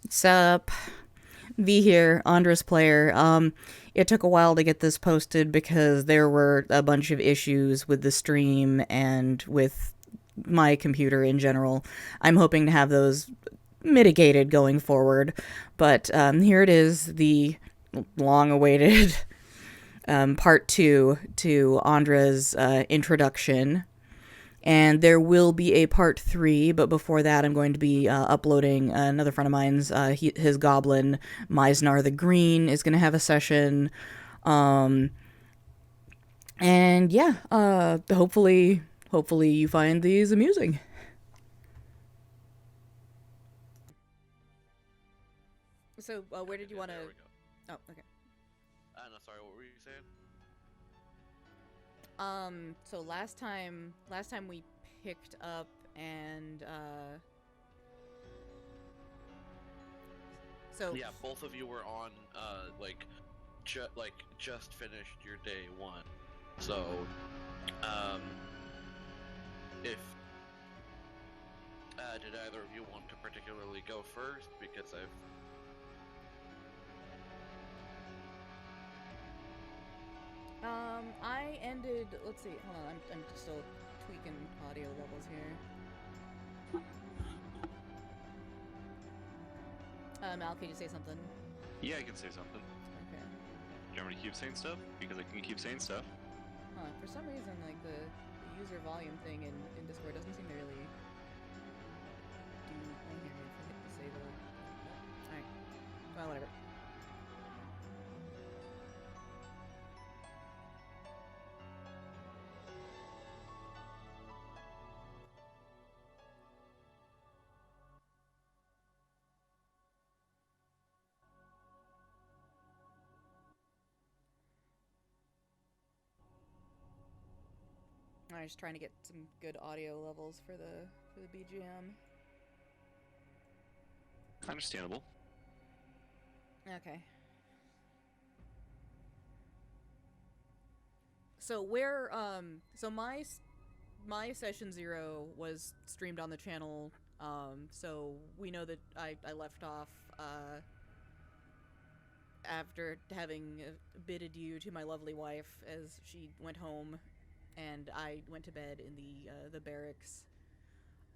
Sup? V here, Andra's player. It took a while to get this posted because there were a bunch of issues with the stream and with my computer in general. I'm hoping to have those mitigated going forward. But here it is, the long awaited part two to Andra's introduction. And there will be a part three, but before that, I'm going to be uploading another friend of mine's. His goblin, Meisnar the Green, is going to have a session. Um, and yeah, hopefully you find these amusing. So, where did you want to? There we go. Oh, okay. No, sorry, what were you saying? So last time we picked up and so Yeah, both of you were on, just finished your day one. So, um, if, did either of you want to particularly go first? Because I ended. Let's see. Hold on. I'm still tweaking audio levels here. Mal, can you say something? Yeah, I can say something. Okay. Do you want me to keep saying stuff? Because I can keep saying stuff. For some reason, like the user volume thing in Discord doesn't seem to really do. Oh, here, if I hit disable. All right. Well, whatever. I was just trying to get some good audio levels for the BGM. Understandable. Okay. So my session 0 was streamed on the channel. So we know that I left off after having bid adieu to my lovely wife as she went home, and I went to bed in the barracks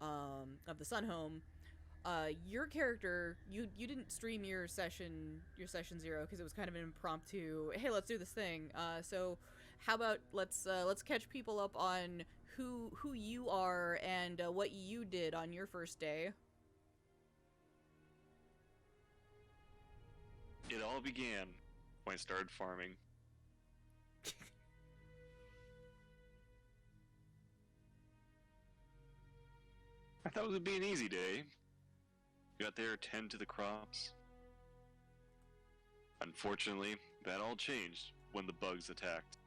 of the Sun Home. Your character, you didn't stream your session 0 because it was kind of an impromptu. Hey, let's do this thing. So how about let's catch people up on who you are and what you did on your first day. It all began when I started farming. I thought it would be an easy day. Got there, tend to the crops. Unfortunately, that all changed when the bugs attacked.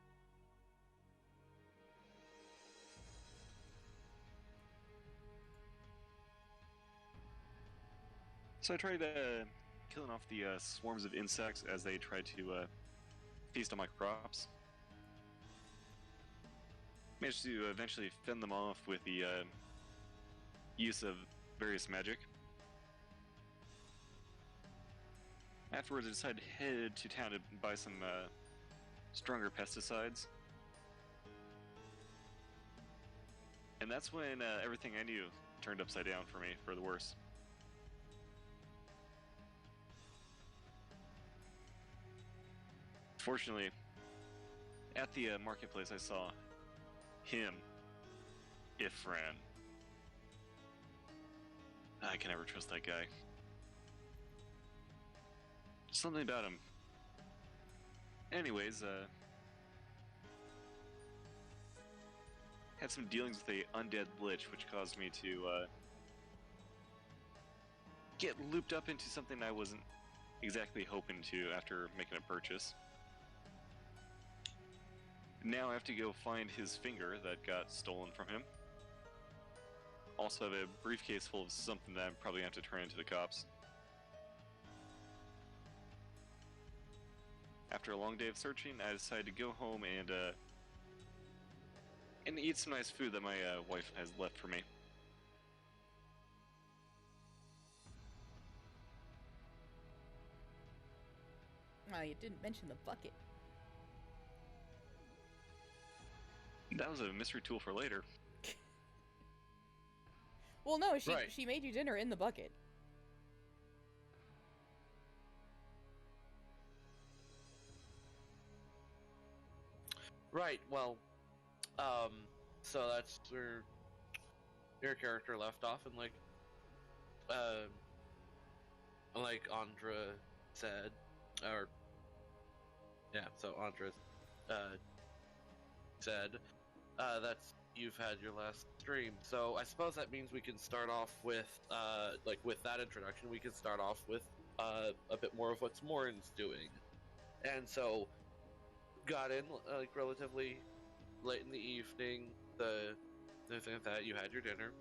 So I tried killing off the swarms of insects as they tried to feast on my crops. Managed to eventually fend them off with the use of various magic. Afterwards, I decided to head to town to buy some stronger pesticides. And that's when everything I knew turned upside down for me, for the worse. Fortunately, at the marketplace I saw him, Ifran. I can never trust that guy. Something about him. Anyways, had some dealings with a undead lich, which caused me to get looped up into something I wasn't exactly hoping to after making a purchase. Now I have to go find his finger that got stolen from him. Also have a briefcase full of something that I'm probably going to have to turn into the cops. After a long day of searching, I decided to go home and eat some nice food that my wife has left for me. You didn't mention the bucket. That was a mystery tool for later. Well, no, Right. she made you dinner in the bucket. Right. Well, so that's where your character left off, and like Andra said, or yeah, so Andra said, that's you've had your last stream. So I suppose that means we can start off with with that introduction. We can start off with a bit more of what Morren's doing, and so got in relatively late in the evening. The thing of that, you had your dinner,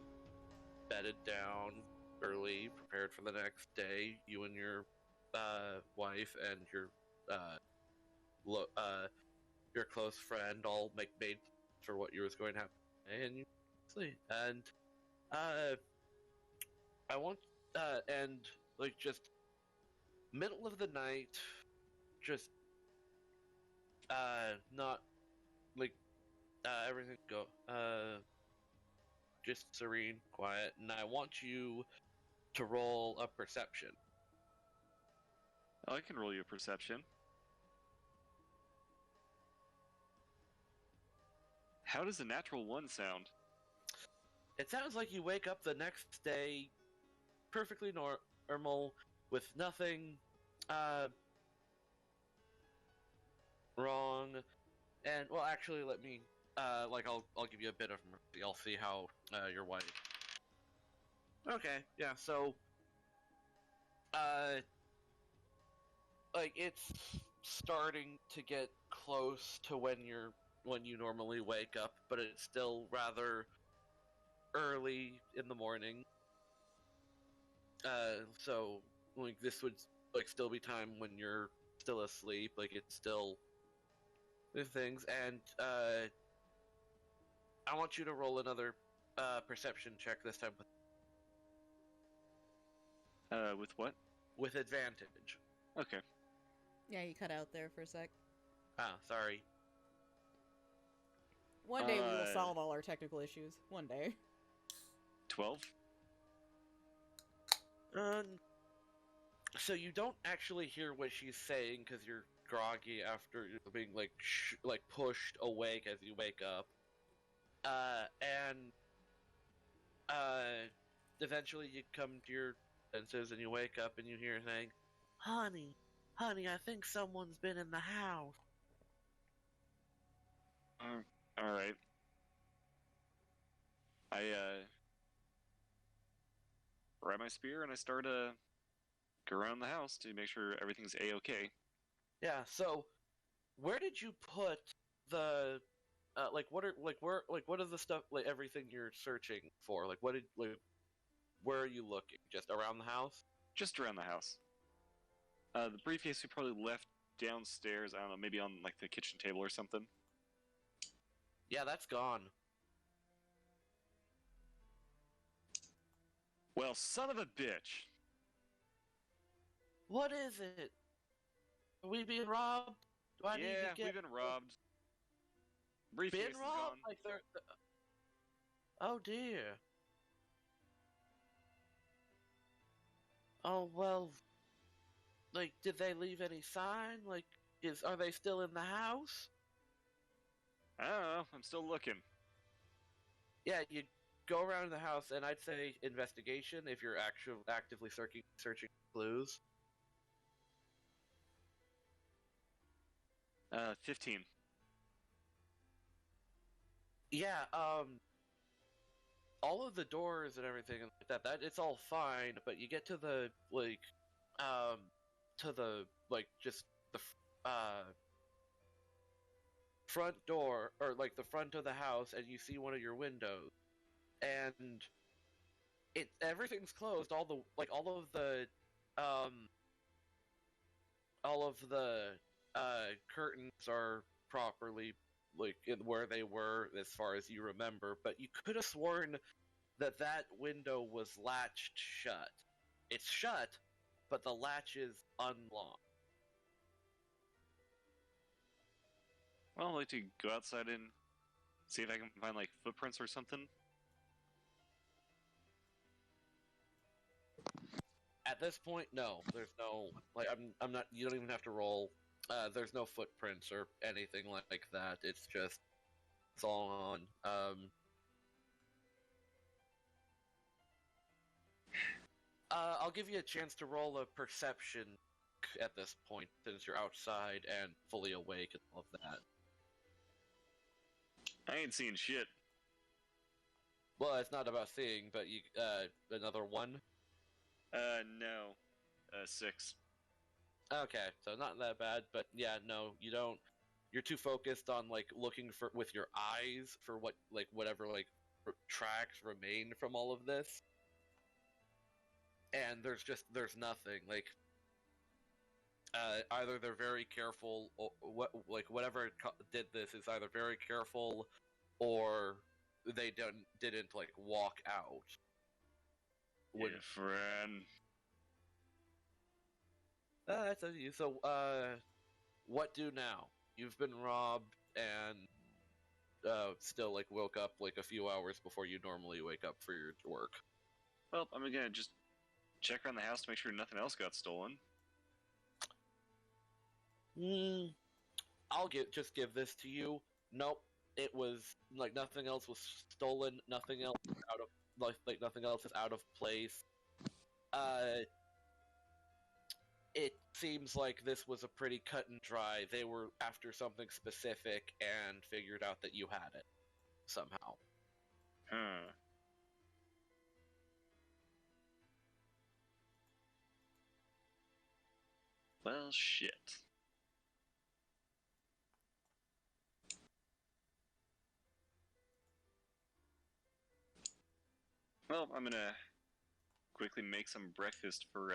bedded down early, prepared for the next day. You and your wife and your close friend all made for what you was going to happen today, and you sleep. And I want and just middle of the night, just not everything go just serene, quiet, and I want you to roll a perception. Oh, I can roll you a perception. How does a natural 1 sound? It sounds like you wake up the next day perfectly normal with nothing wrong. And well, actually, let me I'll give you a bit of mercy. I'll see how your wife. Okay, yeah. So it's starting to get close to when you normally wake up, but it's still rather early in the morning. So this would still be time when you're still asleep. It's still things, and I want you to roll another perception check this time With what? with advantage. Okay. Yeah, you cut out there for a sec. Ah, sorry. One day we will solve all our technical issues. One day. 12? So you don't actually hear what she's saying because you're groggy after being pushed awake as you wake up. And eventually you come to your senses and you wake up and you hear her saying, honey, I think someone's been in the house. Alright. I grab my spear and I start go around the house to make sure everything's A-okay. Yeah, so where did you put the what is the stuff, everything you're searching for? Where are you looking? Just around the house? Just around the house. The briefcase we probably left downstairs, I don't know, maybe on the kitchen table or something. Yeah, that's gone. Well, son of a bitch! What is it? Are we being robbed? Do I need to get... we've been robbed. Briefcase Been robbed? is gone. Oh dear. Oh well. Did they leave any sign? Are they still in the house? I don't know, I'm still looking. Yeah, you go around the house, and I'd say investigation if you're actively searching clues. 15. Yeah, all of the doors and everything like that it's all fine, but you get to the just the front door, or the front of the house, and you see one of your windows, and everything's closed. All of the curtains are properly where they were as far as you remember, but you could have sworn that window was latched shut. It's shut, but the latch is unlocked. Well, I'd like to go outside and see if I can find, like, footprints or something. At this point, no. There's no, like, I'm not, you don't even have to roll. There's no footprints or anything like that. It's just, it's all on. I'll give you a chance to roll a perception at this point, since you're outside and fully awake and all of that. I ain't seeing shit. Well, it's not about seeing, but you, another one? No. 6. Okay, so not that bad, but yeah, no, you don't. You're too focused on, like, looking for, with your eyes, for what, like, whatever, like, tracks remain from all of this. And there's nothing, like, either they're very careful, or like, whatever did this is either very careful, or they didn't like, walk out. Yeah, friend. That's up to you. So, what do now? You've been robbed, and still, like, woke up, like, a few hours before you normally wake up for your work. Well, I'm gonna just check around the house to make sure nothing else got stolen. I'll just give this to you. Nope, it was, like, nothing else was stolen. Nothing else is out of, like nothing else is out of place. It seems like this was a pretty cut and dry. They were after something specific and figured out that you had it somehow. Huh. Well, shit. Well, I'm gonna quickly make some breakfast for,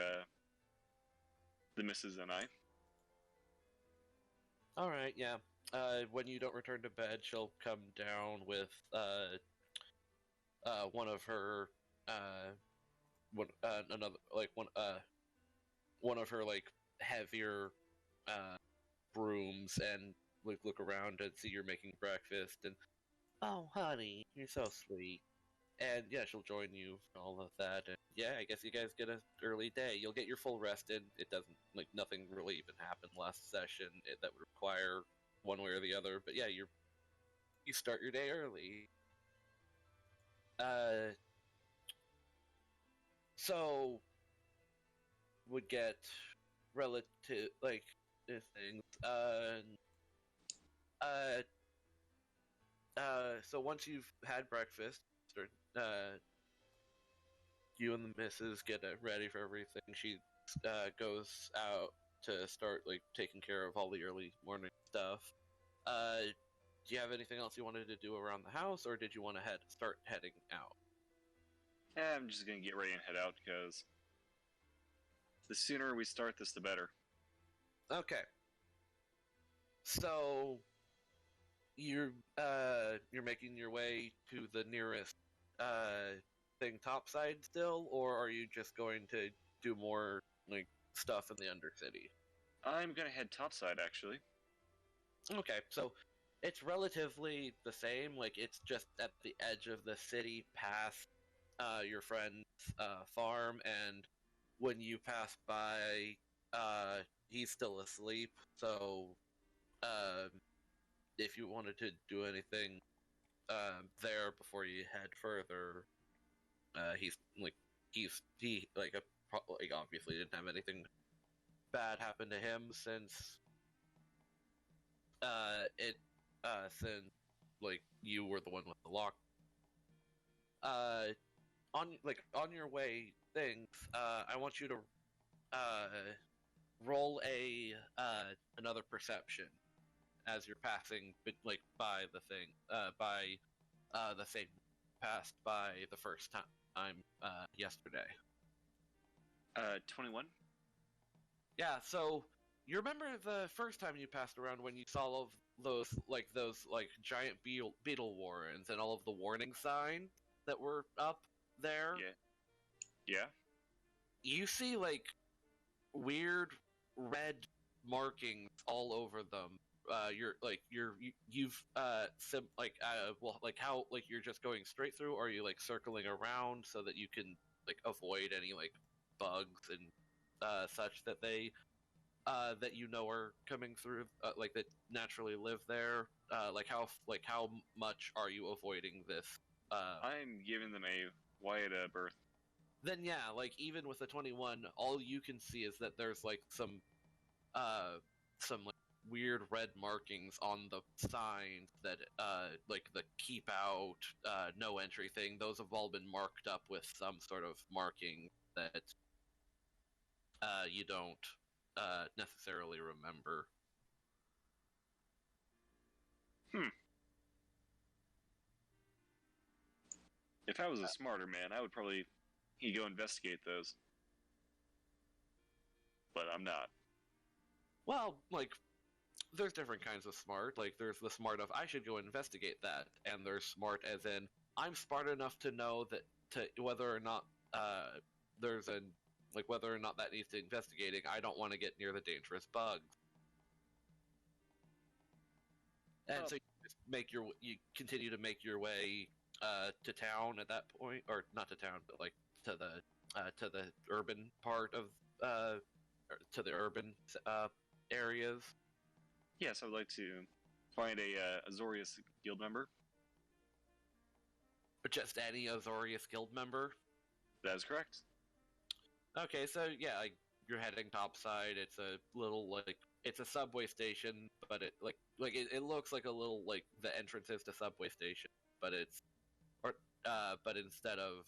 the missus and I. Alright, yeah. When you don't return to bed, she'll come down with, one of her, one of her, like, heavier, brooms, and look around and see you're making breakfast, and, oh, honey, you're so sweet. And yeah, she'll join you for all of that. And yeah, I guess you guys get an early day. You'll get your full rest in. It doesn't, like, nothing really even happened last session that would require one way or the other. But yeah, you start your day early. So would get relative, like, things. So once you've had breakfast, you and the missus get ready for everything. She goes out to start, like, taking care of all the early morning stuff. Do you have anything else you wanted to do around the house, or did you want to start heading out? I'm just gonna get ready and head out, because the sooner we start this, the better. Okay. So you're making your way to the nearest thing topside still, or are you just going to do more, like, stuff in the Undercity? I'm gonna head topside, actually. Okay, so it's relatively the same. Like, it's just at the edge of the city, past your friend's farm, and when you pass by, he's still asleep. So, if you wanted to do anything there before you head further, he obviously didn't have anything bad happen to him since since, like, you were the one with the lock. On your way things, I want you to roll another perception as you're passing, like, by the thing, by the thing passed by the first time yesterday. 21? Yeah, so you remember the first time you passed around when you saw all of those giant beetle warrens and all of the warning signs that were up there? Yeah. Yeah? You see, like, weird red markings all over them you've how like you're just going straight through, or are you like circling around so that you can like avoid any like bugs and such that they that you know are coming through, like that naturally live there. How much are you avoiding this? I'm giving them a wide berth. Then yeah, like even with the 21, all you can see is that there's like some like weird red markings on the signs that like the keep out, no entry thing. Those have all been marked up with some sort of marking that you don't necessarily remember. If I was a smarter man, I would probably go investigate those. But I'm not. Well, like, there's different kinds of smart. Like, there's the smart of I should go investigate that, and there's smart as in I'm smart enough to know that whether or not there's a like whether or not that needs to investigating. I don't want to get near the dangerous bugs, and so you continue to make your way to town at that point, or not to town, but like to the urban part of to the urban areas. Yes, I would like to find a Azorius guild member. But just any Azorius guild member? That is correct. Okay, so yeah, like, you're heading topside. It's a little like it's a subway station, but it it looks like a little like the entrances to subway station, but it's but instead of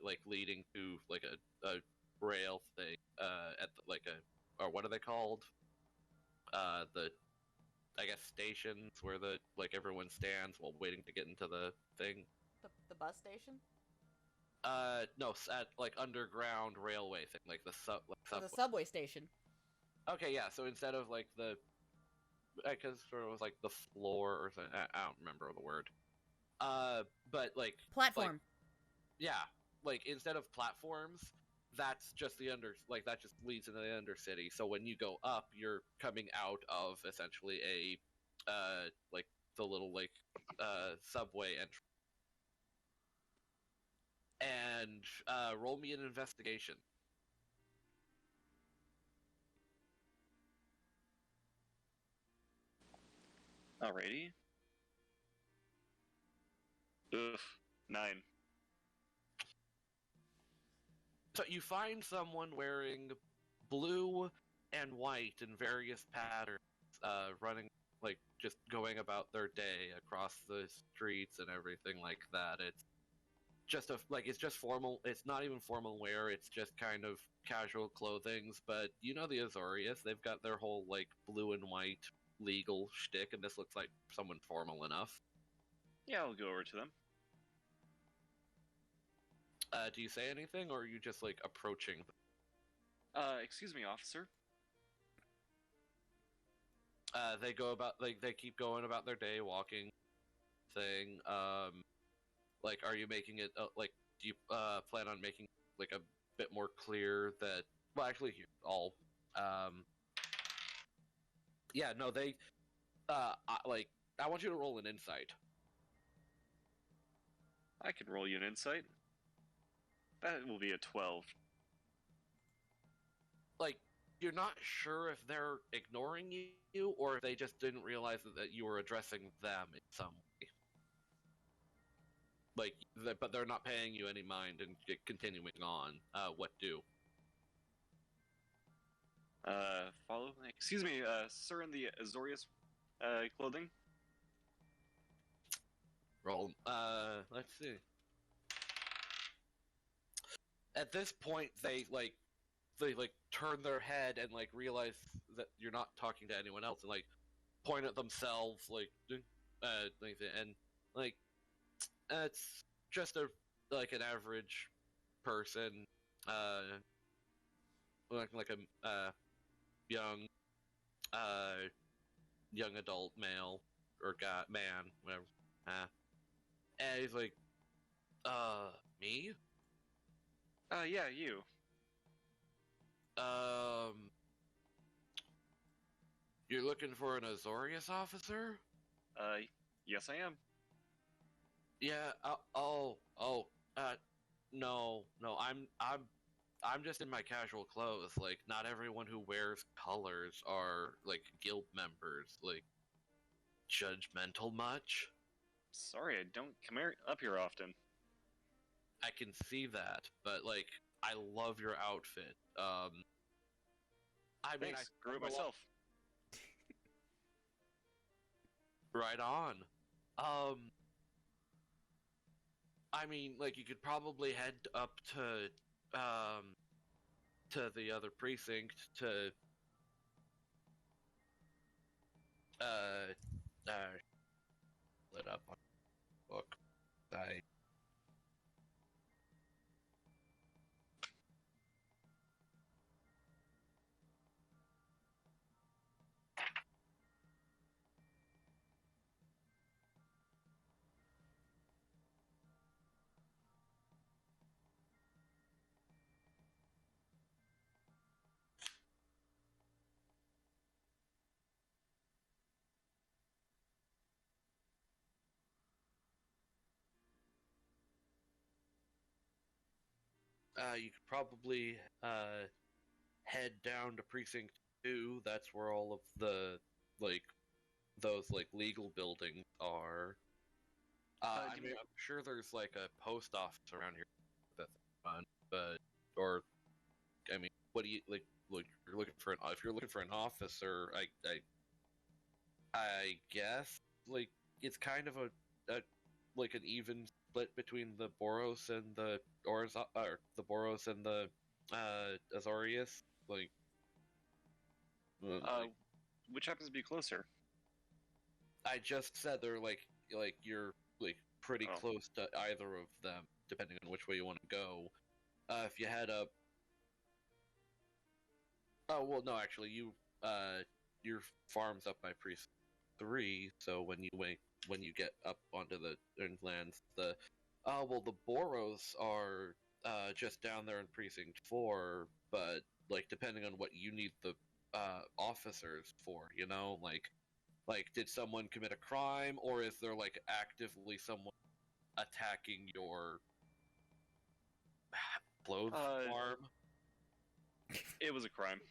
like leading to like a rail thing at the, like a or what are they called? The I guess stations where the like everyone stands while waiting to get into the thing. The bus station? No, at like underground railway thing, like the The subway station. Okay, yeah. So instead of like the, because it was like the floor or something. I don't remember the word. But like Platform. Like, yeah, like instead of platforms, that's just that just leads into the undercity. So when you go up, you're coming out of essentially a like the little like subway entrance. And roll me an investigation. Alrighty. Ugh, 9. So you find someone wearing blue and white in various patterns, running like just going about their day across the streets and everything like that. It's just it's just formal. It's not even formal wear. It's just kind of casual clothings. But you know the Azorius, they've got their whole like blue and white legal shtick, and this looks like someone formal enough. Yeah, I'll go over to them. Do you say anything, or are you just like approaching? Excuse me, officer. They go about they keep going about their day, walking thing. Like, are you making it like? Do you plan on making like a bit more clear that? Well, actually, here all. Yeah, no, they. I want you to roll an insight. I can roll you an insight. That will be a 12. Like, you're not sure if they're ignoring you or if they just didn't realize that you were addressing them in some way. Like, but they're not paying you any mind and continuing on. What do? Follow? Excuse me, sir in the Azorius clothing? Roll. Let's see. At this point, they turn their head and like realize that you're not talking to anyone else and like point at themselves and like it's just an average person, like a young young adult male or guy, man, whatever. And he's like, me? Yeah, you. You're looking for an Azorius officer? Yes, I am. Yeah. No. I'm just in my casual clothes. Like, not everyone who wears colors are like guild members. Like, judgmental much? Sorry, I don't come up here often. I can see that, but like, I love your outfit. I mean, Thanks, I grew it spend a lot- myself. Right on. I mean, like, you could probably head up to the other precinct to uh lit up on the book. I you could probably head down to precinct 2. That's where all of the like those like legal buildings are. I mean, I'm sure there's like a post office around here that's fun, but or I mean, what do you like? Look, you're looking for an if you're looking for an officer, I guess like it's kind of a like an even split between the Boros and the or the Boros and the Azorius. Like, Which happens to be closer? I just said they're like you're like pretty Oh. close to either of them, depending on which way you want to go. If you head up, oh well, no, actually, your farm's up by Precinct 3, so when you get up onto the inlands, the the Boros are just down there in Precinct 4, but like depending on what you need the officers for, you know, like did someone commit a crime, or is there like actively someone attacking your clothes farm? It was a crime.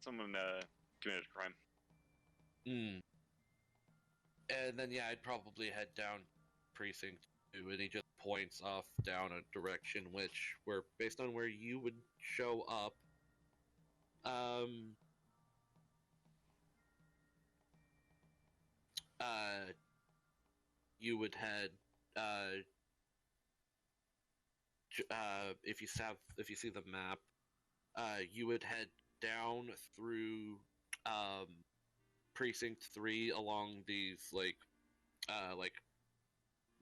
Someone committed a crime. Hmm. And then yeah, I'd probably head down precinct 2, and he just points off down a direction where based on where you would show up, um, uh, you would head, if you see the map, you would head down through, precinct 3 along these like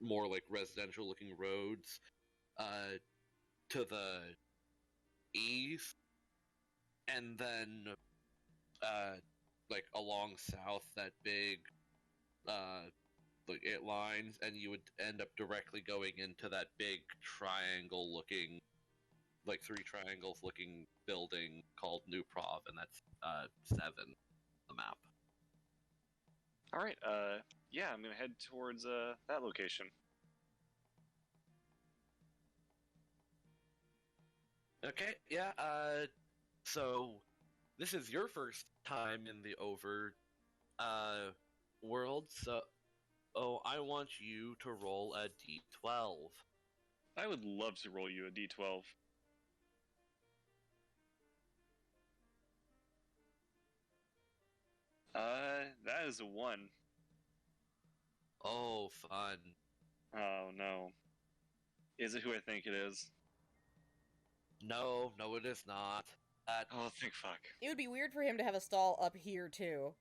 more like residential looking roads to the east, and then like along south that big like it lines, and you would end up directly going into that big triangle looking like 3 triangles looking building called New Prov, and that's 7 on the map. All right. Yeah, I'm gonna head towards that location. Okay, yeah, so this is your first time in the over world, so I want you to roll a d12. I would love to roll you a d12. That is a 1. Oh, fun. Oh no. Is it who I think it is? No, it is not. Oh, thank fuck. It would be weird for him to have a stall up here, too.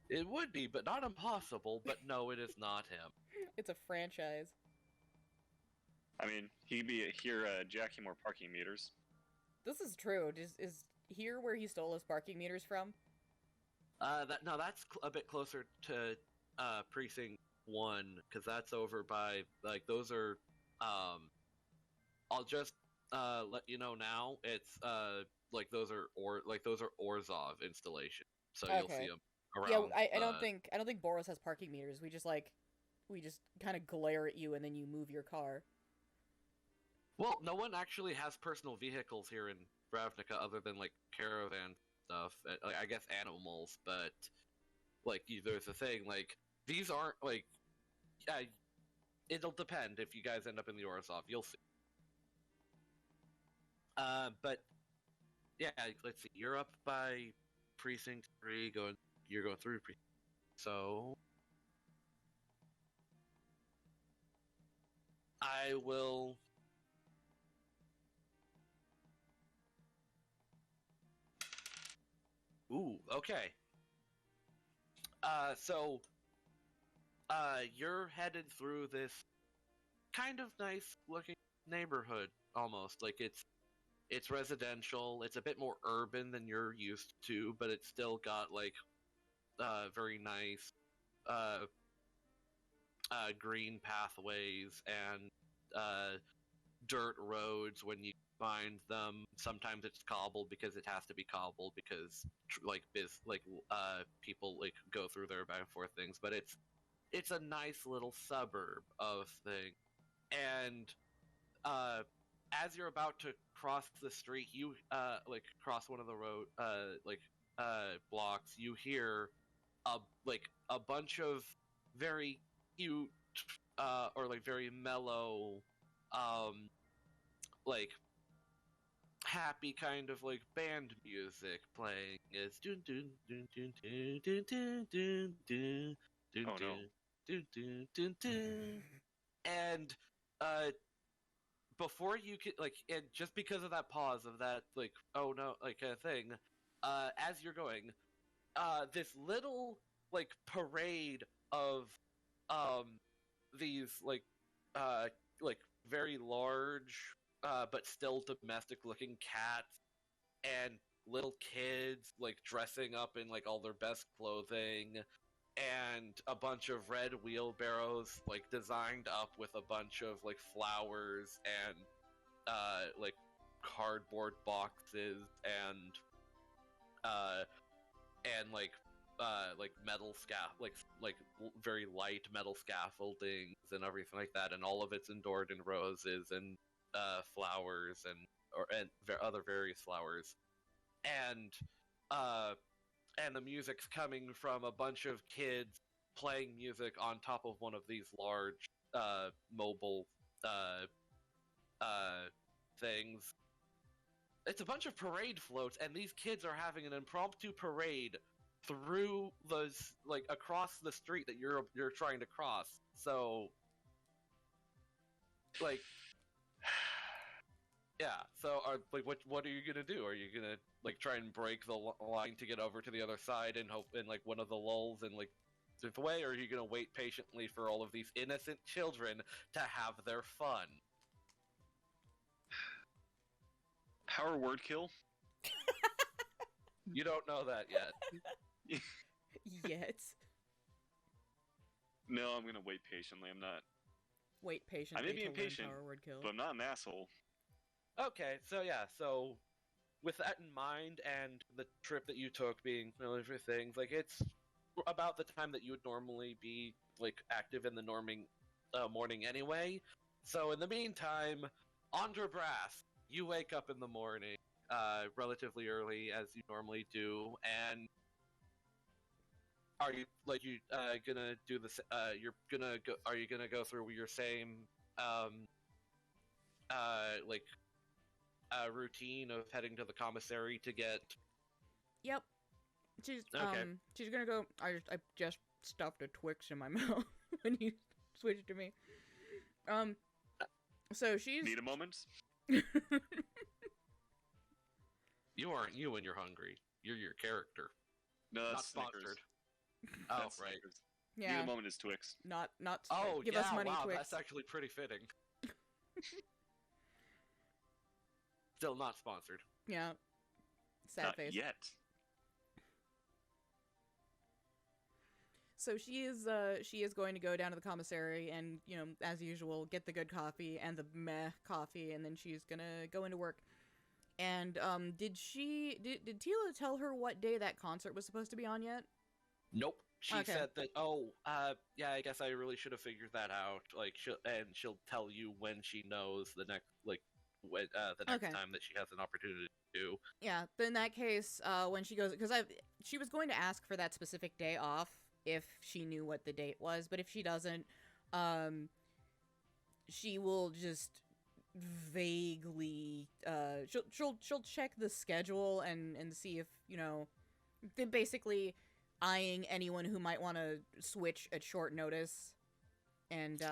It would be, but not impossible, but no, it is not him. It's a franchise. I mean, he'd be here jacking more parking meters. This is true. Is here where he stole his parking meters from? That's a bit closer to precinct 1, because that's over by like those are. I'll just let you know now. It's like those are Orzhov installations. so you'll see Okay. them Yeah, around. I don't think Boros has parking meters. We just kind of glare at you and then you move your car. Well, no one actually has personal vehicles here in Ravnica other than like caravan stuff. I guess animals, but like there's a thing like these aren't like. It'll depend if you guys end up in the Orzhov. You'll see. But yeah, let's see. You're up by precinct 3. You're going through precinct. So I will. Ooh, okay. So you're headed through this kind of nice looking neighborhood almost. Like it's residential. It's a bit more urban than you're used to, but it's still got like very nice uh, green pathways and dirt roads when you find them. Sometimes it's cobbled because it has to be cobbled because people like go through there back and forth things. But it's a nice little suburb of thing, and as you're about to cross the street, you cross one of the road blocks. You hear a bunch of very cute or like very mellow like happy kind of like band music playing. It's dun dun dun dun dun dun dun dun dun dun Oh, no. dun dun dun dun. And before you can and just because of that pause of that like oh no like kind of thing, as you're going, this little like parade of these like very large but still domestic looking cats and little kids like dressing up in like all their best clothing and a bunch of red wheelbarrows like designed up with a bunch of like flowers and like cardboard boxes uh and like metal very light metal scaffoldings and everything like that, and all of it's endured in roses and flowers and other various flowers, and uh and the music's coming from a bunch of kids playing music on top of one of these large mobile uh things. It's a bunch of parade floats, and these kids are having an impromptu parade through like across the street that you're trying to cross. So, like, yeah. So, what are you gonna do? Are you gonna like try and break the line to get over to the other side and hope in like one of the lulls and like zip away, or are you gonna wait patiently for all of these innocent children to have their fun? Power word kill? You don't know that yet. Yet. No, I'm gonna wait patiently. I'm not. Wait patiently. I may be to learn impatient, power word kill. but I'm not an asshole. Okay, so yeah, so with that in mind and the trip that you took being for things, like it's about the time that you would normally be like active in the morning anyway. So in the meantime, Andra Brass, you wake up in the morning relatively early as you normally do, and are you gonna do this? You're gonna go? Are you gonna go through your same routine of heading to the commissary to get? Yep. She's Okay. she's gonna go. I just stuffed a Twix in my mouth when you switched to me. So she's Need a moment? You aren't you when you're hungry. You're your character. No, Not that's Snickers. sponsored. Oh, That's right. Snickers. Need yeah a moment is Twix. not Oh, give yeah, us money wow, Twix. that's actually pretty fitting. Still not sponsored. Yeah. Sad Not face. yet. So she is going to go down to the commissary and, you know, as usual, get the good coffee and the meh coffee, and then she's gonna go into work. And did Tila tell her what day that concert was supposed to be on yet? Nope. She Okay. said that, yeah, I guess I really should have figured that out. Like, she'll tell you when she knows the next, like, when, the next Okay. time that she has an opportunity to do. Yeah, but in that case, when she goes, because she was going to ask for that specific day off if she knew what the date was, but if she doesn't, she will just vaguely, she'll check the schedule and see if, then basically eyeing anyone who might want to switch at short notice and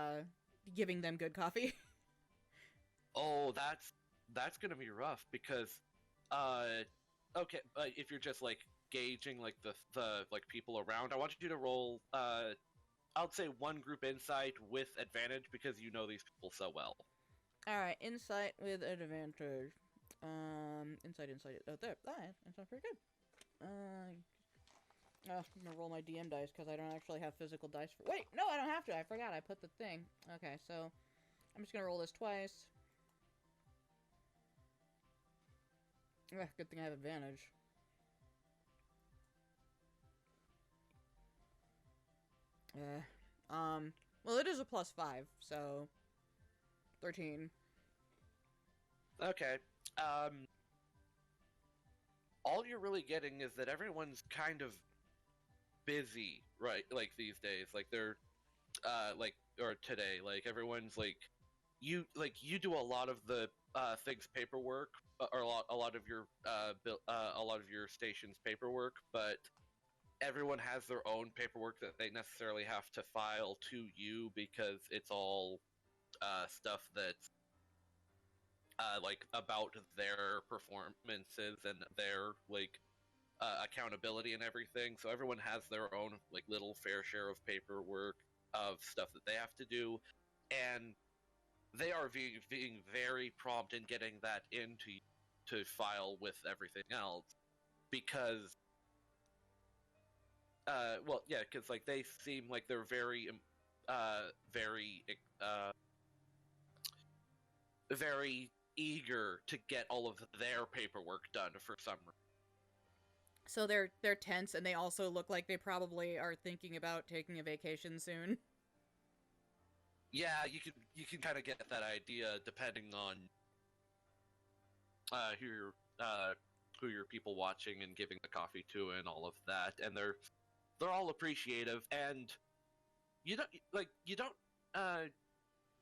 giving them good coffee. Oh, that's gonna be rough because, okay, if you're just like gauging like the like people around, I want you to roll. I'll say one group insight with advantage because you know these people so well. All right, insight with advantage. Insight. Oh, there. That sounds pretty good. I'm gonna roll my DM dice because I don't actually have physical dice for. Wait, no, I don't have to. I forgot. I put the thing. Okay, so I'm just gonna roll this twice. Good thing I have advantage. Well, it is a +5, so 13. Okay. All you're really getting is that everyone's kind of busy, right? Like these days, like they're, or today, like everyone's like, you do a lot of the things paperwork, or a lot of your a lot of your station's paperwork, but everyone has their own paperwork that they necessarily have to file to you because it's all stuff that's like about their performances and their like accountability and everything. So everyone has their own like little fair share of paperwork of stuff that they have to do, and they are being very prompt in getting that into to file with everything else because well, yeah, because like they seem like they're very very eager to get all of their paperwork done for some reason. So they're tense, and they also look like they probably are thinking about taking a vacation soon. Yeah, you can kind of get that idea depending on who your people watching and giving the coffee to and all of that, and they're all appreciative, and you don't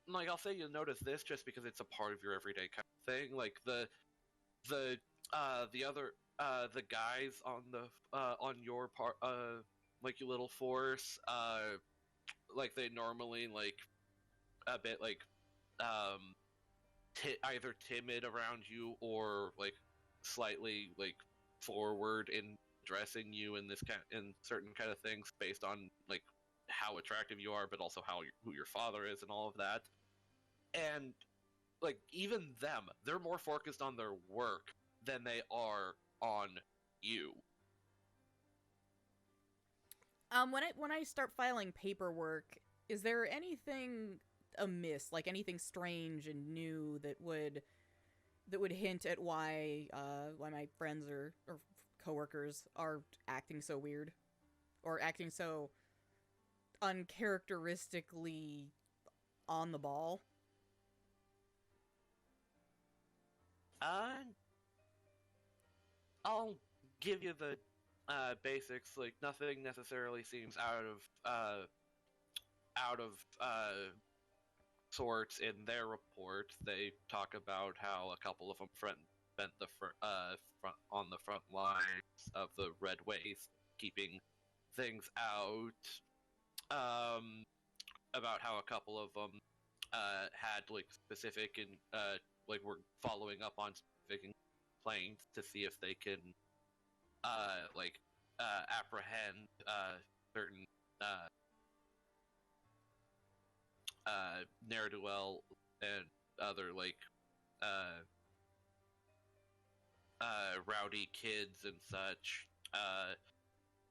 like I'll say you'll notice this just because it's a part of your everyday kind of thing. Like the other the guys on the on your part like your little force like they normally like a bit like either timid around you or like slightly like forward in addressing you in this kind in certain kind of things based on like how attractive you are, but also who your father is and all of that. And like even them, they're more focused on their work than they are on you. When I start filing paperwork, is there anything amiss, like anything strange and new that would hint at why my friends or coworkers are acting so weird or acting so uncharacteristically on the ball? I'll give you the basics. Like nothing necessarily seems out of sorts in their report. They talk about how a couple of them spent the front on the front lines of the Red Waste, keeping things out. About how a couple of them had like specific and like were following up on specific complaints to see if they can apprehend certain ne'er-do-well and other like rowdy kids and such,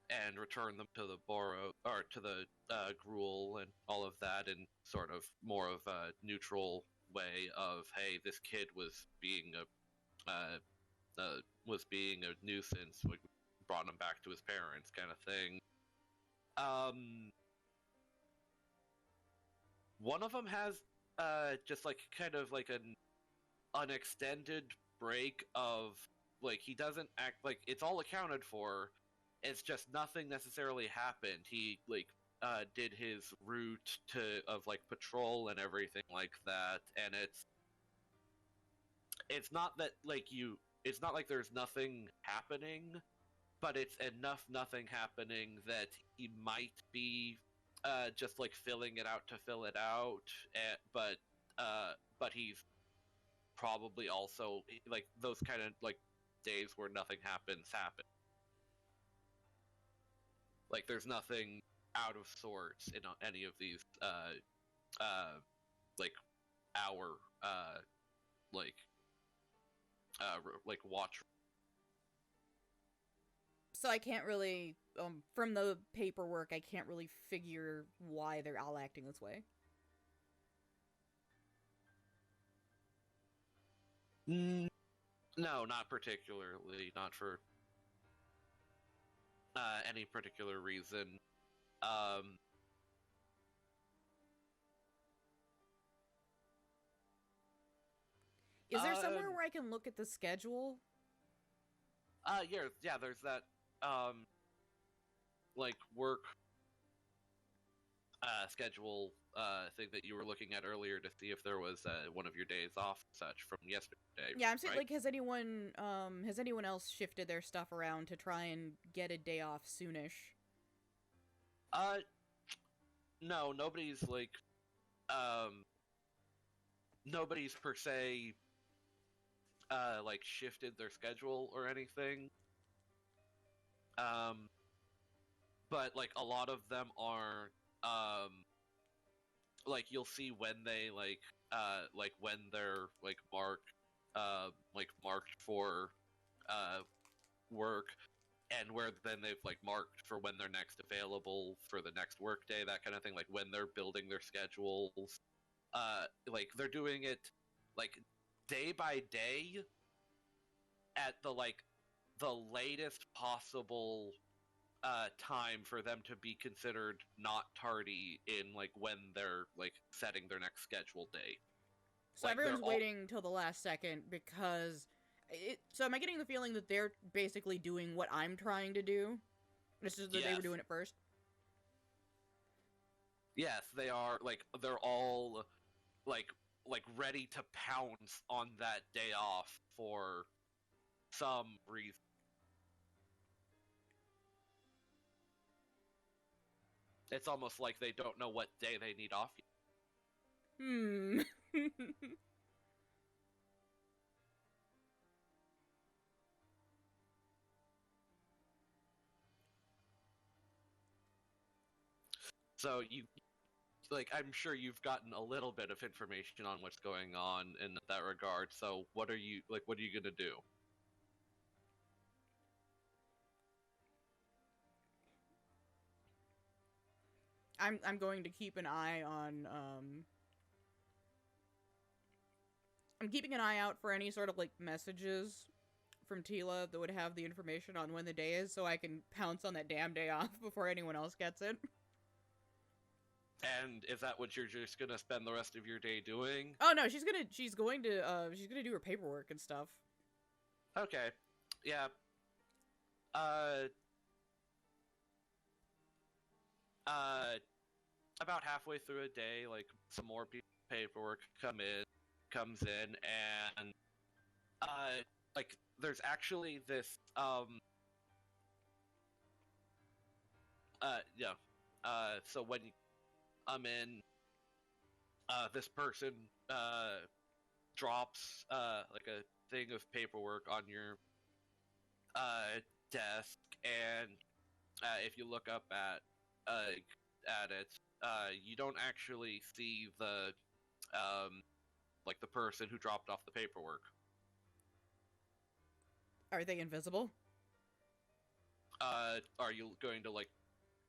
and return them to the Boros or to the Gruel and all of that in sort of more of a neutral way of, hey, this kid was being a was being a nuisance. We brought him back to his parents, kind of thing. One of them has just like kind of like an extended break of like he doesn't act like it's all accounted for. It's just nothing necessarily happened. He like did his route of like patrol and everything like that, and it's not that like it's not like there's nothing happening, but it's enough nothing happening that he might be just like filling it out to fill it out, but he's probably also like those kind of like days where nothing happen. Like there's nothing out of sorts in any of these like hour like watch. So I can't really, from the paperwork, I can't really figure why they're all acting this way. No, not particularly. Not for any particular reason. Is there somewhere where I can look at the schedule? Yeah, there's that, like, work, schedule, thing that you were looking at earlier to see if there was, one of your days off, such, from yesterday. Yeah, I'm saying, right? like, has anyone else shifted their stuff around to try and get a day off soonish? No, nobody's, like, nobody's per se, like, shifted their schedule or anything. But, like, a lot of them are, like, you'll see when they, like, when they're, like, marked for, work, and where then they've, like, marked for when they're next available for the next work day, that kind of thing, like, when they're building their schedules. Like, they're doing it, like, day by day at the, like, the latest possible time for them to be considered not tardy in like when they're like setting their next scheduled day. So like, everyone's waiting till the last second because so am I getting the feeling that they're basically doing what I'm trying to do? It's just that they were doing it first? Yes, they are. Like, they're all like ready to pounce on that day off for some reason. It's almost like they don't know what day they need off. So you, like, I'm sure you've gotten a little bit of information on what's going on in that regard. So what are you gonna do? I'm going to keep an eye on I'm keeping an eye out for any sort of like messages from Tila that would have the information on when the day is, so I can pounce on that damn day off before anyone else gets it. And is that what you're just gonna spend the rest of your day doing? Oh no, she's going to do her paperwork and stuff. Okay. Yeah. About halfway through a day, like, some more paperwork comes in, and, like, there's actually this, so when you come in, this person, drops, like, a thing of paperwork on your, desk, and, if you look up at it, you don't actually see the, like, the person who dropped off the paperwork. Are they invisible? Are you going to, like,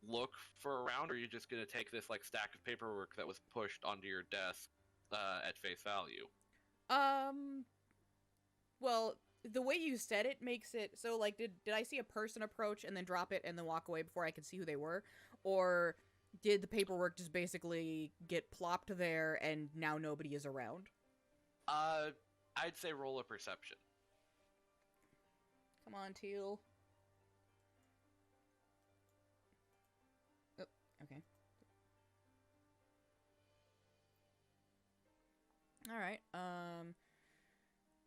look for around, or are you just going to take this, like, stack of paperwork that was pushed onto your desk, at face value? Well, the way you said it makes it so like did I see a person approach and then drop it and then walk away before I could see who they were, or did the paperwork just basically get plopped there and now nobody is around? I'd say roll a perception. Come on, Teal. Oh, okay. All right.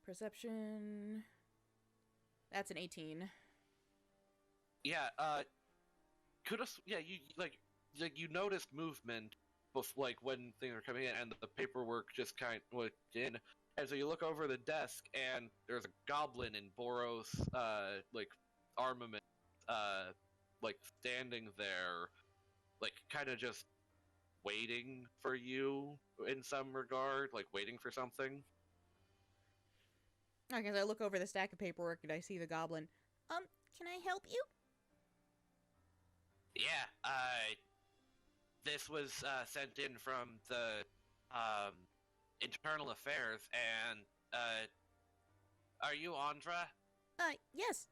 Perception. That's an 18. Yeah. Yeah. You noticed movement, like when things are coming in, and the paperwork just kind of went in. And so you look over the desk, and there's a goblin in Boros, like armament, like standing there, like kind of just waiting for you in some regard, like waiting for something. Okay, so I look over the stack of paperwork and I see the goblin. Can I help you? Yeah, this was sent in from the internal affairs, and are you Andra? Yes.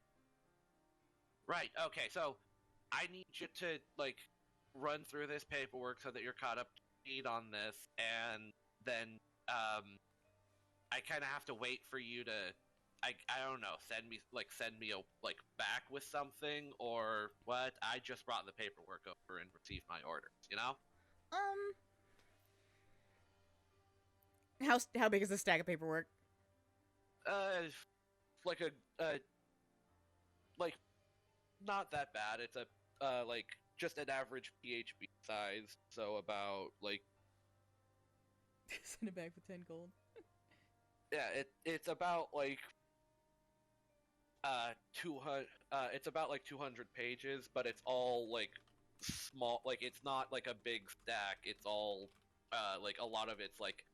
Right. Okay. So I need you to like run through this paperwork so that you're caught up to speed on this, and then I kind of have to wait for you to. I don't know. Send me a back with something or what? I just brought the paperwork over and received my orders. You know. How big is the stack of paperwork? Like like not that bad. It's a like just an average PHB size, so about like Send it back for 10 gold. yeah, it's about like 200 it's about like 200 pages, but it's all like small, like it's not like a big stack. It's all like a lot of it's like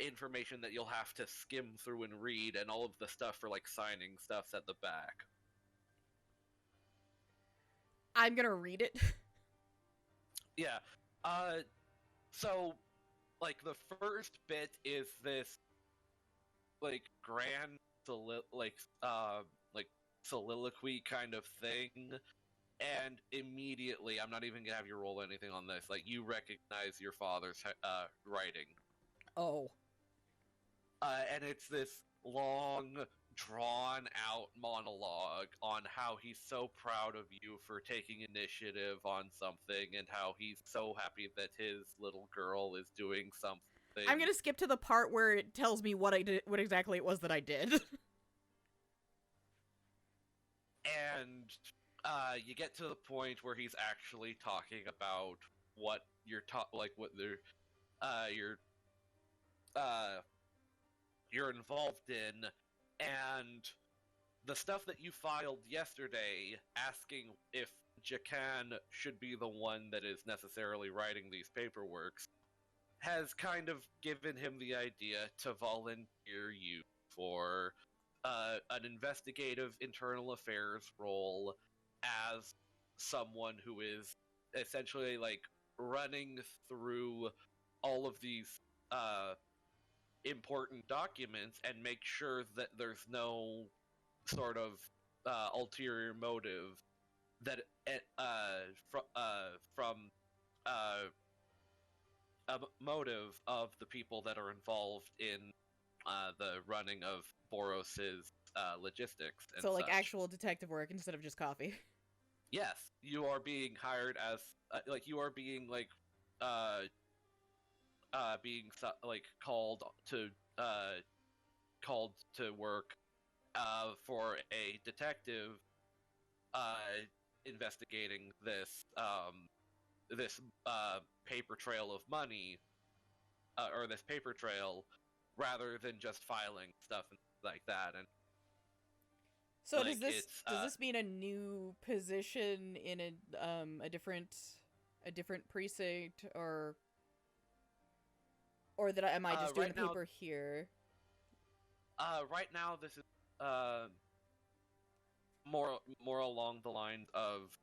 information that you'll have to skim through and read, and all of the stuff for like signing stuff's at the back. I'm gonna read it. Yeah. So like the first bit is this like grand soliloquy kind of thing, and immediately, I'm not even gonna have you roll anything on this, like you recognize your father's writing. Oh. And it's this long, drawn-out monologue on how he's so proud of you for taking initiative on something, and how he's so happy that his little girl is doing something. I'm gonna skip to the part where it tells me what I did, what exactly it was that I did. And you get to the point where he's actually talking about what you're you're involved in, and the stuff that you filed yesterday asking if Jacan should be the one that is necessarily writing these paperworks has kind of given him the idea to volunteer you for an investigative internal affairs role as someone who is essentially like running through all of these important documents and make sure that there's no sort of ulterior motive that from a motive of the people that are involved in the running of Boros's logistics and So, like, such. actual detective work instead of just coffee. Yes, you are being hired as you are being called to work for a detective investigating this paper trail of money or this paper trail, rather than just filing stuff like that. And so like, does this mean a new position in a different precinct, or that am I just doing right the paper here? Right now, this is more along the lines of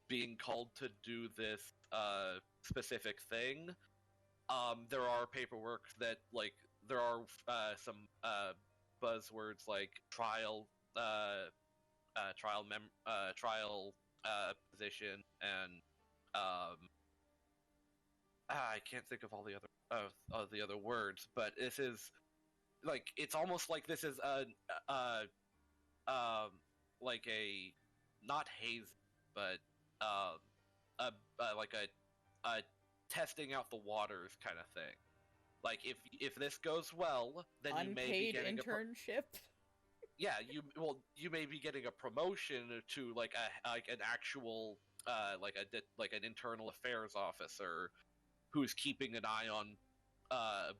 being called to do this specific thing. There are paperwork that there are some buzzwords like trial position and I can't think of all the other words, but this is like it's almost like this is like a not haze, but like a testing out the waters kind of thing. Like if this goes well, then you may be Unpaid getting internship. you may be getting a promotion to like an actual like an internal affairs officer who's keeping an eye on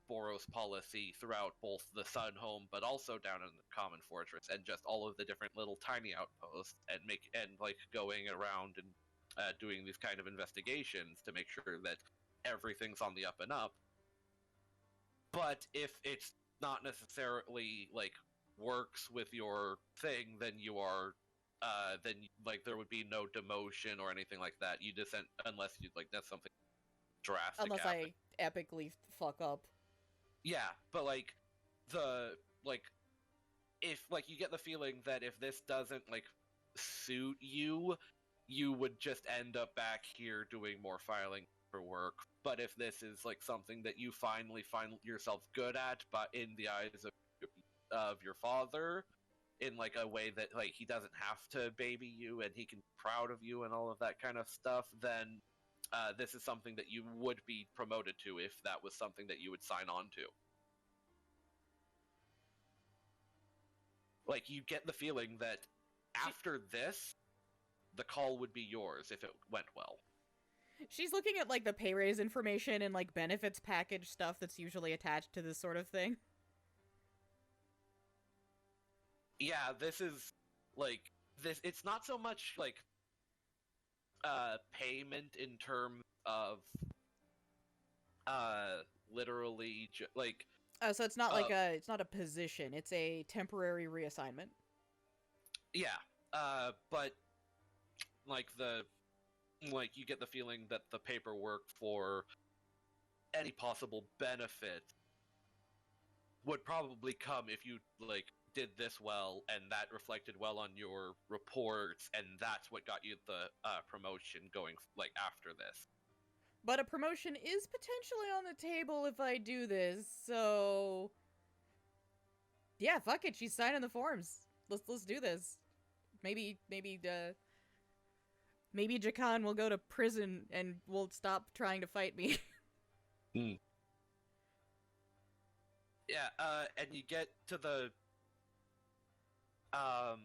Boros policy throughout both the Sun Home, but also down in the Common Fortress, and just all of the different little tiny outposts, and going around and doing these kind of investigations to make sure that everything's on the up and up. But if it's not necessarily like works with your thing, then you are then like there would be no demotion or anything like that. You just unless you like that's something drastic. Unless I epically fuck up. Yeah, but like if like you get the feeling that if this doesn't like suit you, you would just end up back here doing more filing for work. But if this is like something that you finally find yourself good at, but in the eyes of your father, in like a way that like he doesn't have to baby you and he can be proud of you and all of that kind of stuff, then this is something that you would be promoted to if that was something that you would sign on to. Like, you get the feeling that after this, the call would be yours if it went well. She's looking at, like, the pay raise information and, like, benefits package stuff that's usually attached to this sort of thing. Yeah, this is, like, it's not so much, like, payment in terms of, literally, like... So it's not like it's not a position, it's a temporary reassignment. Yeah, but, like, you get the feeling that the paperwork for any possible benefit would probably come if you, like, did this well, and that reflected well on your reports, and that's what got you the promotion going, like, after this. But a promotion is potentially on the table if I do this, so... Yeah, fuck it, she's signing the forms. Let's do this. Maybe Jakan will go to prison and will stop trying to fight me. Yeah, and you get to the and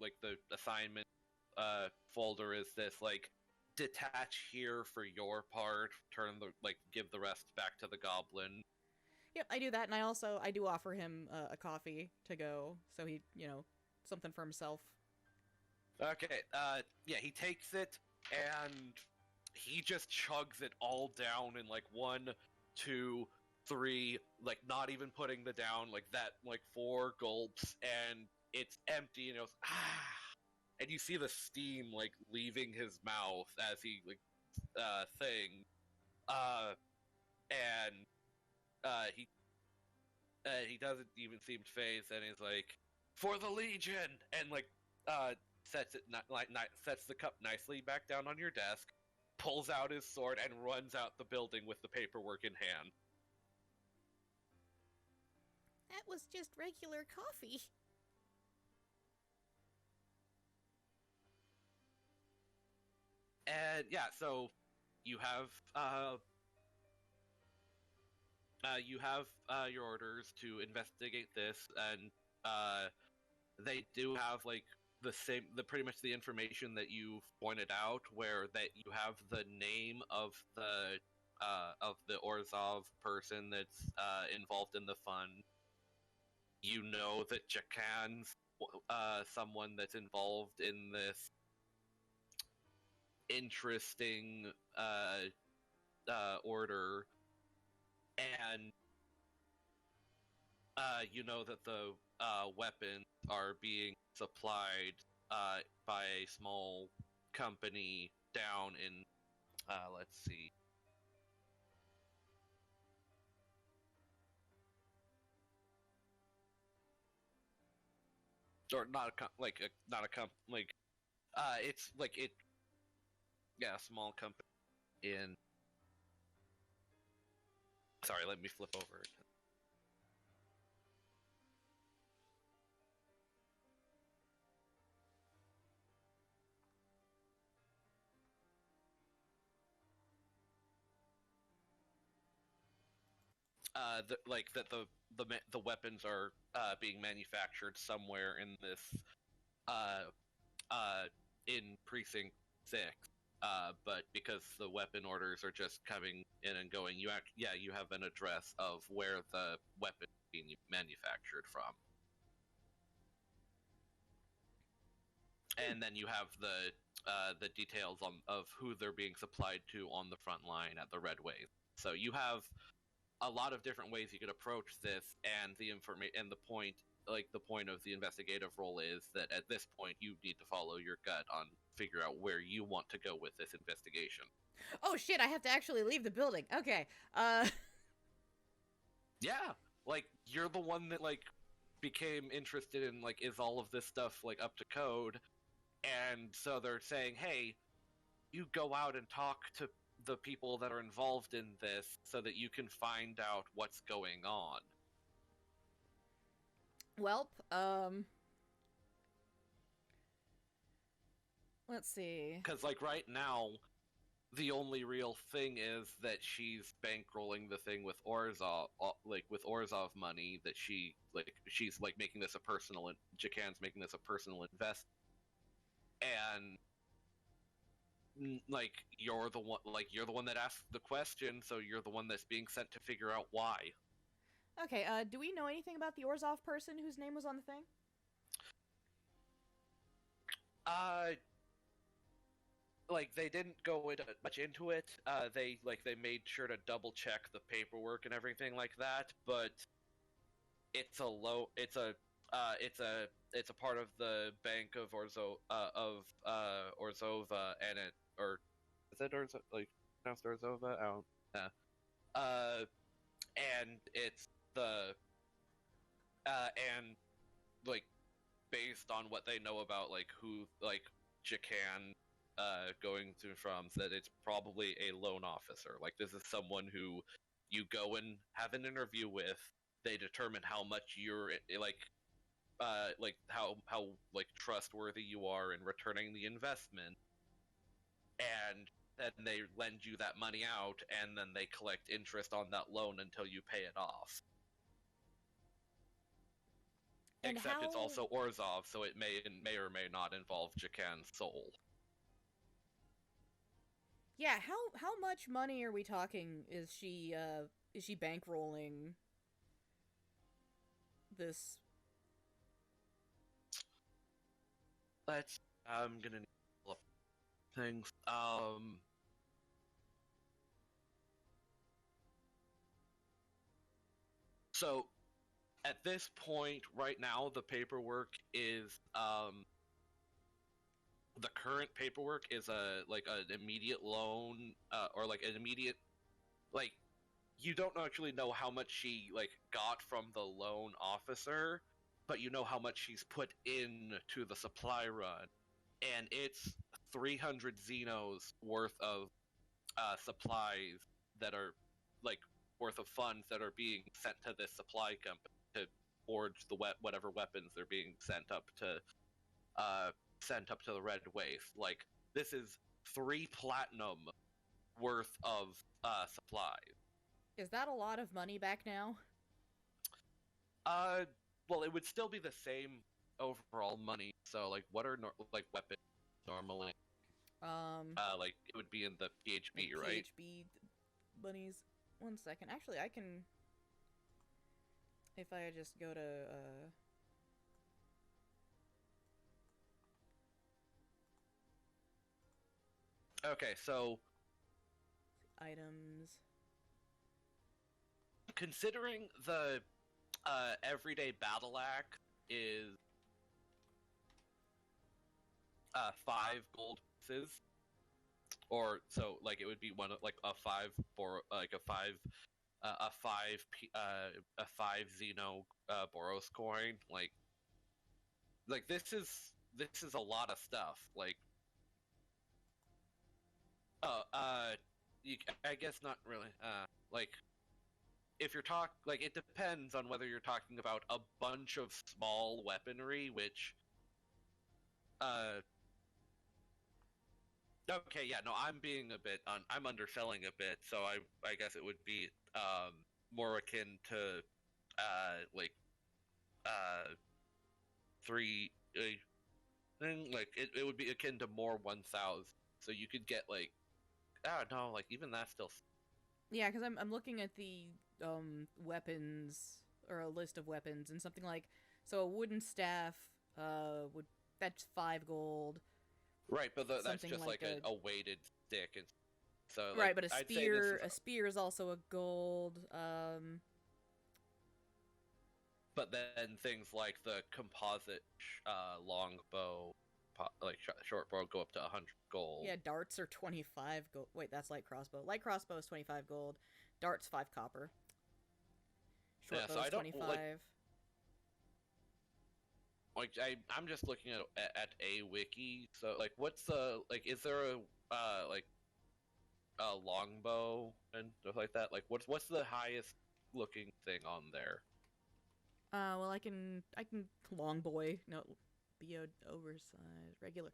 like the assignment folder is this like detach here for your part, give the rest back to the goblin. Yep, I do that, and I do offer him a coffee to go, so he, something for himself. Okay, yeah, he takes it, and he just chugs it all down in, like, 1, 2, 3, like, not even putting the down, like, that, like, 4 gulps, and it's empty, and it goes, and you see the steam, like, leaving his mouth as he, like, and he doesn't even seem phased, and he's like, "For the Legion!" and like sets the cup nicely back down on your desk, pulls out his sword, and runs out the building with the paperwork in hand. That was just regular coffee. And yeah, so you have your orders to investigate this, and they do have like pretty much the information that you've pointed out, where that you have the name of the Orzhov person that's involved in the fund. You know that Jakan's someone that's involved in this interesting order, and you know that the weapons are being supplied by a small company down in let's see, or not not a it's like it, yeah, a small company in. Sorry, let me flip over. The weapons are being manufactured somewhere in this uh, in precinct 6. But because the weapon orders are just coming in and going, you have an address of where the weapon is being manufactured from, and then you have the details of who they're being supplied to on the front line at the Red Wave. So you have a lot of different ways you could approach this, and the point of the investigative role is that at this point you need to follow your gut on figure out where you want to go with this investigation. Oh shit, I have to actually leave the building. Okay. Yeah, like you're the one that like became interested in like, is all of this stuff like up to code? And so they're saying, hey, you go out and talk to the people that are involved in this so that you can find out what's going on. Welp, let's see. Because like right now, the only real thing is that she's bankrolling the thing with Orzov money that she's making this a personal, Jakan's making this a personal investment, and like you're the one that asked the question, so you're the one that's being sent to figure out why. Okay, do we know anything about the Orzov person whose name was on the thing? Like they didn't go much into it. They made sure to double check the paperwork and everything like that, but it's a part of the Bank of Orzova, and is it Orzo, like pronounced Orzova? I don't know. And it's and like based on what they know about like who like Jakan going to from, that it's probably a loan officer. Like this is someone who you go and have an interview with. They determine how much you're how trustworthy you are in returning the investment, and then they lend you that money out, and then they collect interest on that loan until you pay it off. And Except it's also Orzov, so it may or may not involve Jakan's soul. Yeah, how much money are we talking? Is she bankrolling this? I'm gonna need to pull up things. So at this point, right now, the paperwork is the current paperwork is an immediate loan, or like an immediate, like, you don't actually know how much she got from the loan officer, but you know how much she's put in to the supply run, and it's 300 Xenos worth of supplies that are worth of funds that are being sent to this supply company to forge the whatever weapons they're being sent up to the Red Waste. Like, this is 3 platinum worth of supplies. Is that a lot of money back now? Well, it would still be the same overall money. So, like, what are weapons normally? It would be in the PHB, right? PHB bunnies. 1 second. Actually, I can. If I just go to Okay, so items. Considering the everyday battle axe is 5 gold pieces, or so it would be one a 5 for a 5 Xeno Boros coin. like this is a lot of stuff. Like, I guess not really. Like, if you're like, it depends on whether you're talking about a bunch of small weaponry, which, okay, yeah, no, I'm being a bit, I'm underselling a bit, so I guess it would be, more akin to, like, three, like, it would be akin to more 1,000, so you could get, like, I don't know, like, even that's still... Yeah, because I'm looking at the weapons, or a list of weapons, and something like, so a wooden staff would fetch 5 gold. Right, but that's Something just like a weighted stick, and so, right, like, but I'd say this is... a spear is also a gold. But then things like the composite longbow, like short bow, go up to 100 gold. Yeah, darts are 25 gold. Wait, that's light crossbow. Light crossbow is 25 gold. Darts 5 copper. Short Yeah, bow so is I don't 25. like I'm just looking at a wiki. So like, what's the like? Is there a like a longbow and stuff like that? Like, what's the highest looking thing on there? Well, I can long boy. No, be oversized regular.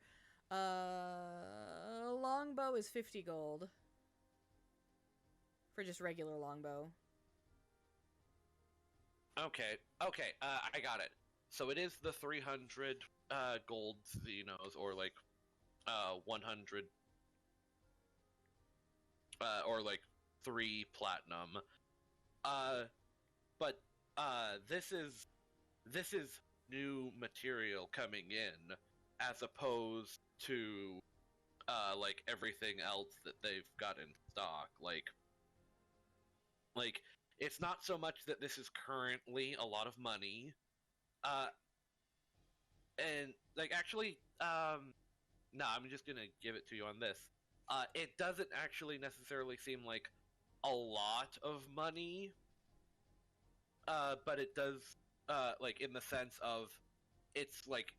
Longbow is 50 gold for just regular longbow. Okay, I got it. So it is the 300 gold Xenos, or like 100 or like 3 platinum. But this is new material coming in, as opposed to like everything else that they've got in stock. Like it's not so much that this is currently a lot of money, and like actually, no, I'm just gonna give it to you on this. It doesn't actually necessarily seem like a lot of money, but it does, like, in the sense of it's like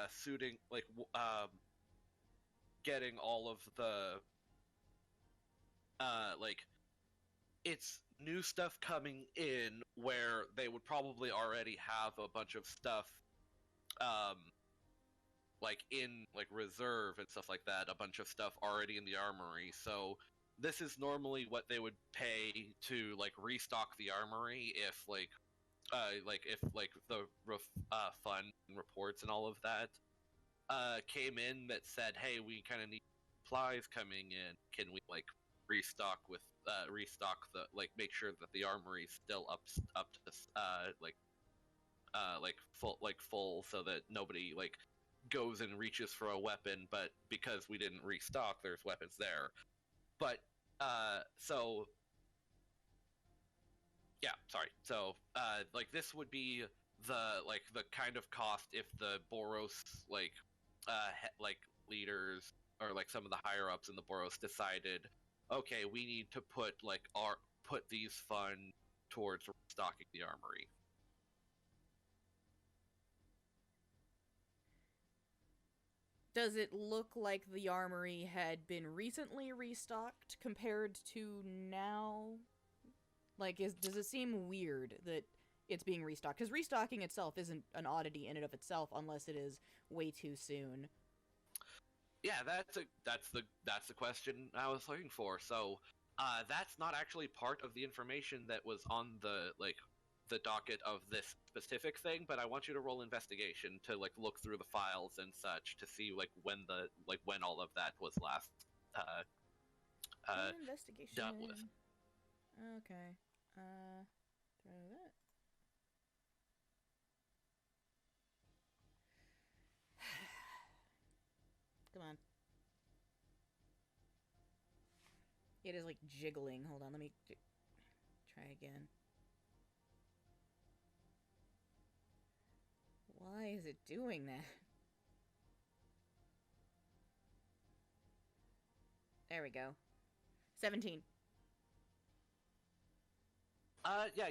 suiting, like, getting all of the like, it's new stuff coming in where they would probably already have a bunch of stuff, like in like reserve and stuff like that, a bunch of stuff already in the armory. So this is normally what they would pay to like restock the armory if if the fund and reports and all of that came in that said, hey, we kind of need supplies coming in. Can we like restock the, like, make sure that the armory's still up to full, so that nobody like goes and reaches for a weapon, but because we didn't restock, there's weapons there. But so yeah, sorry. So like, this would be the kind of cost if the Boros leaders, or like some of the higher ups in the Boros, decided, okay, we need to put these funds towards restocking the armory. Does it look like the armory had been recently restocked compared to now? Like, does it seem weird that it's being restocked? Because restocking itself isn't an oddity in and of itself, unless it is way too soon. Yeah, that's the question I was looking for. So that's not actually part of the information that was on the docket of this specific thing, but I want you to roll investigation to like look through the files and such to see like when all of that was last Investigation dealt with. Okay. Throw that. Come on. It is like jiggling. Hold on, let me try again. Why is it doing that? There we go. 17. Yeah,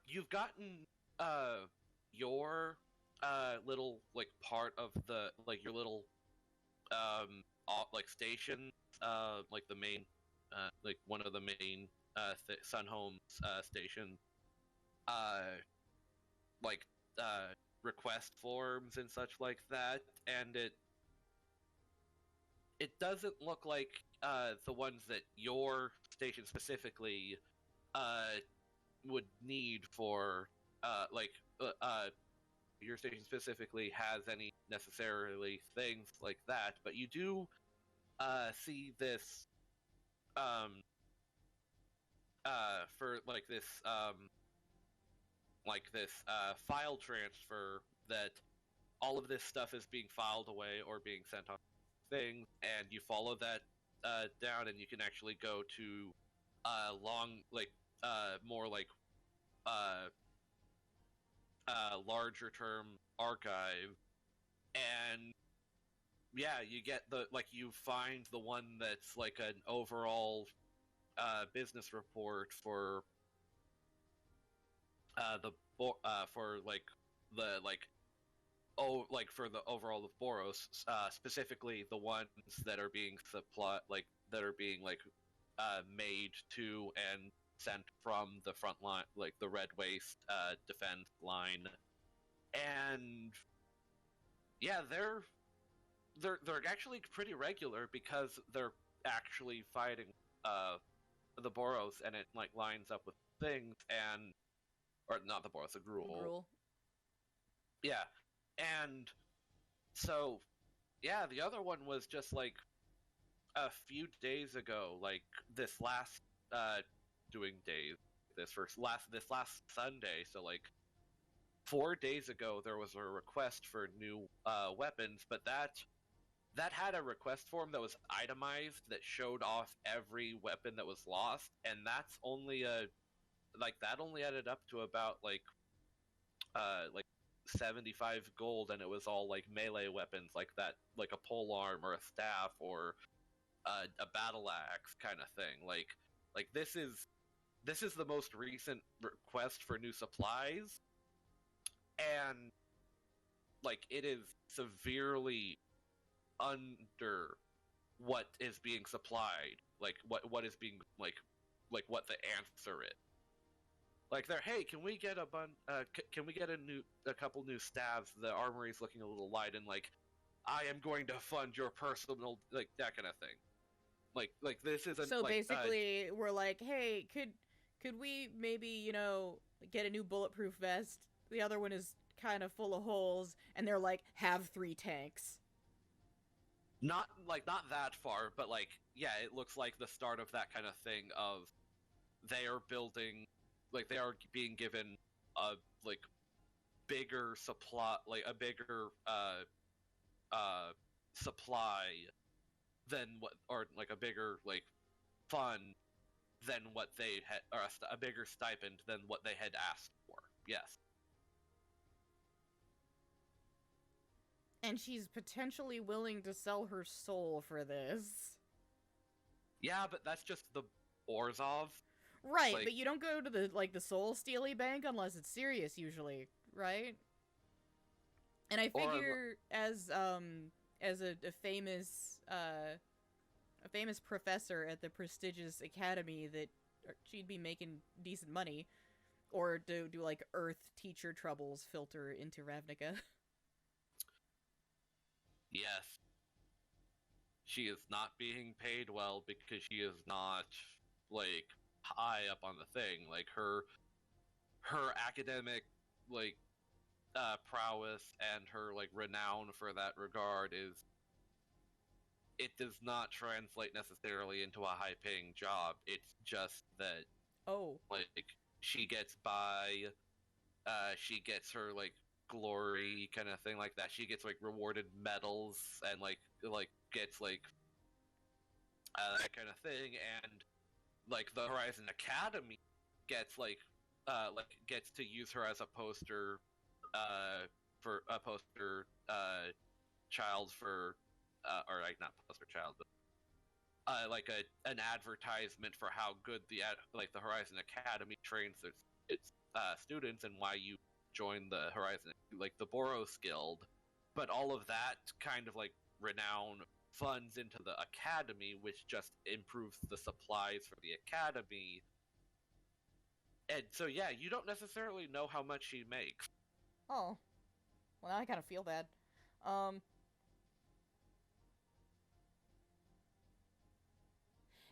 you've gotten your little like part of the like your little like station, like the main, like one of the main Sunhome's station, uh, like request forms and such like that, and it doesn't look like the ones that your station specifically would need for your station specifically has any necessarily things like that, but you do see this for this file transfer that all of this stuff is being filed away or being sent on things, and you follow that down, and you can actually go to more like uh, larger term archive, and yeah, you get you find the one that's like an overall business report for for like the like oh like for the overall of Boros, specifically the ones that are being made to and sent from the front line, like the Red Waste defense line, and yeah, they're actually pretty regular because they're actually fighting the Boros, and it like lines up with things, and or not the Boros, the Gruul. Yeah, and so yeah, the other one was just like a few days ago, like this last doing days, this last Sunday. So like 4 days ago, there was a request for new weapons, but that had a request form that was itemized that showed off every weapon that was lost, and that's only that only added up to about like 75 gold, and it was all like melee weapons like that, like a polearm or a staff or a battle axe kind of thing. Like this is the most recent request for new supplies, and like it is severely under what is being supplied, like what is being like what the answer is. Like they're, hey, can we get can we get a couple new staves? The armory's looking a little light, and like, I am going to fund your personal, like that kind of thing. Like this isn't. So like, basically, we're like, hey, could we maybe get a new bulletproof vest? The other one is kind of full of holes, and they're like, have 3 tanks. Not that far, but like yeah, it looks like the start of that kind of thing. Of they are building, like they are being given a like bigger supply, like a bigger supply than what, or like a bigger like fund than what they had, or a bigger stipend than what they had asked for. Yes. And she's potentially willing to sell her soul for this. Yeah, but that's just the Orzhov. Right, like, but you don't go to the soul stealy bank unless it's serious usually, right? And I figure as a famous professor at the prestigious academy that she'd be making decent money, or do like Earth teacher troubles filter into Ravnica? Yes. She is not being paid well because she is not like high up on the thing. Like her academic like prowess and her like renown for that regard it does not translate necessarily into a high paying job. It's just that like she gets by, she gets her like glory kind of thing like that. She gets like rewarded medals and like gets like that kind of thing, and like the Horizon Academy gets gets to use her as a poster for a poster child for or like not poster child, but like an advertisement for how good the Horizon Academy trains its students, and why you join the Horizon, like the Boros Guild, but all of that kind of like renown funds into the academy, which just improves the supplies for the academy. And so yeah, you don't necessarily know how much she makes. Oh. Well, now I kind of feel bad.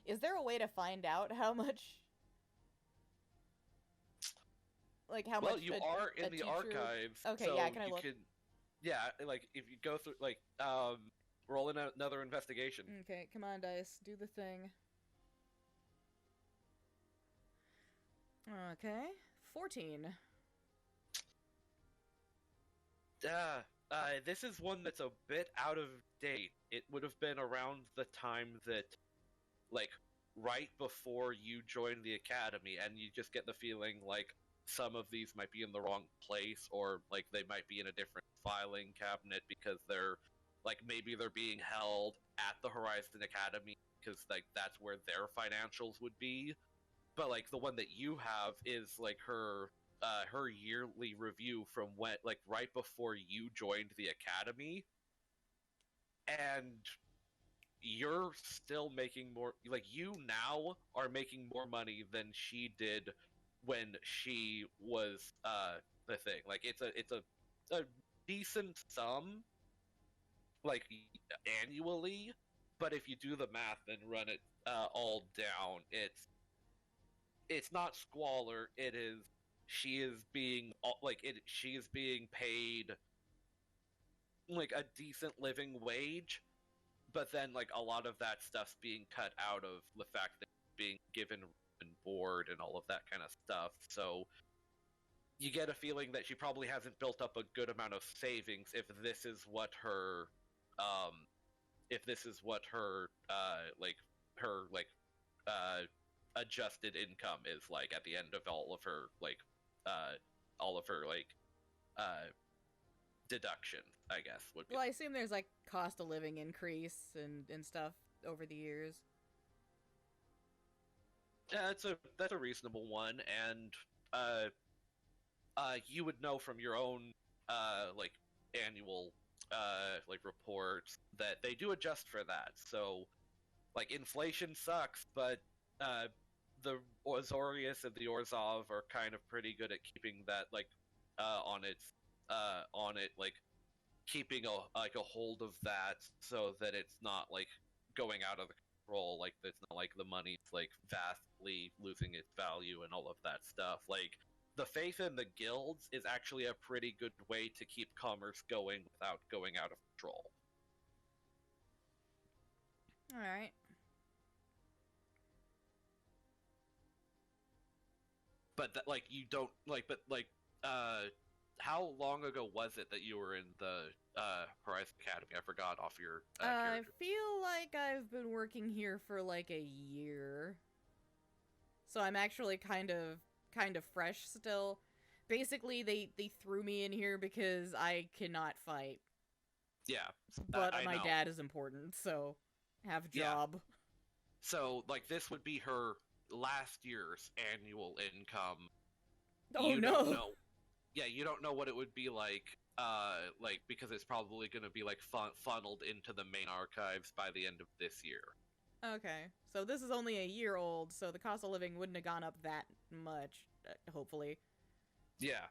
Is there a way to find out how much... Like, how much... Well, you are in the teacher... archives, Okay, so yeah, can I you look? can... Yeah, like, if you go through, like, roll in another investigation. Okay, come on, dice. Do the thing. Okay. 14. This is one that's a bit out of date. It would have been around the time that, like, right before you joined the academy, and you just get the feeling like some of these might be in the wrong place, or like they might be in a different filing cabinet because they're, like, maybe they're being held at the Horizon Academy because, like, that's where their financials would be. But, like, the one that you have is, like, her yearly review from when, like, right before you joined the academy, and you're still making more, like, you now are making more money than she did when she was the thing. Like, it's a decent sum, like, annually, but if you do the math and run it all down, it's not squalor. It is, she is being, like, she is being paid like a decent living wage, but then, like, a lot of that stuff's being cut out of the fact that being given room and board and all of that kind of stuff. So you get a feeling that she probably hasn't built up a good amount of savings if this is what her adjusted income is like at the end of all of her deductions, I guess, would be. Well, I assume there's, like, cost of living increase and stuff over the years. Yeah, that's a reasonable one, and you would know from your own like annual like reports that they do adjust for that. So, like, inflation sucks, but the Azorius and the Orzhov are kind of pretty good at keeping that, like, on it, like, keeping a hold of that so that it's not, like, going out of control. Like, it's not like the money's, like, vastly losing its value and all of that stuff. Like, the faith in the guilds is actually a pretty good way to keep commerce going without going out of control. Alright. But that, like, you don't, like, but, like, how long ago was it that you were in the Horizon Academy? I forgot off your I character. feel like I've been working here for, like, a year. So I'm actually kind of fresh still. Basically, they threw me in here because I cannot fight. Yeah, But I my know. dad is important, so have a job. Yeah. So, like, this would be her last year's annual income. Oh, You no! don't know. Yeah, you don't know what it would be like, because it's probably going to be, like, funneled into the main archives by the end of this year. Okay, so this is only a year old, so the cost of living wouldn't have gone up that much, hopefully. Yeah.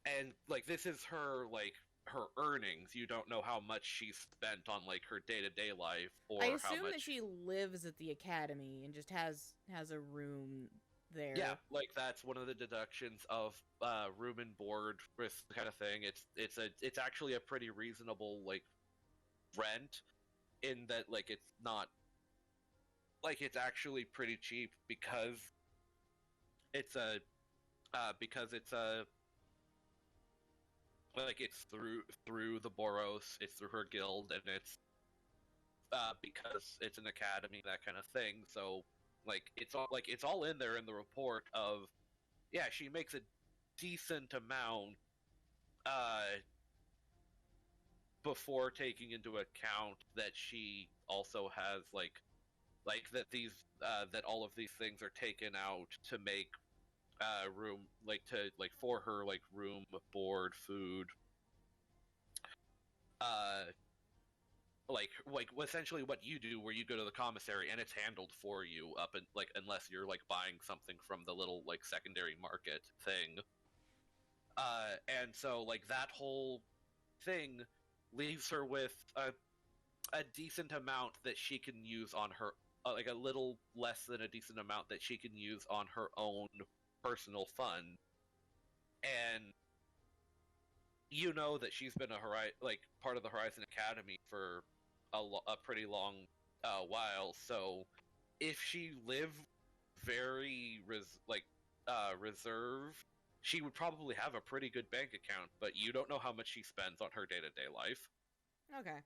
And, like, this is her, like, her earnings. You don't know how much she spent on, like, her day-to-day life, or I how assume much... that she lives at the academy and just has a room there. Yeah, like, that's one of the deductions of room and board, this kind of thing. It's actually a pretty reasonable, like, rent, in that, like, it's not, like, it's actually pretty cheap because it's a like, it's through the Boros, it's through her guild, and it's because it's an academy, that kind of thing. So, like, it's all in there in the report of, yeah, she makes a decent amount before taking into account that she also has, like that these that all of these things are taken out to make room, like to like for her like room, board, food, like essentially what you do, where you go to the commissary and it's handled for you up and like unless you're like buying something from the little like secondary market thing. And so like that whole thing leaves her with a decent amount that she can use on her, like a little less than a decent amount that she can use on her own personal fund. And you know that she's been like part of the Horizon Academy for a pretty long while. So if she lived very reserved, she would probably have a pretty good bank account. But you don't know how much she spends on her day-to-day life. Okay.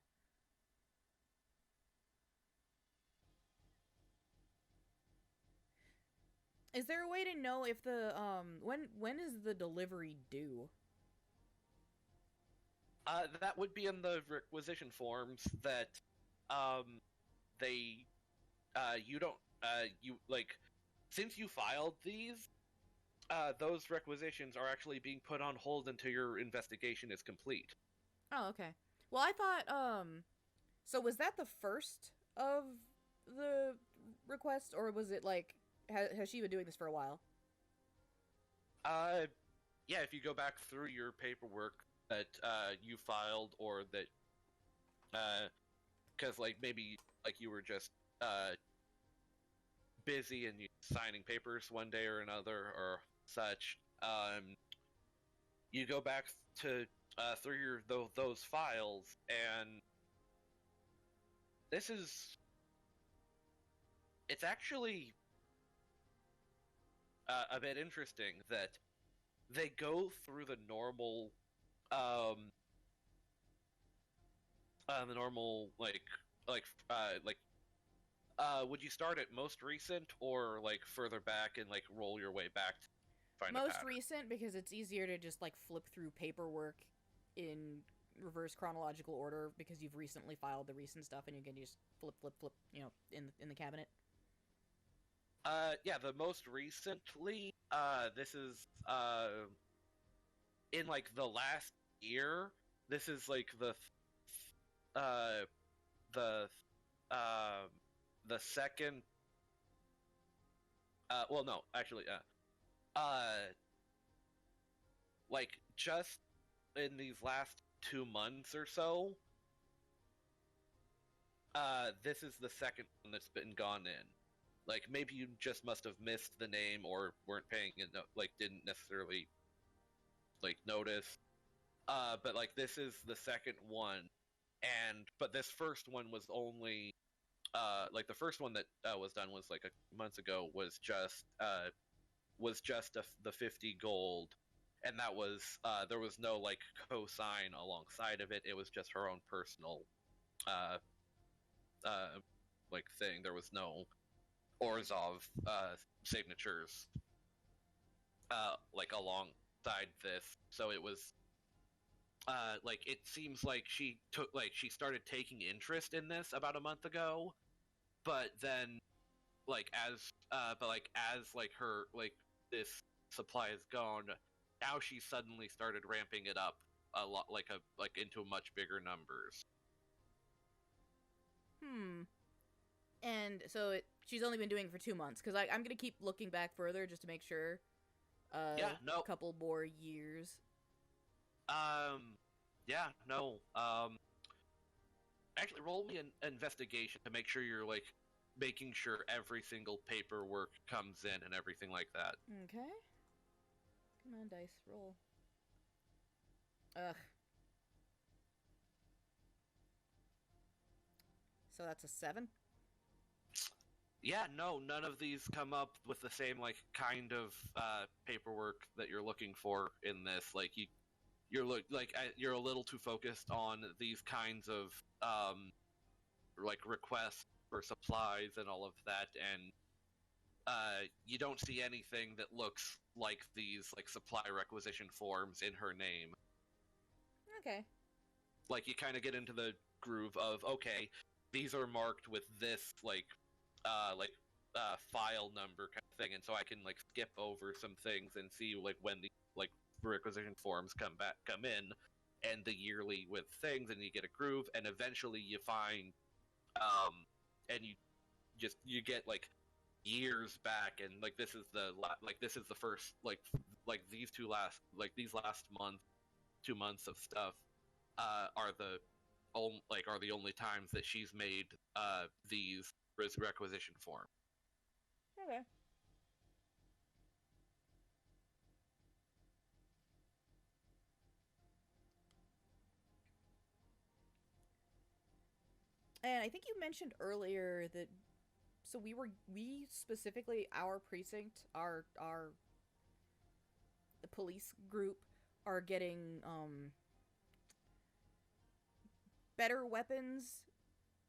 Is there a way to know if the when is the delivery due? That would be in the requisition forms that they you don't you like since you filed these, those requisitions are actually being put on hold until your investigation is complete. Oh, okay. Well, I thought so was that the first of the requests, or was it like has she been doing this for a while? Yeah, if you go back through your paperwork that you filed, or that because like maybe like you were just busy and you signing papers one day or another or such, you go back to through your those files, and this is it's actually a bit interesting that they go through the normal would you start at most recent or like further back and like roll your way back to find a Most pattern? recent, because it's easier to just like flip through paperwork in reverse chronological order because you've recently filed the recent stuff and you can just flip, in the cabinet. Yeah, the most recently, this is in like the last year. This is like uh the uh the second. Well, no, actually, uh, like just in these last 2 months or so, this is the second one that's been gone in. Like maybe you just must have missed the name or weren't paying it, like didn't necessarily like notice. But like this is the second one, but this first one was only like the first one that was done was like a months ago was just the 50 gold, and that was there was no like cosign alongside of it. It was just her own personal uh, like thing. There was no Orzov signatures like alongside this, so it was like it seems like she started taking interest in this about a month ago, but then as like her like this supply is gone, now she suddenly started ramping it up a lot, like into much bigger numbers. Hmm. And so she's only been doing it for 2 months because I'm gonna keep looking back further just to make sure. Yeah, no. A couple more years. Yeah, no. Actually, roll me an investigation to make sure you're like making sure every single paperwork comes in and everything like that. Okay. Come on, dice, roll. Ugh. So that's a 7? Yeah, no, none of these come up with the same like kind of paperwork that you're looking for in this. Like you're a little too focused on these kinds of like requests for supplies and all of that, and you don't see anything that looks like these like supply requisition forms in her name. Okay. Like you kind of get into the groove of, okay, these are marked with this like file number kind of thing, and so I can like skip over some things and see like when the like requisition forms come in, and the yearly with things, and you get a groove, and eventually you find, and you get like years back, and like this is the first like these last 2 months of stuff are the only times that she's made these requisition forms. Okay. And I think you mentioned earlier that so we specifically our precinct, our the police group are getting better weapons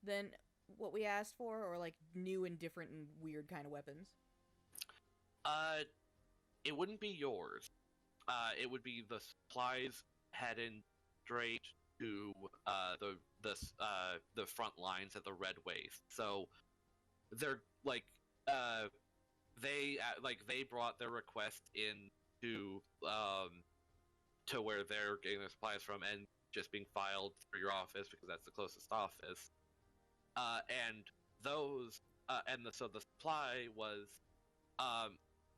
than what we asked for, or like new and different and weird kind of weapons. It wouldn't be yours. It would be the supplies heading straight to the front lines at the Red Waste. So they're they brought their request in to where they're getting their supplies from, and just being filed through your office because that's the closest office. And those so the supply was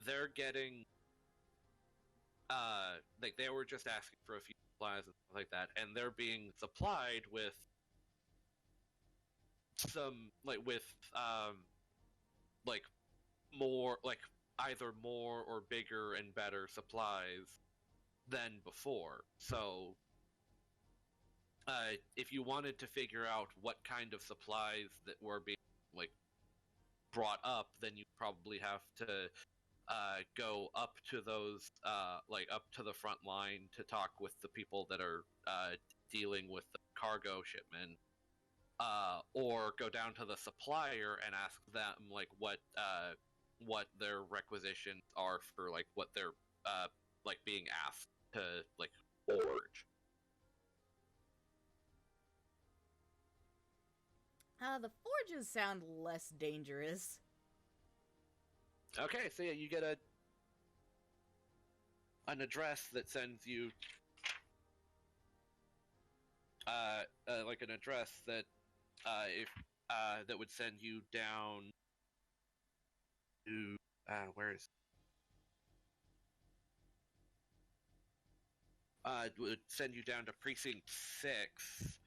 they're getting they were just asking for a few supplies and stuff like that, and they're being supplied with some more either more or bigger and better supplies than before. So if you wanted to figure out what kind of supplies that were being brought up, then you probably have to go up to those up to the front line to talk with the people that are dealing with the cargo shipment, or go down to the supplier and ask them what their requisitions are for what they're being asked to forge. The forges sound less dangerous. Okay, so yeah, you get an address that sends you an address that that would send you down to where is it would send you down to precinct 6.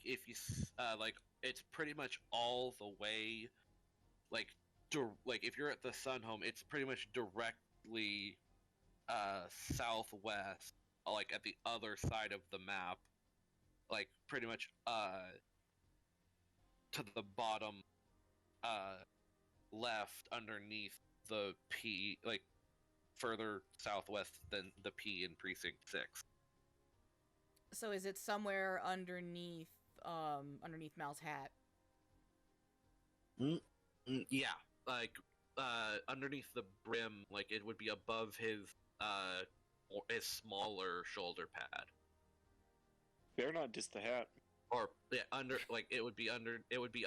If you it's pretty much all the way if you're at the Sun Home, it's pretty much directly southwest, at the other side of the map, pretty much to the bottom left underneath the P, further southwest than the P in precinct 6. So is it somewhere underneath Mal's hat? Yeah, underneath the brim, it would be above his smaller shoulder pad. Better not diss the hat. Or yeah, it would be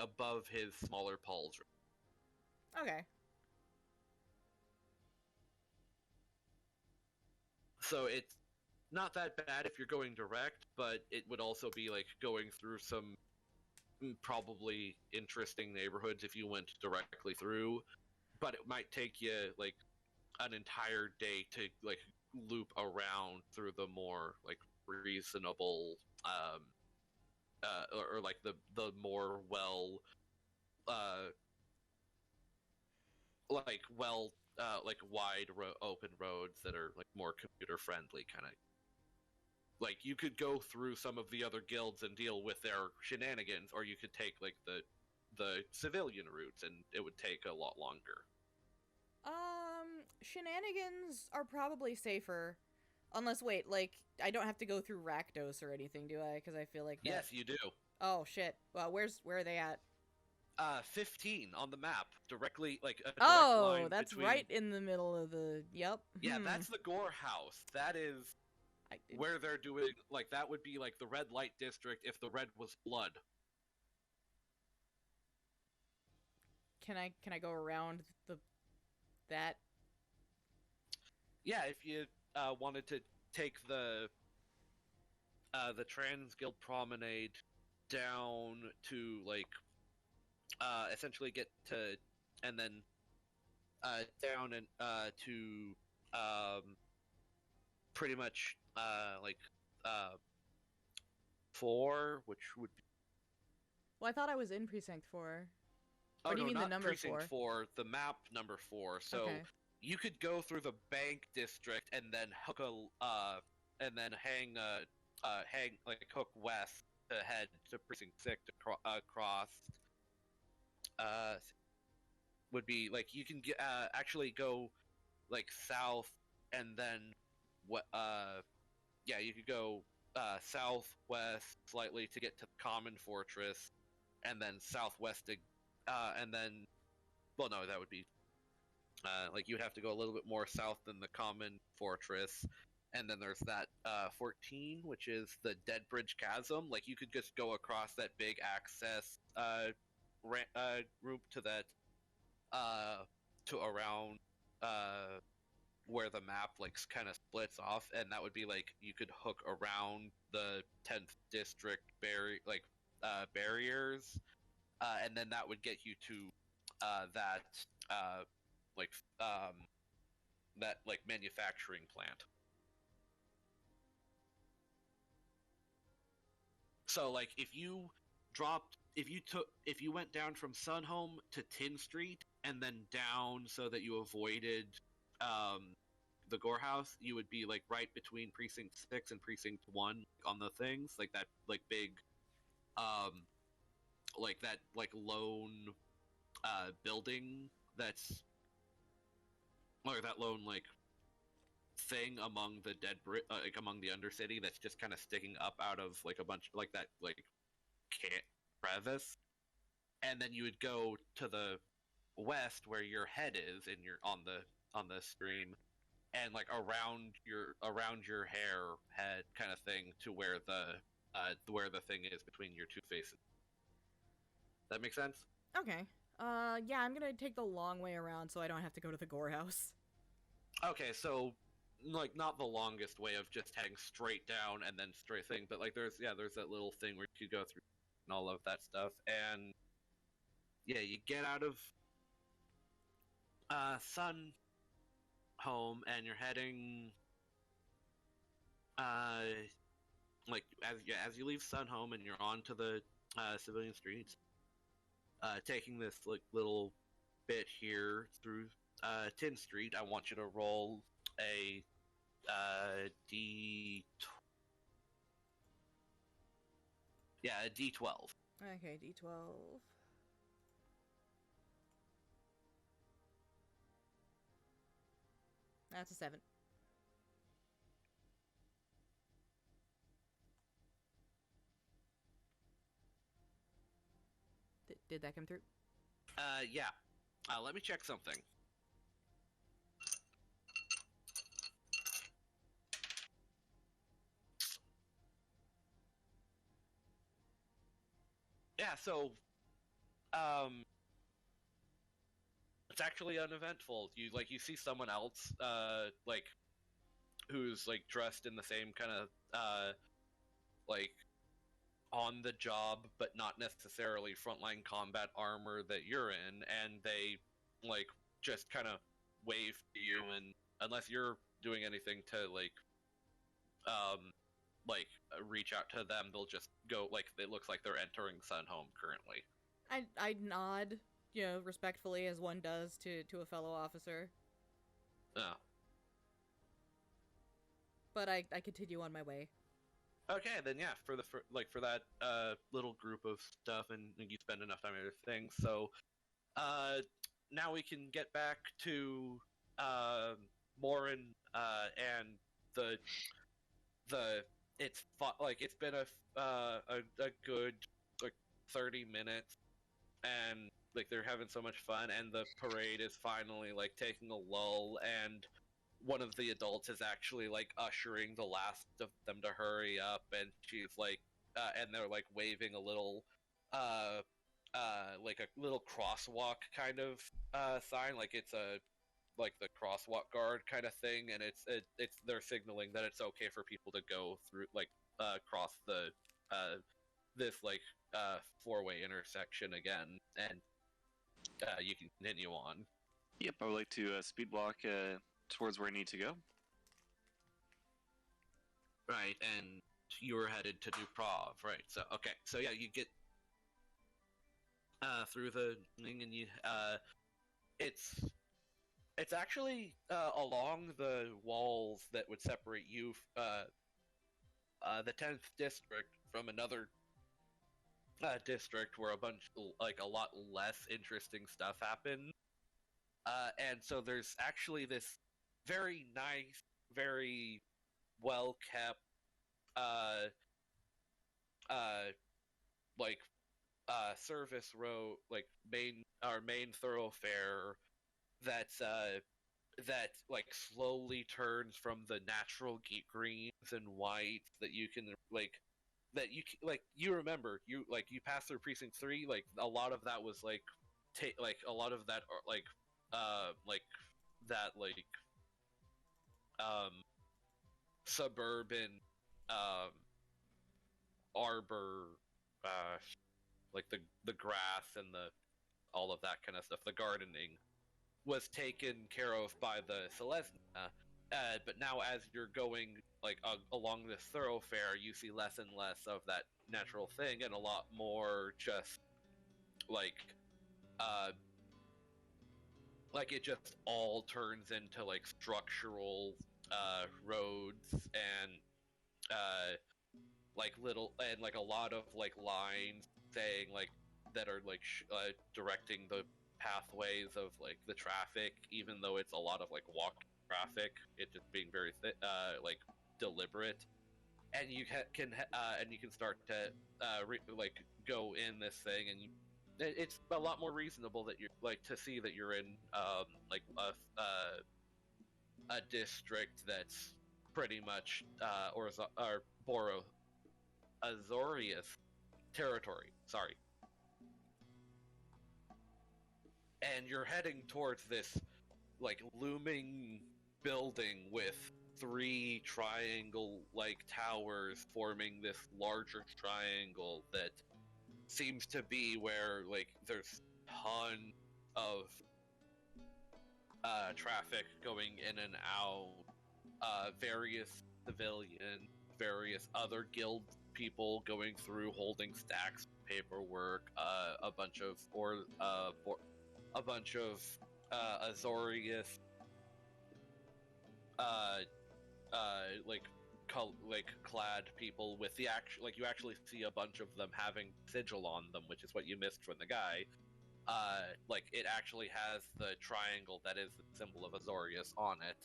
above his smaller pauldron. Okay. So it's not that bad if you're going direct, but it would also be going through some probably interesting neighborhoods if you went directly through, but it might take you an entire day to loop around through the more reasonable or the more wide open roads that are more computer friendly kind of. You could go through some of the other guilds and deal with their shenanigans, or you could take the civilian routes, and it would take a lot longer. Shenanigans are probably safer. Unless, wait, I don't have to go through Rakdos or anything, do I? Because I feel like that... Yes, you do. Oh, shit. Well, where are they at? 15 on the map, directly, a direct oh, line that's between... right in the middle of the... Yep. Yeah, that's the Gore House. That is... where they're doing, like, that would be like the red light district if the red was blood. Can I go around that? Yeah, if you wanted to take the Trans Guild Promenade down to, like, essentially get to, and then down and to pretty much like 4, which would be. Well, I thought I was in precinct 4. Oh, Or do you no, mean not the number precinct 4? 4, the map number 4. So Okay. you could go through the bank district and then hook and then hook west to head to precinct 6 across. Would be like you can get actually go like south and then what yeah, you could go southwest slightly to get to the common fortress, and then southwest and then, well, no, that would be like you'd have to go a little bit more south than the common fortress, and then there's that 14, which is the Dead Bridge Chasm. Like you could just go across that big access route to that to around where the map like kind of splits off, and that would be like you could hook around the 10th district barriers, and then that would get you to that like that like manufacturing plant. So like if you went down from Sunhome to Tin Street and then down so that you avoided the Gore House, you would be like right between Precinct 6 and Precinct 1 on the things, like that like big like that like lone building that's, or that lone like thing among the like among the Undercity that's just kind of sticking up out of like a bunch like that like crevice, and then you would go to the west where your head is and you're on the stream, and like around your head kind of thing to where the thing is between your two faces. That makes sense? Okay. Yeah, I'm gonna take the long way around so I don't have to go to the Gore House. Okay, so like not the longest way of just heading straight down and then straight thing, but like there's that little thing where you go through and all of that stuff, and yeah, you get out of Sun Home and you're heading like as you leave Sun Home and you're onto the civilian streets, taking this like little bit here through Tin Street. I want you to roll a D. Yeah, a D12. Okay, D12. That's a 7. Did that come through? Yeah. Let me check something. Yeah, so it's actually uneventful. You see someone else like who's like dressed in the same kind of like on the job but not necessarily frontline combat armor that you're in, and they like just kind of wave to you, and unless you're doing anything to like reach out to them, they'll just go, like, it looks like they're entering Sun Home currently. I nod, respectfully as one does to a fellow officer. Oh. But I continue on my way. Okay, then yeah, for that little group of stuff, and you spend enough time on other things. So now we can get back to Morren and the it's been a good like 30 minutes, and like they're having so much fun, and the parade is finally like taking a lull, and one of the adults is actually like ushering the last of them to hurry up, and she's like, and they're like waving a little, like a little crosswalk kind of sign, like it's a like the crosswalk guard kind of thing, and it's they're signaling that it's okay for people to go through like cross the this like four-way intersection again, and you can continue on. Yep, I would like to speed walk towards where I need to go. Right, and you were headed to New Prov, right? So okay, so yeah, you get through the thing, and you it's actually along the walls that would separate you, the 10th district, from another district where a lot less interesting stuff happened. And so there's actually this very nice, very well kept, service road, like main thoroughfare that's that like slowly turns from the natural greens and whites that you can you remember you passed through precinct 3, like a lot of that was a lot of that suburban arbor, like the grass and the all of that kind of stuff, the gardening was taken care of by the Selesnya, but now as you're going along this thoroughfare, you see less and less of that natural thing, and a lot more just it just all turns into like structural roads and little and like a lot of like lines saying like that are directing the pathways of like the traffic, even though it's a lot of like walk traffic, it just being very deliberate, and you can start to go in this thing, and it's a lot more reasonable that you're to see that you're in a district that's pretty much or Boros Azorius territory. Sorry. And you're heading towards this looming building with 3 triangle-like towers forming this larger triangle that seems to be where there's tons of traffic going in and out, various civilian, various other guild people going through holding stacks of paperwork, a bunch of Azorius clad people with the you actually see a bunch of them having sigil on them, which is what you missed from the guy. It actually has the triangle that is the symbol of Azorius on it,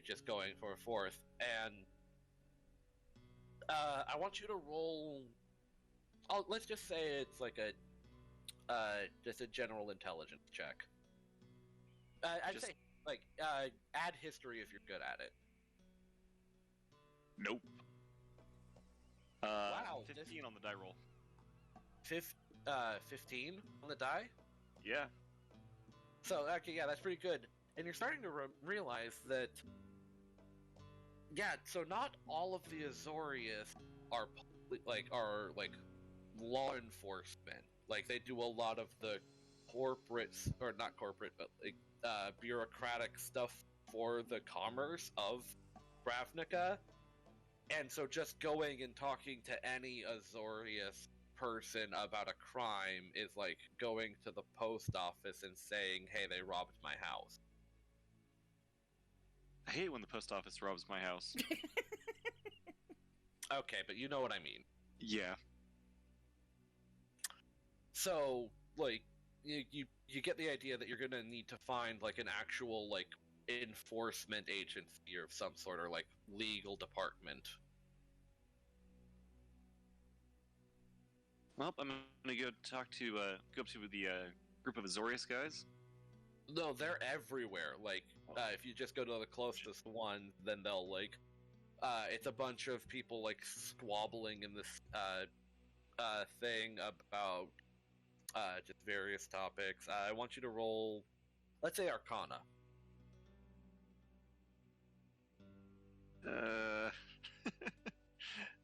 just going for a fourth. And I want you to roll. Let's just say it's just a general intelligence check. I'd say add history if you're good at it. Nope. Wow, 15 on the die roll. 15 on the die? Yeah. So, okay, yeah, that's pretty good. And you're starting to realize that, yeah, so not all of the Azorius are law enforcement. They do a lot of the not corporate, but bureaucratic stuff for the commerce of Ravnica. And so just going and talking to any Azorius person about a crime is like going to the post office and saying, hey, they robbed my house. I hate when the post office robs my house. Okay, but you know what I mean. Yeah. So, you get the idea that you're gonna need to find an actual enforcement agency of some sort, or legal department. Well, I'm gonna go up to the group of Azorius guys No, they're everywhere. Like, if you just go to the closest one, then they'll like. It's a bunch of people like squabbling in this thing about just various topics. I want you to roll, let's say, Arcana.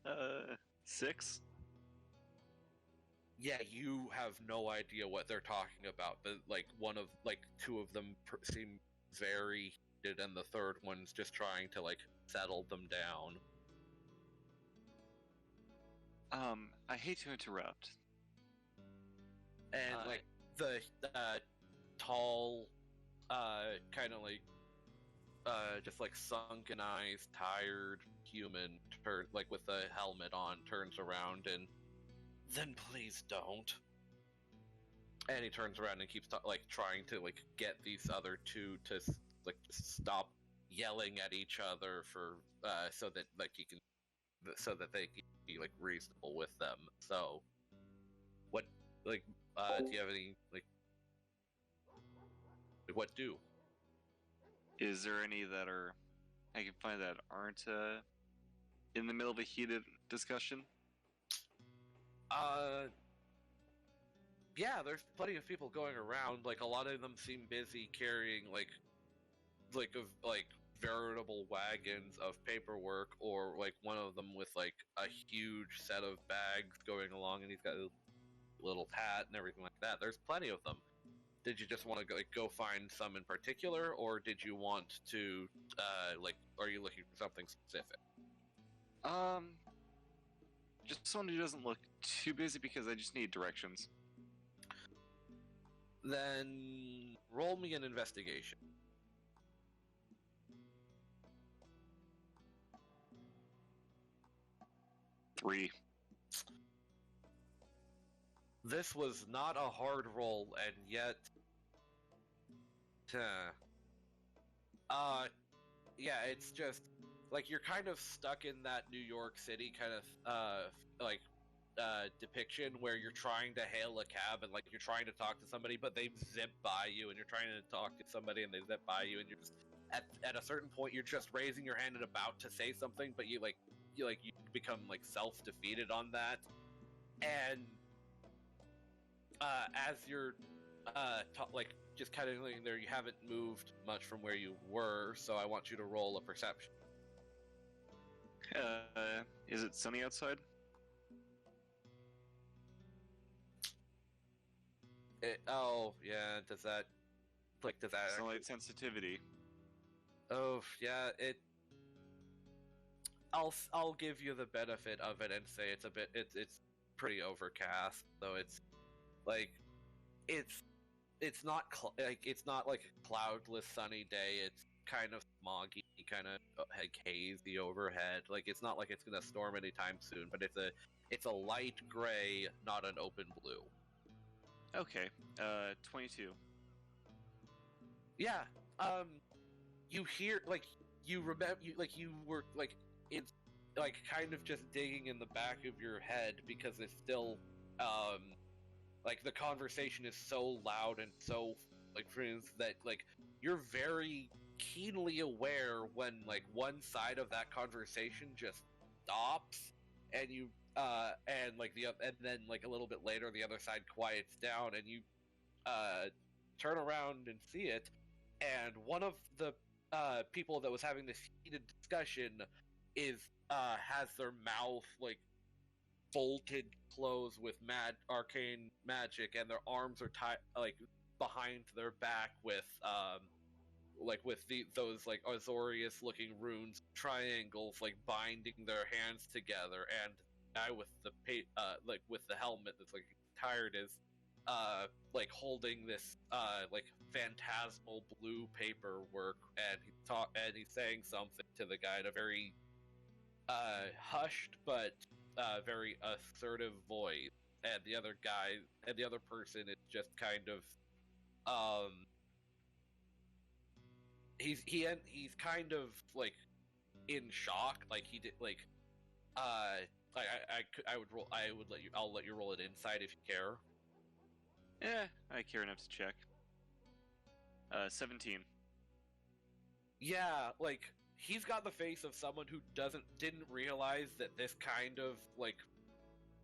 Uh, 6. Yeah, you have no idea what they're talking about, but like two of them seem very heated, and the third one's just trying to like settle them down. I hate to interrupt. And like the tall, kind of like just like sunken eyes, tired human like with a helmet on, turns around and, then please don't. And he turns around and keeps like trying to like get these other two to like stop yelling at each other for so that like he can so that they can be like reasonable with them. So, what like do you have any like what do? Is there any that are I can find that aren't in the middle of a heated discussion? Yeah, there's plenty of people going around. Like a lot of them seem busy carrying like veritable wagons of paperwork, or like one of them with like a huge set of bags going along, and he's got a little hat and everything like that. There's plenty of them. Did you just want to go find some in particular, or did you want to are you looking for something specific? Just someone who doesn't look too busy because I just need directions. Then roll me an investigation. 3. This was not a hard roll, and yet, yeah, it's just like you're kind of stuck in that New York City kind of depiction where you're trying to hail a cab and like you're trying to talk to somebody, but they zip by you, and you're trying to talk to somebody and they zip by you, and you're just at a certain point you're just raising your hand and about to say something, but you become like self-defeated on that, and as you're just kind of laying there, you haven't moved much from where you were, so I want you to roll a perception. Is it sunny outside? Oh yeah, does that Sunlight sensitivity. Oh yeah, I'll give you the benefit of it and say it's pretty overcast, though it's like it's not it's not like a cloudless sunny day. It's kind of smoggy, kind of hazy overhead. Like it's not like it's gonna storm anytime soon, but it's a light gray, not an open blue. Okay, 22. Yeah, you hear you remember you were it's kind of just digging in the back of your head because it's still the conversation is so loud and so friends that you're very keenly aware when one side of that conversation just stops and you and then a little bit later the other side quiets down and you turn around and see it, and one of the people that was having this heated discussion is has their mouth bolted closed with arcane magic, and their arms are tied behind their back with those Azorius looking runes, triangles binding their hands together, and the guy with the with the helmet that's tired is holding this phantasmal blue paperwork, and he's saying something to the guy in a very hushed but very assertive voice, and the other person is just kind of he's kind of in shock, I'll let you roll it inside if you care. Yeah, I care enough to check. 17. Yeah, like he's got the face of someone who didn't realize that this kind of like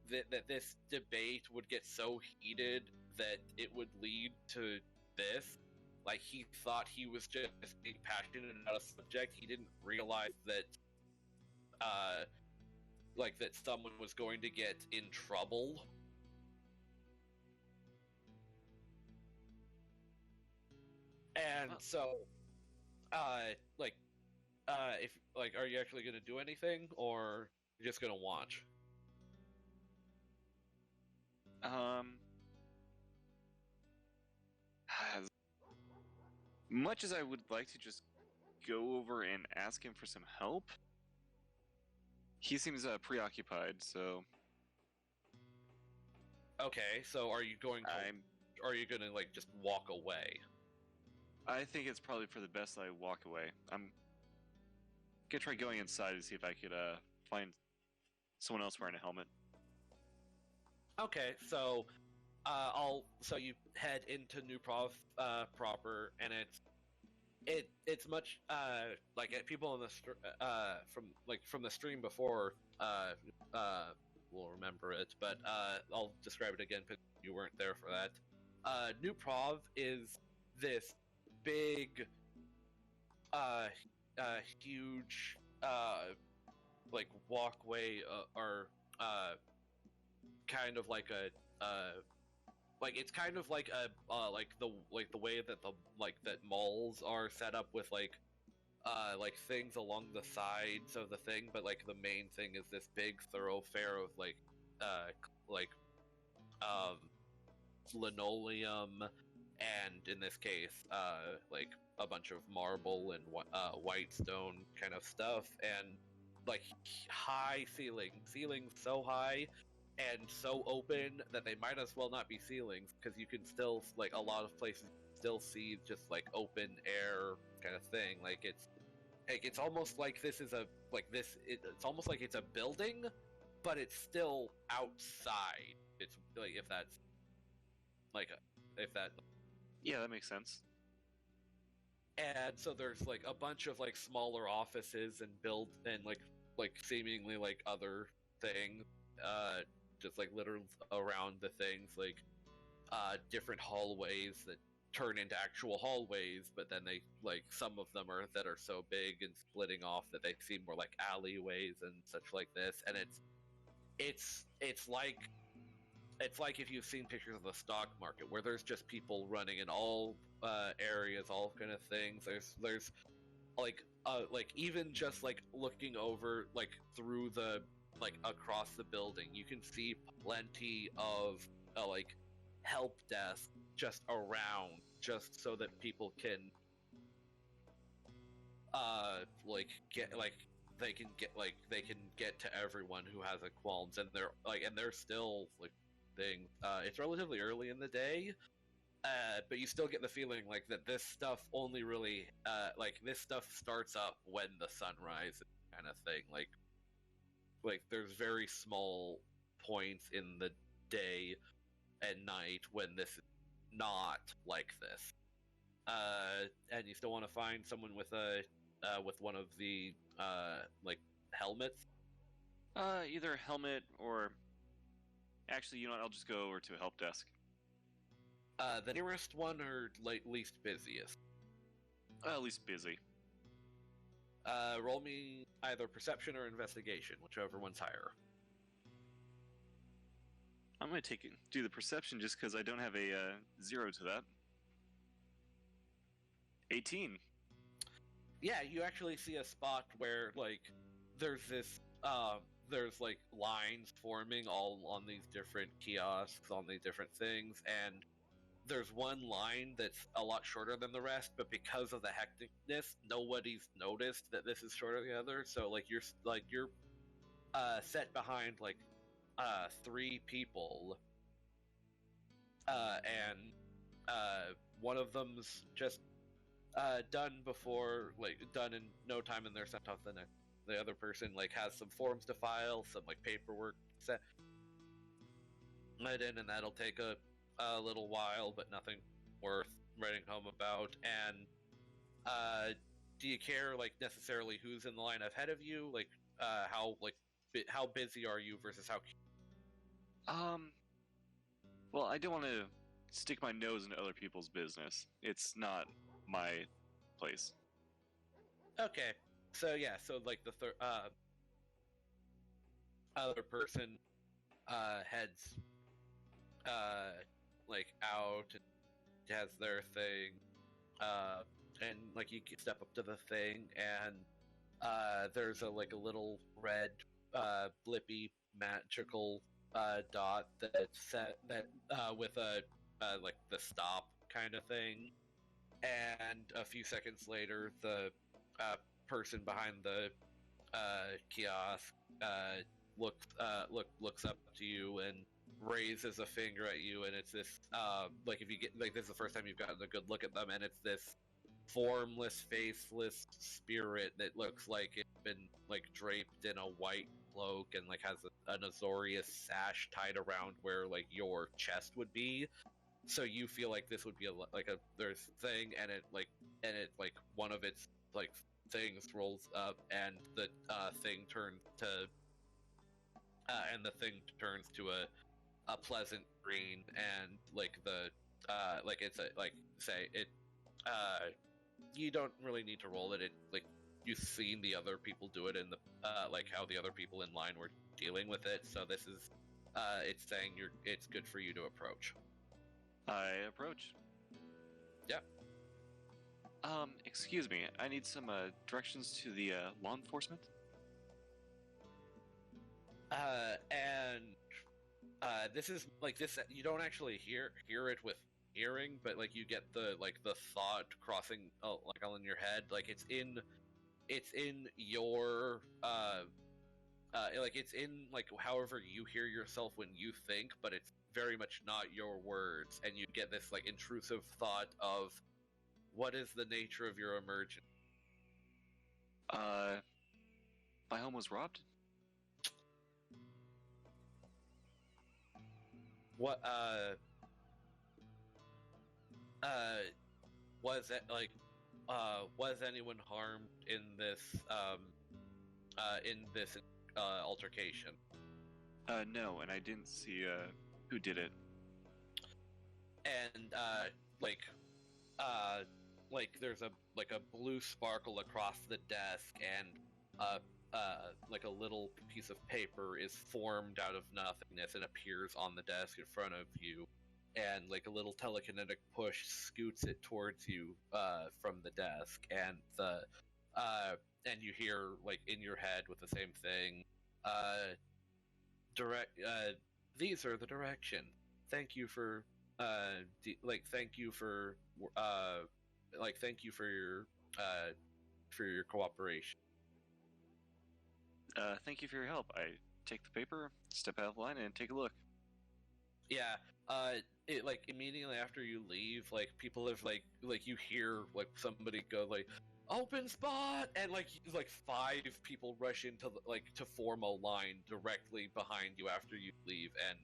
that this debate would get so heated that it would lead to this. Like he thought he was just being passionate about a subject. He didn't realize that like that someone was going to get in trouble. And so if like, are you actually going to do anything, or you're just going to watch? As much as I would like to just go over and ask him for some help, he seems preoccupied. So Okay, so are you going to like just walk away? I think it's probably for the best that I walk away. I'm gonna try going inside to see if I could find someone else wearing a helmet. Okay, so so you head into New Prov proper, and it's much like people in the from the stream before will remember it, but I'll describe it again because you weren't there for that. New Prov is this big huge like walkway or kind of like a like it's kind of like a like the way that that malls are set up with like things along the sides of the thing, but like the main thing is this big thoroughfare of like linoleum, and in this case like a bunch of marble and white stone kind of stuff, and like high ceilings so high and so open that they might as well not be ceilings, because you can still, like, a lot of places still see just like open air kind of thing. Like it's almost like this is a it's almost like it's a building, but it's still outside. It's like if that Yeah, that makes sense. And so there's like a bunch of like smaller offices and like seemingly like other things just like literally around the things, like different hallways that turn into actual hallways, but then they like some of them are so big and splitting off that they seem more like alleyways and such like this. And it's like if you've seen pictures of the stock market where there's just people running in all areas, all kind of things. There's like even just like looking over like through the like across the building, you can see plenty of like help desk just around, just so that people can they can get to everyone who has a qualms, and they're still like thing. It's relatively early in the day, but you still get the feeling like that this stuff only really like this stuff starts up when the sun rises, kind of thing. Like there's very small points in the day and night when this is not like this. And you still want to find someone with with one of the like helmets. Either a helmet or actually, you know what? I'll just go over to a help desk. The nearest one or least busiest? Least busy. Roll me either perception or investigation, whichever one's higher. I'm gonna do the perception just because I don't have a 0 to that. 18. Yeah, you actually see a spot where like there's this there's like lines forming all on these different kiosks, on these different things, and there's one line that's a lot shorter than the rest, but because of the hecticness, nobody's noticed that this is shorter than the other. So like you're set behind like 3 people, and one of them's just done in no time, and they're sent off the next. The other person like has some forms to file, some like paperwork set in, and that'll take a little while, but nothing worth writing home about, and do you care like necessarily who's in the line ahead of you? Like how busy are you versus how? Well, I don't want to stick my nose into other people's business. It's not my place. Okay, so yeah, so like the other person heads like out and has their thing, and like you can step up to the thing, and there's a little red blippy magical dot that's set that with a like the stop kind of thing, and a few seconds later the person behind the kiosk looks up to you and raises a finger at you, and it's this like if you get like this is the first time you've gotten a good look at them, and it's this formless, faceless spirit that looks like it's been like draped in a white cloak and like has an Azorius sash tied around where like your chest would be. So you feel like this would be a there's thing, and it one of its like things rolls up, and the thing turns to a pleasant green, and like the like it's a like say it you don't really need to roll it. It like you've seen the other people do it in the like how the other people in line were dealing with it. So this is it's saying it's good for you to approach. I approach. Yeah. Excuse me. I need some directions to the law enforcement. And this is like this. You don't actually hear it with hearing, but like you get the thought crossing like all in your head. Like it's in your like it's in like however you hear yourself when you think, but it's very much not your words, and you get this like intrusive thought of what is the nature of your emergence. My home was robbed. What was it like was anyone harmed in this altercation? No, and I didn't see who did it. And like there's a blue sparkle across the desk, and like a little piece of paper is formed out of nothingness and appears on the desk in front of you, and like a little telekinetic push scoots it towards you from the desk, and and you hear like in your head with the same thing, these are the directions. Thank you for thank you for your cooperation. Thank you for your help. I take the paper, step out of line, and take a look. Yeah, it like immediately after you leave, like people have like you hear like somebody go like open spot, and like 5 people rush into to form a line directly behind you after you leave, and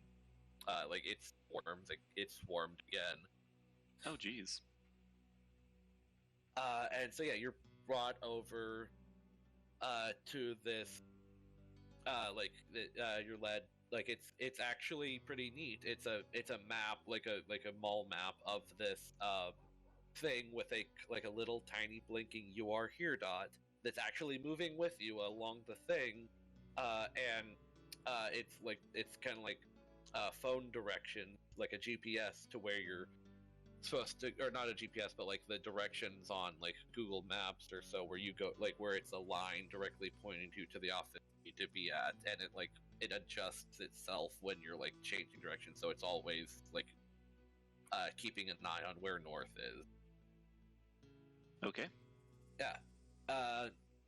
like it's swarmed again. Oh geez. And so yeah, you're brought over to this you're led like it's actually pretty neat. It's a map, like a mall map of this thing with a little tiny blinking "You are here" dot that's actually moving with you along the thing, and it's kind of like phone direction, like a GPS to where you're supposed to, or not a GPS, but like the directions on like Google Maps or so, where you go, like where it's a line directly pointing you to the office you need to be at, and it adjusts itself when you're like changing direction, so it's always like keeping an eye on where north is. Okay. Yeah.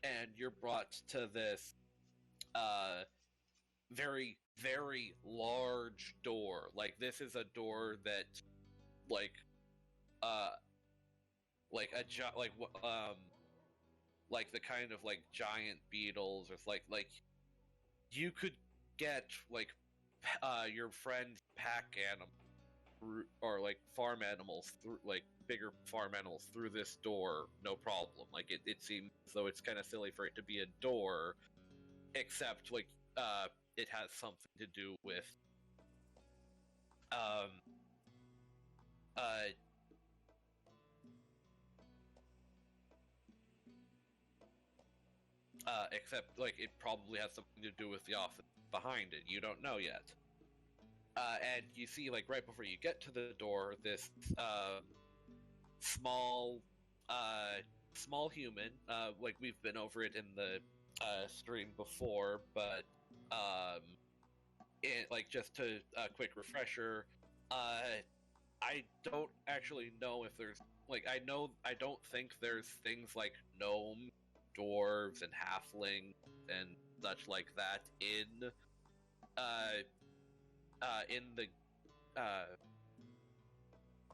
And you're brought to this very, very large door. Like this is a door that like the kind of like giant beetles, or like you could get like your friend's pack animal or like farm animals through, like bigger farm animals through this door, no problem. Like it seems as though it's kind of silly for it to be a door, except like it has something to do with uh except like it probably has something to do with the office behind it. You don't know yet. And you see, like right before you get to the door, this small human. Like we've been over it in the stream before, but like just to a quick refresher, I don't actually know if there's like I don't think there's things like gnomes, dwarves, and halflings and such like that in the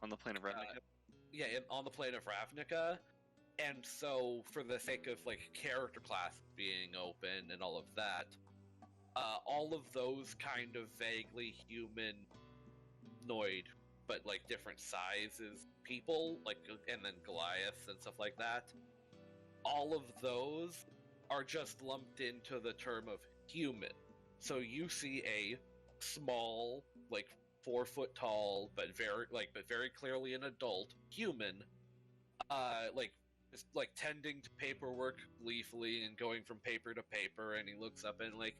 On the plane of Ravnica? on the plane of Ravnica. And so, for the sake of like character class being open and all of that, all of those kind of vaguely humanoid, but like different sizes people, like and then Goliaths and stuff like that. All of those are just lumped into the term of human. So you see a small, like 4 foot tall, but very clearly an adult human, like just like tending to paperwork gleefully and going from paper to paper, and he looks up and like,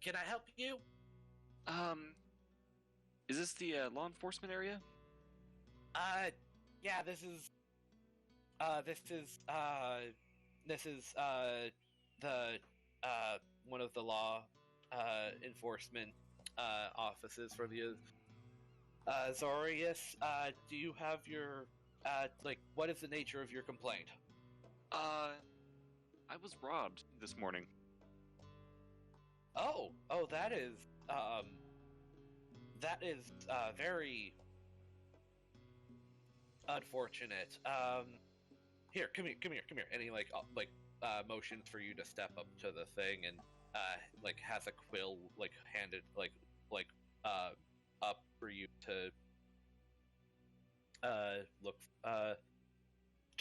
can I help you? Is this the law enforcement area? Yeah, this is the one of the law enforcement offices for the Zorius. Do you have your like what is the nature of your complaint? I was robbed this morning. Oh, that is very unfortunate. Here, come here, and he motions for you to step up to the thing, and like has a quill like handed up for you to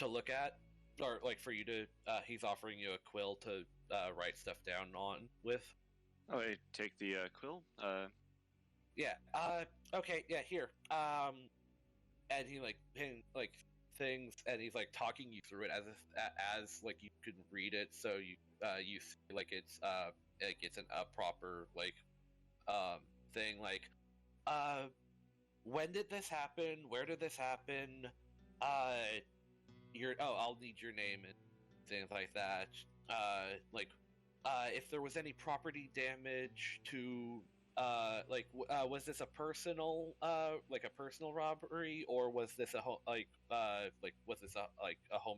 look at, or like for you to he's offering you a quill to write stuff down on with. Oh, I take the quill. Yeah. Okay. Yeah. Here. And he things, and he's like talking you through it as like you can read it, so you see like it's a proper thing like when did this happen? Where did this happen? I'll need your name and things like that. If there was any property damage to was this a personal robbery, or was this a home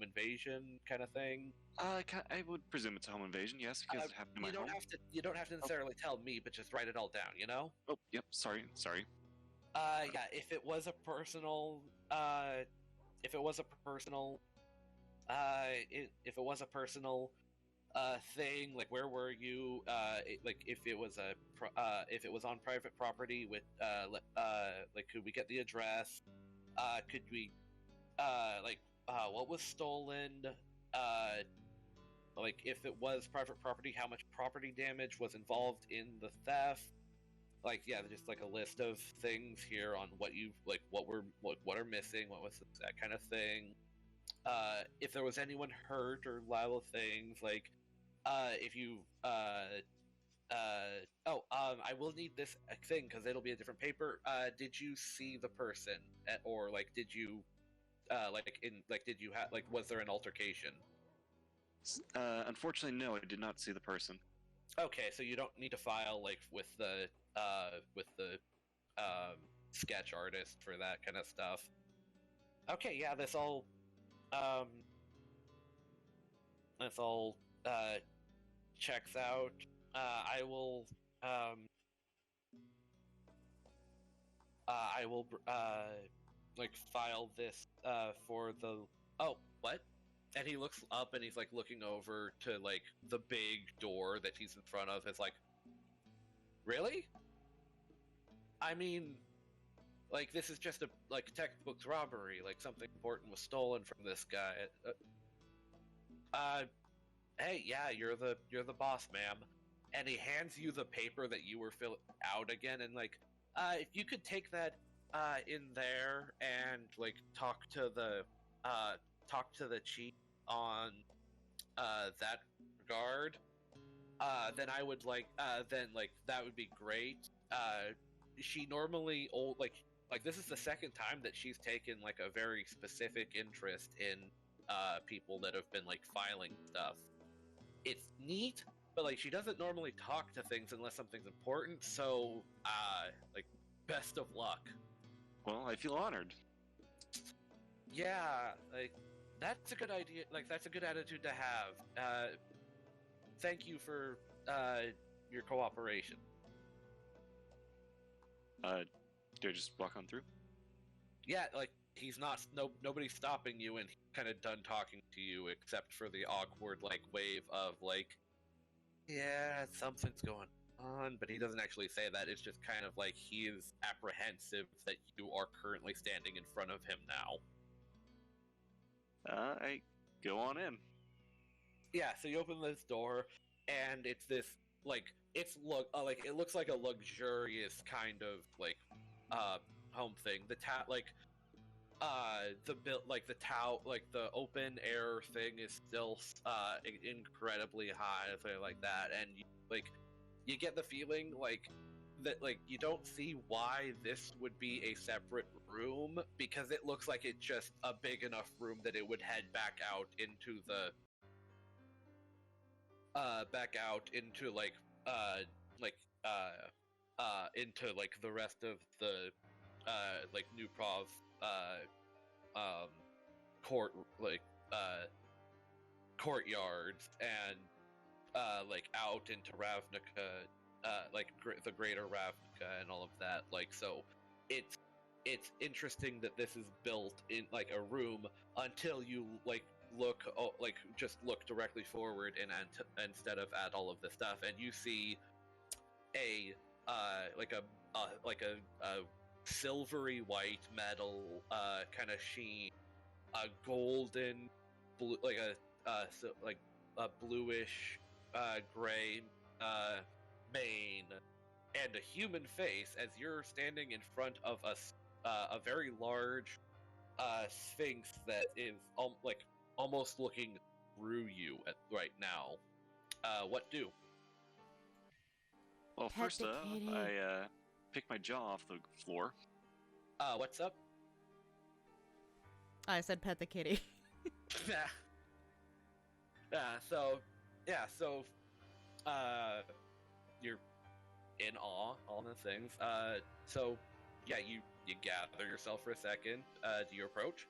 invasion kind of thing? I would presume it's a home invasion, yes, because it happened in my home. You don't have to necessarily tell me, but just write it all down, you know? Oh, yep, sorry. Yeah, if it was a personal thing, like where were you? If it was on private property with could we get the address? Could we what was stolen? If it was private property, how much property damage was involved in the theft? Just like a list of things here on what are missing, what was that kind of thing. If there was anyone hurt or liable things, if you I will need this thing because it'll be a different paper. Did you see the person, or did you was there an altercation? Unfortunately, no, I did not see the person. Okay, so you don't need to file with the sketch artist for that kind of stuff. Okay, yeah, this all checks out. I will file this for the. Oh, what? And he looks up and he's looking over to the big door that he's in front of. It's really? I mean, like this is just a like textbook robbery. Like something important was stolen from this guy. Hey, yeah, you're the boss, ma'am. And he hands you the paper that you were filling out again, and like, if you could take that in there and like talk to the chief on that regard, then I would then like that would be great. She normally like this is the second time that she's taken like a very specific interest in people that have been like filing stuff. It's neat, but like she doesn't normally talk to things unless something's important, so like best of luck. Well, I feel honored. Yeah, like that's a good idea. Like that's a good attitude to have. Thank you for your cooperation. Do I just walk on through? Yeah, like he's not nobody's stopping you, and he's kind of done talking to you except for the awkward like wave of like, yeah, something's going on, but he doesn't actually say that. It's just kind of like he is apprehensive that you are currently standing in front of him now. I go on in. Yeah, so you open this door, and it's this like it looks like a luxurious kind of like home thing. The the open air thing is still incredibly high and something like that, and you get the feeling like that like you don't see why this would be a separate room, because it looks like it's just a big enough room that it would head back out into the into like the rest of the like New Prov court courtyards, and like out into Ravnica, the greater Ravnica and all of that. Like, so it's interesting that this is built in like a room until you just look directly forward and instead of at all of the stuff, and you see a silvery white metal kind of sheen, a golden blue, a bluish gray mane, and a human face as you're standing in front of a very large sphinx that is almost looking through you right now. What do? Well, Pet first the up, kitty. I pick my jaw off the floor. What's up? I said pet the kitty. So you're in awe, all the things. So yeah, you gather yourself for a second. Do you approach?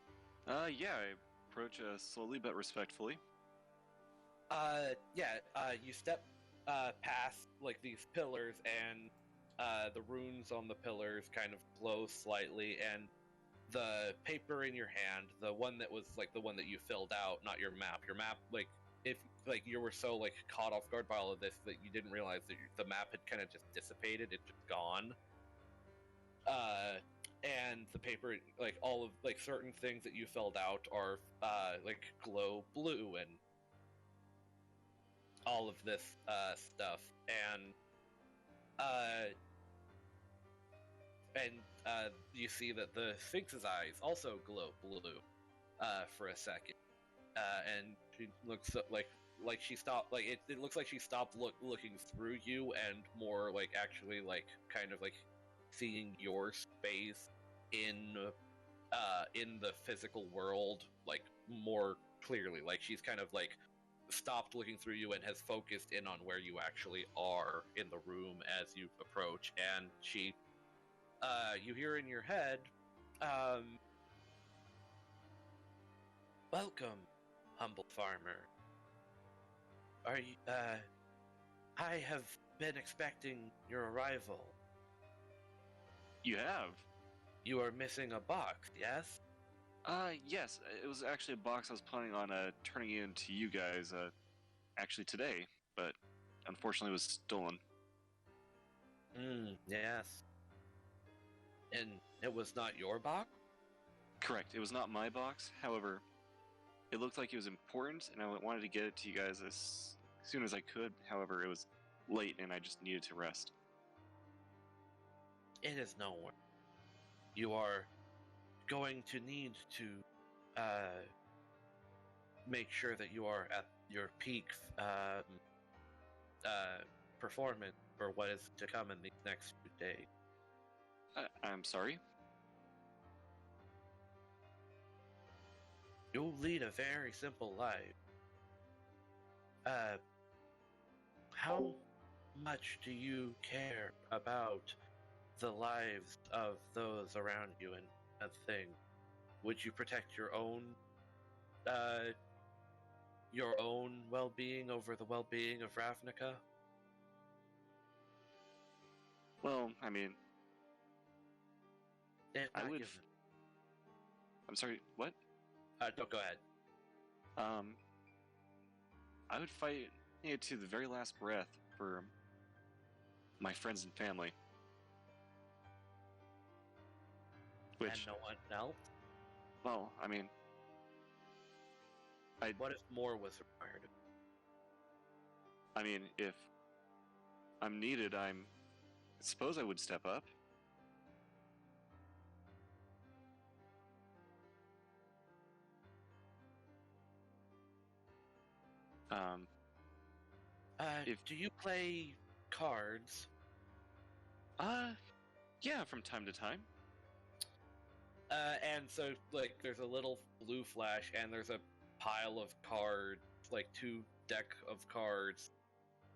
Yeah, I approach slowly but respectfully. You step past like these pillars, and the runes on the pillars kind of glow slightly, and the paper in your hand, the one that was like the one that you filled out, not your map. Your map, like if like you were so like caught off guard by all of this that you didn't realize that the map had kind of just dissipated, it's just gone. And the paper, like all of like certain things that you filled out are like glow blue and all of this stuff, and you see that the Sphinx's eyes also glow blue for a second, and she looks like she stopped, like it looks like she stopped looking through you and more like actually like kind of like seeing your space in the physical world like more clearly. Like she's kind of like stopped looking through you and has focused in on where you actually are in the room as you approach, and she you hear in your head, welcome, humble farmer. Are you, I have been expecting your arrival. You have? You are missing a box, yes? Yes. It was actually a box I was planning on turning in to you guys, actually today, but unfortunately was stolen. Yes. And it was not your box? Correct. It was not my box. However, it looked like it was important, and I wanted to get it to you guys as soon as I could. However, it was late, and I just needed to rest. It is nowhere. You are going to need to make sure that you are at your peak performance for what is to come in these next few days. I'm sorry? You'll lead a very simple life. How much do you care about the lives of those around you and a thing? Would you protect your own well-being over the well-being of Ravnica? Well, I mean, I would. Given. I'm sorry. What? No, go ahead. I would fight it to the very last breath for my friends and family. And no one else? Well, I mean, what if more was required? I mean, if I'm needed, I suppose I would step up. Do you play cards? Yeah, from time to time. And so, like, there's a little blue flash, and there's a pile of cards, like 2 deck of cards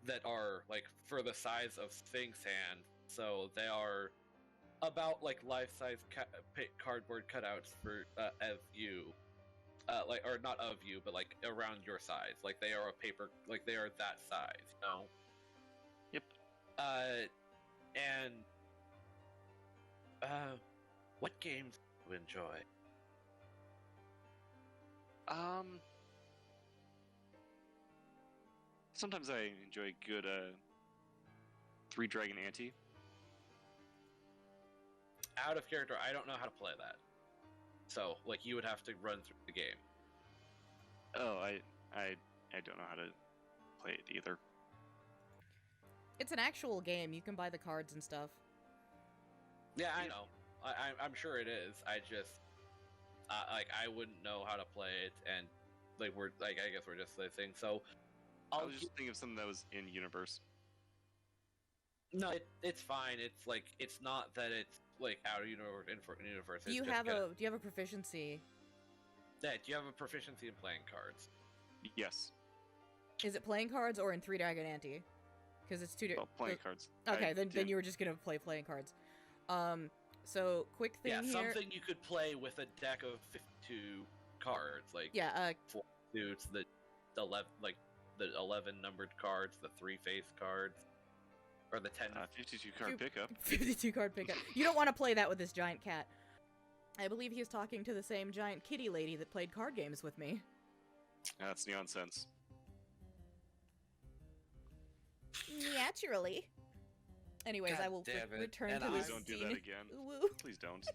that are, like, for the size of Sphinx hand. So they are about, like, life-size cardboard cutouts for of you. Like, or not of you, but, like, around your size. Like, they are a paper, like, they are that size, you know? Yep. And, what games do you enjoy? Sometimes I enjoy good, 3-Dragon Ante. Out of character, I don't know how to play that. So, like, you would have to run through the game. Oh, I don't know how to play it either. It's an actual game. You can buy the cards and stuff. Yeah, I know. I'm sure it is. I just, like, I wouldn't know how to play it, and, like, I guess we're just listening. So, I was just thinking of something that was in universe. No, it's fine. It's like, it's not that it's like out of universe. Do you have a proficiency? Yeah, do you have a proficiency in playing cards? Yes. Is it playing cards or in 3-Dragon Ante? Because it's 2 different. Playing cards. Okay, then you were just gonna play playing cards. So quick thing here. Yeah, something you could play with a deck of 52 cards, like 4 suits, the 11 numbered cards, the 3 face cards. Or the 10... 52 card pickup. 52 card pickup. You don't want to play that with this giant cat. I believe he's talking to the same giant kitty lady that played card games with me. That's nonsense. Naturally. Anyways, God I will return to this Please don't do that again. Woo. Please don't.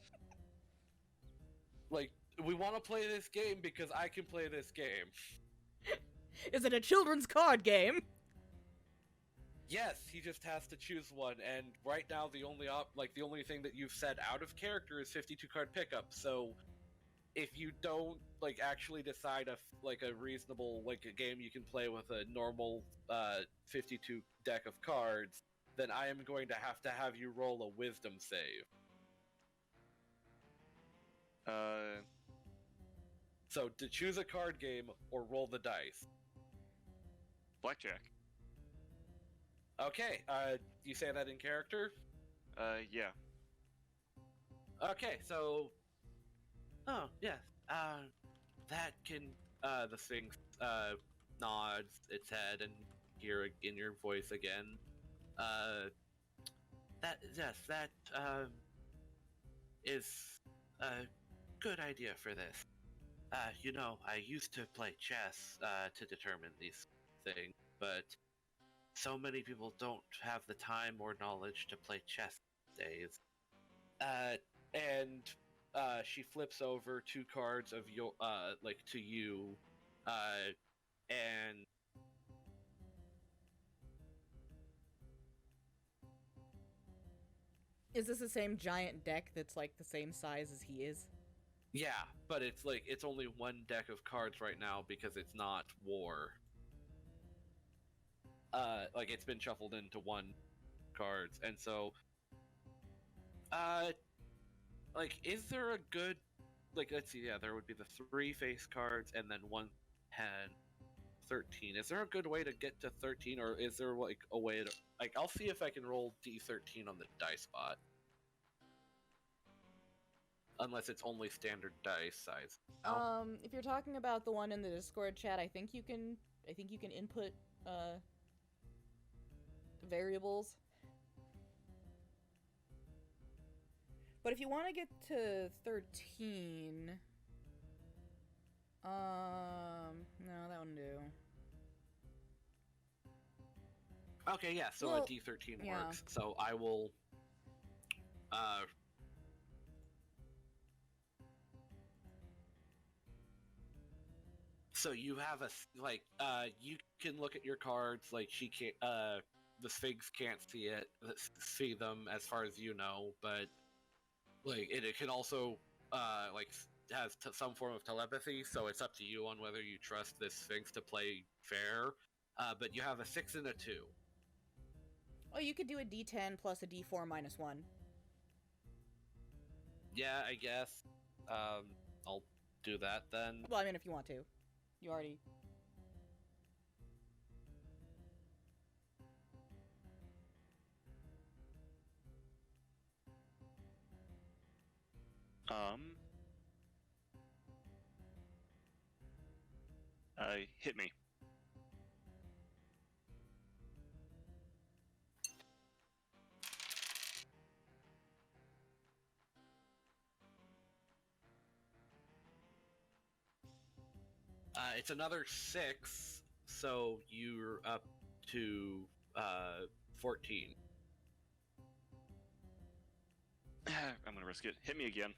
Like, we want to play this game because I can play this game. Is it a children's card game? Yes, he just has to choose one, and right now the only thing that you've said out of character is 52 card pickup. So, if you don't like actually decide a reasonable a game you can play with a normal 52 deck of cards, then I am going to have you roll a wisdom save. So to choose a card game or roll the dice. Blackjack. Okay, you say that in character? Yeah. Okay, so... Oh, yes. That can... the Sphinx, nods its head and hear in your voice again. That is a good idea for this. I used to play chess, to determine these things, but so many people don't have the time or knowledge to play chess these days. And she flips over 2 cards of your to you, and Is this the same giant deck that's like the same size as he is? yeah, but it's like it's only 1 deck of cards right now because it's not war. Like it's been shuffled into 1 cards, and so like is there a good, like, let's see, yeah, there would be the 3 face cards and then 1 head. 13. Is there a good way to get to 13, or is there like a way to, like, I'll see if I can roll D13 on the dice bot. Unless it's only standard dice size. If you're talking about the one in the Discord chat, I think you can input variables. But if you want to get to 13, no, that wouldn't do. Okay, yeah, so Well, a D13 yeah. works. So I will so you have a, like, you can look at your cards, like she can't, the Sphinx can't see them as far as you know, but like it can also like has some form of telepathy, so it's up to you on whether you trust this Sphinx to play fair. But you have a 6 and a 2. Oh, you could do a D10 plus a D4 minus 1. Yeah, I guess. I'll do that then. Well, I mean, if you want to. You already... Hit me. It's another 6, so you're up to 14. I'm gonna risk it. Hit me again.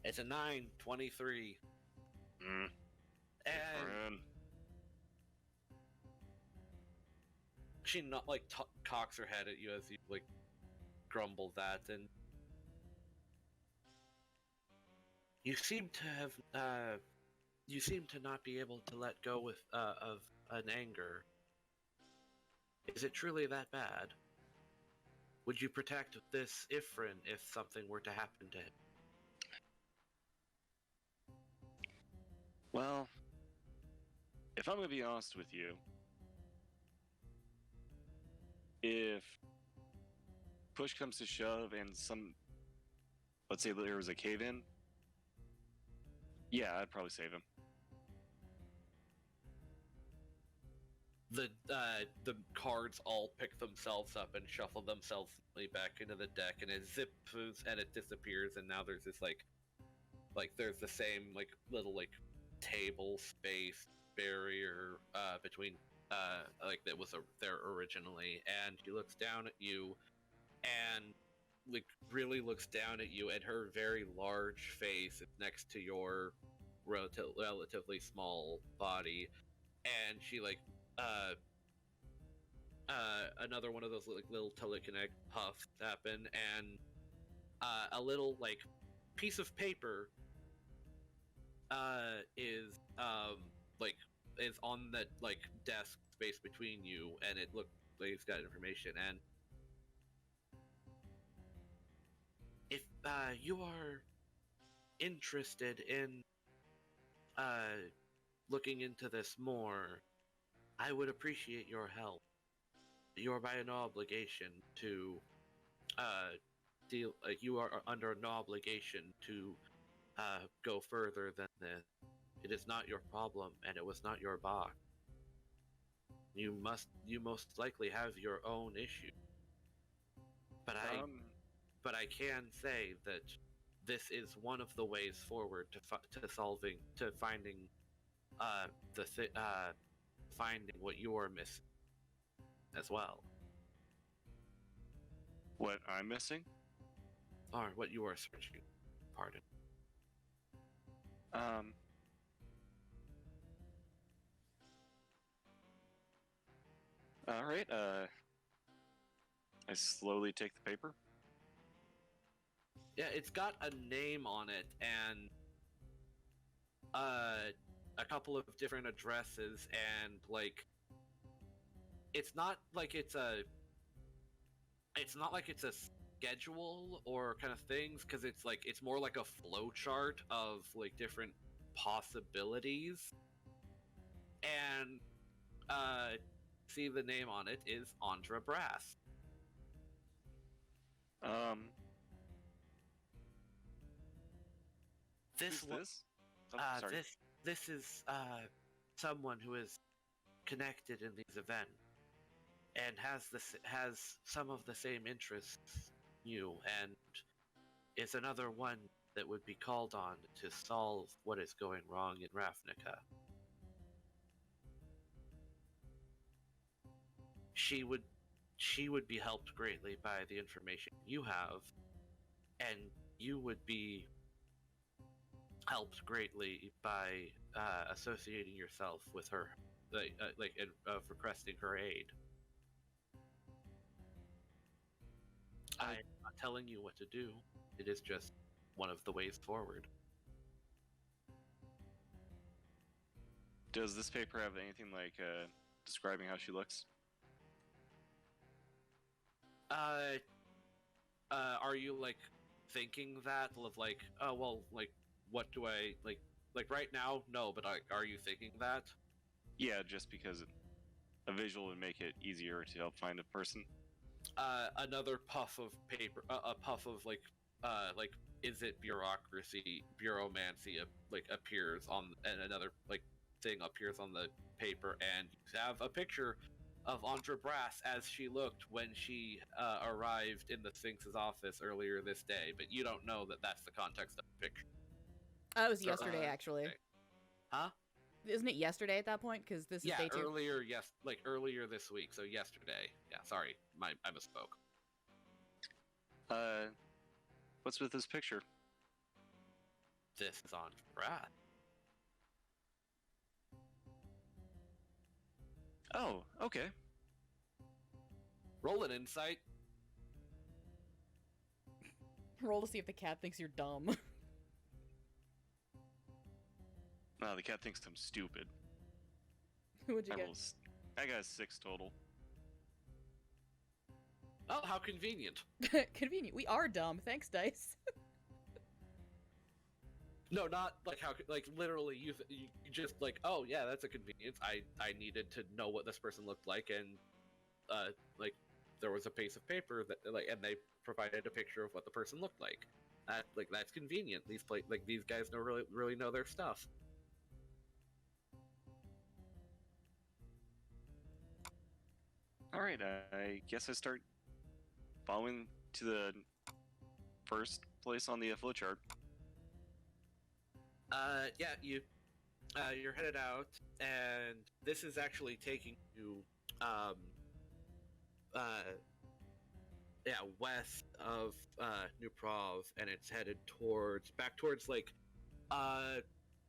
It's a 9, 23. And she not like cocks her head at you as you like grumble that, and you seem to not be able to let go with of an anger. Is it truly that bad? Would you protect this Ifrin if something were to happen to him? well, if I'm gonna be honest with you, if push comes to shove and let's say there was a cave-in, yeah, I'd probably save him. The cards all pick themselves up and shuffle themselves back into the deck, and it zips and it disappears, and now there's this like there's the same like little like table space barrier between like that was there originally, and she looks down at you and like really looks down at you, and her very large face is next to your relatively small body, and she like another one of those like little telekinetic puffs happen, and a little like piece of paper is like is on that like desk space between you, and it looks like it's got information. And if you are interested in looking into this more, I would appreciate your help. You are by no obligation to deal. You are under no obligation to go further than this. It is not your problem, and it was not your box. You most likely have your own issue. But I can say that this is one of the ways forward to finding finding what you are missing. as well. What I'm missing? Or what you are searching. Pardon. All right. I slowly take the paper. Yeah, it's got a name on it and a couple of different addresses, and like it's not like it's a schedule or kind of things, because it's more like a flow chart of like different possibilities. And see, the name on it is Andra Brass. Who's this? Oh, sorry. This is someone who is connected in these events and has some of the same interests you, and is another one that would be called on to solve what is going wrong in Ravnica. She would be helped greatly by the information you have, and you would be helped greatly by associating yourself with her, requesting her aid. I'm not telling you what to do. It is just one of the ways forward. Does this paper have anything like describing how she looks? Are you like thinking that of like, oh well, like what do I like right now? No, but are you thinking that? Yeah, just because a visual would make it easier to help find a person. Another puff of paper, a puff of like is it bureaumancy appears on, and another like thing appears on the paper, and you have a picture of Andra Brass as she looked when she arrived in the Sphinx's office earlier this day, but you don't know that that's the context of the picture. It was yesterday, actually. Okay. Huh? Isn't it yesterday at that point? Because this is day 2. Earlier this week, so yesterday. Yeah, sorry, I misspoke. What's with this picture? This is Andra Brass. Oh, okay. Roll an insight. Roll to see if the cat thinks you're dumb. No, the cat thinks I'm stupid. What'd you get? I got a 6 total. Oh, how convenient. Convenient. We are dumb. Thanks, Dice. No, not like how, like literally you just like, oh yeah, that's a convenience. I needed to know what this person looked like, and like there was a piece of paper that and they provided a picture of what the person looked like. That's convenient. These guys really know their stuff. All right, I guess I start following to the first place on the flowchart. Yeah, you're headed out, and this is actually taking you, west of New Prov, and it's headed back towards like,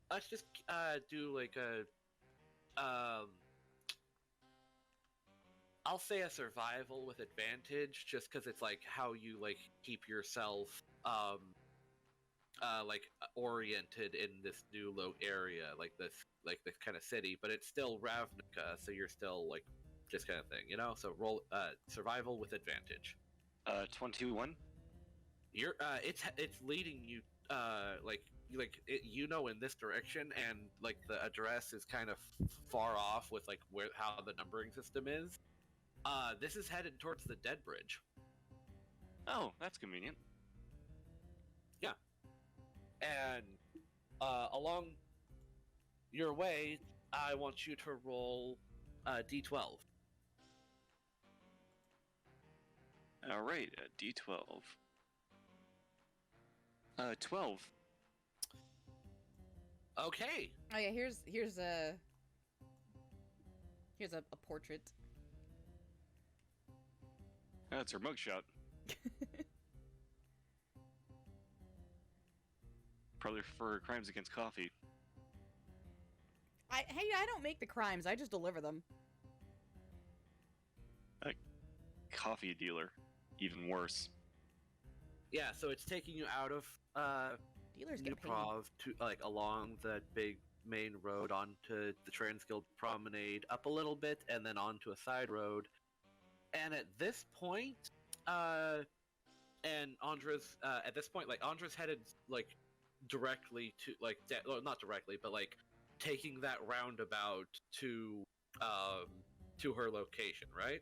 let's just do like a, I'll say a survival with advantage, just because it's like how you like keep yourself oriented in this new area, like this kind of city, but it's still Ravnica, so you're still like just kind of thing, you know. So roll survival with advantage. 21. You're it's leading you in this direction, and like the address is kind of far off with like how the numbering system is. This is headed towards the Dead Bridge. Oh, that's convenient. Yeah. And along your way, I want you to roll D12. All right, D12. 12. Okay. Oh yeah, here's a portrait. That's her mugshot. Probably for her crimes against coffee. Hey, I don't make the crimes. I just deliver them. A coffee dealer. Even worse. Yeah, so it's taking you out of Dealers New get paid. Prov to like along the big main road onto the Transguild Promenade, up a little bit, and then onto a side road. And at this point, and Andra's at this point, like Andra's headed like directly to like well, not directly, but like taking that roundabout to her location, right?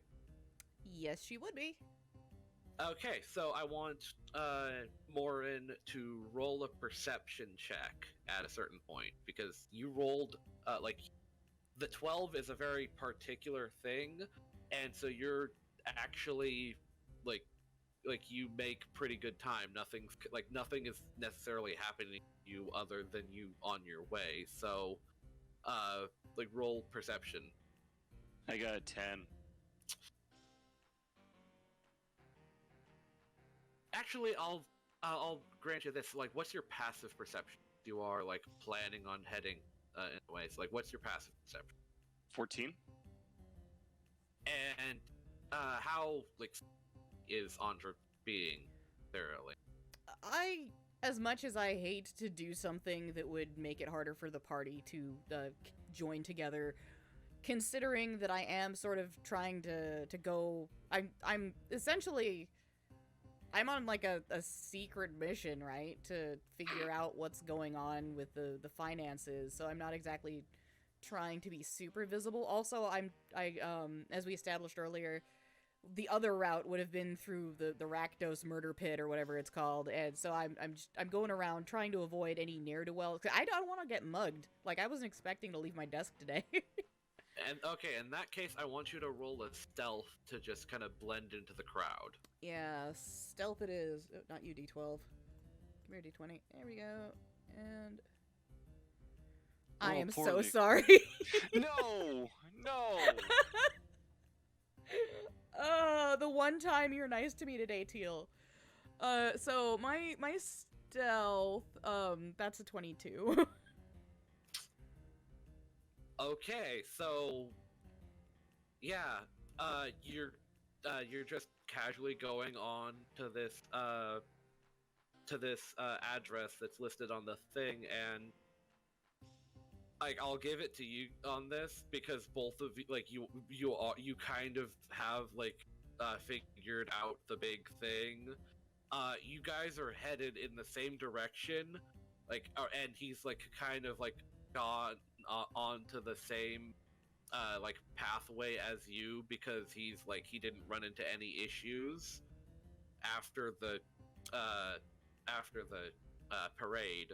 Yes, she would be. Okay, so I want Morren to roll a perception check at a certain point because you rolled like the 12 is a very particular thing, and so you're actually like you make pretty good time. Nothing is necessarily happening to you other than you on your way. So like roll perception. I got a 10. Actually, I'll grant you this. Like, what's your passive perception? You are like planning on heading in ways. Like, what's your passive perception? 14? And how like is Andra being thoroughly? As much as I hate to do something that would make it harder for the party to join together, considering that I am sort of trying to go, I'm essentially, I'm on like a secret mission, right, to figure out what's going on with the finances. So I'm not exactly trying to be super visible. Also, as we established earlier, the other route would have been through the Rakdos murder pit or whatever it's called, and so I'm going around trying to avoid any ne'er-do-well. I don't want to get mugged. Like, I wasn't expecting to leave my desk today. And okay, in that case, I want you to roll a stealth to just kind of blend into the crowd. Yeah, stealth it is. Oh, not you, D12. Come here, D20. There we go. And I am poor so Nick. sorry. No! No! The one time you're nice to me today, Teal. So my stealth, that's a 22. Okay, so yeah, you're just casually going on to this address that's listed on the thing, and like I'll give it to you on this because both of you, like you kind of have like figured out the big thing. You guys are headed in the same direction, like, and he's like kind of like gone onto the same like pathway as you because he's like he didn't run into any issues after the parade.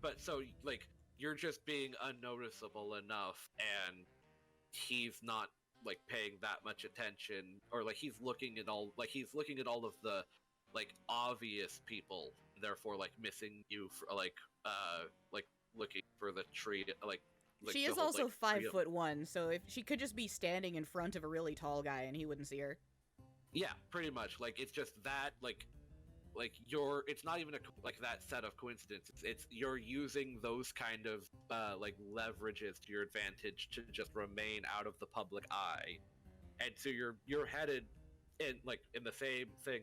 But so like you're just being unnoticeable enough, and he's not like paying that much attention, or like he's looking at all of the like obvious people, therefore like missing you for like looking for the tree like she is also 5'1", so if she could just be standing in front of a really tall guy and he wouldn't see her. Yeah, pretty much. Like it's just that like it's not even like that set of coincidences. It's you're using those kind of like leverages to your advantage to just remain out of the public eye, and so you're headed in like in the same thing.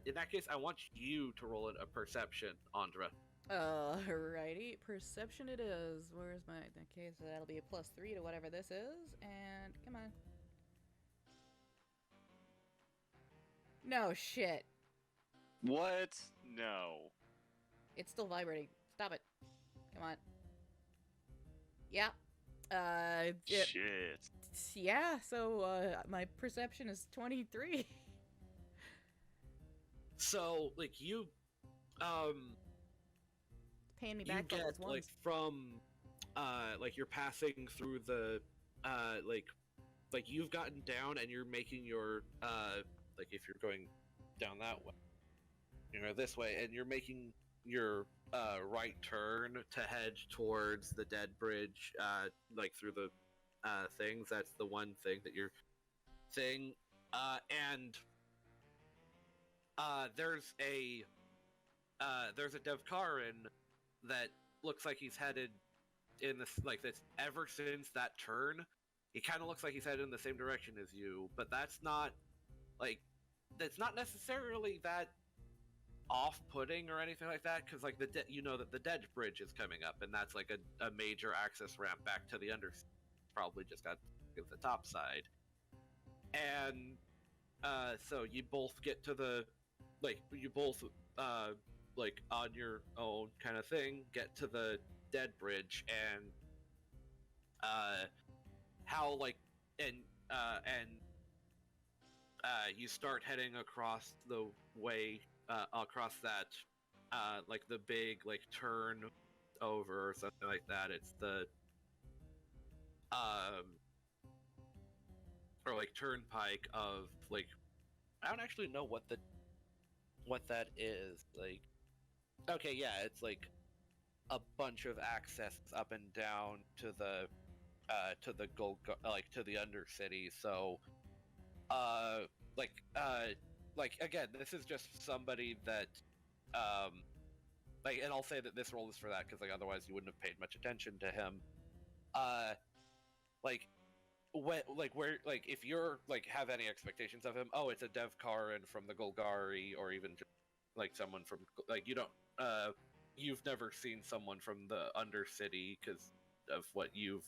In that case, I want you to roll a perception, Andra. Alrighty, perception it is. Where's my? Okay, so that'll be a +3 to whatever this is, and come on. No shit. What? No. It's still vibrating. Stop it. Come on. Yeah. Shit. Yeah, so, my perception is 23. So, like, you, Paying me you back for get, those like, ones. from, like, you're passing through the, like, you've gotten down and you're making your, like, if you're going down that way, you know, this way, and you're making your right turn to head towards the dead bridge, like through the things. That's the one thing that you're thing, and there's a Devkarin that looks like he's headed in this, like, that's ever since that turn, he kind of looks like he's headed in the same direction as you, but that's not necessarily that off-putting or anything like that, because like you know that the dead bridge is coming up, and that's like a major access ramp back to the under, probably just got to the top side, and so you both get to the, like, you both like on your own kind of thing get to the dead bridge, and how like and you start heading across the way, across that like the big like turn over or something like that. It's the or like turnpike of, like, I don't actually know what that is. Like, okay, yeah, it's like a bunch of access up and down to the like to the Undercity. So like again, this is just somebody that like, and I'll say that this role is for that because like otherwise you wouldn't have paid much attention to him. Like where like if you're like have any expectations of him, oh, it's a Devkarin from the Golgari, or even just like someone from, like, you don't you've never seen someone from the Undercity because of what you've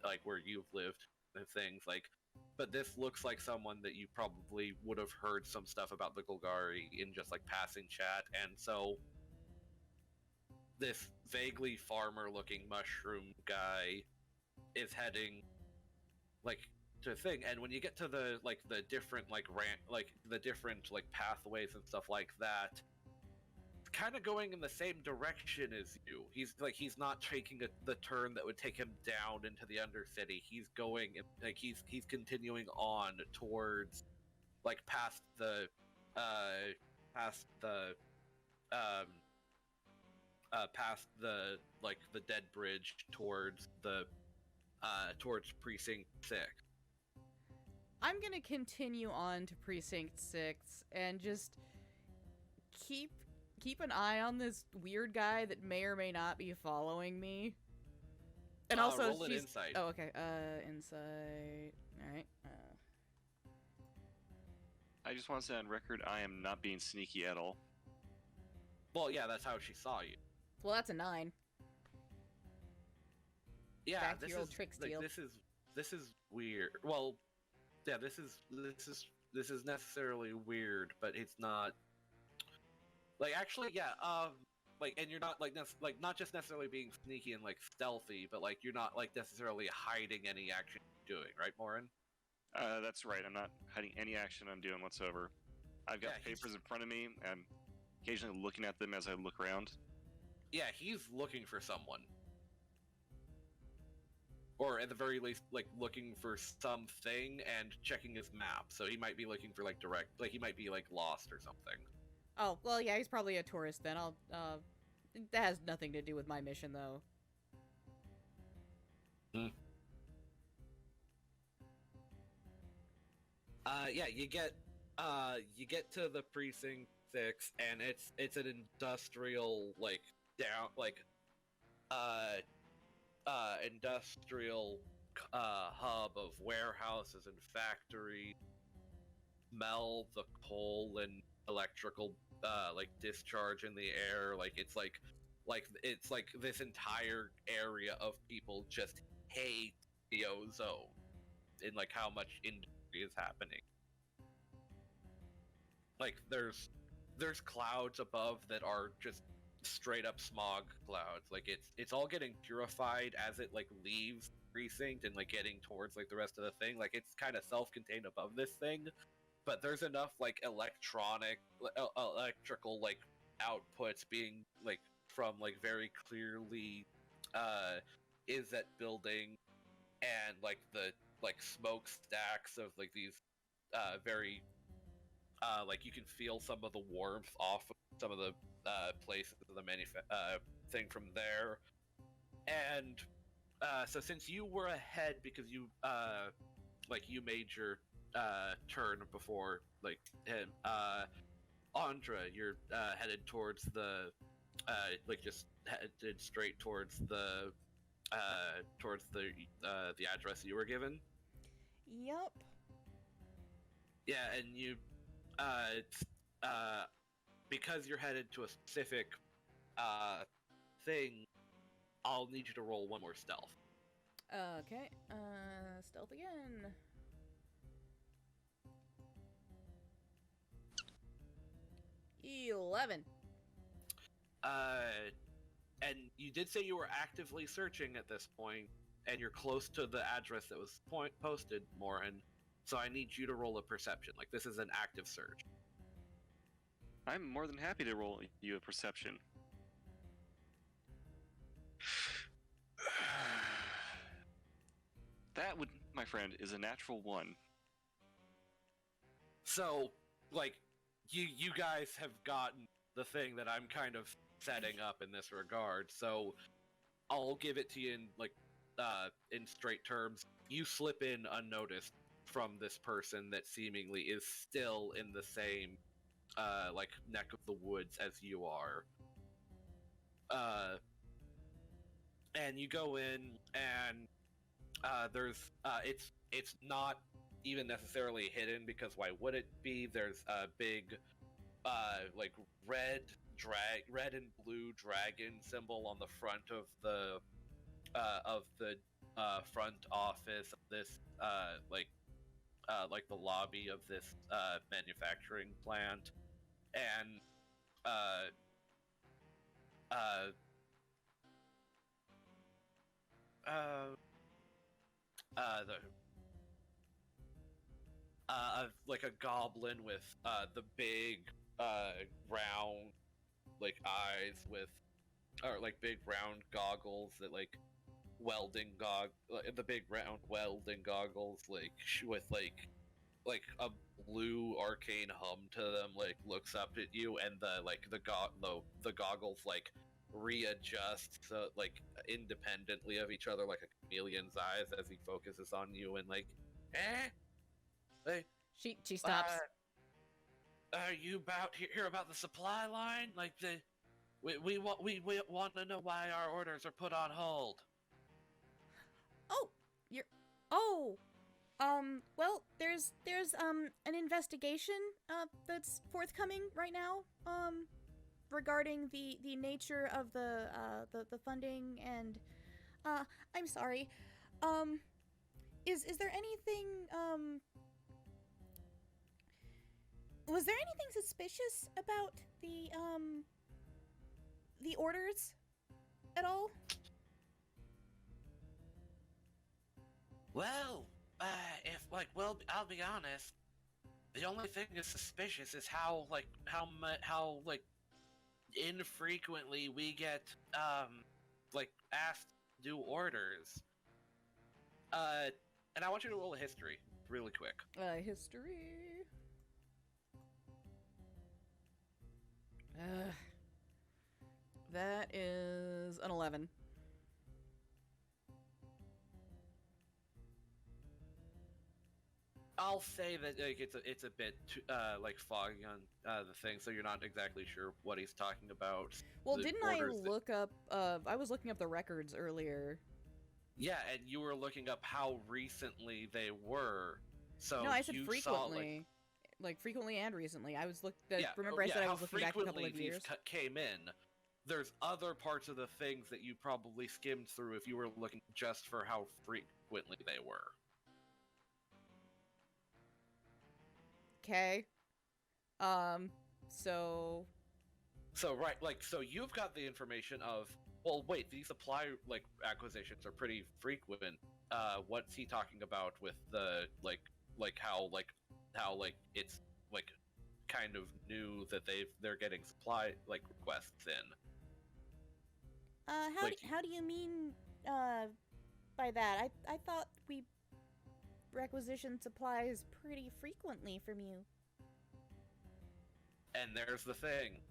like where you've lived and things like. But this looks like someone that you probably would have heard some stuff about the Golgari in just like passing chat, and so this vaguely farmer-looking mushroom guy is heading like to a thing. And when you get to the like the different like the different like pathways and stuff like that, kind of going in the same direction as you. He's not taking the turn that would take him down into the Undercity. He's going like he's continuing on towards like past the like the dead bridge towards Precinct 6. I'm gonna continue on to Precinct 6 and just keep an eye on this weird guy that may or may not be following me. And also, roll an insight. Oh, okay. Insight. All right. I just want to say on record, I am not being sneaky at all. Well, yeah, that's how she saw you. Well, that's a 9. Yeah, Back to this your old is trick steal. like, this is weird. Well, yeah, this is necessarily weird, but it's not. Like, actually, yeah, like, and you're not, like, not just necessarily being sneaky and, like, stealthy, but, like, you're not, like, necessarily hiding any action you're doing, right, Morren? That's right, I'm not hiding any action I'm doing whatsoever. I've got Yeah, papers in front of me, and occasionally looking at them as I look around. Yeah, he's looking for someone. Or, at the very least, like, looking for something and checking his map, so he might be looking for, like, he might be, like, lost or something. Oh, well, yeah, he's probably a tourist then. That has nothing to do with my mission, though. Yeah, you get to the Precinct 6, and it's an industrial, like, industrial hub of warehouses and factories. Smell the coal and electrical like discharge in the air. Like it's like this entire area of people just hate the ozone and like how much industry is happening. Like there's clouds above that are just straight up smog clouds. Like it's all getting purified as it like leaves Precinct and like getting towards like the rest of the thing. Like it's kind of self-contained above this thing, but there's enough like electrical like outputs being like from like very clearly is that building, and like the like smokestacks of like these very like you can feel some of the warmth off of some of the places of the thing from there. And so since you were ahead because you like you made your turn before like him. Andra, you're headed towards the like just headed straight towards the address you were given. Yup. Yeah, and you because you're headed to a specific thing, I'll need you to roll one more stealth. Okay. Stealth again. $11. And you did say you were actively searching at this point, and you're close to the address that was posted, Morren. So I need you to roll a perception. Like, this is an active search. I'm more than happy to roll you a perception. That would, my friend, is a natural 1. So, like, you guys have gotten the thing that I'm kind of setting up in this regard. So I'll give it to you in like in straight terms. You slip in unnoticed from this person that seemingly is still in the same like neck of the woods as you are. And you go in, and there's it's not even necessarily hidden, because why would it be? There's a big like red and blue dragon symbol on the front of the front office of this like the lobby of this manufacturing plant, and like a goblin with the big round like eyes with, or like big round goggles that like the big round welding goggles like with like a blue arcane hum to them, like looks up at you, and the goggles like readjust so like independently of each other like a chameleon's eyes as he focuses on you, and like hey, She stops. are you about hear about the supply line? Like we want to know why our orders are put on hold. Well, there's an investigation that's forthcoming right now regarding the nature of the funding, and I'm sorry. Is there anything was there anything suspicious about the orders at all? Well, I'll be honest. The only thing that's suspicious is how infrequently we get asked to do orders. And I want you to roll a history really quick. History. That is an 11. I'll say that like it's a bit too, like foggy on the thing, so you're not exactly sure what he's talking about. Well, didn't I look up? I was looking up the records earlier. Yeah, and you were looking up how recently they were. So no, I said you frequently. Saw, like frequently and recently. I was remember I said I was looking back a couple of years. Came in. There's other parts of the things that you probably skimmed through if you were looking just for how frequently they were. Okay. So right, like, so you've got the information of, well, wait, these supply, like, acquisitions are pretty frequent. What's he talking about with the, how it's, like, kind of new that they're getting supply, like, requests in? How do you mean, by that? I thought we requisition supplies pretty frequently from you. And there's the thing.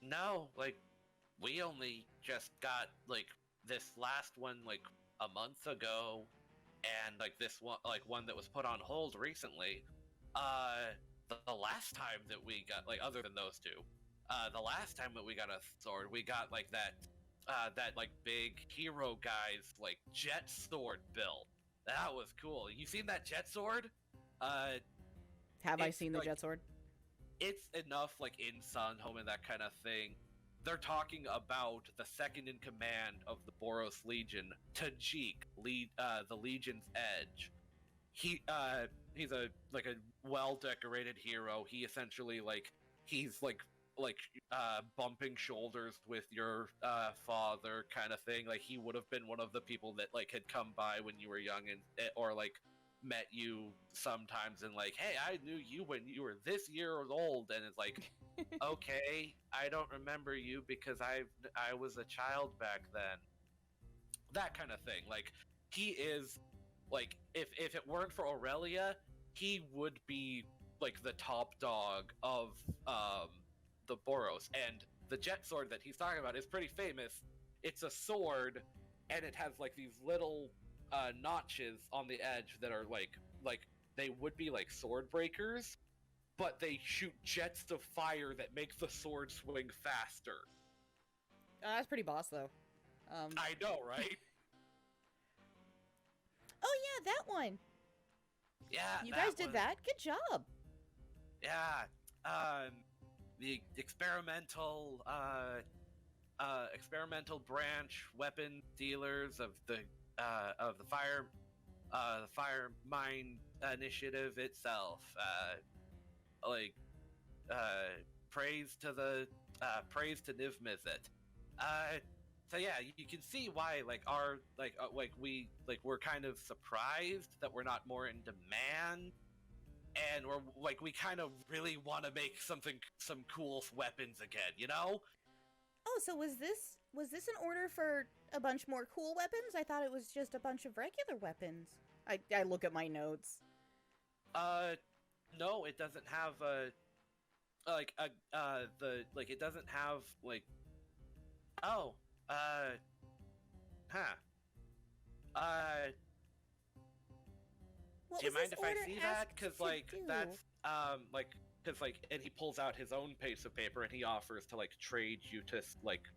No, like, we only just got, like, this last one, like, a month ago, and like this one that was put on hold recently. The last time that we got, like, other than those two, the last time that we got a sword, we got like that like big hero guy's like jet sword built. That was cool. You seen that jet sword? Have I seen the like, jet sword? It's enough, like, in Sunhome and that kind of thing. They're talking about the second in command of the Boros Legion, Tajik, the Legion's Edge. He's a well-decorated hero. He essentially, like, he's bumping shoulders with your father kind of thing. Like, he would have been one of the people that, like, had come by when you were young and or like met you sometimes and like, hey, I knew you when you were this year old, and it's like, okay, I don't remember you because I was a child back then. That kind of thing. Like, he is, like, if it weren't for Aurelia, he would be like the top dog of the Boros. And the jet sword that he's talking about is pretty famous. It's a sword, and it has like these little notches on the edge that are like they would be like sword breakers, but they shoot jets of fire that make the sword swing faster. That's pretty boss, though. I know, right? Oh yeah, that one. Yeah, You guys did that. Good job. Yeah, the experimental branch weapon dealers of the fire mine initiative itself. Praise to Niv Mizzet. So yeah, you can see why we're kind of surprised that we're not more in demand, and we kind of really want to make some cool weapons again, you know? Oh, so was this an order for a bunch more cool weapons? I thought it was just a bunch of regular weapons. I look at my notes. No, it doesn't have it doesn't have like. Oh, huh. What Do you was mind this if I order see asked that? Because to like do? that's and he pulls out his own piece of paper and he offers to like trade you to like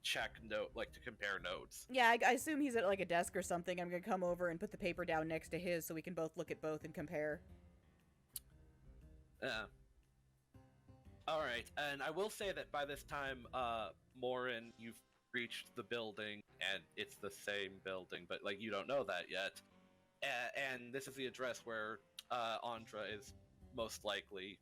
check to compare notes. Yeah, I assume he's at like a desk or something. I'm gonna come over and put the paper down next to his so we can both look at both and compare. All right, and I will say that by this time, Morren, you've reached the building, and it's the same building, but like you don't know that yet. And this is the address where Andra is most likely,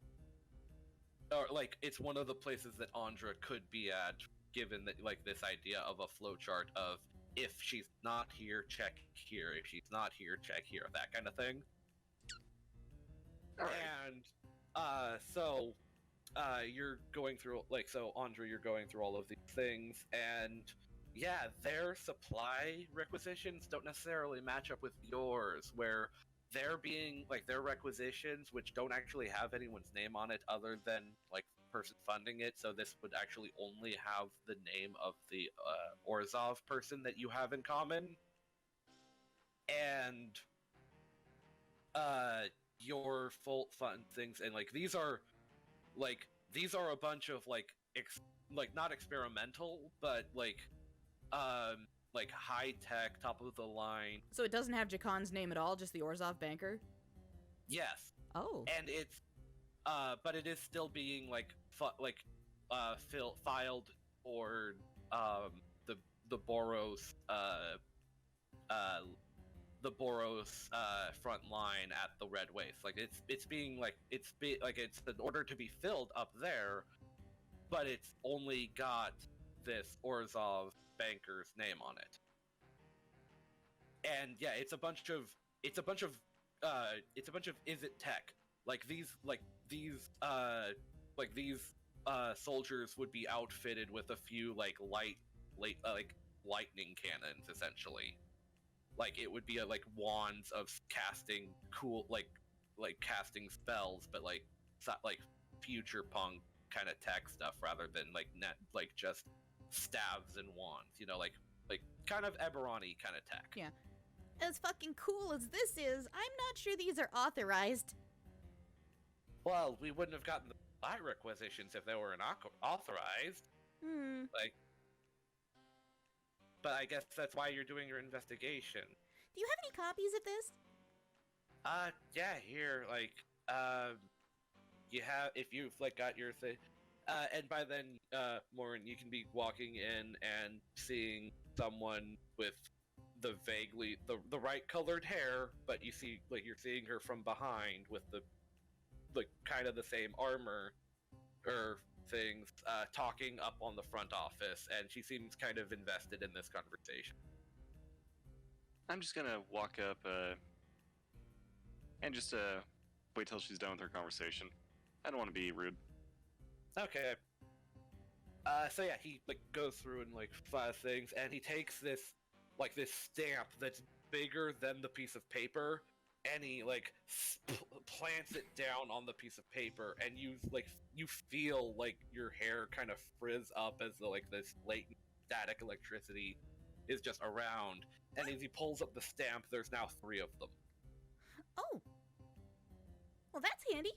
or like it's one of the places that Andra could be at, given that like this idea of a flowchart of if she's not here, check here. If she's not here, check here. That kind of thing. All right. And so you're going through Andra, you're going through all of these things, and yeah, their supply requisitions don't necessarily match up with yours, where they're being like their requisitions, which don't actually have anyone's name on it other than like the person funding it. So this would actually only have the name of the Orzhov person that you have in common, and your full fund things, and like these are a bunch of not experimental, but like high tech, top of the line. So it doesn't have Jakan's name at all, just the Orzhov banker? Yes. Oh. And it's but it is still being filed or the Boros front line at the Red Waste. Like it's in order to be filled up there, but it's only got this Orzhov banker's name on it. And yeah, it's a bunch of is it tech. These soldiers would be outfitted with a few lightning cannons, essentially. Like it would be wands of casting cool casting spells, but like future punk kind of tech stuff rather than just staves and wands, like kind of Eberron-y kind of tech. Yeah. as fucking cool as this is, I'm not sure these are authorized. Well, we wouldn't have gotten the buy requisitions if they were authorized. Like, but I guess that's why you're doing your investigation. Do you have any copies of this? Yeah, here, like, you have, if you've, like, got your thing, and by then, Morren, you can be walking in and seeing someone with the right colored hair, but you see, like, you're seeing her from behind with the, like, kind of the same armor, or things, talking up on the front office, and she seems kind of invested in this conversation. I'm just gonna walk up, and just, wait till she's done with her conversation. I don't want to be rude. Okay. So yeah, he, like, goes through and, like, 5 things, and he takes this, like, this stamp that's bigger than the piece of paper, and he, like, plants it down on the piece of paper, and you feel, like, your hair kind of frizz up as, like, this latent static electricity is just around, and as he pulls up the stamp, there's now 3 of them. Oh. Well, that's handy.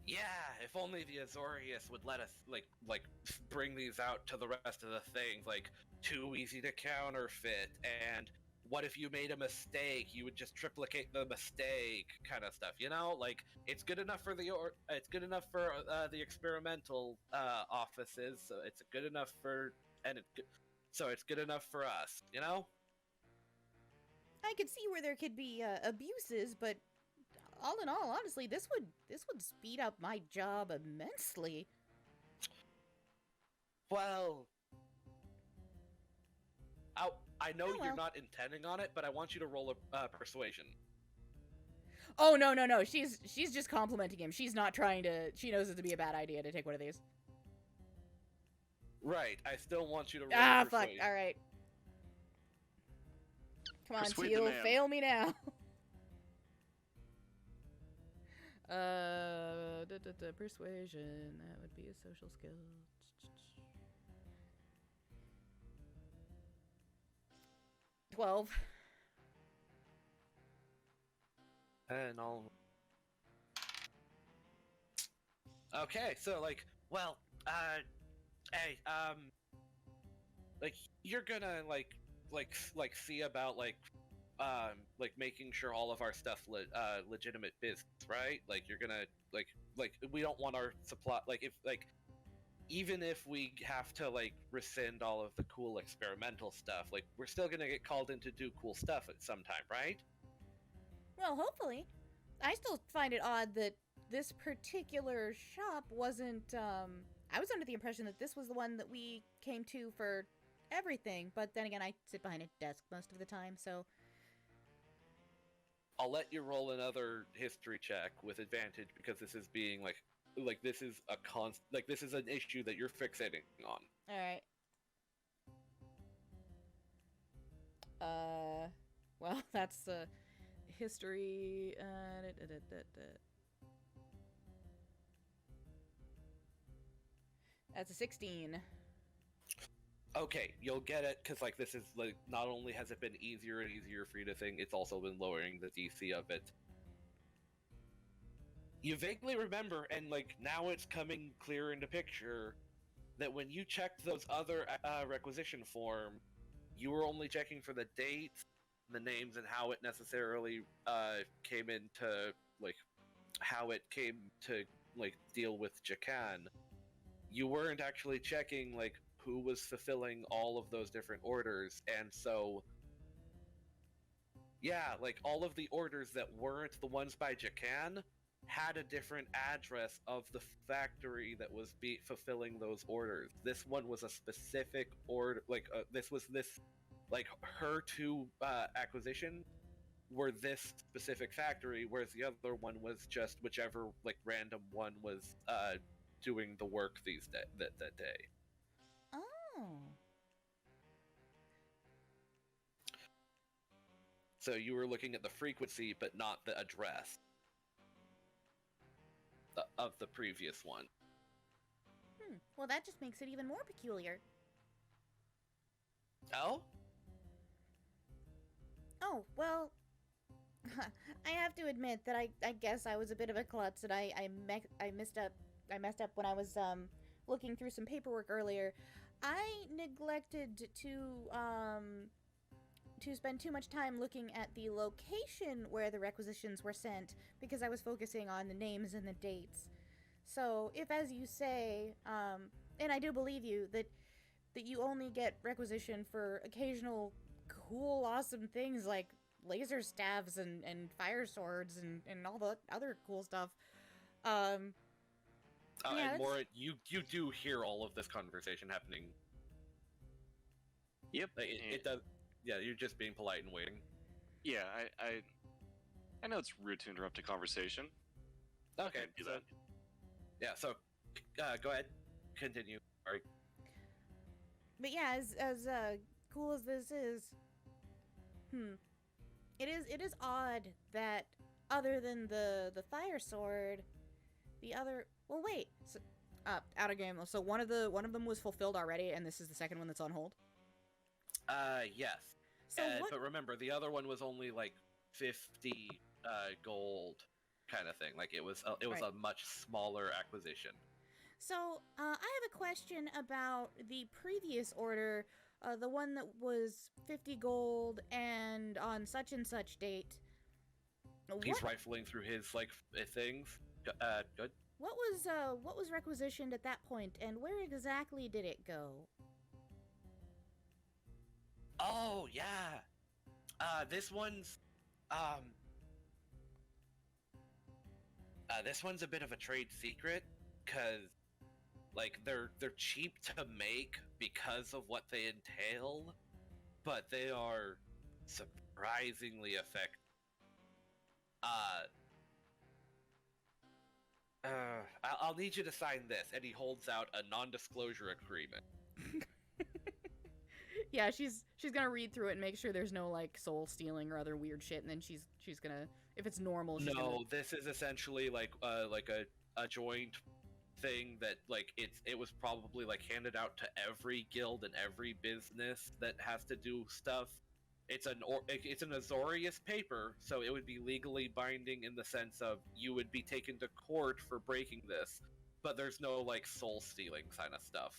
Yeah, if only the Azorius would let us, like, bring these out to the rest of the things, like, too easy to counterfeit, and what if you made a mistake, you would just triplicate the mistake, kind of stuff, you know? Like, it's good enough for the experimental, offices, so it's good enough for, so it's good enough for us, you know? I could see where there could be abuses, but all in all, honestly, this would speed up my job immensely. Well, I know well. you're not intending on it, but I want you to roll a persuasion. Oh no! She's just complimenting him. She's not trying to. She knows it to be a bad idea to take one of these. Right. I still want you to roll. Fuck! All right. Come on, Persuade Teal, the man. fail me now. Persuasion. That would be a social skill. 12. And I'll... Okay, so, like, well, hey, like, you're gonna, like, see about, like, making sure all of our stuff legitimate business, right? Like, you're gonna, like, we don't want our supply, like, if, like, even if we have to, like, rescind all of the cool experimental stuff, like, we're still gonna get called in to do cool stuff at some time, right? Well, hopefully. I still find it odd that this particular shop wasn't, I was under the impression that this was the one that we came to for everything, but then again, I sit behind a desk most of the time, so... I'll let you roll another history check with advantage, because this is being, like, this is a this is an issue that you're fixating on. Alright. Well, that's, history, That's a 16. Okay, you'll get it, because, like, this is, like, not only has it been easier and easier for you to think, it's also been lowering the DC of it. You vaguely remember, and, like, now it's coming clear into picture, that when you checked those other requisition form, you were only checking for the dates, the names, and how it necessarily came into, like, how it came to, like, deal with Jakan. You weren't actually checking, like, who was fulfilling all of those different orders, and so... Yeah, like, all of the orders that weren't the ones by Jakan had a different address of the factory that was fulfilling those orders. This one was a specific order, like, her 2 acquisition were this specific factory, whereas the other one was just whichever, like, random one was doing the work that day. Oh. So you were looking at the frequency, but not the address of the previous one. Well, that just makes it even more peculiar. Oh? Oh, well, I have to admit that I guess I was a bit of a klutz and I messed up. I messed up when I was looking through some paperwork earlier. I neglected to spend too much time looking at the location where the requisitions were sent because I was focusing on the names and the dates. So, if as you say, and I do believe you that you only get requisition for occasional cool, awesome things like laser staves and fire swords and all the other cool stuff. Yeah, And more, you do hear all of this conversation happening. Yep. Like, it does. Yeah, you're just being polite and waiting. Yeah, I know it's rude to interrupt a conversation. Okay. Can't do that. Yeah. So, go ahead. Continue. Sorry. But yeah, as cool as this is, it is odd that other than the fire sword, the other. Well, wait. So, out of game. So one of them was fulfilled already, and this is the second one that's on hold. Yes. So what? But remember, the other one was only like 50 gold, kind of thing. Like it was Right. a much smaller acquisition. So I have a question about the previous order, the one that was 50 gold and on such and such date. He's rifling through his like things. Good. What was requisitioned at that point, and where exactly did it go? Oh yeah. This one's this one's a bit of a trade secret, cause like they're cheap to make because of what they entail, but they are surprisingly effective. I'll need you to sign this, and he holds out a non-disclosure agreement. Yeah, she's gonna read through it and make sure there's no like soul stealing or other weird shit, and then she's gonna, if it's normal, she's No, gonna... this is essentially like a joint thing that like it was probably like handed out to every guild and every business that has to do stuff. It's an Azorius paper, so it would be legally binding in the sense of you would be taken to court for breaking this, but there's no like soul stealing kind of stuff.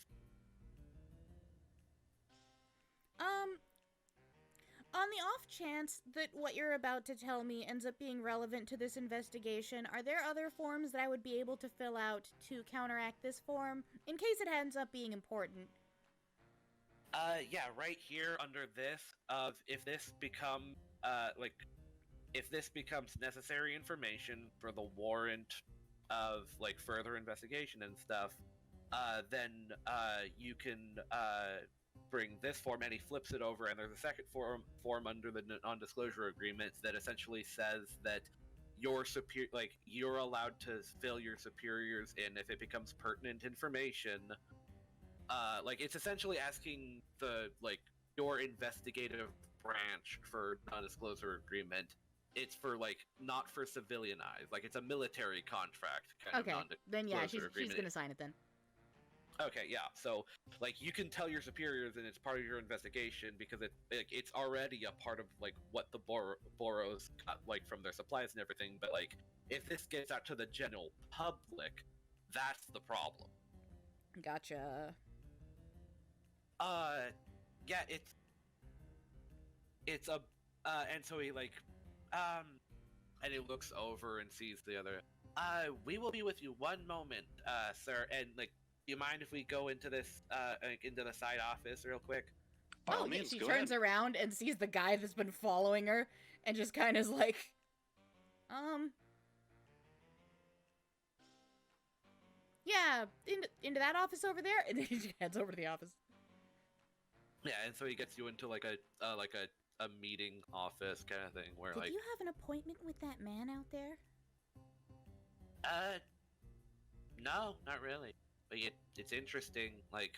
On the off chance that what you're about to tell me ends up being relevant to this investigation, are there other forms that I would be able to fill out to counteract this form, in case it ends up being important? Yeah, right here under this, if this becomes necessary information for the warrant of like further investigation and stuff, then you can bring this form, and he flips it over, and there's a second form under the non-disclosure agreement that essentially says that you're allowed to fill your superiors in if it becomes pertinent information. Like it's essentially asking your investigative branch for non-disclosure agreement. It's for like not for civilian eyes. Like it's a military contract kind of non-disclosure then yeah, she's agreement. gonna sign it then. Okay, yeah. So, like, you can tell your superiors, and it's part of your investigation because it's already a part of like what the Boros got like from their supplies and everything. But like, if this gets out to the general public, that's the problem. Gotcha. Yeah, it's a and so he like and he looks over and sees the other. We will be with you one moment, sir, and like. Do you mind if we go into this, into the side office real quick? By all Oh, yeah, means, she go turns ahead. around and sees the guy that's been following her, and just kind of is like, yeah, into that office over there, and then she heads over to the office. Yeah, and so he gets you into like a meeting office kind of thing where Did you have an appointment with that man out there? No, not really. But it's interesting. Like,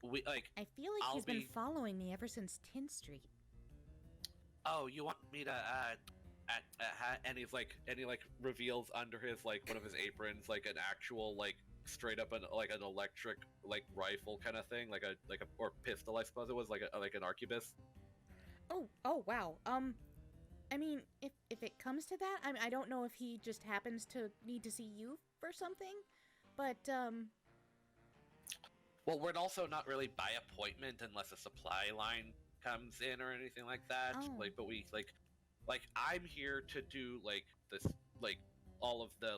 we like. I feel like he's been following me ever since 10th Street. Oh, you want me to and he reveals under his like one of his aprons like an actual like straight up an electric like rifle kind of thing, like a or pistol, I suppose it was, like an arquebus. Oh, wow. I mean, if it comes to that, I don't know if he just happens to need to see you for something, but, Well, we're also not really by appointment unless a supply line comes in or anything like that. Oh. But we I'm here to do like this, like all of the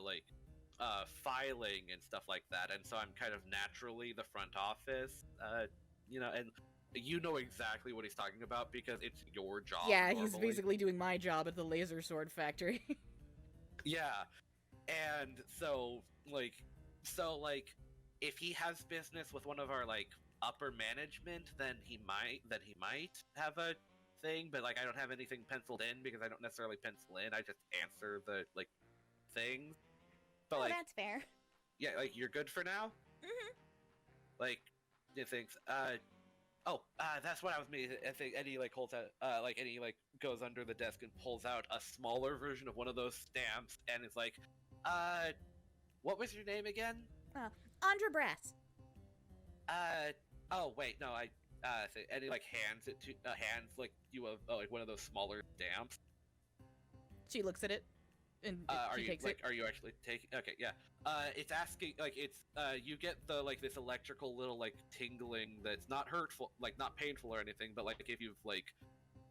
filing and stuff like that, and so I'm kind of naturally the front office, and you know exactly what he's talking about because it's your job. Yeah, he's normally. basically doing my job at the laser sword factory. Yeah, and so if he has business with one of our upper management, then he might have a thing, but I don't have anything penciled in because I don't necessarily pencil in. I just answer the things. But that's fair. yeah, you're good for now. You think that's what I was meaning. I think Eddie holds out Eddie goes under the desk and pulls out a smaller version of one of those stamps and is like, what was your name again? Andra Brass. Oh wait, no, Eddie hands it to you one of those smaller stamps. She looks at it, and she takes it. Are you actually taking? Okay, yeah. It's asking you get the this electrical little tingling that's not hurtful, not painful or anything, but if you've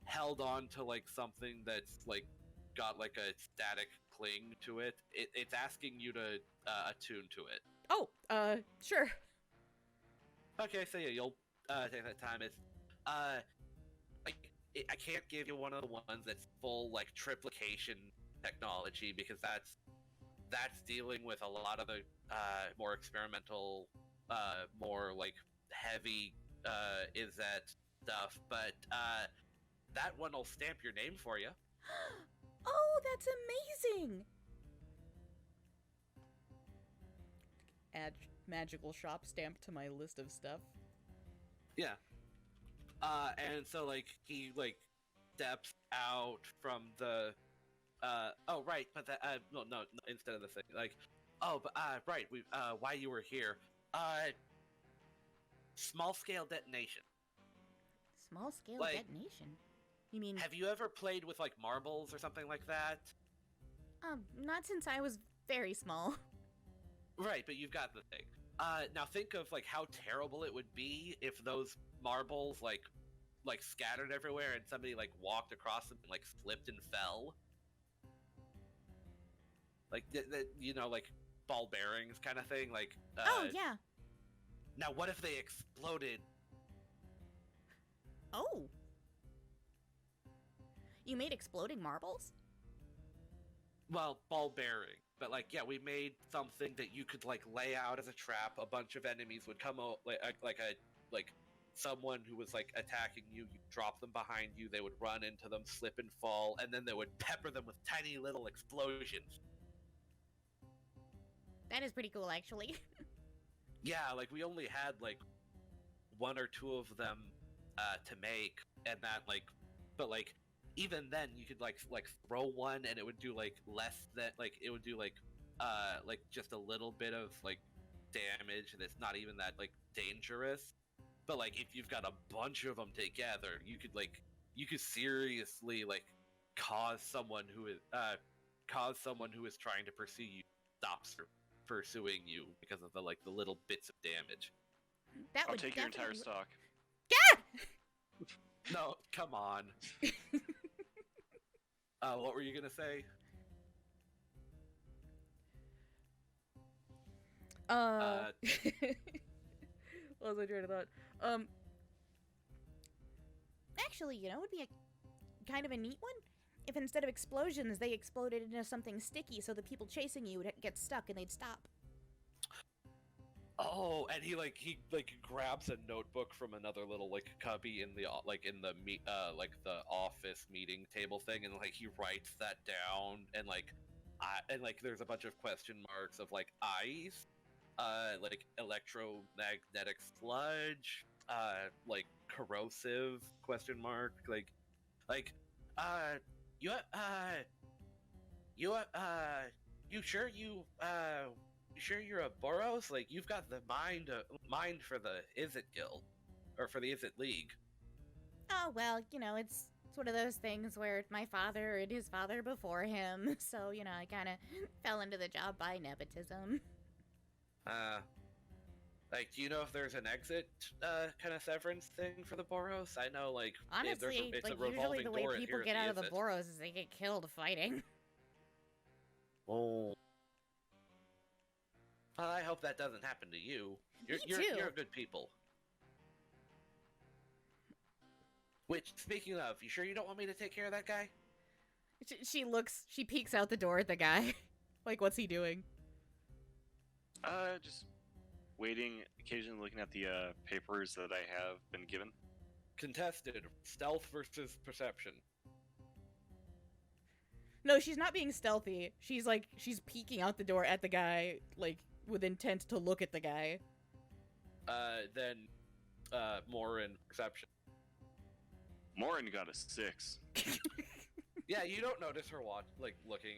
held on to something that's got a static cling to it, it's asking you to attune to it. Oh, sure. Okay, so yeah, you'll take that time. It's I can't give you one of the ones that's full triplication technology because that's dealing with a lot of the more experimental, more heavy is that stuff. But that one will stamp your name for you. Oh, that's amazing! Add magical shop stamp to my list of stuff. Yeah. And so he steps out from the oh right, but that no instead of the thing right, we why you were here. Small scale detonation. Small scale detonation? You mean have you ever played with marbles or something like that? Not since I was very small. Right, but you've got the thing. Now think of how terrible it would be if those marbles scattered everywhere and somebody walked across them and slipped and fell. Ball bearings kind of thing. Oh yeah. Now what if they exploded? Oh. You made exploding marbles? Well, ball bearing. But yeah, we made something that you could lay out as a trap. A bunch of enemies would come out someone who was attacking you. You drop them behind you. They would run into them, slip and fall, and then they would pepper them with tiny little explosions. That is pretty cool, actually. Yeah, we only had one or two of them to make, and that but even then you could throw one and it would do less than it would do just a little bit of damage that's not even that dangerous. But if you've got a bunch of them together, you could seriously cause someone who is trying to pursue you stops pursuing you because of the little bits of damage. That I'll would take your entire stock. Yeah! No, come on. What were you gonna say? What was I trying to thought? Actually, it would be a kind of a neat one if instead of explosions, they exploded into something sticky so the people chasing you would get stuck and they'd stop. Oh, and he grabs a notebook from another little cubby in the the office meeting table thing, and he writes that down, and there's a bunch of question marks of ice, electromagnetic sludge, corrosive question mark, you sure you're a Boros? You've got the mind for the Is It Guild, or for the Is It League. Oh, well, it's It's one of those things where my father and his father before him, so, you know, I kind of fell into the job by nepotism. Like, do you know if there's an exit, kind of severance thing for the Boros? I know, like, Honestly, it's like, a revolving usually the way door people here get at out of the Izzet. Boros is they get killed fighting. Oh. Well, I hope that doesn't happen to you. Me too. You're good people. Which, speaking of, you sure you don't want me to take care of that guy? She peeks out the door at the guy. Like, what's he doing? Just waiting, occasionally looking at the papers that I have been given. Contested. Stealth versus perception. No, she's not being stealthy. She's peeking out the door at the guy, like, with intent to look at the guy. Then, Morren perception. Morren got a 6. Yeah, you don't notice her looking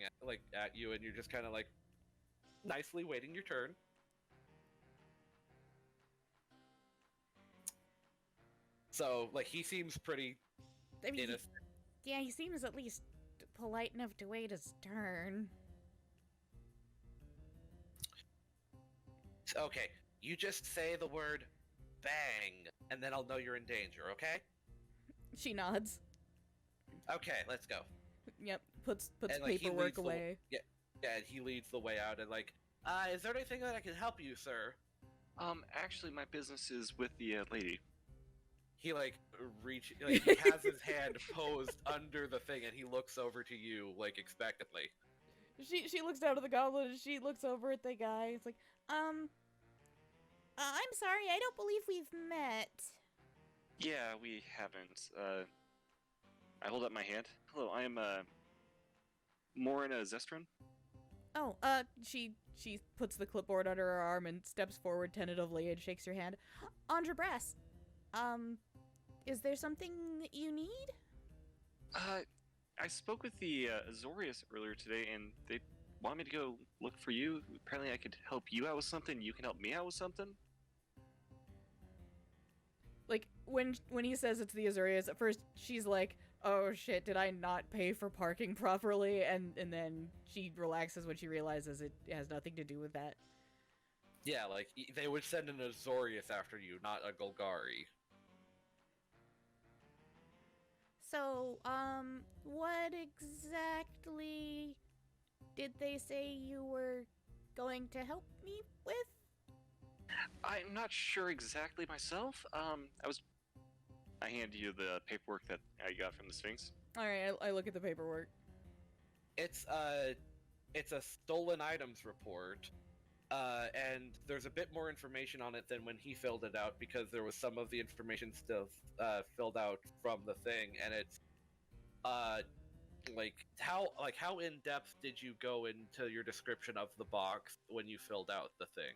at you, and you're just kind of like nicely waiting your turn. So, like, he seems pretty I mean, innocent. yeah, he seems at least polite enough to wait his turn. Okay, you just say the word bang, and then I'll know you're in danger, okay? She nods. Okay, let's go. Yep, puts And, like, he paperwork leads the- away. Yeah, and he leads the way out, and like, is there anything that I can help you, sir? Actually, my business is with the lady. He he has his hand posed under the thing, and he looks over to you like expectantly. She looks down at the goblin and she looks over at the guy. It's like, I'm sorry, I don't believe we've met. Yeah, we haven't. I hold up my hand. Hello, I am Morren Zestren. Oh, she puts the clipboard under her arm and steps forward tentatively and shakes your hand. Andra Brass, is there something that you need? I spoke with the Azorius earlier today, and they want me to go look for you. Apparently, I could help you out with something. You can help me out with something. Like, when he says it's the Azorius, at first she's like, oh shit, did I not pay for parking properly? And then she relaxes when she realizes it has nothing to do with that. Yeah, like, they would send an Azorius after you, not a Golgari. So, what exactly did they say you were going to help me with? I'm not sure exactly myself. I hand you the paperwork that I got from the Sphinx. Alright, I look at the paperwork. It's a stolen items report, and there's a bit more information on it than when he filled it out, because there was some of the information still filled out from the thing, and it's how in depth did you go into your description of the box when you filled out the thing?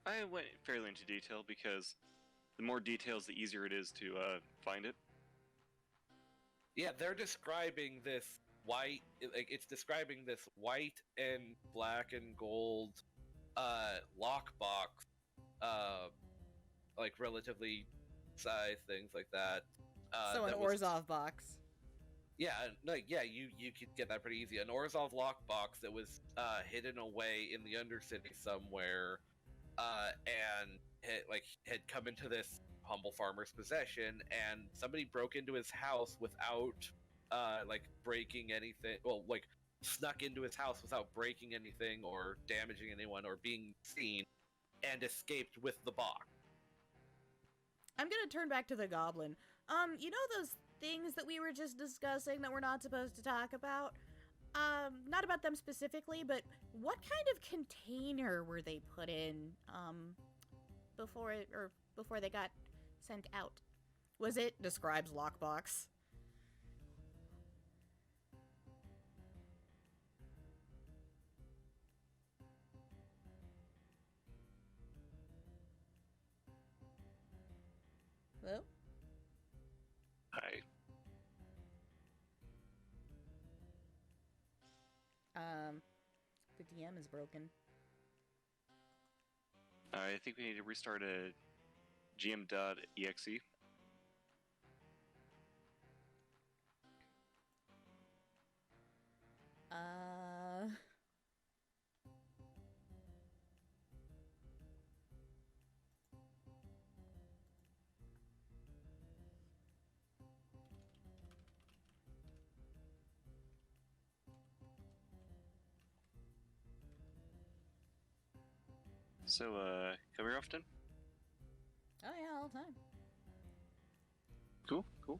I went fairly into detail because the more details, the easier it is to find it. Yeah, they're describing this it's describing this white and black and gold lockbox, like relatively sized things like that. So an that was- Orzhov box. Yeah, no, yeah, you could get that pretty easy. An Orzhov lockbox that was hidden away in the Undercity somewhere, and had come into this humble farmer's possession, and somebody broke into his house without breaking anything. Well, like, snuck into his house without breaking anything or damaging anyone or being seen, and escaped with the box. I'm gonna turn back to the goblin. You know those things that we were just discussing that we're not supposed to talk about? Not about them specifically, but what kind of container were they put in, before they got sent out? Was it describes lockbox? Hello? I The DM is broken. think we need to restart a gm.exe. Uh... So, come here often? Oh yeah, all the time. Cool, cool.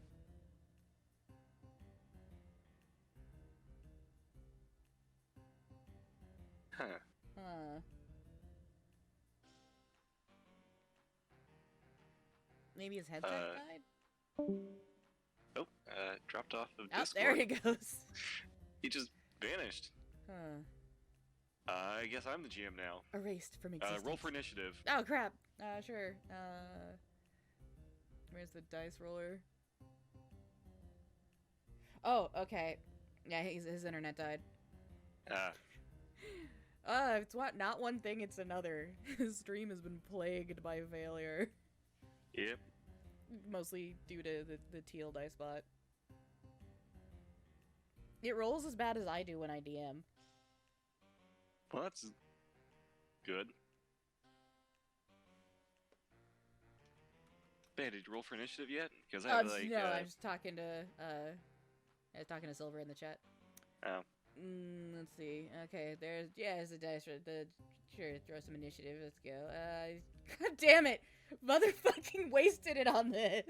Huh. Maybe his headset died? Oh, dropped off of Oh, Discord. there he goes. He just vanished. Huh. I guess I'm the GM now. Erased from existence. Roll for initiative. Oh crap. Sure. Where's the dice roller? Oh, okay. Yeah, his internet died. It's not one thing, it's another. His stream has been plagued by failure. Yep. Mostly due to the teal dice bot. It rolls as bad as I do when I DM. Well, that's good. Man, did you roll for initiative yet? Because I have, like, no, I was talking to Silver in the chat. Oh. Let's see. Okay, there's a dice. Sure, throw some initiative. Let's go. God damn it! Motherfucking wasted it on this.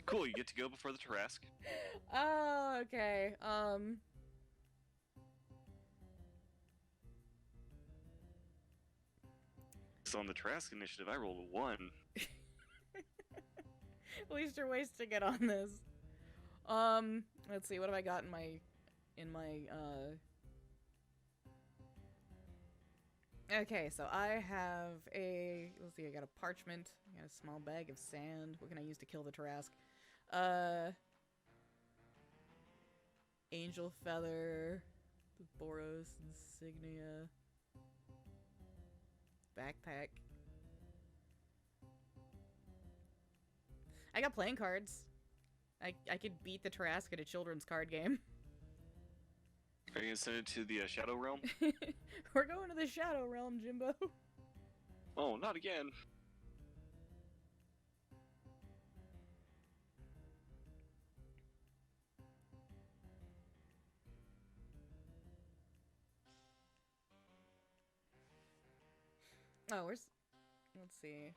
Cool, you get to go before the Tarrasque. Oh, okay. So on the Tarrasque initiative, I rolled a 1. At least you're wasting it on this. Let's see. What have I got in my Okay, so I have let's see, I got a parchment, I got a small bag of sand. What can I use to kill the Tarrasque? Angel feather, the Boros insignia, backpack. I got playing cards. I could beat the Tarrasque at a children's card game. Are you gonna send it to the Shadow Realm? We're going to the Shadow Realm, Jimbo. Oh, not again. Oh, let's see.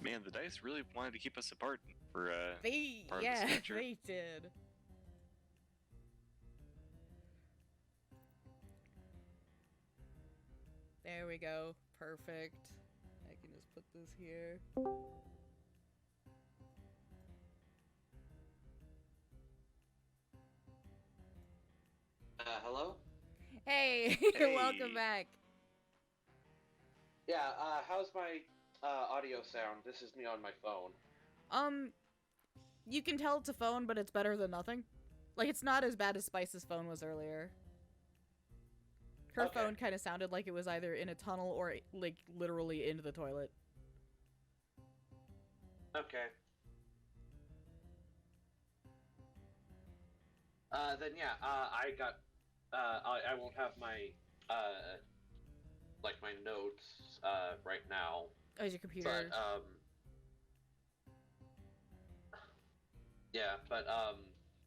Man, the dice really wanted to keep us apart for They part of this adventure. they did. There we go. Perfect. I can just put this here. Hello? Hey, Hey. welcome back. Yeah, how's my audio sound? This is me on my phone. You can tell it's a phone, but it's better than nothing. Like, it's not as bad as Spice's phone was earlier. Her Okay. phone kind of sounded like it was either in a tunnel or, like, literally into the toilet. Okay. Then yeah, I got, I won't have my, like my notes, right now. Oh, is your computer? But, yeah, but,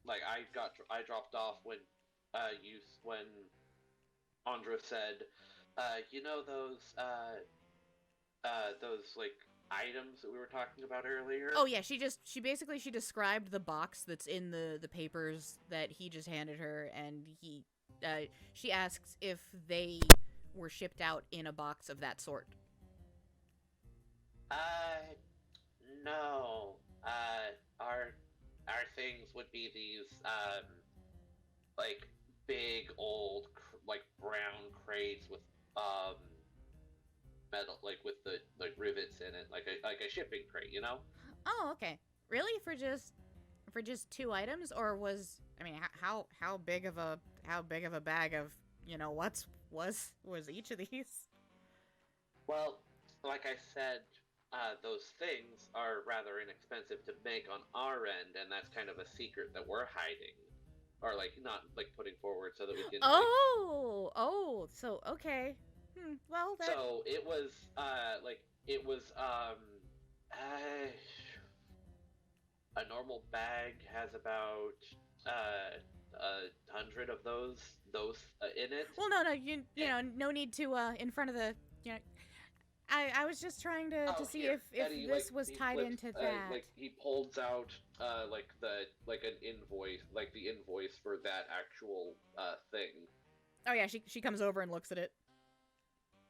like I dropped off when, when Andra said, you know those like items that we were talking about earlier? Oh yeah, she described the box that's in the papers that he just handed her, and she asks if they were shipped out in a box of that sort. No. Our things would be these, like big old, like brown crates with, metal, like with the like rivets in it, like a shipping crate, you know? Oh, okay. Really? For just for just 2 items, or was I mean how big of a bag of was each of these? Well, like I said, those things are rather inexpensive to make on our end, and that's kind of a secret that we're hiding, or like not like putting forward so that we can. So okay. Well, that. So it was a normal bag has about 100 of those in it. Well, no, no need to in front of the I was just trying to see Here. if Eddie, this was tied into that. Like he pulls out an invoice, like the invoice for that actual thing. Oh yeah, she comes over and looks at it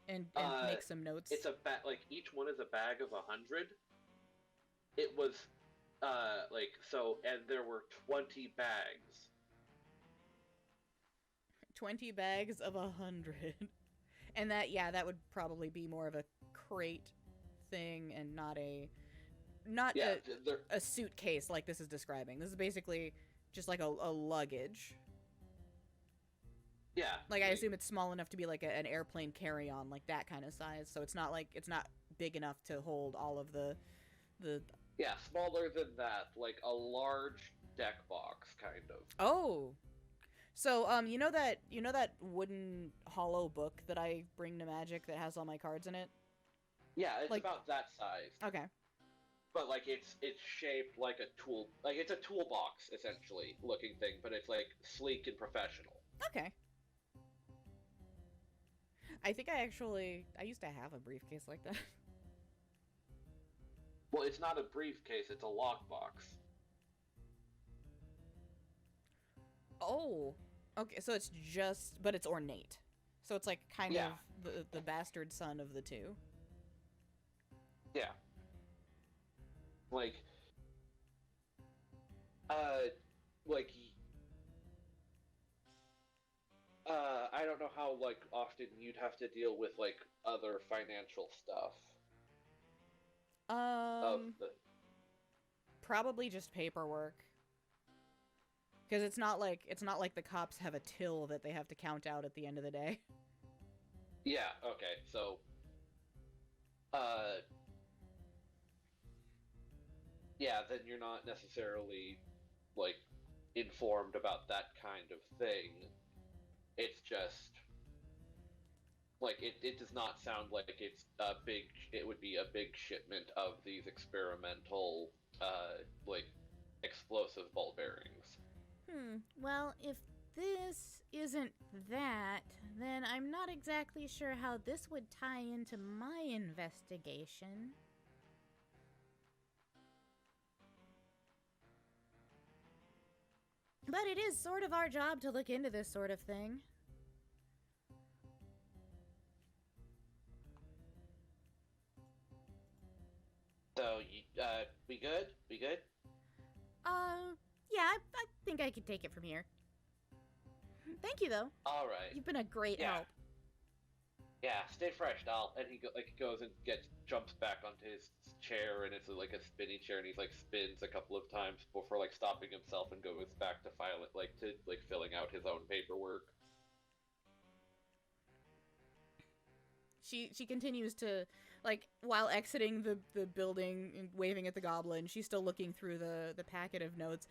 and makes some notes. It's a like each one is a bag of 100. It was and there were 20 bags. 20 bags of 100. And that would probably be more of a crate thing and not a suitcase like this is describing. This is basically just like a luggage. Yeah. Like I assume it's small enough to be like an airplane carry-on, like that kind of size. So it's not big enough to hold all of the Yeah, smaller than that, like a large deck box kind of. Oh. So, you know that wooden hollow book that I bring to Magic that has all my cards in it? Yeah, it's like, about that size. Okay. But like it's shaped like a tool, like it's a toolbox essentially looking thing, but it's like sleek and professional. Okay. I think I used to have a briefcase like that. Well, it's not a briefcase, it's a lockbox. Oh, okay. So it's but it's ornate. So it's like kind of the bastard son of the two. Yeah. Like, I don't know how like often you'd have to deal with like other financial stuff. Probably just paperwork. Because it's not like the cops have a till that they have to count out at the end of the day. Yeah, okay, so yeah, then you're not necessarily like informed about that kind of thing. It's just like it does not sound like it would be a big shipment of these experimental like explosive ball bearings. Well, if this isn't that, then I'm not exactly sure how this would tie into my investigation. But it is sort of our job to look into this sort of thing. So, we good? We good? Yeah, I think I could take it from here. Thank you, though. All right. You've been a great help. Yeah, stay fresh, doll. And he goes and jumps back onto his chair, and it's like a spinny chair, and he like spins a couple of times before like stopping himself and goes back to filling out his own paperwork. She continues to, like, while exiting the building and waving at the goblin, she's still looking through the packet of notes.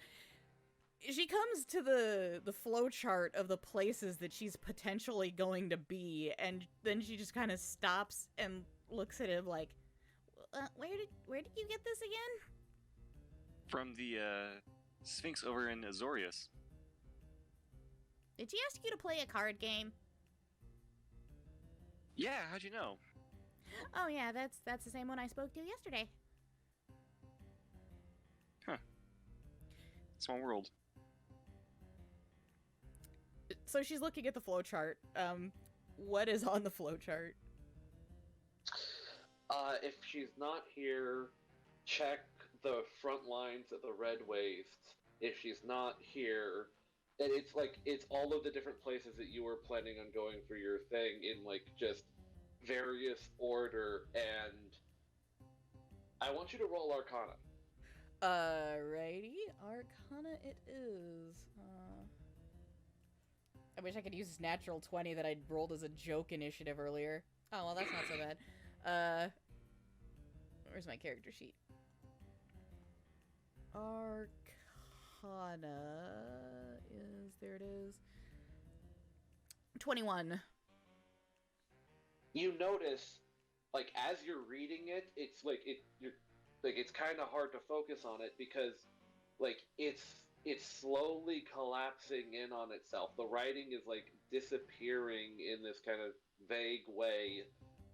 She comes to the flow chart of the places that she's potentially going to be, and then she just kind of stops and looks at him like, where did you get this again? From the Sphinx over in Azorius. Did she ask you to play a card game? Yeah, how'd you know? Oh yeah, that's the same one I spoke to yesterday. Huh. Small world. So she's looking at the flowchart. What is on the flowchart? If she's not here, check the front lines of the Red Wastes. If she's not here, and it's all of the different places that you were planning on going for your thing in like just various order, and I want you to roll Arcana. Alrighty, Arcana it is. I wish I could use this natural 20 that I rolled as a joke initiative earlier. Oh, well, that's not so bad. Where's my character sheet? Arcana there it is. 21. You notice, like, as you're reading it, it's like it's kind of hard to focus on it because, like, it's slowly collapsing in on itself. The writing is like disappearing in this kind of vague way,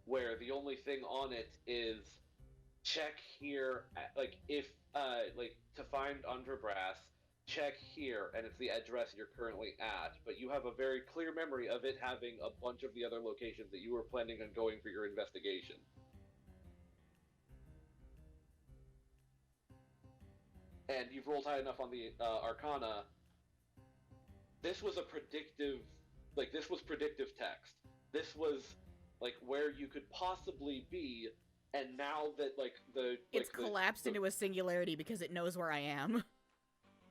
where the only thing on it is check here, like if like to find Underbrass, check here, and it's the address you're currently at. But you have a very clear memory of it having a bunch of the other locations that you were planning on going for your investigation. And you've rolled high enough on the Arcana. This was a predictive, like, this was predictive text. This was, like, where you could possibly be, and now that, like, It's collapsed into a singularity because it knows where I am.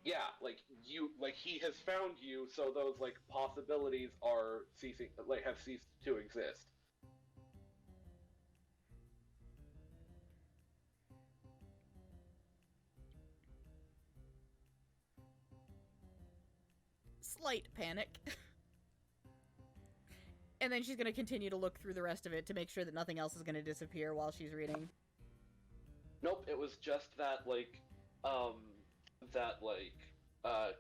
Yeah, like, he has found you, so those, like, possibilities are ceasing, like, have ceased to exist. Slight panic. And then she's gonna continue to look through the rest of it to make sure that nothing else is gonna disappear while she's reading. Nope, it was just that, like,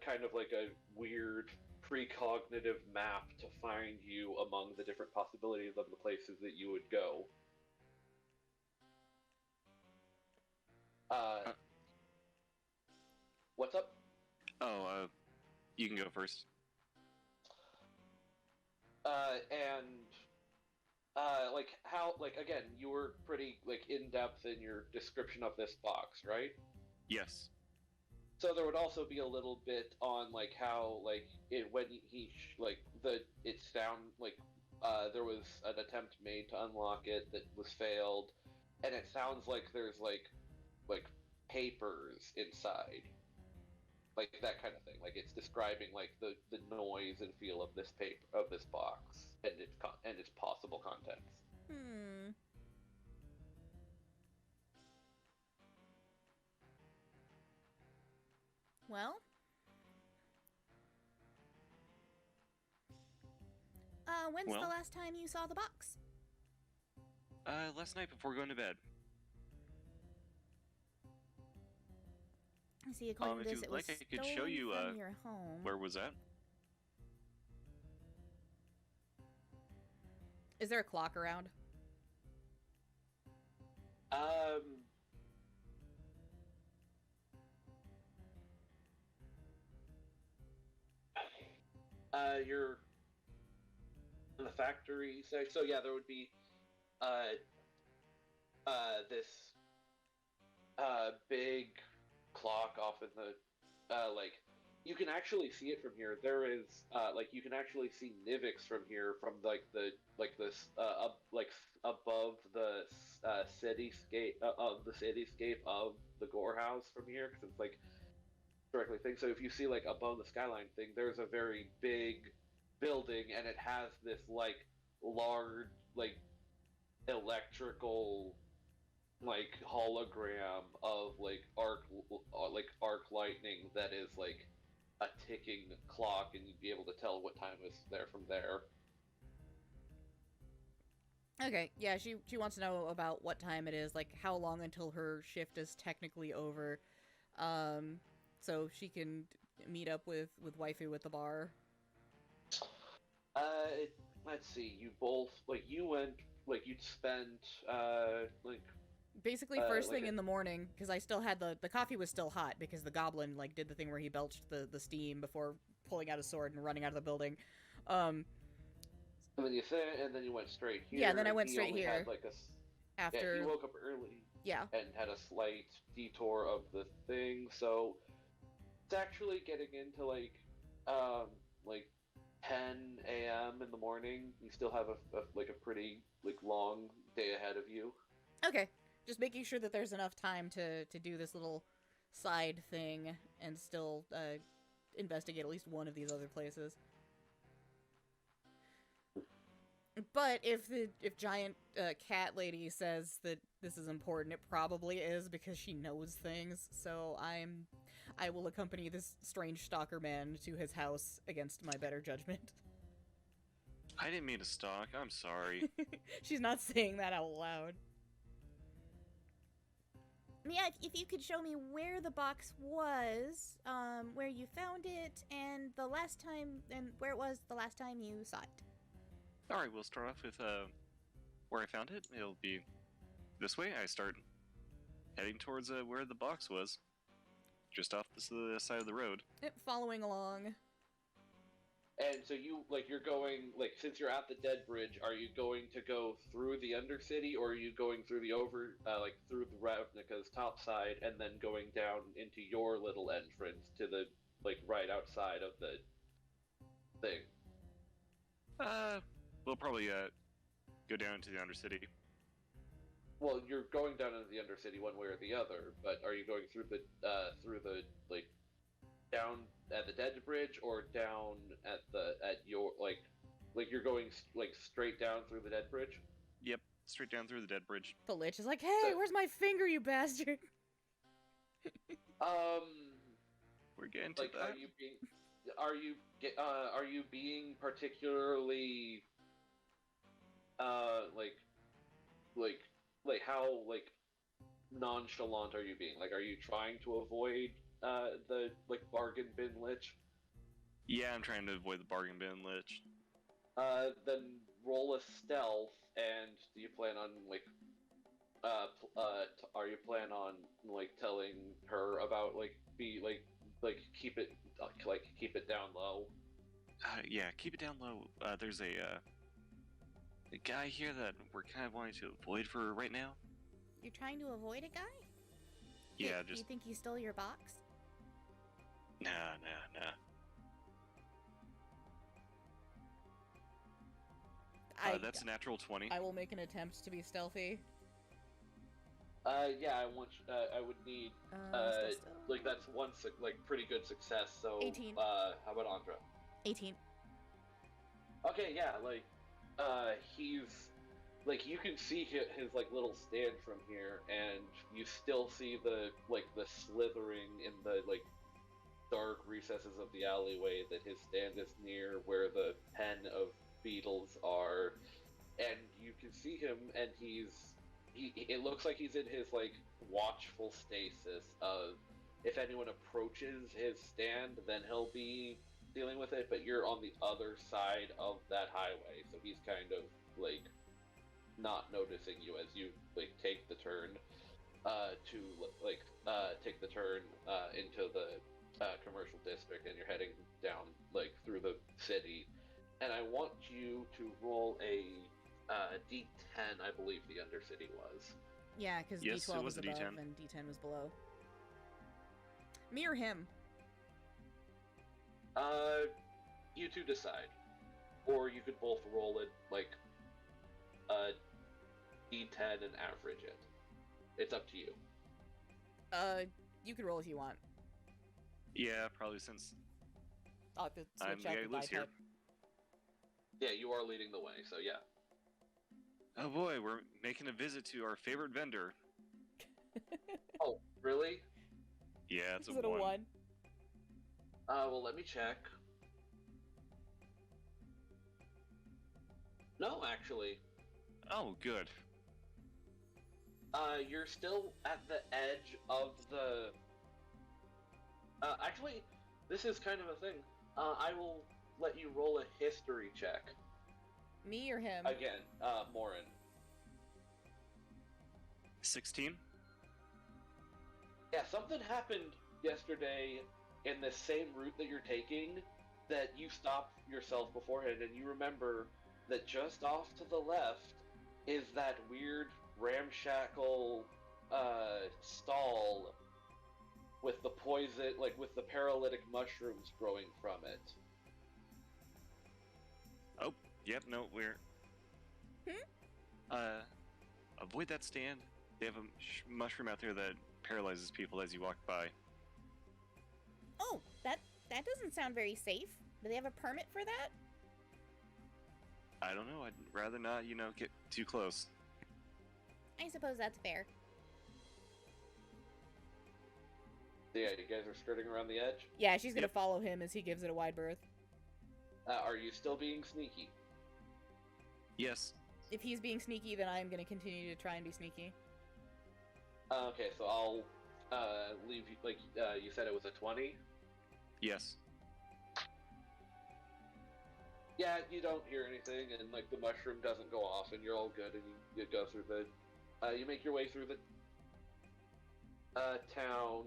kind of like a weird precognitive map to find you among the different possibilities of the places that you would go. What's up? Oh, you can go first. Like, how, like, again, you were pretty, like, in-depth in your description of this box, right? Yes. So there would also be a little bit on, like, how, like, when he, there was an attempt made to unlock it that was failed, and it sounds like there's, like papers inside. Like, that kind of thing. Like, it's describing, like, the noise and feel of this box, and its possible contents. Well, when's the last time you saw the box? Last night before going to bed. I see, according to If this, you'd it was like, I could show stolen you, from your home. Where was that? Is there a clock around? You're in the factory section. So yeah, there would be this big clock off in the like, you can actually see it from here. There is like, you can actually see Nivix from here, from like this above the cityscape of the Gore House from here, because it's like directly thing. So if you see, like, above the skyline thing, there's a very big building, and it has this, like, large, like, electrical, like, hologram of, like, arc lightning that is, like, a ticking clock, and you'd be able to tell what time is there from there. Okay, yeah, she wants to know about what time it is, like, how long until her shift is technically over. So she can meet up with waifu at the bar. Let's see. You both, like, you went, like, you'd spent like, basically first thing in the morning, because I still had the coffee was still hot because the goblin, like, did the thing where he belched the steam before pulling out his sword and running out of the building. And then you said, and then you went straight here. Yeah, then I went straight here. Had, like, after he woke up early. Yeah. And had a slight detour of the thing, so it's actually getting into, like 10 a.m. in the morning. You still have a pretty, like, long day ahead of you. Okay, just making sure that there's enough time to do this little side thing and still investigate at least one of these other places. But if giant cat lady says that this is important, it probably is because she knows things. So I will accompany this strange stalker man to his house against my better judgment. I didn't mean to stalk. I'm sorry. She's not saying that out loud. Yeah, if you could show me where the box was, where you found it, and where it was the last time you saw it. All right, we'll start off with where I found it. It'll be this way. I start heading towards where the box was, just off the side of the road. Yep, following along. And so you're going, since you're at the Dead Bridge, are you going to go through the Undercity, or are you going through through the Ravnica's top side, and then going down into your little entrance to the, right outside of the thing? We'll probably go down to the Undercity. Well, you're going down into the Undercity one way or the other, but are you going through the down at the Dead Bridge, or down at your you're going straight down through the Dead Bridge? Yep, straight down through the Dead Bridge. The Lich is like, hey, where's my finger, you bastard? We're getting to that. Are you being particularly how nonchalant are you being? Are you trying to avoid the bargain bin lich? Yeah, I'm trying to avoid the bargain bin lich. Then roll a stealth, and do you plan on are you plan on telling her about keep it down low? Yeah, keep it down low. There's a guy here that we're kind of wanting to avoid for right now. You're trying to avoid a guy? Yeah, Do you think he stole your box? Nah. That's a natural 20. I will make an attempt to be stealthy. Yeah, I would need that's one pretty good success. So 18. How about Andra? 18. Okay, yeah, he's you can see his little stand from here, and you still see the slithering in the dark recesses of the alleyway that his stand is near, where the pen of beetles are, and you can see him, and it looks like he's in his watchful stasis of, if anyone approaches his stand, then he'll be dealing with it, but you're on the other side of that highway, so he's kind of not noticing you as you take the turn into the commercial district, and you're heading down through the city. And I want you to roll a D10, I believe the Undercity was. Yeah, because Yes, D12 it was was a above D10. and D10 was below. Me or him? You two decide. Or you could both roll it a D10 and average it. It's up to you. You can roll if you want. Yeah, probably, since I'll have to I'm switch the out guy the who lives here. biped. Yeah, you are leading the way, so yeah. Oh boy, we're making a visit to our favorite vendor. Oh, really? Yeah, it's Is a it a 1. 1? Well, let me check. No, actually. Oh, good. You're still at the edge of the... actually, this is kind of a thing. I will let you roll a history check. Me or him? Again, Morren. 16? Yeah, something happened yesterday in the same route that you're taking that you stopped yourself beforehand, and you remember that just off to the left is that weird ramshackle stall with the poison, with the paralytic mushrooms growing from it. Oh, yep, no, we're... avoid that stand. They have a mushroom out there that paralyzes people as you walk by. Oh, that doesn't sound very safe. Do they have a permit for that? I don't know. I'd rather not, get too close. I suppose that's fair. So yeah, you guys are skirting around the edge. Yeah, she's gonna Yep. follow him as he gives it a wide berth. Are you still being sneaky? Yes. If he's being sneaky, then I'm gonna continue to try and be sneaky. Okay, so I'll leave you. Like you said, it was a 20. Yes. Yeah, you don't hear anything, and like the mushroom doesn't go off, and you're all good, and you go through the. You make your way through the town,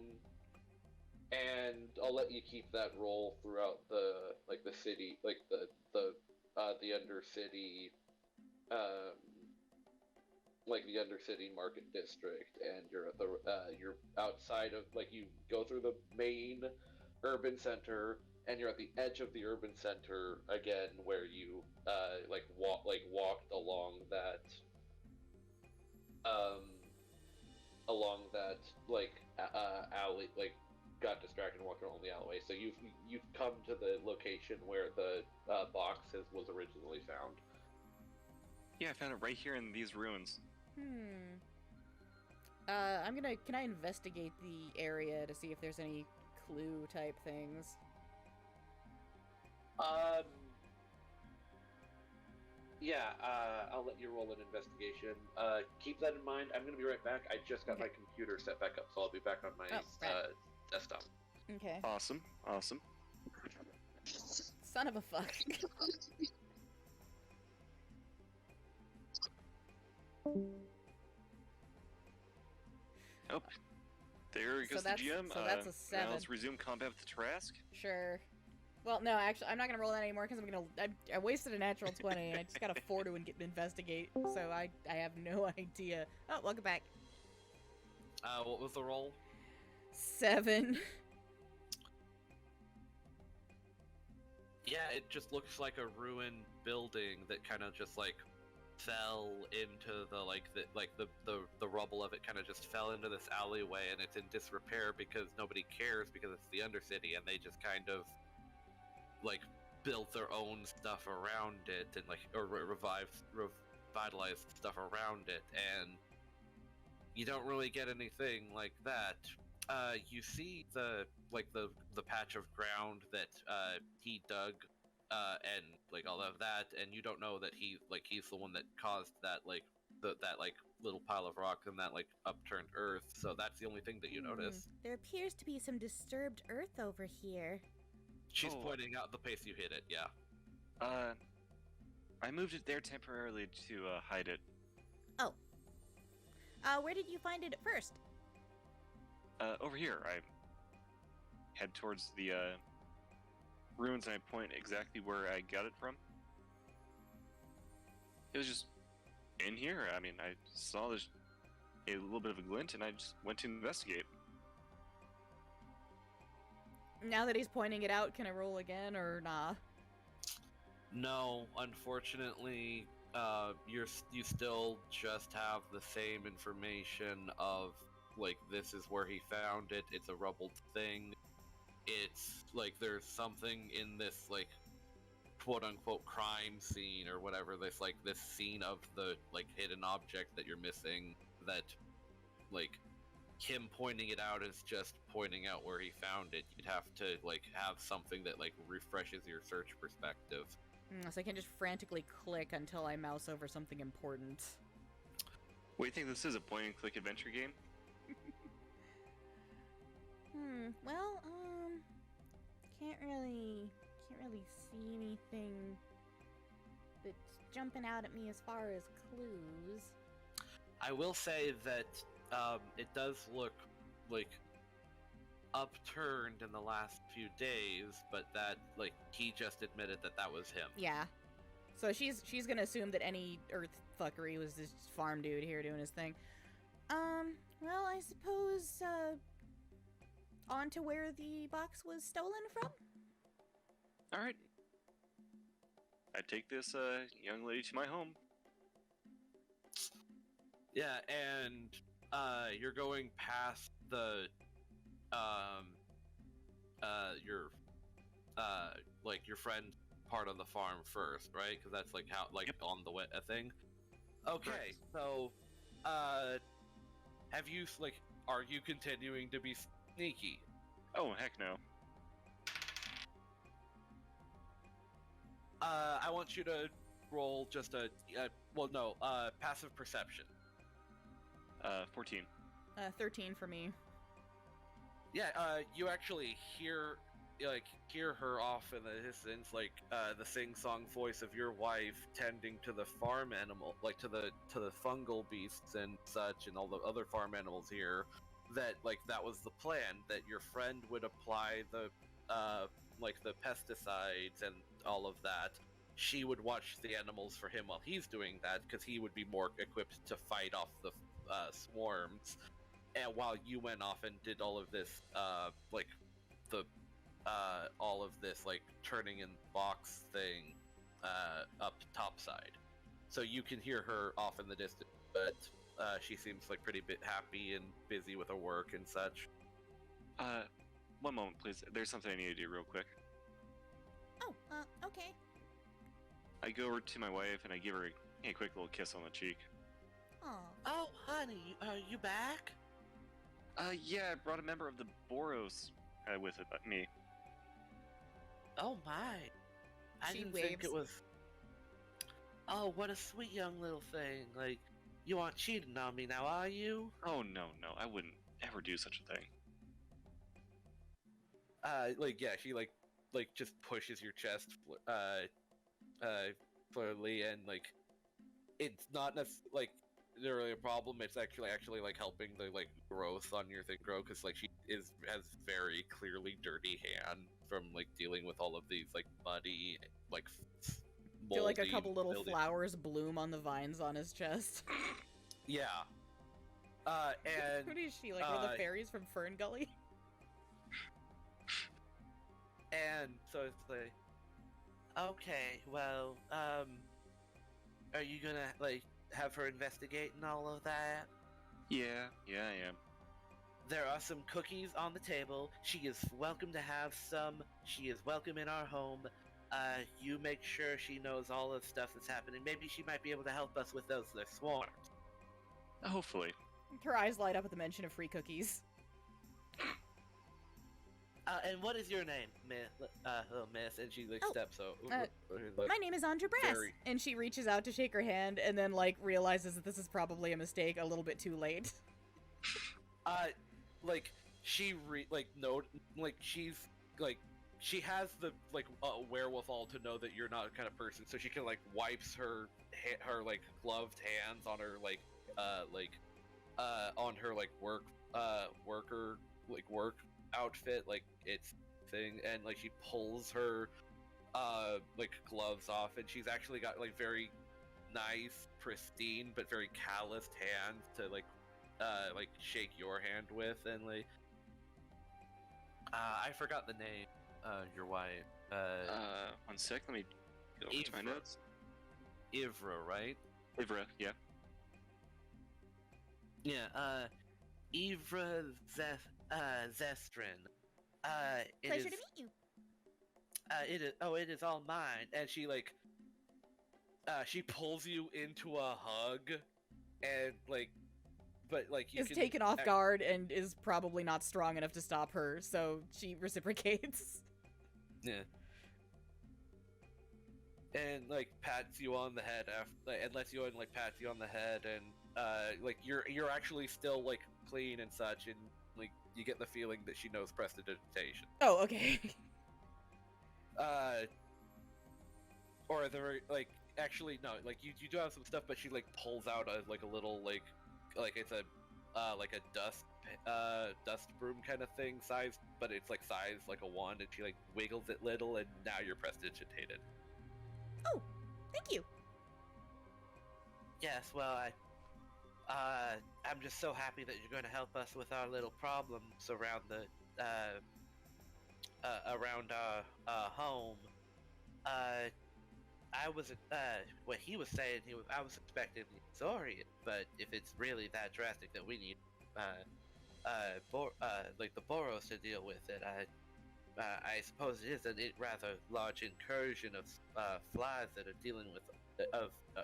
and I'll let you keep that roll throughout the city, like the Undercity, like the Undercity Market District, and you're at you're outside of, like, you go through the main urban center, and you're at the edge of the urban center again, where you walked along that alley, like got distracted and walked along the alleyway. So you've come to the location where the box was originally found. Yeah, I found it right here in these ruins. Can I investigate the area to see if there's any clue type things? Yeah, I'll let you roll an investigation. Keep that in mind. I'm going to be right back. I just got my computer set back up, so I'll be back on my right. desktop. Okay. Awesome. Son of a fuck. Oh, there goes the GM. So that's a 7. Now let's resume combat with the Trask. Sure. Well, no, actually, I'm not gonna roll that anymore because I wasted a natural 20 and I just got a 4 to investigate, so I have no idea. Oh, welcome back. What was the roll? 7. Yeah, it just looks like a ruined building that kind of just like fell into the rubble of it kind of just fell into this alleyway, and it's in disrepair because nobody cares because it's the Undercity, and they just kind of like built their own stuff around it, and revitalized stuff around it, and you don't really get anything like that. You see the patch of ground that he dug, and like all of that, and you don't know that he's the one that caused that little pile of rock and that upturned earth. So that's the only thing that you notice. There appears to be some disturbed earth over here. She's pointing out the place you hit it. Yeah. I moved it there temporarily to hide it. Oh. Where did you find it at first? Over here. I head towards the ruins and I point exactly where I got it from. It was just in here. I mean, I saw a little bit of a glint and I just went to investigate. Now that he's pointing it out, can I roll again or nah? No, unfortunately, you still just have the same information of this is where he found it. It's a rubbled thing. It's there's something in this quote unquote crime scene or whatever, this scene of the hidden object that you're missing, that him pointing it out is just pointing out where he found it. You'd have to have something that refreshes your search perspective. So I can just frantically click until I mouse over something important. What do you think this is, a point and click adventure game? Well, can't really see anything that's jumping out at me as far as clues. I will say that it does look upturned in the last few days, but that he just admitted that was him. Yeah. So she's gonna assume that any earth fuckery was this farm dude here doing his thing. Well, I suppose, on to where the box was stolen from? Alright. I take this young lady to my home. Yeah, and you're going past the your like your friend part of the farm first, right? Because that's like how like on the way a thing. Okay, Correct. so have you like are you continuing to be sneaky? Oh, heck no. I want you to roll just a passive perception. 14. 13 for me. Yeah, you actually hear her off in the distance, like the sing-song voice of your wife tending to the farm animal, like to the fungal beasts and such, and all the other farm animals here. That was the plan, that your friend would apply the the pesticides and all of that. She would watch the animals for him while he's doing that, because he would be more equipped to fight off the swarms. And while you went off and did all of this, all of this turning in box thing up topside, so you can hear her off in the distance, but she seems like pretty bit happy and busy with her work and such. One moment, please. There's something I need to do real quick. Oh, okay. I go over to my wife and I give her a quick little kiss on the cheek. Aw. Oh, honey, are you back? Yeah, I brought a member of the Boros with it, me. Oh my! I She didn't think waves. it was. Oh, what a sweet young little thing! Like, you aren't cheating on me now, are you? Oh, no, I wouldn't ever do such a thing. She just pushes your chest, clearly, and it's not really a problem. It's actually helping the growth on your thing grow, because she has very clearly dirty hand from dealing with all of these muddy I feel like a moldy couple little buildings. flowers bloom on the vines on his chest. Yeah. And What is she, like one of the fairies from Fern Gully? and so it's like, okay, well, are you gonna have her investigate and all of that? Yeah, I am. There are some cookies on the table. She is welcome to have some. She is welcome in our home. You make sure she knows all the stuff that's happening. Maybe she might be able to help us with those swarms. Hopefully. Her eyes light up at the mention of free cookies. And what is your name, little miss? And she steps over. My name is Andra Brass. And she reaches out to shake her hand and then realizes that this is probably a mistake a little bit too late. She she has the wherewithal to know that you're not the kind of person, so she can wipes her gloved hands on her on her work outfit, it's thing, and she pulls her gloves off, and she's actually got very nice, pristine, but very calloused hands to shake your hand with, and I forgot the name. Your wife. 1 sec. Let me go over to my Ivra. notes. Ivra, right? Ivra, yeah. Yeah. Ivra Zestren. Pleasure to meet you. It is. Oh, it is all mine. And she she pulls you into a hug, and you Is can taken off guard and is probably not strong enough to stop her, so she reciprocates. Yeah. And pats you on the head after, and lets you go and pats you on the head, and you're actually still clean and such, and you get the feeling that she knows prestidigitation. Oh, okay. Or the actually no, you do have some stuff, but she pulls out a little it's a dust broom kind of thing size, but it's size a wand, and she wiggles it little, and now you're prestidigitated. Oh, thank you. Yes, well, I'm just so happy that you're going to help us with our little problems around the around our home. I was what he was saying. I was expecting the Zorian, but if it's really that drastic that we need the Boros to deal with it, I suppose it is a rather large incursion of flies that are dealing with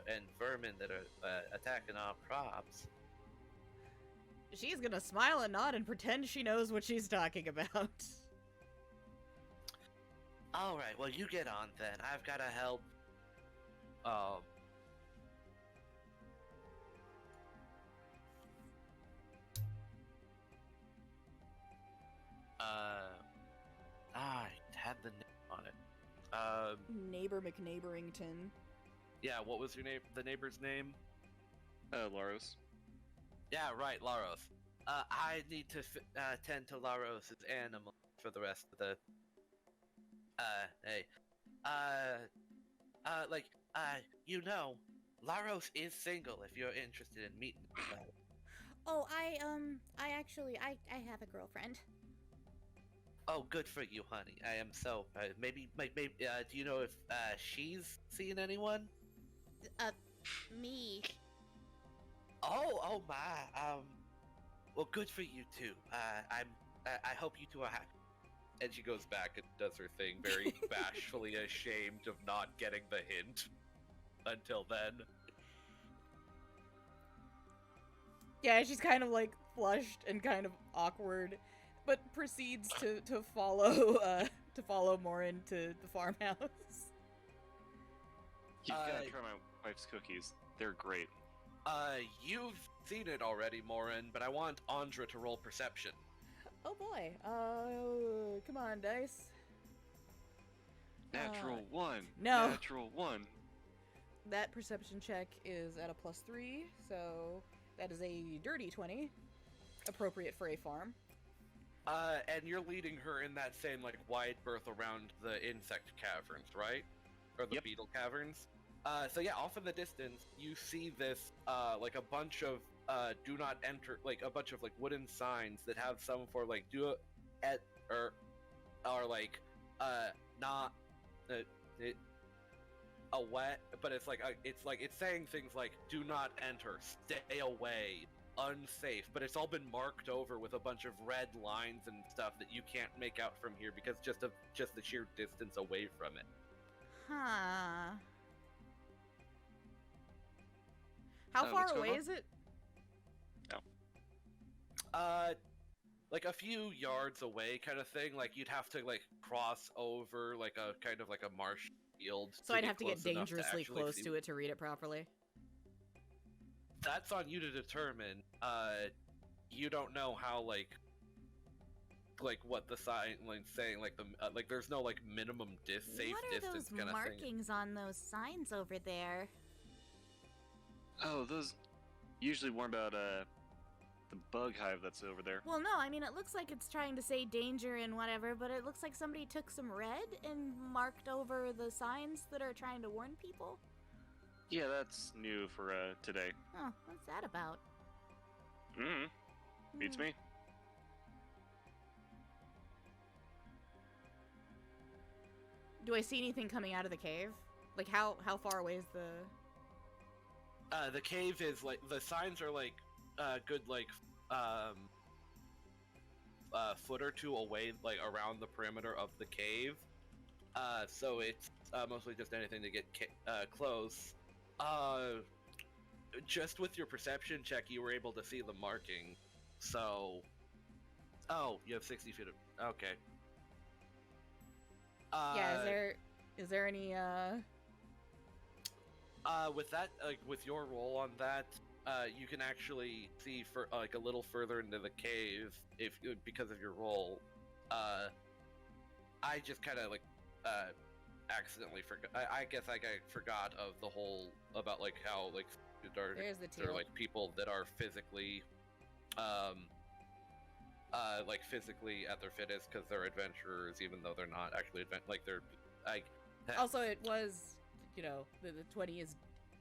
and vermin that are attacking our crops. She's gonna smile and nod and pretend she knows what she's talking about. All right, well you get on then. I've got to help. Um. I had the name on it. Neighbor McNeighborington. Yeah. What was your name? The neighbor's name? Laros. Yeah, right, Laros. I need to tend to Laros' animal for the rest of the. Hey. Laros is single if you're interested in meeting him. Oh, I actually, I have a girlfriend. Oh, good for you, honey. I am so. Maybe, do you know if she's seen anyone? Me. Oh my. Well, good for you too. I hope you two are happy. And she goes back and does her thing, very bashfully ashamed of not getting the hint until then. Yeah, she's kind of like flushed and kind of awkward, but proceeds to follow Morren to the farmhouse. You've got to try my wife's cookies. They're great. You've seen it already, Morren, but I want Andra to roll perception. Oh boy. Come on, dice. Natural 1. no. Natural 1. That perception check is at a +3, so that is a dirty 20, appropriate for a farm. And you're leading her in that same, like, wide berth around the insect caverns, right? Or the beetle caverns? So yeah, off in the distance, you see this, like, a bunch of, do not enter, like, a bunch of, like, wooden signs that have some for, like, like, not, wet, but it's saying things like, do not enter, stay away, unsafe, but it's all been marked over with a bunch of red lines and stuff that you can't make out from here because just the sheer distance away from it. Huh. How far what's going away on? is it? Like a few yards away kind of thing, like you'd have to like cross over like a kind of like a marsh field. So I'd have to get close enough dangerously actually close see- to it to read it properly. That's on you to determine. You don't know how like what the sign like saying like the like there's no like minimum safe What are distance those kind of thing. markings on those signs over there? Oh, those usually warn about the bug hive that's over there. Well, no, I mean, it looks like it's trying to say danger and whatever, but it looks like somebody took some red and marked over the signs that are trying to warn people. Yeah, that's new for today. Oh, what's that about? Beats me. Do I see anything coming out of the cave? Like, how far away is the... The cave is like the signs are like good like foot or two away, like around the perimeter of the cave. So it's mostly just anything to get close. Just with your perception check, you were able to see the marking. So, oh, you have 60 feet of... Okay. Yeah, is there any, with that, like, with your roll on that, you can actually see for, like, a little further into the cave, because of your roll. I just kind of, like, accidentally forgot. I guess I forgot of the whole, about, like, how, like, There's the there are, teal. like, people that are physically, like, physically at their fittest because they're adventurers, even though they're not actually like, they're, like... Also, it was, you know, the 20 is...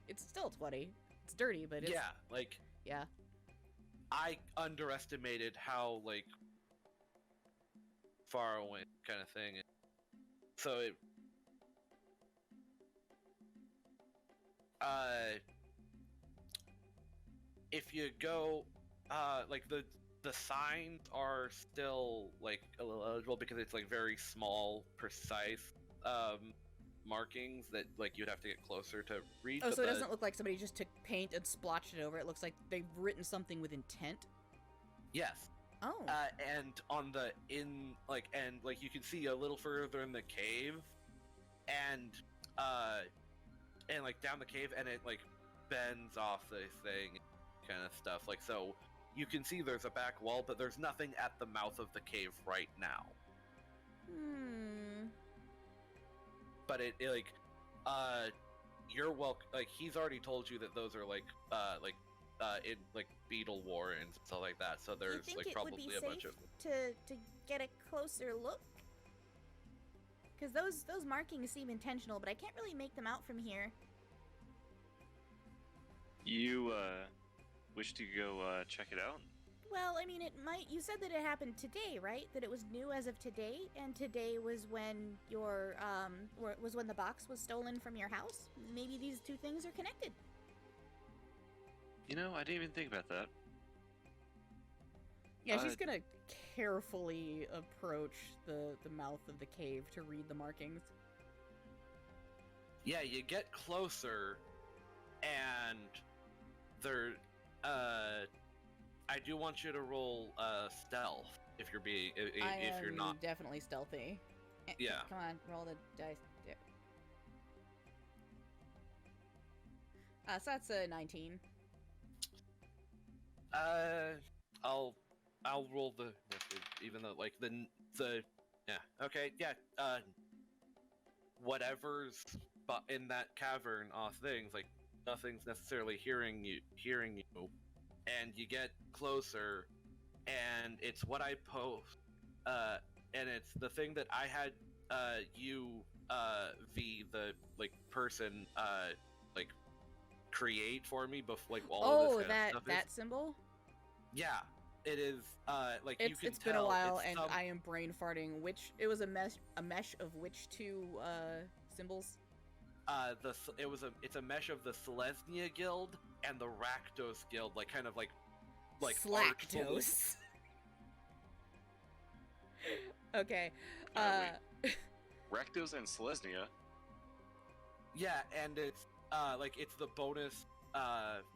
It's still 20. It's dirty, but it's... Yeah, like... Yeah. I underestimated how, like, far away kind of thing. So it... if you go, like, the the signs are still like illegible because it's like very small, precise markings that like you'd have to get closer to read. Oh, but so it doesn't look like somebody just took paint and splotched it over. It looks like they've written something with intent. Yes. Oh. And on the and you can see a little further in the cave, and like down the cave, and it like bends off the thing, kind of stuff. Like, so you can see there's a back wall, but there's nothing at the mouth of the cave right now. But it like you're welcome. Like, he's already told you that those are in like beetle warrens and stuff like that. So Do you there's think like it would be probably a bunch safe of to get a closer look? Because those markings seem intentional, but I can't really make them out from here. You wish to go check it out? Well, I mean, it might. You said that it happened today, right? That it was new as of today, and today was when your was when the box was stolen from your house. Maybe these two things are connected. You know, I didn't even think about that. Yeah, she's gonna carefully approach the mouth of the cave to read the markings. Yeah, you get closer, and there, I do want you to roll stealth if you're being if you're not. Definitely stealthy. Yeah. Come on, roll the dice. So that's a 19. I'll roll the even though like the yeah, okay, yeah, whatever's in that cavern off things, like nothing's necessarily hearing you, and you get closer, and it's what I post, and it's the thing that I had you the like person like create for me before, like all of this kind of stuff that symbol. Yeah, it is. Like it's, you can it's tell been a while, it's and some... I am brain farting. It was a mesh of which two symbols? It's a mesh of the Selesnya Guild and the Rakdos Guild, like kind of like Slacktose. Okay. Rakdos and Selesnya. Yeah, and it's it's the bonus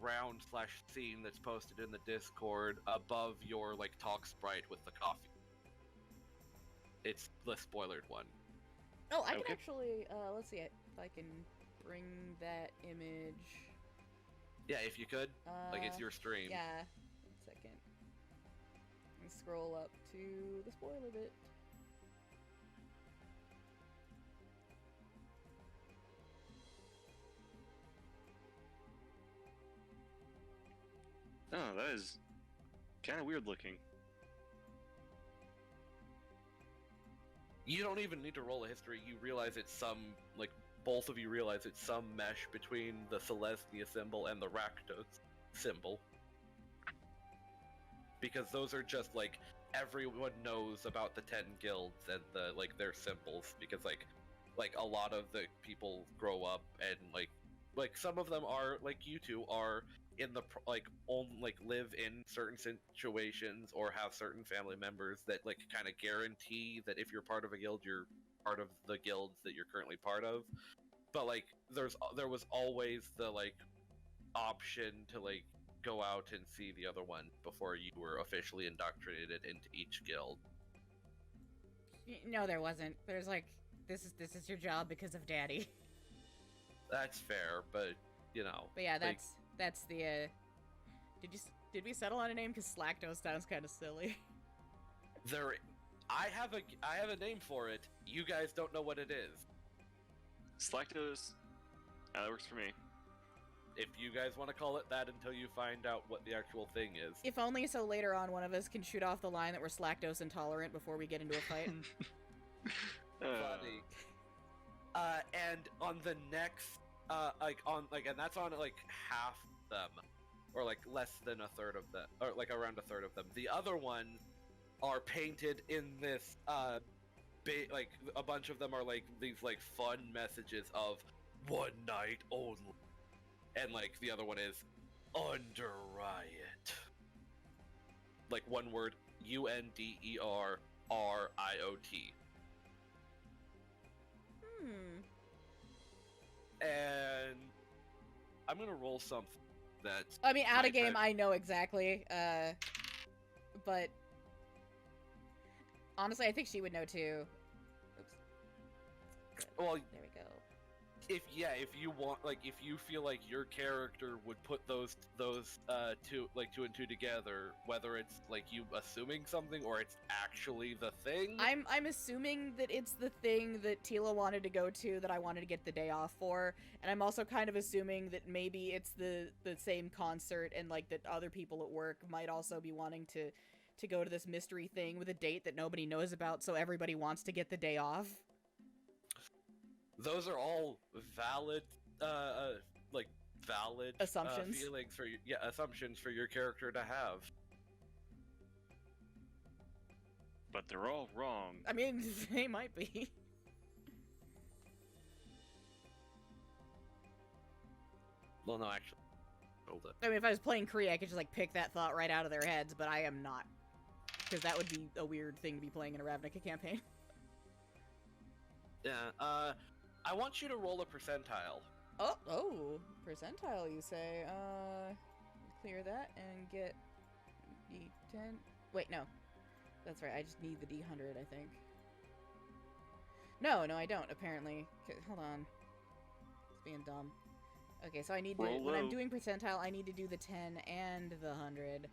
round / scene that's posted in the Discord above your like talk sprite with the coffee. It's the spoilered one. Oh, I can actually let's see if I can bring that image. Yeah, if you could. Like, it's your stream. Yeah. 1 second. Let me scroll up to the spoiler bit. Oh, that is kind of weird looking. You don't even need to roll a history. You realize it's some, like, both of you realize it's some mesh between the Selesnya symbol and the Rakdos symbol. Because those are just, like, everyone knows about the 10 guilds and the, like, their symbols. Because, like a lot of the people grow up and, like, some of them are, like you two, are in the live in certain situations or have certain family members that like kind of guarantee that if you're part of a guild, you're part of the guilds that you're currently part of. But like there was always the like option to like go out and see the other one before you were officially indoctrinated into each guild. No, there wasn't. There's like this is your job because of Daddy. That's fair, but you know. But yeah, that's the did we settle on a name? Because Slacktose sounds kind of silly. I have a name for it. You guys don't know what it is. Slacktose. That works for me. If you guys want to call it that until you find out what the actual thing is. If only so later on one of us can shoot off the line that we're Slacktose intolerant before we get into a fight. Funny. And on the next and that's on like half them, or like less than a third of them, or like around a third of them. The other ones are painted in this like a bunch of them are like these like fun messages of one night only, and like the other one is under riot. like one word, UNDERRIOT. And I'm gonna roll something that. I mean, out of might game, have- I know exactly. But honestly, I think she would know too. Oops. Good. Well, There we go. if you want, like, if you feel like your character would put those two and two together, whether it's like you assuming something or it's actually the thing. I'm assuming that it's the thing that Tila wanted to go to that I wanted to get the day off for, and I'm also kind of assuming that maybe it's the same concert and like that other people at work might also be wanting to go to this mystery thing with a date that nobody knows about, so everybody wants to get the day off. Those are all valid, valid Assumptions. feelings for assumptions for your character to have. But they're all wrong. I mean, they might be. Well, no, actually, hold it. I mean, if I was playing Kree, I could just like pick that thought right out of their heads, but I am not. Because that would be a weird thing to be playing in a Ravnica campaign. Yeah. I want you to roll a percentile. Oh, percentile, you say. Clear that and get D10. Wait, no. That's right, I just need the D100, I think. No, I don't, apparently. Hold on. It's being dumb. Okay, so I need to, Roll when I'm low. doing percentile, I need to do the 10 and the 100.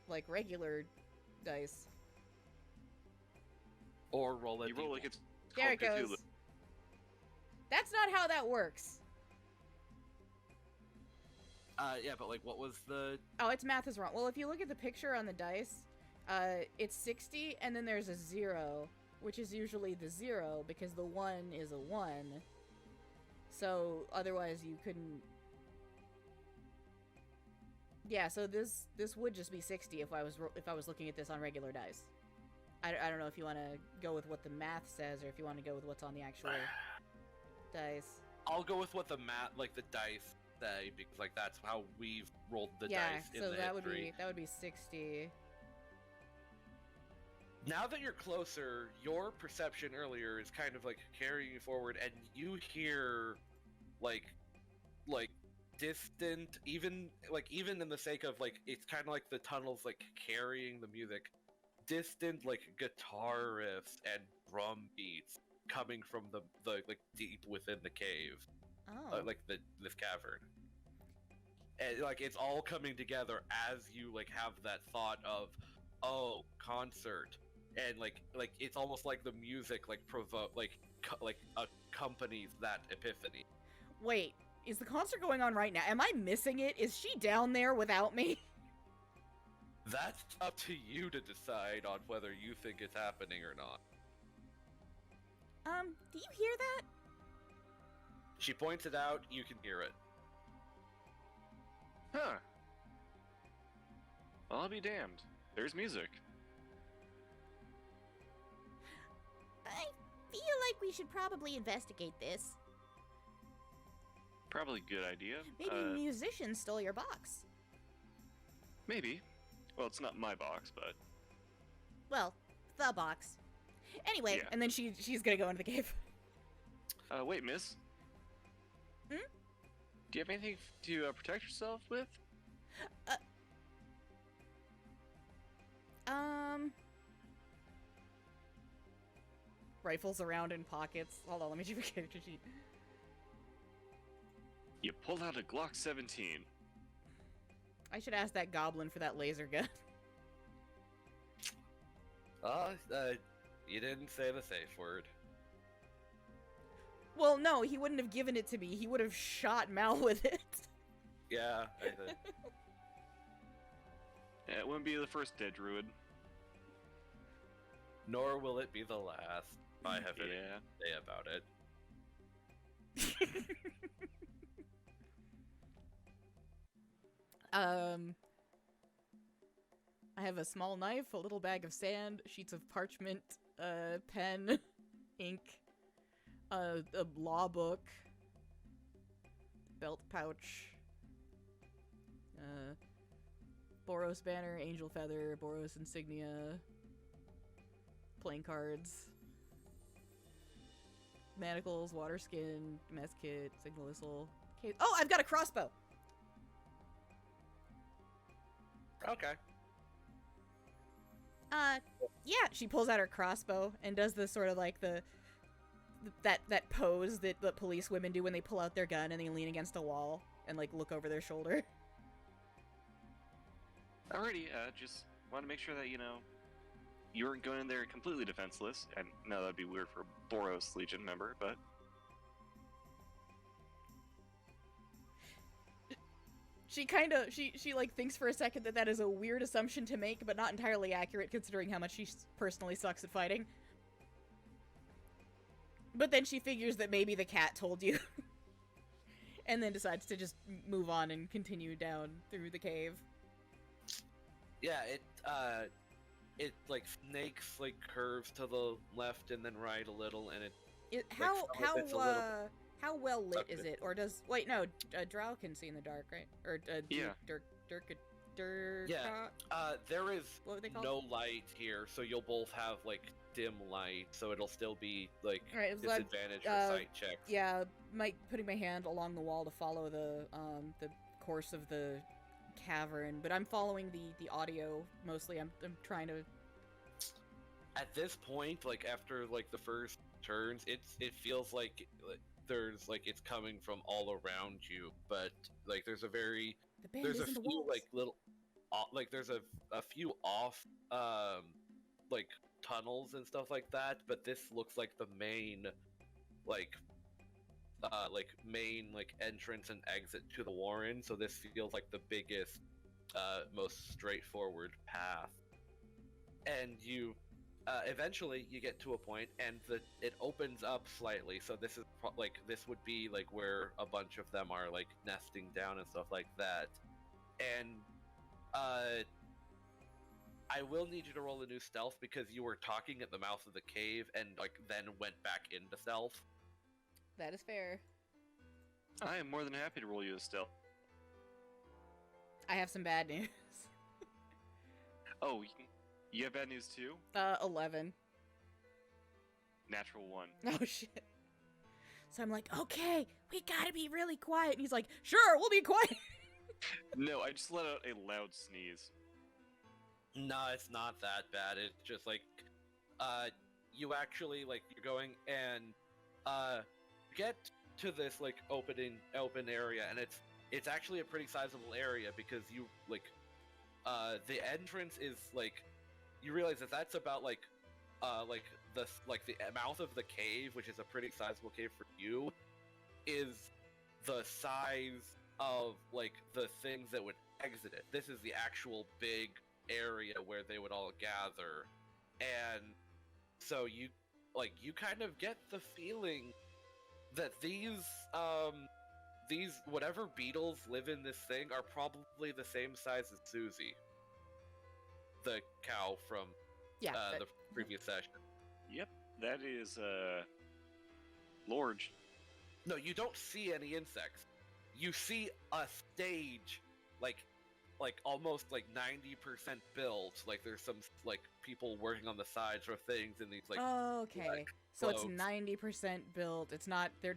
Like regular dice. Or roll it. You roll like it's There it called goes. Cthulhu. That's not how that works. Yeah, but like, what was the? Oh, its math is wrong. Well, if you look at the picture on the dice, it's 60, and then there's a 0, which is usually the 0, because the 1 is a 1. So, otherwise you couldn't... Yeah, so this would just be 60 if I was looking at this on regular dice. I don't know if you want to go with what the math says, or if you want to go with what's on the actual dice. I'll go with what the dice say, because like that's how we've rolled the Yeah, dice in so the that history. would be 60. Now that you're closer, your perception earlier is kind of like carrying you forward, and you hear like distant, even in the sake of like, it's kind of like the tunnels like carrying the music, distant like guitar riffs and drum beats coming from the like deep within the cave, Oh. this cavern. And like it's all coming together as you like have that thought of, oh, concert, and like it's almost like the music like accompanies that epiphany. Wait, is the concert going on right now? Am I missing it? Is she down there without me? That's up to you to decide on whether you think it's happening or not. Do you hear that? She points it out, you can hear it. Huh. Well, I'll be damned. There's music. I feel like we should probably investigate this. Probably a good idea. Maybe musicians stole your box. Maybe. Well, it's not my box, but Well, the box. Anyway, Yeah. And then she's gonna go into the cave. wait, miss. Hmm? Do you have anything to protect yourself with? Rifles around in pockets. Hold on, let me check my character sheet. You pull out a Glock 17. I should ask that goblin for that laser gun. You didn't say the safe word. Well, no, he wouldn't have given it to me. He would have shot Mal with it. Yeah, I think. Yeah, it wouldn't be the first dead druid. Nor will it be the last. I have anything Yeah. to say about it. I have a small knife, a little bag of sand, sheets of parchment, pen, ink, a law book, belt pouch, Boros banner, angel feather, Boros insignia, playing cards, manacles, water skin, mess kit, signal whistle. Okay. Oh, I've got a crossbow. Okay. Yeah, she pulls out her crossbow and does the sort of like that pose that the police women do when they pull out their gun and they lean against a wall and like look over their shoulder. Alrighty, just want to make sure that, you know, you weren't going in there completely defenseless. And no, that'd be weird for a Boros Legion member, but... She like thinks for a second that is a weird assumption to make, but not entirely accurate considering how much she personally sucks at fighting. But then she figures that maybe the cat told you. And then decides to just move on and continue down through the cave. Yeah, it like snakes, like curves to the left and then right a little, and it How well lit is Okay. it? Or does wait no, Drow can see in the dark, right? Or Yeah. Dirk. Yeah. There is What were they called? no light here, so you'll both have like dim light, so it'll still be like Right, it's like, disadvantage for sight checks. yeah, putting my hand along the wall to follow the course of the cavern, but I'm following the audio mostly. I'm trying to. At this point, like after like the first turns, it feels like there's like it's coming from all around you, but like there's a The band there's is a in the few walls. like little like there's a few off like tunnels and stuff like that, but this looks like the main like main like entrance and exit to the Warren, so this feels like the biggest most straightforward path. And you eventually you get to a point and it opens up slightly, so this is like this would be like where a bunch of them are like nesting down and stuff like that. And I will need you to roll a new stealth because you were talking at the mouth of the cave and like then went back into stealth. That is fair. I am more than happy to roll you a stealth. I have some bad news. Oh, you have bad news too? 11. Natural 1. Oh shit. So I'm like, okay, we gotta be really quiet. And he's like, sure, we'll be quiet. No, I just let out a loud sneeze. No, it's not that bad. It's just like, you actually like you're going and get to this like open area, and it's actually a pretty sizable area because you like, the entrance is like, you realize that that's about like the mouth of the cave, which is a pretty sizable cave for you, is the size of like the things that would exit it. This is the actual big area where they would all gather, and so you kind of get the feeling that these whatever beetles live in this thing are probably the same size as Susie, the cow from Yeah. the previous session. Yep, that is, Lorge. No, you don't see any insects. You see a stage, like almost like 90% built. Like there's some like people working on the sides or things in these like. Oh, okay. like, So it's clothes. 90% built. It's not. They're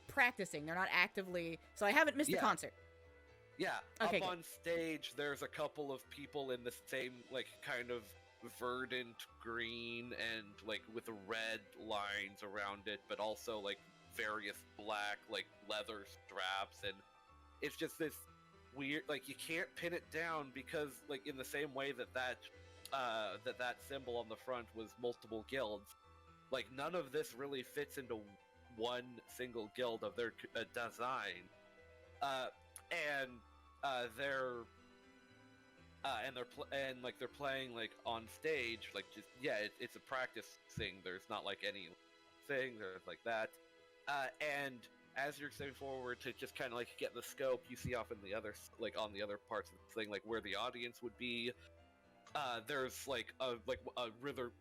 practicing. They're not actively. So I haven't missed the Yeah. concert. Yeah, Okay, up good. on stage, there's a couple of people in the same like kind of verdant green and like with red lines around it, but also like various black like leather straps, and it's just this weird like you can't pin it down because like in the same way that symbol on the front was multiple guilds, like none of this really fits into one single guild of their design, they're playing like on stage, like just it's a practice thing. There's not like any thing there's like that, and as you're stepping forward to just kind of like get the scope, you see off in the other on the other parts of the thing, like where the audience would be. There's like a rather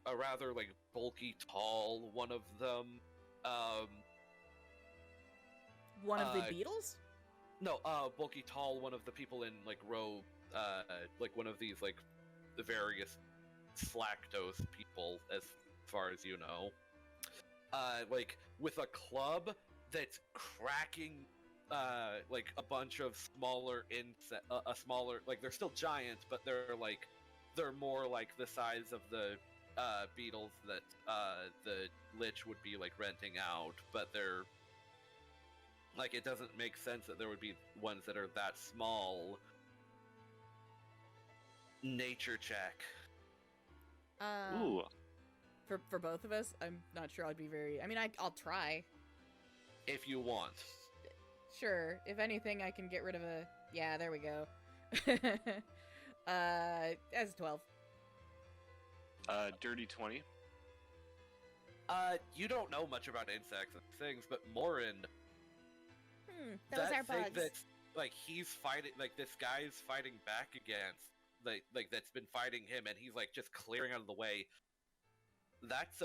like bulky, tall one of them. One of the Beatles? No, bulky, tall one of the people in like robe like one of these like the various slactose people, as far as you know, like with a club that's cracking like a bunch of smaller a smaller, like they're still giant, but they're more like the size of the beetles that the lich would be like renting out, but they're like, it doesn't make sense that there would be ones that are that small. Nature check. Ooh. For both of us, I'm not sure I'd be very. I mean, I'll try. If you want. Sure. If anything, I can get rid of a. Yeah, there we go. As 12. Dirty 20. You don't know much about insects and things, but Morren, Those are thing bugs. that's like he's fighting, like this guy's fighting back against, like that's been fighting him, and he's like just clearing out of the way. That's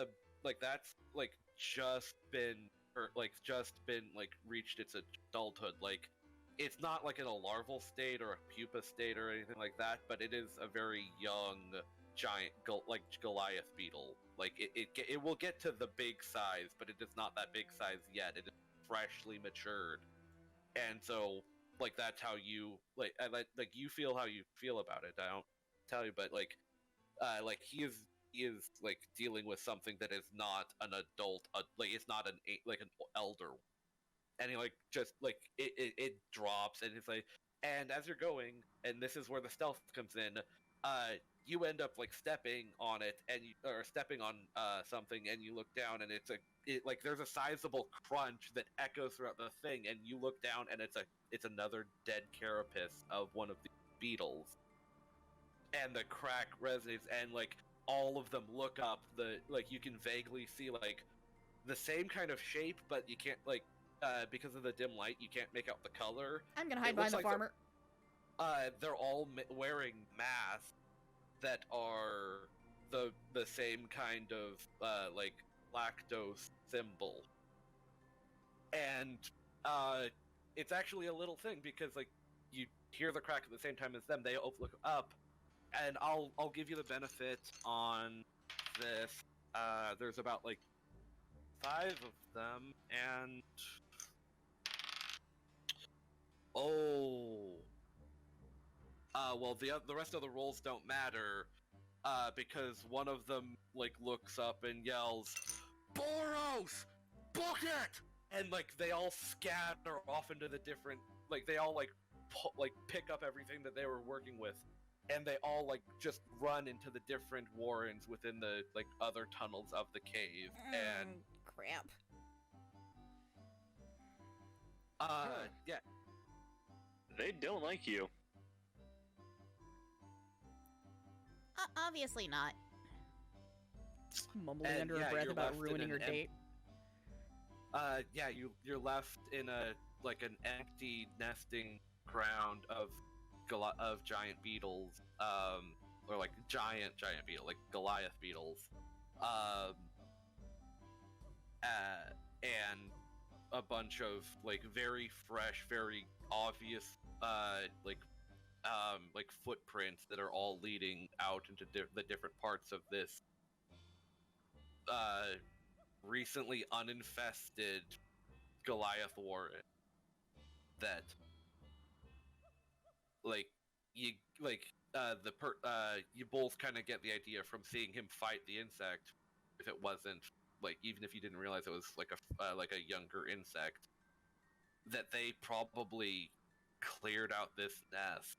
just been reached its adulthood. Like, it's not like in a larval state or a pupa state or anything like that, but it is a very young giant Goliath beetle. Like it will get to the big size, but it is not that big size yet. It is freshly matured, and so like that's how you like you feel how you feel about it. I don't tell you, but like he is like dealing with something that is not an adult, like it's not an elder, and he like just like it drops, and it's like, and as you're going, and this is where the stealth comes in, you end up like stepping on it, and or stepping on something, and you look down, and like there's a sizable crunch that echoes throughout the thing, and you look down, and it's another dead carapace of one of the beetles, and the crack resonates, and like all of them look up. You can vaguely see like the same kind of shape, but you can't because of the dim light, you can't make out the color. I'm gonna hide behind the farmer. They're all wearing masks that are the same kind of like lactose symbol, and it's actually a little thing because like you hear the crack at the same time as them. They look up, and I'll give you the benefit on this. There's about like 5 of them, and well, the rest of the rolls don't matter, because one of them like looks up and yells, "Boros, book it!" And like they all scatter off into the different, like they all pick up everything that they were working with, and they all like just run into the different warrens within the like other tunnels of the cave. And Crap. yeah. They don't like you. Obviously not. Mumbling And, under yeah, a breath you're about left in ruining an your date. Yeah, you're left in an empty nesting ground of giant beetles, or like giant beetle, like Goliath beetles, and a bunch of like very fresh, very obvious, like footprints that are all leading out into the different parts of this recently uninfested Goliath warren. That like you both kind of get the idea from seeing him fight the insect, if it wasn't like, even if you didn't realize it was like a younger insect, that they probably cleared out this nest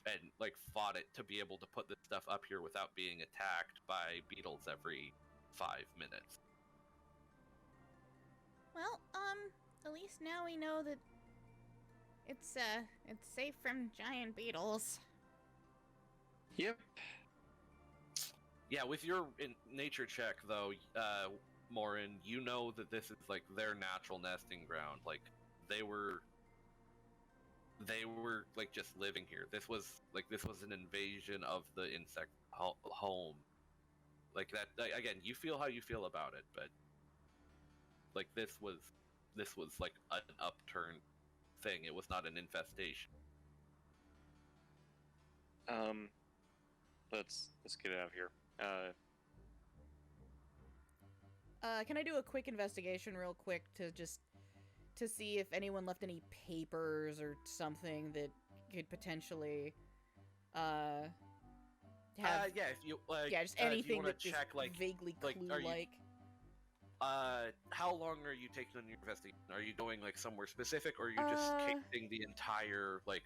and like fought it to be able to put this stuff up here without being attacked by beetles every 5 minutes. Well, at least now we know that it's safe from giant beetles. Yep. Yeah, with your nature check though, Morren, you know that this is like their natural nesting ground. Like they were like just living here. This was an invasion of the insect home. Like that, again, you feel how you feel about it, but like this was like an upturned thing. It was not an infestation. Let's get out of here. Can I do a quick investigation real quick to see if anyone left any papers or something that could potentially have yeah, if you like, just if you anything want that to is check, like, vaguely are you- clue-like. how long are you taking on your investigation? Are you going like somewhere specific, or are you just casing the entire like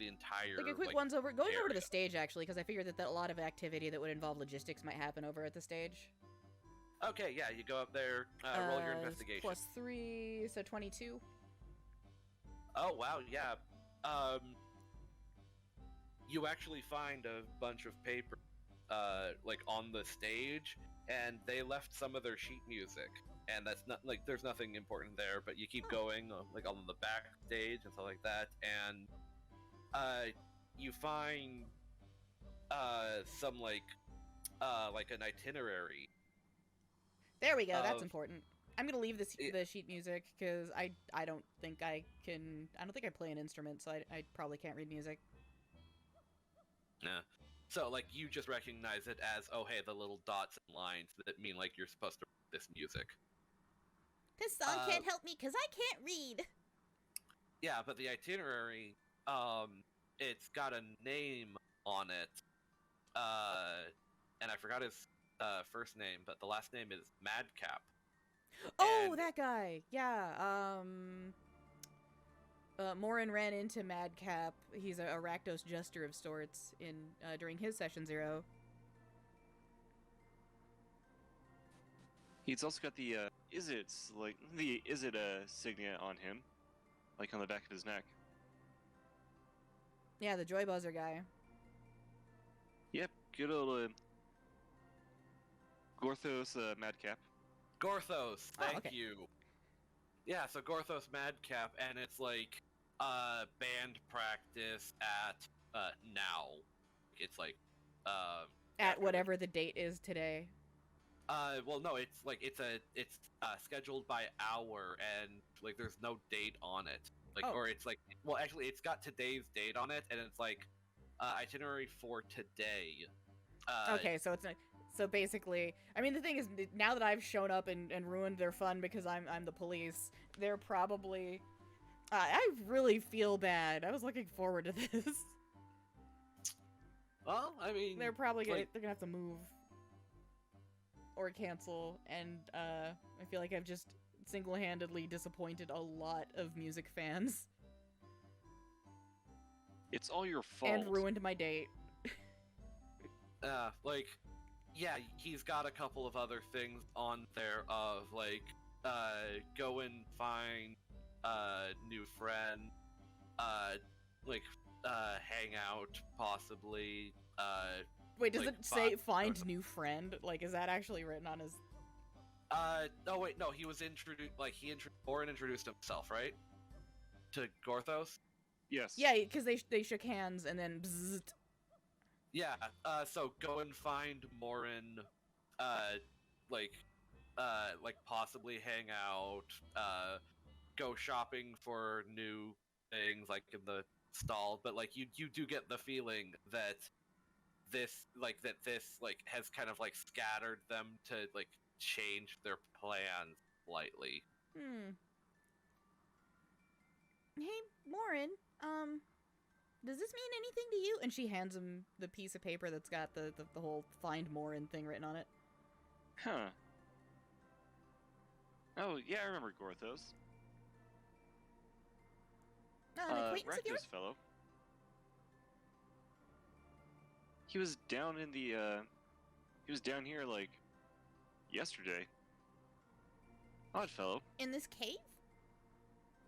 the entire Like a quick like, once over, going over to the area? stage actually, because I figured that a lot of activity that would involve logistics might happen over at the stage. Okay, yeah, you go up there, roll your investigation. +3, so 22. Oh wow, yeah. You actually find a bunch of paper, like on the stage, and they left some of their sheet music, and that's not like there's nothing important there, but you keep going, like on the back stage and stuff like that, and you find some like an itinerary. There we go. That's Of- important. I'm gonna leave It- the sheet music because I don't think I can. I don't think I play an instrument, so I probably can't read music. Yeah. So like you just recognize it as, oh hey, the little dots and lines that mean like you're supposed to read this music. This song Uh, can't help me because I can't read. Yeah, but the itinerary, it's got a name on it, and I forgot his first name, but the last name is Madcap. Oh, And- that guy. Yeah. Morren ran into Madcap. He's a Rakdos Jester of sorts in during his session 0. He's also got the is it signet on him, like on the back of his neck. Yeah, the Joy Buzzer guy. Yep, good old Gorthos Madcap. Gorthos, Oh, thank okay. you. Yeah, so Gorthos Madcap, and it's like band practice at now. It's like At after the- whatever the date is today. well, no, it's like it's scheduled by hour, and like there's no date on it. Like, Oh. or it's like, well, actually, it's got today's date on it, and it's like itinerary for today. Okay, so it's not. So basically, I mean, the thing is, now that I've shown up and ruined their fun because I'm the police, they're probably. I really feel bad. I was looking forward to this. Well, I mean, They're probably gonna like- they're gonna have to move or cancel, and I feel like I've just single-handedly disappointed a lot of music fans It's all your fault. and ruined my date. like, yeah, he's got a couple of other things on there of like, go and find a new friend, like, hang out possibly, Wait, does like, it say find- find new friend? Like, is that actually written on his? oh wait, no, he was introduced, like, Morren introduced himself, right? To Gorthos? Yes. Yeah, because they shook hands and then. Bzzzt. Yeah, so go and find Morren, like possibly hang out, go shopping for new things, like in the stall, but like you do get the feeling that this has kind of like scattered them to like change their plans slightly. Hey, Morren, does this mean anything to you? And she hands him the piece of paper that's got the whole find Morren thing written on it. Huh. Oh, yeah, I remember Gorthos. Oh, an acquaintance of yours? Rakdos fellow. He was down in the, he was down here, like, yesterday. Odd fellow. In this cave?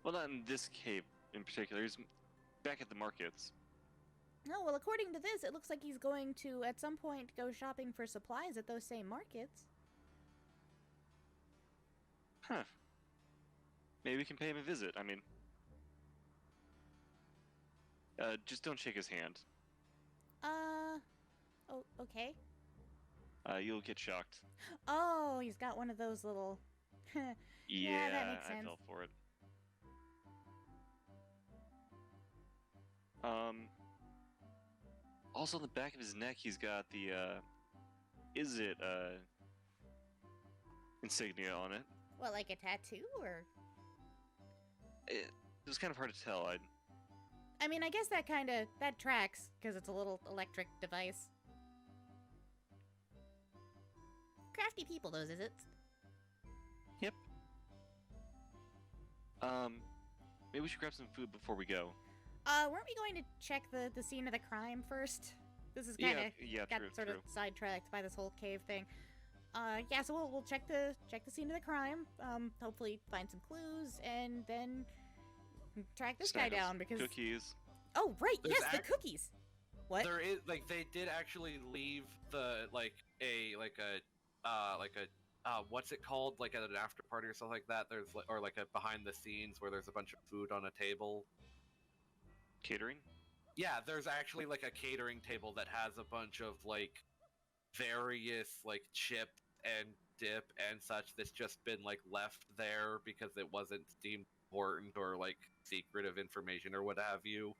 Well, not in this cave in particular. He's back at the markets. Oh, well, according to this, it looks like he's going to, at some point, go shopping for supplies at those same markets. Huh. Maybe we can pay him a visit. I mean, just don't shake his hand. Oh, okay. You'll get shocked. Oh, he's got one of those little... Yeah, that makes I sense. fell for it. Also on the back of his neck, he's got the is it insignia on it. What, like a tattoo, or? It was kind of hard to tell. I mean, I guess that tracks, because it's a little electric device. Crafty people, those, is it? Yep. Maybe we should grab some food before we go. Weren't we going to check the scene of the crime first? This is kind of got true, sort true. of sidetracked by this whole cave thing. Yeah, so we'll check the scene of the crime. Hopefully find some clues, and then track this guy Snack us down because. cookies. Oh right, There's yes, the cookies. What? There is like they did actually leave the what's it called, like at an after party or something like that. There's or like a behind the scenes where there's a bunch of food on a table. Catering? Yeah, there's actually like a catering table that has a bunch of like various like chip and dip and such that's just been like left there because it wasn't deemed important or like secretive information or what have you.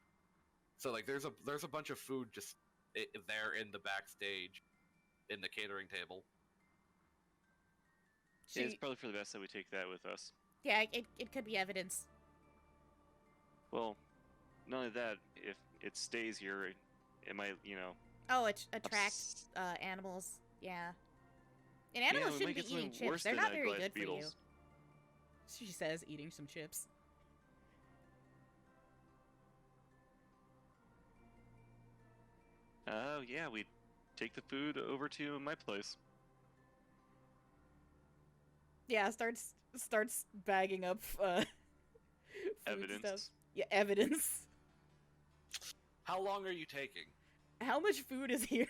So like there's a bunch of food just there in the backstage in the catering table. It's probably for the best that we take that with us. Yeah, it could be evidence. Well, not only that, if it stays here, it might, Oh, it attracts animals. Yeah. And animals we shouldn't might be get eating something chips. worse They're than not that very glass good for you. beetles. She says, eating some chips. Oh, yeah, we take the food over to my place. Yeah, starts bagging up food Evidence. stuff. Yeah, evidence. How long are you taking? How much food is here?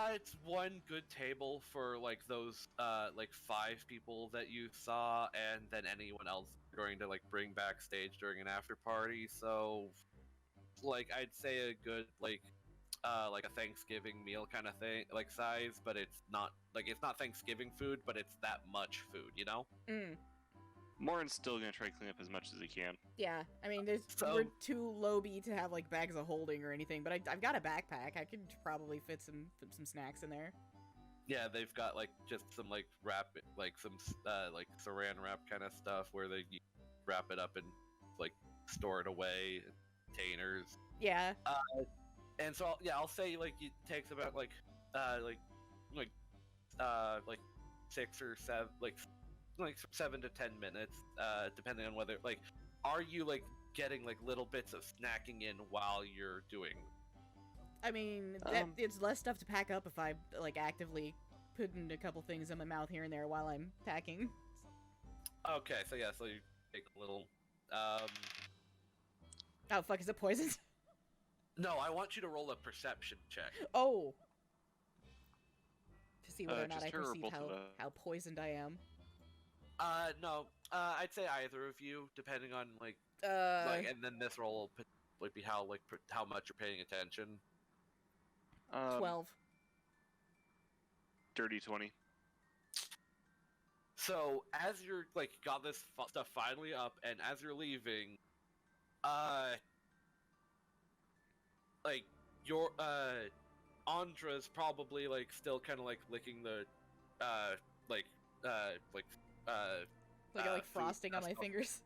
It's one good table for like those like 5 people that you saw, and then anyone else you're going to like bring backstage during an after party. So, like I'd say a good like a Thanksgiving meal kind of thing, like size, but it's not Thanksgiving food, but it's that much food, you know? Mm. Morren's still gonna try to clean up as much as he can. Yeah, I mean, we're too low-B to have like bags of holding or anything, but I've got a backpack. I could probably fit some snacks in there. Yeah, they've got like just some like wrap, like some like saran wrap kind of stuff where they wrap it up and like store it away, containers. Yeah. And so I'll say like it takes about like 6 or 7 like 7 to 10 minutes, depending on whether like are you like getting like little bits of snacking in while you're doing. I mean, it's less stuff to pack up if I like actively putting a couple things in my mouth here and there while I'm packing. Okay, so yeah, so you take a little. Oh fuck! Is it poisoned? No, I want you to roll a perception check. Oh. To see whether or not just I her or perceive both of us? how poisoned I am. No. I'd say either of you, depending on like, and then this roll will like be how much you're paying attention. 12. Dirty 20. So as you're like got this stuff finally up, and as you're leaving, like your Andra's probably like still kind of like licking the like frosting on my stuff. fingers.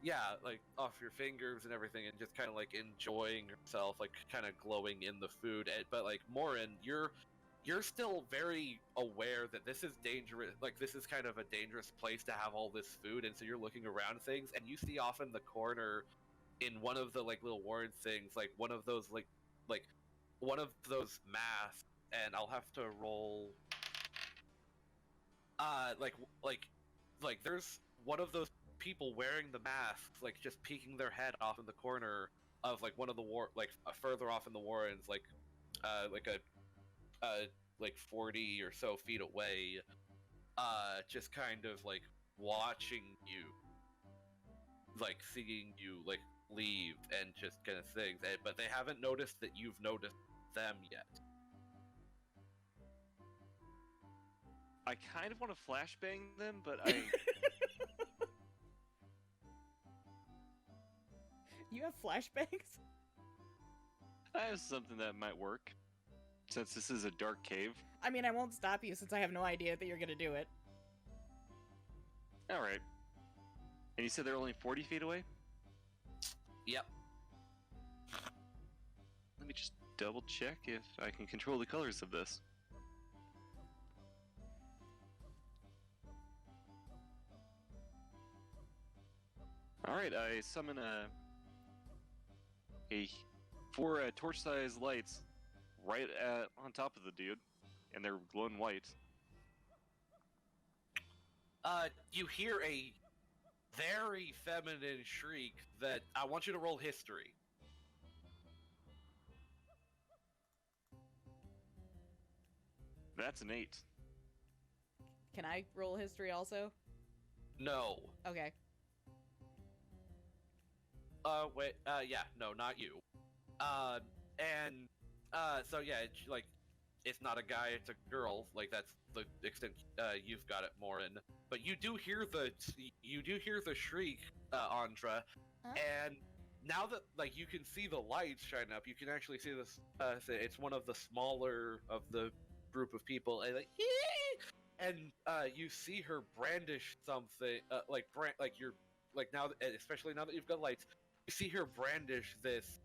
Yeah, like off your fingers and everything, and just kind of like enjoying herself, like kind of glowing in the food. But like Morren, you're still very aware that this is dangerous. Like this is kind of a dangerous place to have all this food, and so you're looking around things, and you see off in the corner, in one of the like little warren things, like one of those like one of those masks, and I'll have to roll. Like there's one of those people wearing the masks, like just peeking their head off in the corner of like one of the further off in the warrens, like 40 or so feet away, just kind of like watching you, like seeing you like leave and just kind of things, but they haven't noticed that you've noticed them yet. I kind of want to flashbang them, but I... You have flashbangs? I have something that might work. Since this is a dark cave. I mean, I won't stop you since I have no idea that you're gonna do it. Alright. And you said they're only 40 feet away? Yep. Let me just double check if I can control the colors of this. Alright, I summon four torch-sized lights right on top of the dude, and they're glowing white. You hear a very feminine shriek that I want you to roll history. That's an 8. Can I roll history also? No. Okay. Wait, yeah, no, not you. So yeah, it's like, it's not a guy, it's a girl. Like, that's the extent, you've got it, Morren. But you do hear the shriek, Andra, Huh? and now that, like, you can see the lights shine up, you can actually see this, it's one of the smaller of the group of people, and like, and, you see her brandish something, now, especially now that you've got lights, you see her brandish this,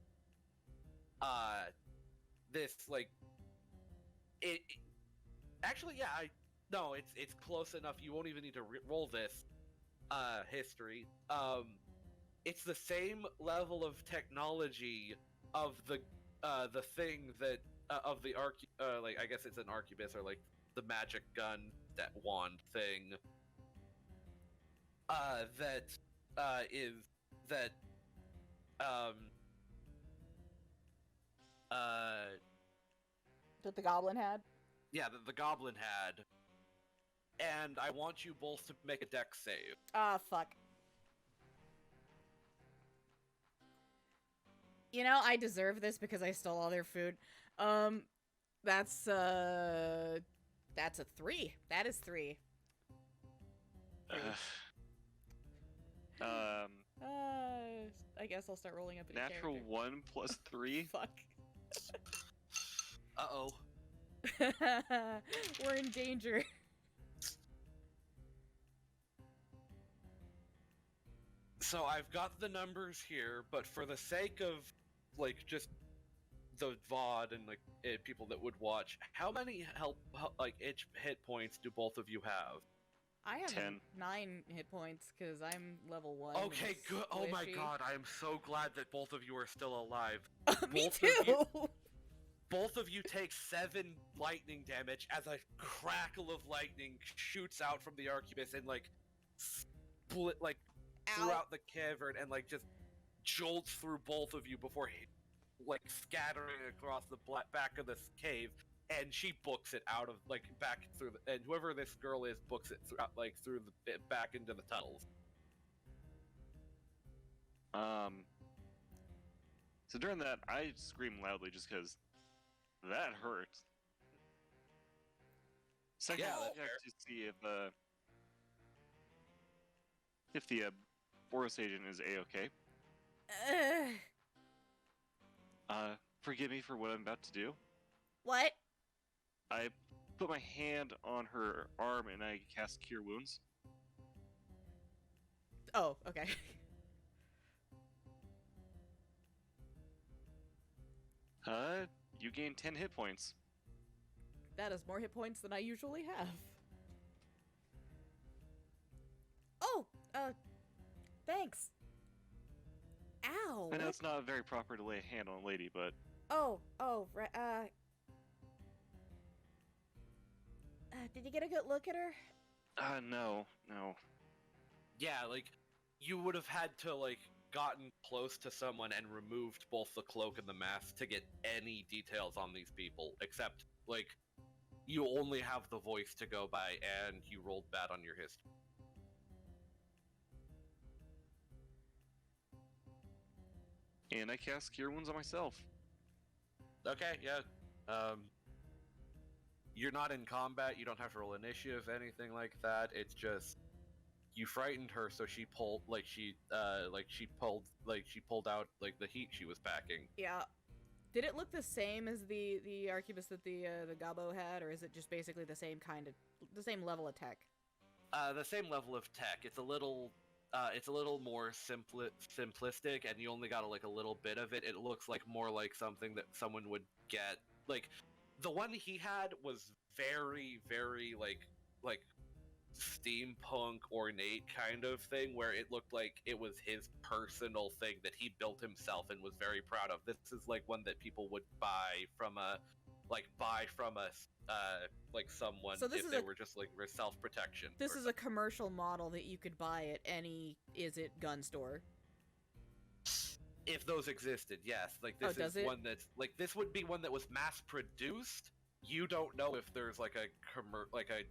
actually, yeah, it's close enough, you won't even need to roll this, history. It's the same level of technology of the thing that, of the I guess it's an arquebus, or, like, the magic gun, that wand thing, That the goblin had? yeah, that the goblin had. And I want you both to make a dex save. Ah, fuck. You know, I deserve this because I stole all their food. That's a 3. That is 3. I guess I'll start rolling up a Natural character. 1 plus 3. Fuck. Uh-oh. We're in danger. So I've got the numbers here, but for the sake of, like, just the VOD and, like, people that would watch, how many hit points do both of you have? I have 10. 9 hit points because I'm level 1. Okay, good. Oh my god, I am so glad that both of you are still alive. Me Both of too! Both of you take 7 lightning damage as a crackle of lightning shoots out from the arquebus and, like, split, like, throughout the cavern and, like, just jolts through both of you before, like, scattering across the back of this cave. And she books it out of, like, back through and whoever this girl is books it throughout, like, through the back into the tunnels. So during that, I scream loudly just because that hurt. Second, Yeah, I that's check fair. to see if the Boros agent is a-okay. Forgive me for what I'm about to do. What? I put my hand on her arm and I cast Cure Wounds. Oh, okay. You gain 10 hit points. That is more hit points than I usually have. Oh, thanks. Ow. I know what? it's not very proper to lay a hand on a lady, but Right, did you get a good look at her? no. Yeah, like, you would have had to, like, gotten close to someone and removed both the cloak and the mask to get any details on these people, except, like, you only have the voice to go by, and you rolled bad on your history. And I cast Cure Wounds on myself. Okay, yeah. You're not in combat, you don't have to roll initiative, anything like that, it's just... You frightened her, so she pulled out, like, the heat she was packing. Yeah. Did it look the same as the arquebus that the Gabo had, or is it just basically the same the same level of tech? The same level of tech. It's a little more simplistic, and you only got like a little bit of it. It looks like more like something that someone would get. Like the one he had was very, very like steampunk ornate kind of thing, where it looked like it was his personal thing that he built himself and was very proud of. This is like one that people would buy from someone So this if is they were just like for self-protection. This is a commercial model that you could buy at any gun store. If those existed, yes. Like this does is it? one that's like this would be one that was mass produced. You don't know if there's like a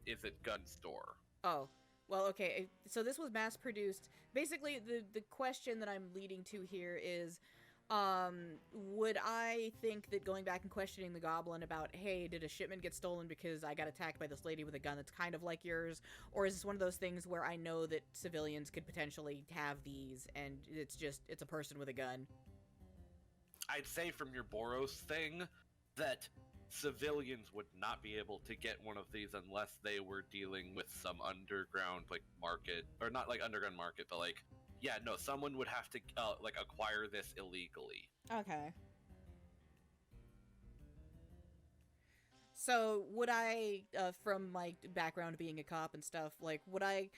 is it gun store. Oh, well, okay. So this was mass produced. Basically, the question that I'm leading to here is, would I think that going back and questioning the goblin about, hey, did a shipment get stolen because I got attacked by this lady with a gun that's kind of like yours? Or is this one of those things where I know that civilians could potentially have these and it's a person with a gun? I'd say from your Boros thing that civilians would not be able to get one of these unless they were dealing with some underground like market, or not like underground market, but like someone would have to like acquire this illegally. Okay. So would I, from my background being a cop and stuff, like, would I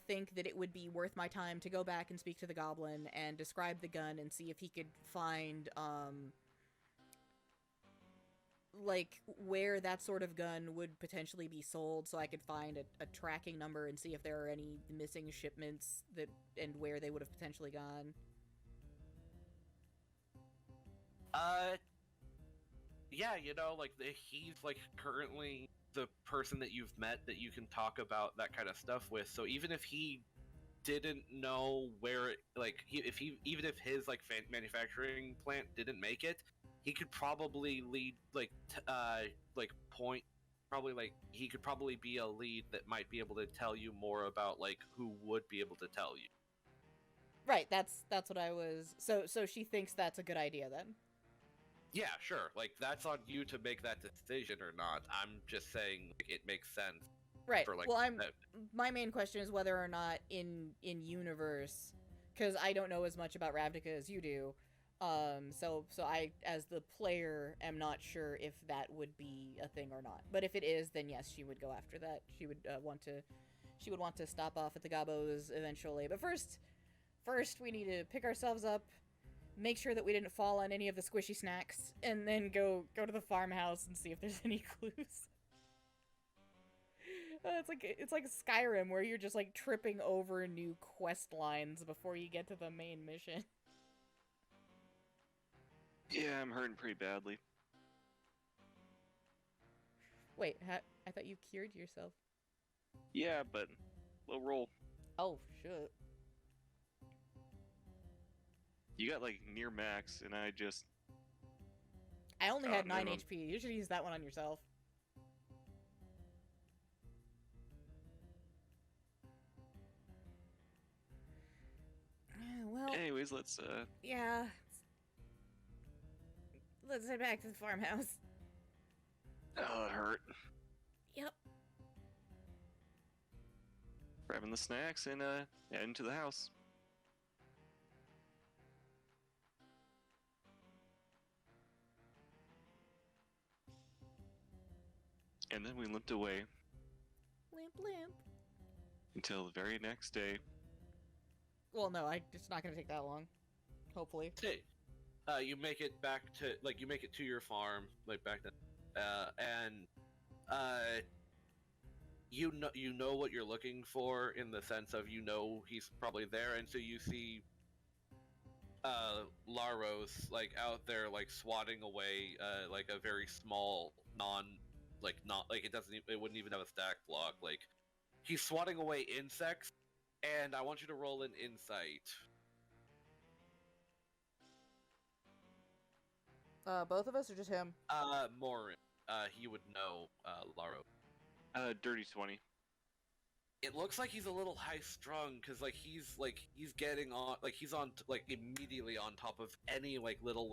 think that it would be worth my time to go back and speak to the goblin and describe the gun and see if he could find, like, where that sort of gun would potentially be sold, so I could find a tracking number and see if there are any missing shipments and where they would have potentially gone? Yeah, like he's like currently the person that you've met that you can talk about that kind of stuff with. So even if he didn't know where it, like even if his like manufacturing plant didn't make it, he could probably lead he could probably be a lead that might be able to tell you more about like who would be able to tell you. Right, that's what I was. So she thinks that's a good idea then. Yeah, sure. Like that's on you to make that decision or not. I'm just saying like, it makes sense. Right. For, like, well, my main question is whether or not in universe, because I don't know as much about Ravnica as you do. So I, as the player, am not sure if that would be a thing or not. But if it is, then yes, she would go after that. She would want to stop off at the Gabos eventually. But first we need to pick ourselves up, make sure that we didn't fall on any of the squishy snacks, and then go to the farmhouse and see if there's any clues. It's like Skyrim, where you're just like tripping over new quest lines before you get to the main mission. Yeah, I'm hurting pretty badly. Wait, I thought you cured yourself. Yeah, but low roll. Oh, shit. You got like near max, and I only had 9 no. HP. You should use that one on yourself. Well. Anyways, let's Yeah. Let's head back to the farmhouse. Oh, it hurt. Yep. Grabbing the snacks and heading to the house. And then we limped away Limp. until the very next day. Well, no, it's not gonna take that long. Hopefully. Hey, you make it back to your farm, like back then, and you know what you're looking for in the sense of he's probably there, and so you see Laros like out there like swatting away like a very small it wouldn't even have a stack block, like he's swatting away insects, and I want you to roll an insight. Both of us or just him? Morren. He would know, Laro. Dirty 20. It looks like he's a little high-strung, because, he's getting on, he's on, immediately on top of any, little,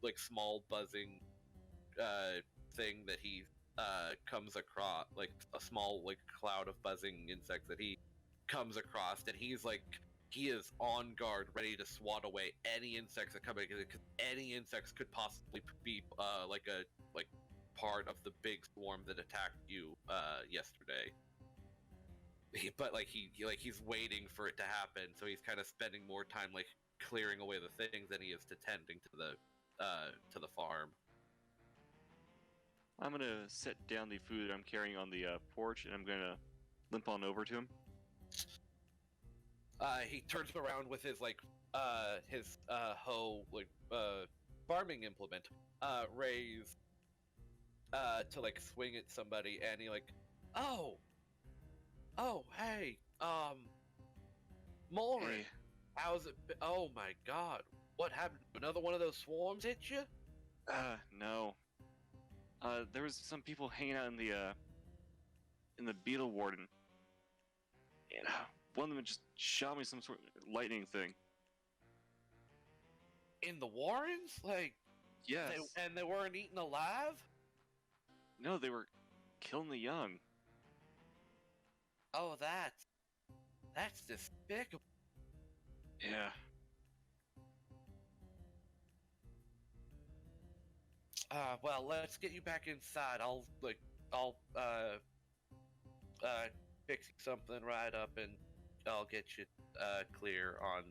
like small buzzing thing that he comes across, like a small like cloud of buzzing insects that he comes across, and he is on guard, ready to swat away any insects that come in, because any insects could possibly be like part of the big swarm that attacked you yesterday. But he's waiting for it to happen, so he's kind of spending more time like clearing away the things than he is to tending to the farm. I'm gonna set down the food I'm carrying on the porch, and I'm gonna limp on over to him. He turns around with his hoe, farming implement, raised to like swing at somebody, and he like, oh, hey, Morren, Hey. how's it? Oh my God, what happened? Another one of those swarms hit you? No. There was some people hanging out in the beetle warden. And one of them just shot me some sort of lightning thing. In the Warrens? Like, Yes. they weren't eaten alive? No, they were killing the young. Oh, that's despicable. Yeah. Well, let's get you back inside. I'll fix something right up, and I'll get you clear on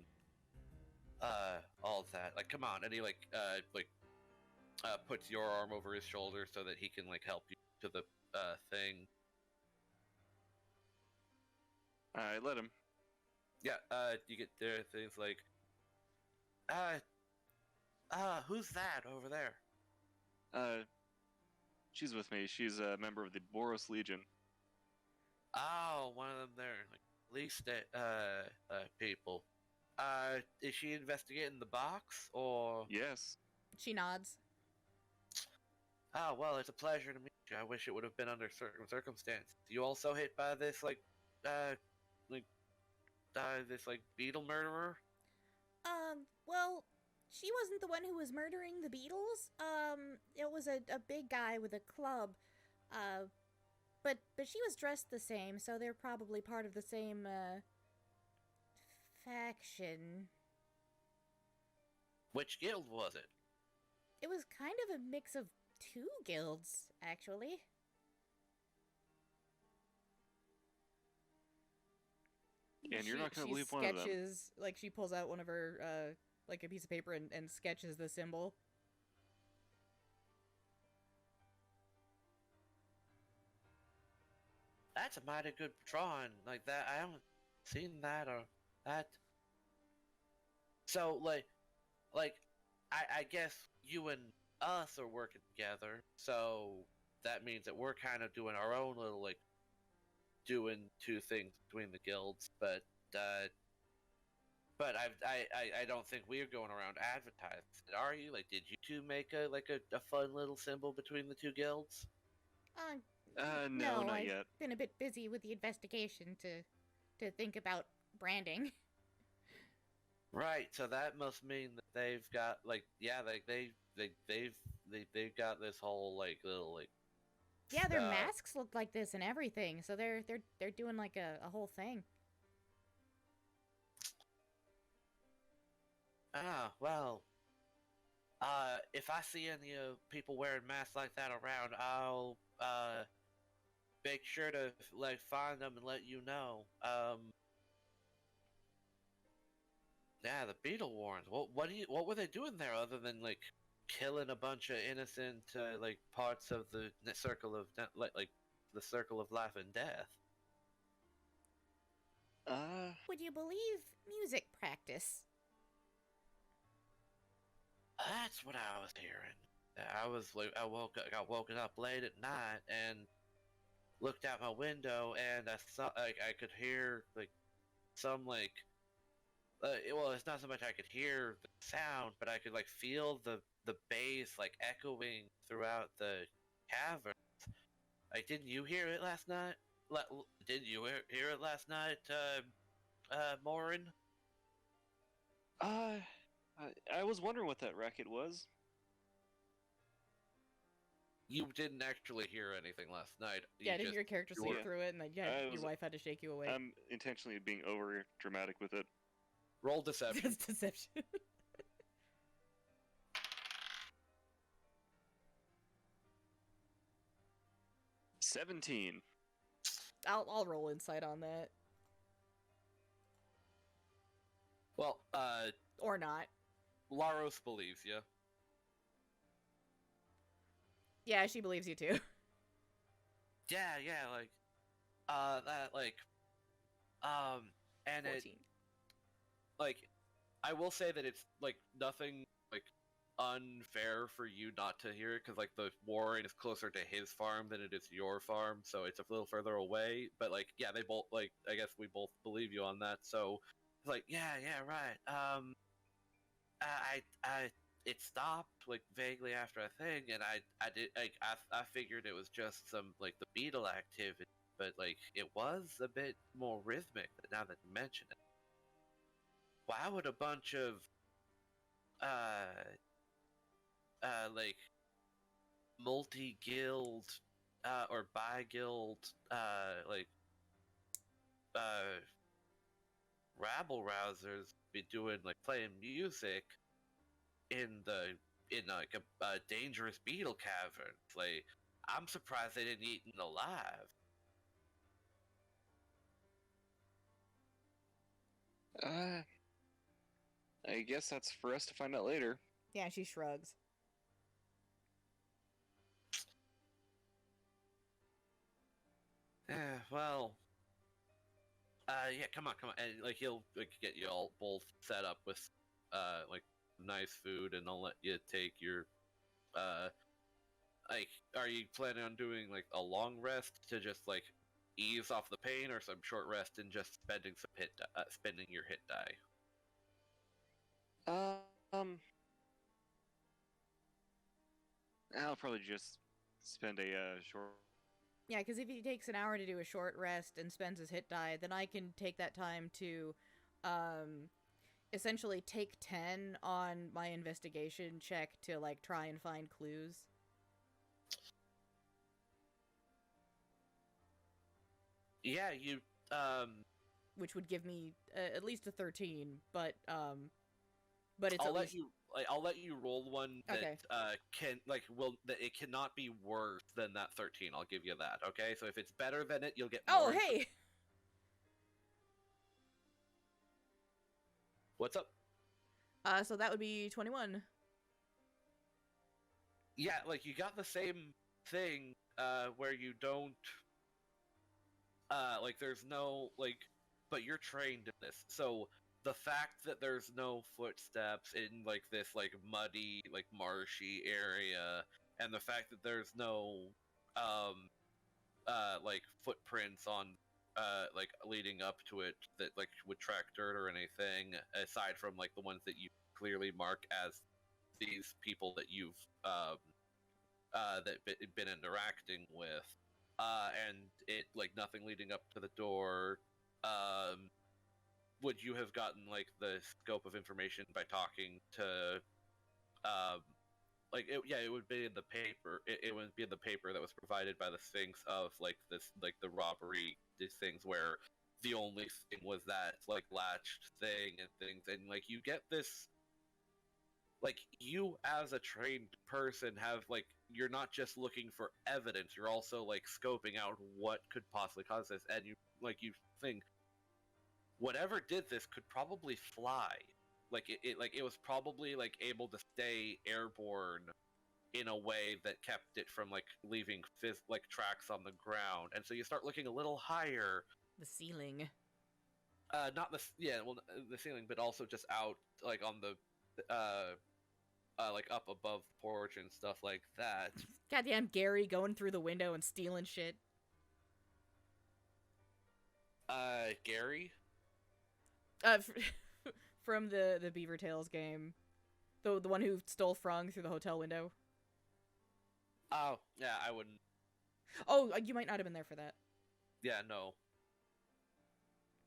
all of that. Like, come on. And he puts your arm over his shoulder so that he can like help you to the thing. I let him. Yeah, you get there things like who's that over there? She's with me. She's a member of the Boros Legion. Oh, one of them there, like least people. Is she investigating the box, or? Yes. She nods. Oh, well, it's a pleasure to meet you. I wish it would have been under certain circumstances. You also hit by this, this beetle murderer? Well, she wasn't the one who was murdering the beetles. It was a big guy with a club. But she was dressed the same, so they're probably part of the same, faction. Which guild was it? It was kind of a mix of two guilds, actually. And you're not going to She believe one of them. sketches, like, she pulls out one of her, like, a piece of paper and sketches the symbol. That's a mighty good drawing. Like that, I haven't seen that or that. So, I guess you and us are working together, so that means that we're kind of doing our own little, doing two things between the guilds, but I don't think we're going around advertising. Are you? Like, did you two make a fun little symbol between the two guilds? No, not I've yet. been a bit busy with the investigation to think about branding. Right, so that must mean that they've got they've got this whole little Yeah, their masks look like this and everything, so they're doing like a whole thing. Well, if I see any people wearing masks like that around, I'll make sure to find them and let you know. Yeah, the Beetle Warrens. What were they doing there other than killing a bunch of innocent parts of the circle of the circle of life and death? Would you believe music practice? That's what I was hearing. I got woken up late at night and looked out my window, and I saw I could hear some well, it's not so much I could hear the sound, but I could feel the bass echoing throughout the cavern. Didn't you hear it last night? Didn't you hear it last night, Morren? I was wondering what that racket was. you didn't actually hear anything last night. Yeah, didn't your character sleep Yeah. through it, and then your wife had to shake you awake? I'm intentionally being over dramatic with it. Roll deception. That's deception. 17. I'll roll insight on that. Well, Or not. Laros believes you. Yeah, she believes you too. Yeah, like, that, like, and 14. it, like, I will say that it's, like, nothing, like, unfair for you not to hear it, because, like, the Warren is closer to his farm than it is your farm, so it's a little further away, but, like, yeah, they both, like, I guess we both believe you on that, so, it's like, yeah, right, it stopped, like, vaguely after a thing, and I did, like, I figured it was just some, like, the beetle activity, but, like, it was a bit more rhythmic now that you mention it. Why would a bunch of, like, multi-guild, or bi-guild, like, rabble-rousers be doing, like, playing music in like a dangerous beetle cavern? Like, I'm surprised they didn't eat it alive. I guess that's for us to find out later. Yeah, she shrugs. Well, yeah, come on, and, like, he'll, like, get you all both set up with, like, nice food, and I'll let you take your, like, are you planning on doing, like, a long rest to just, like, ease off the pain, or some short rest and just spending some spending your hit die? I'll probably just spend a short. Yeah, because if he takes an hour to do a short rest and spends his hit die, then I can take that time to, essentially take 10 on my investigation check to, like, try and find clues. Yeah, you, Which would give me at least a 13, but it's I'll at let least... you, like, I'll let you roll one that, Okay. that it cannot be worse than that 13. I'll give you that, okay? So if it's better than it, you'll get Oh, more. hey! What's up? So that would be 21. Yeah, like, you got the same thing, where you don't, like, there's no, like, but you're trained in this, so the fact that there's no footsteps in, like, this, like, muddy, like, marshy area, and the fact that there's no, like, footprints on, like, leading up to it that, like, would track dirt or anything, aside from, like, the ones that you clearly mark as these people that you've, that been interacting with, and it, like, nothing leading up to the door, would you have gotten, like, the scope of information by talking to, like, it would be in the paper. It would be in the paper that was provided by the Sphinx of, like, this, like, the robbery, these things where the only thing was that, like, latched thing and things, and, like, you get this, like, you as a trained person have, like, you're not just looking for evidence, you're also, like, scoping out what could possibly cause this, and you, like, you think, whatever did this could probably fly. Like, it was probably, like, able to stay airborne in a way that kept it from, like, leaving like, tracks on the ground. And so you start looking a little higher. The ceiling. Not the, yeah, well, the ceiling, but also just out, like, on the, like, up above the porch and stuff like that. Goddamn Gary going through the window and stealing shit. Gary? From the Beaver Tales game. The one who stole Frung through the hotel window. Oh, yeah, I wouldn't. Oh, you might not have been there for that. Yeah, no.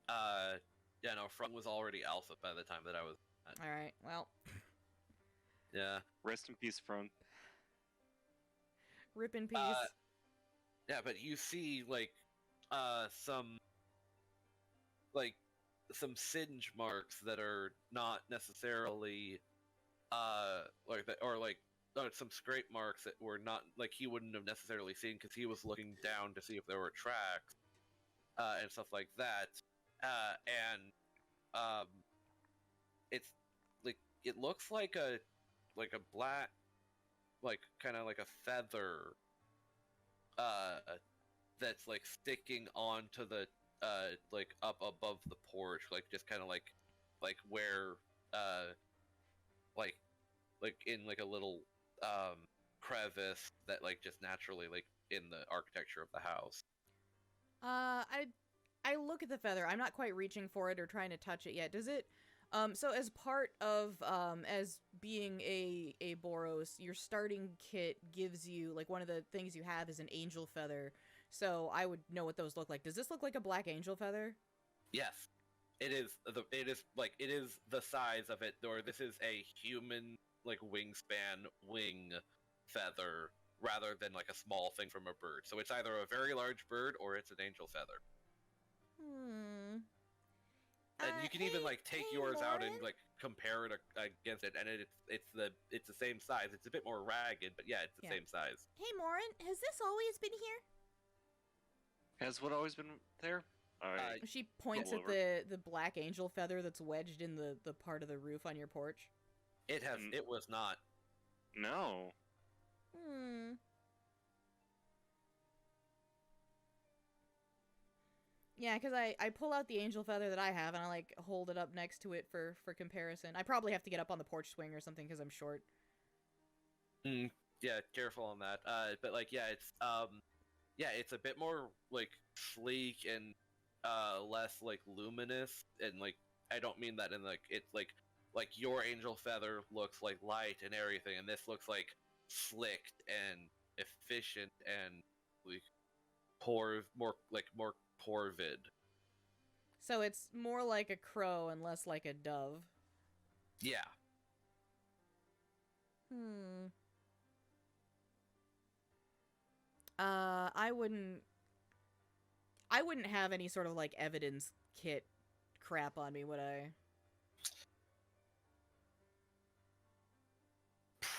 Yeah, no, Frung was already alpha by the time that I was. Alright, well. Yeah. Rest in peace, Front. Rip in peace. Yeah, but you see some some singe marks that are not necessarily like that, or some scrape marks that were not like he wouldn't have necessarily seen because he was looking down to see if there were tracks and stuff like that. And it's like it looks like a black, like kind of like a feather that's like sticking onto the like up above the porch, like just kind of like where like in like a little crevice that like just naturally like in the architecture of the house. I look at the feather. I'm not quite reaching for it or trying to touch it yet. Does it? So as part of as being a Boros, your starting kit gives you like one of the things you have is an angel feather. So I would know what those look like. Does this look like a black angel feather? Yes, it is. It is the size of it. Or this is a human like wingspan wing feather rather than like a small thing from a bird. So it's either a very large bird or it's an angel feather. And you can even like take yours out and like compare it against it, and it's the same size. It's a bit more ragged, but yeah, it's the same size. Hey, Morren, has this always been here? Has what always been there? Alright. She points at the black angel feather that's wedged in the part of the roof on your porch. It has. It was not. No. Yeah, because I pull out the angel feather that I have and I like hold it up next to it for comparison. I probably have to get up on the porch swing or something because I'm short. Yeah, careful on that. But like, yeah, it's a bit more like sleek and less like luminous, and like I don't mean that in like it's like your angel feather looks like light and everything, and this looks like slicked and efficient and like more corvid. So it's more like a crow and less like a dove. Yeah. I wouldn't have any sort of like evidence kit crap on me, would I?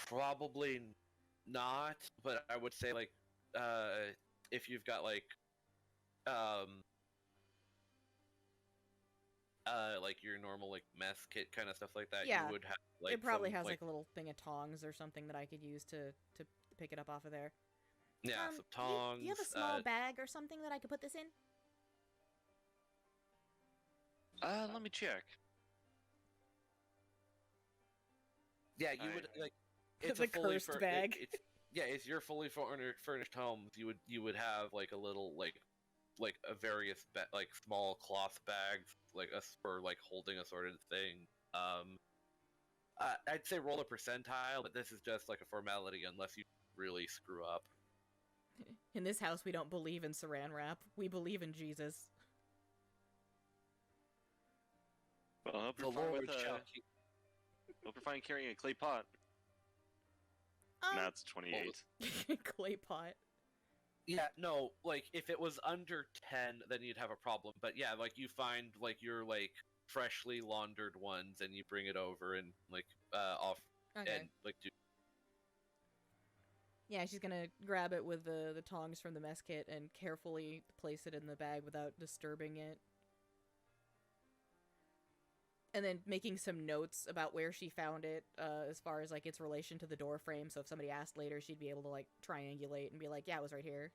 Probably not, but I would say like if you've got like your normal like mess kit kind of stuff like that, yeah, you would have like it probably has like a little thing of tongs or something that I could use to pick it up off of there. Yeah, some tongs. Do you have a small bag or something that I could put this in? Let me check. Yeah, you would like. It's the a fully cursed bag. It's your fully furnished home. You would have like a little like a various like small cloth bags like for like holding assorted thing. I'd say roll a percentile, but this is just like a formality unless you really screw up. In this house, we don't believe in saran wrap. We believe in Jesus. Well, I hope you're fine carrying a clay pot. That's 28. Clay pot. Yeah, no, like if it was under 10, then you'd have a problem. But yeah, like you find like your like freshly laundered ones, and you bring it over and like off and like do. Yeah, she's gonna grab it with the tongs from the mess kit and carefully place it in the bag without disturbing it. And then making some notes about where she found it, as far as like its relation to the door frame, so if somebody asked later, she'd be able to like triangulate and be like, yeah, it was right here.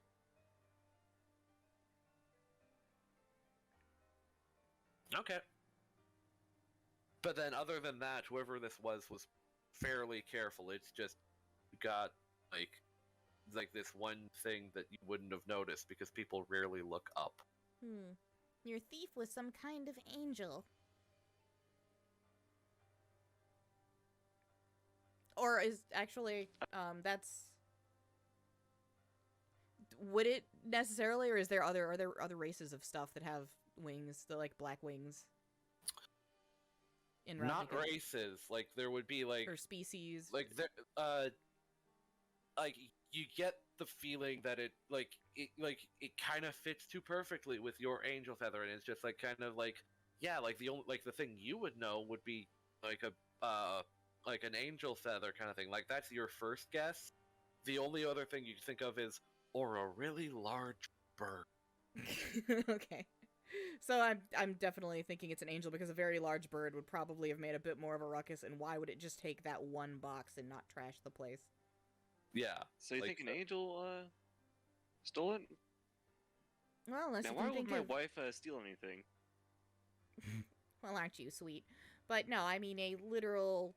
Okay. But then other than that, whoever this was fairly careful. It's just got like this one thing that you wouldn't have noticed because people rarely look up. Your thief was some kind of angel. Or is actually, that's... Would it necessarily, or is there other races of stuff that have wings, the like black wings? In Not Ravnica? races, like there would be like Or species. like there, like you get the feeling that it kind of fits too perfectly with your angel feather, and it's just like kind of like, yeah, like the thing you would know would be like like an angel feather kind of thing. Like that's your first guess. The only other thing you can think of is or a really large bird. Okay. So I'm definitely thinking it's an angel because a very large bird would probably have made a bit more of a ruckus, and why would it just take that one box and not trash the place? Yeah. So you like, think an angel stole it? Well, unless Now you why can would think my of... wife steal anything? Well, aren't you sweet? But no, I mean a literal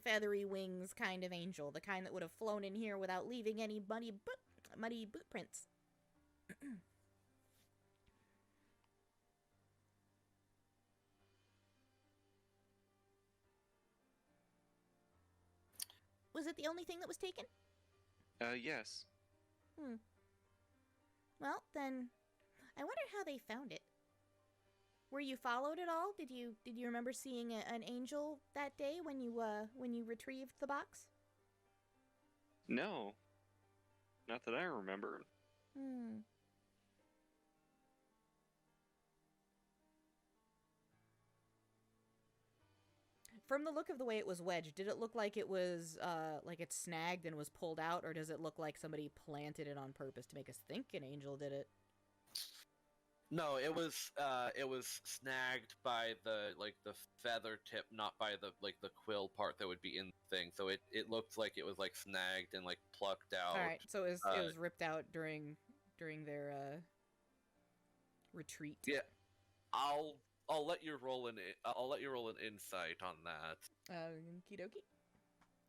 feathery wings kind of angel, the kind that would have flown in here without leaving any muddy boot prints. Was it the only thing that was taken? Yes. Well, then, I wonder how they found it. Were you followed at all? Did you remember seeing an angel that day when you retrieved the box? No. Not that I remember. From the look of the way it was wedged, did it look like it was like it snagged and was pulled out, or does it look like somebody planted it on purpose to make us think an angel did it? No, it was snagged by the feather tip, not by the quill part that would be in the thing. So it looked like it was like snagged and like plucked out. All right, so it was ripped out during their retreat. Yeah, I'll let you roll an insight on that. Okie dokie.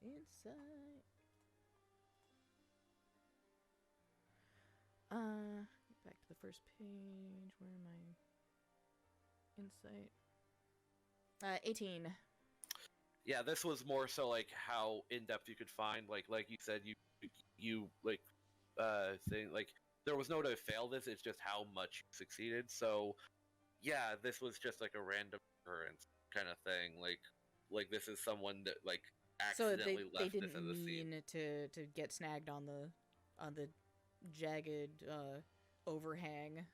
Insight. Back to the first page. Where am I? Insight. 18. Yeah, this was more so like how in depth you could find. Like you said, you saying like there was no way to fail this. It's just how much you succeeded. So yeah, this was just like a random occurrence kind of thing. Like this is someone that like accidentally so they left this didn't in the scene. mean to get snagged on the jagged overhang.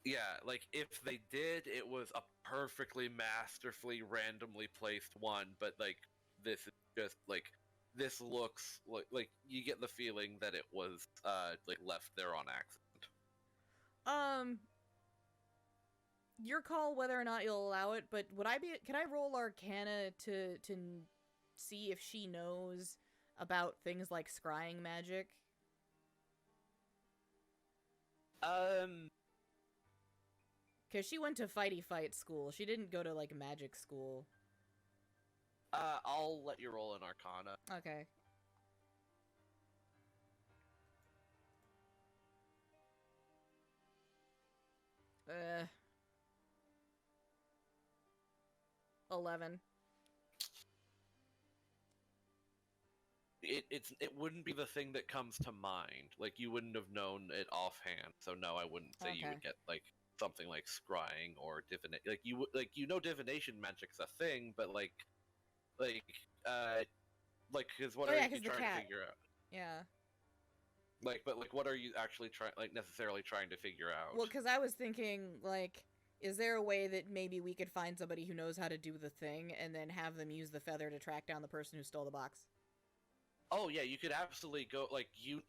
Yeah, like if they did, it was a perfectly masterfully randomly placed one. But like this is just like this looks like you get the feeling that it was like left there on accident. Your call whether or not you'll allow it, but can I roll Arcana to see if she knows about things like scrying magic? Because she went to fight school. She didn't go to like magic school. I'll let you roll an Arcana. Okay. Uh 11. It wouldn't be the thing that comes to mind. Like you wouldn't have known it offhand. So no, I wouldn't say you would get like something like scrying or divination. Like you know divination magic's a thing, but because what are you trying to figure out? Yeah. But what are you actually necessarily trying to figure out? Well, because I was thinking, like, is there a way that maybe we could find somebody who knows how to do the thing and then have them use the feather to track down the person who stole the box? Oh yeah, you could absolutely go you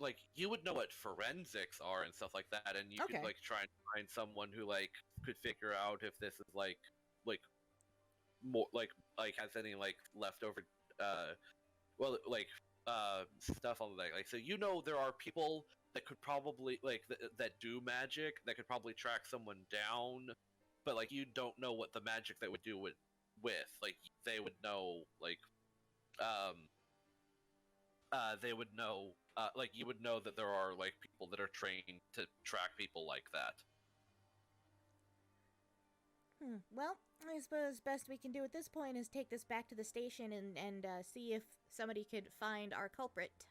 would know what forensics are and stuff like that, and you could try and find someone who could figure out if this is more has any leftover stuff on the so there are people that could probably that do magic that could probably track someone down, but you don't know what the magic they would do with they would know they would know you would know that there are people that are trained to track people like that. Well, I suppose best we can do at this point is take this back to the station and see if somebody could find our culprit.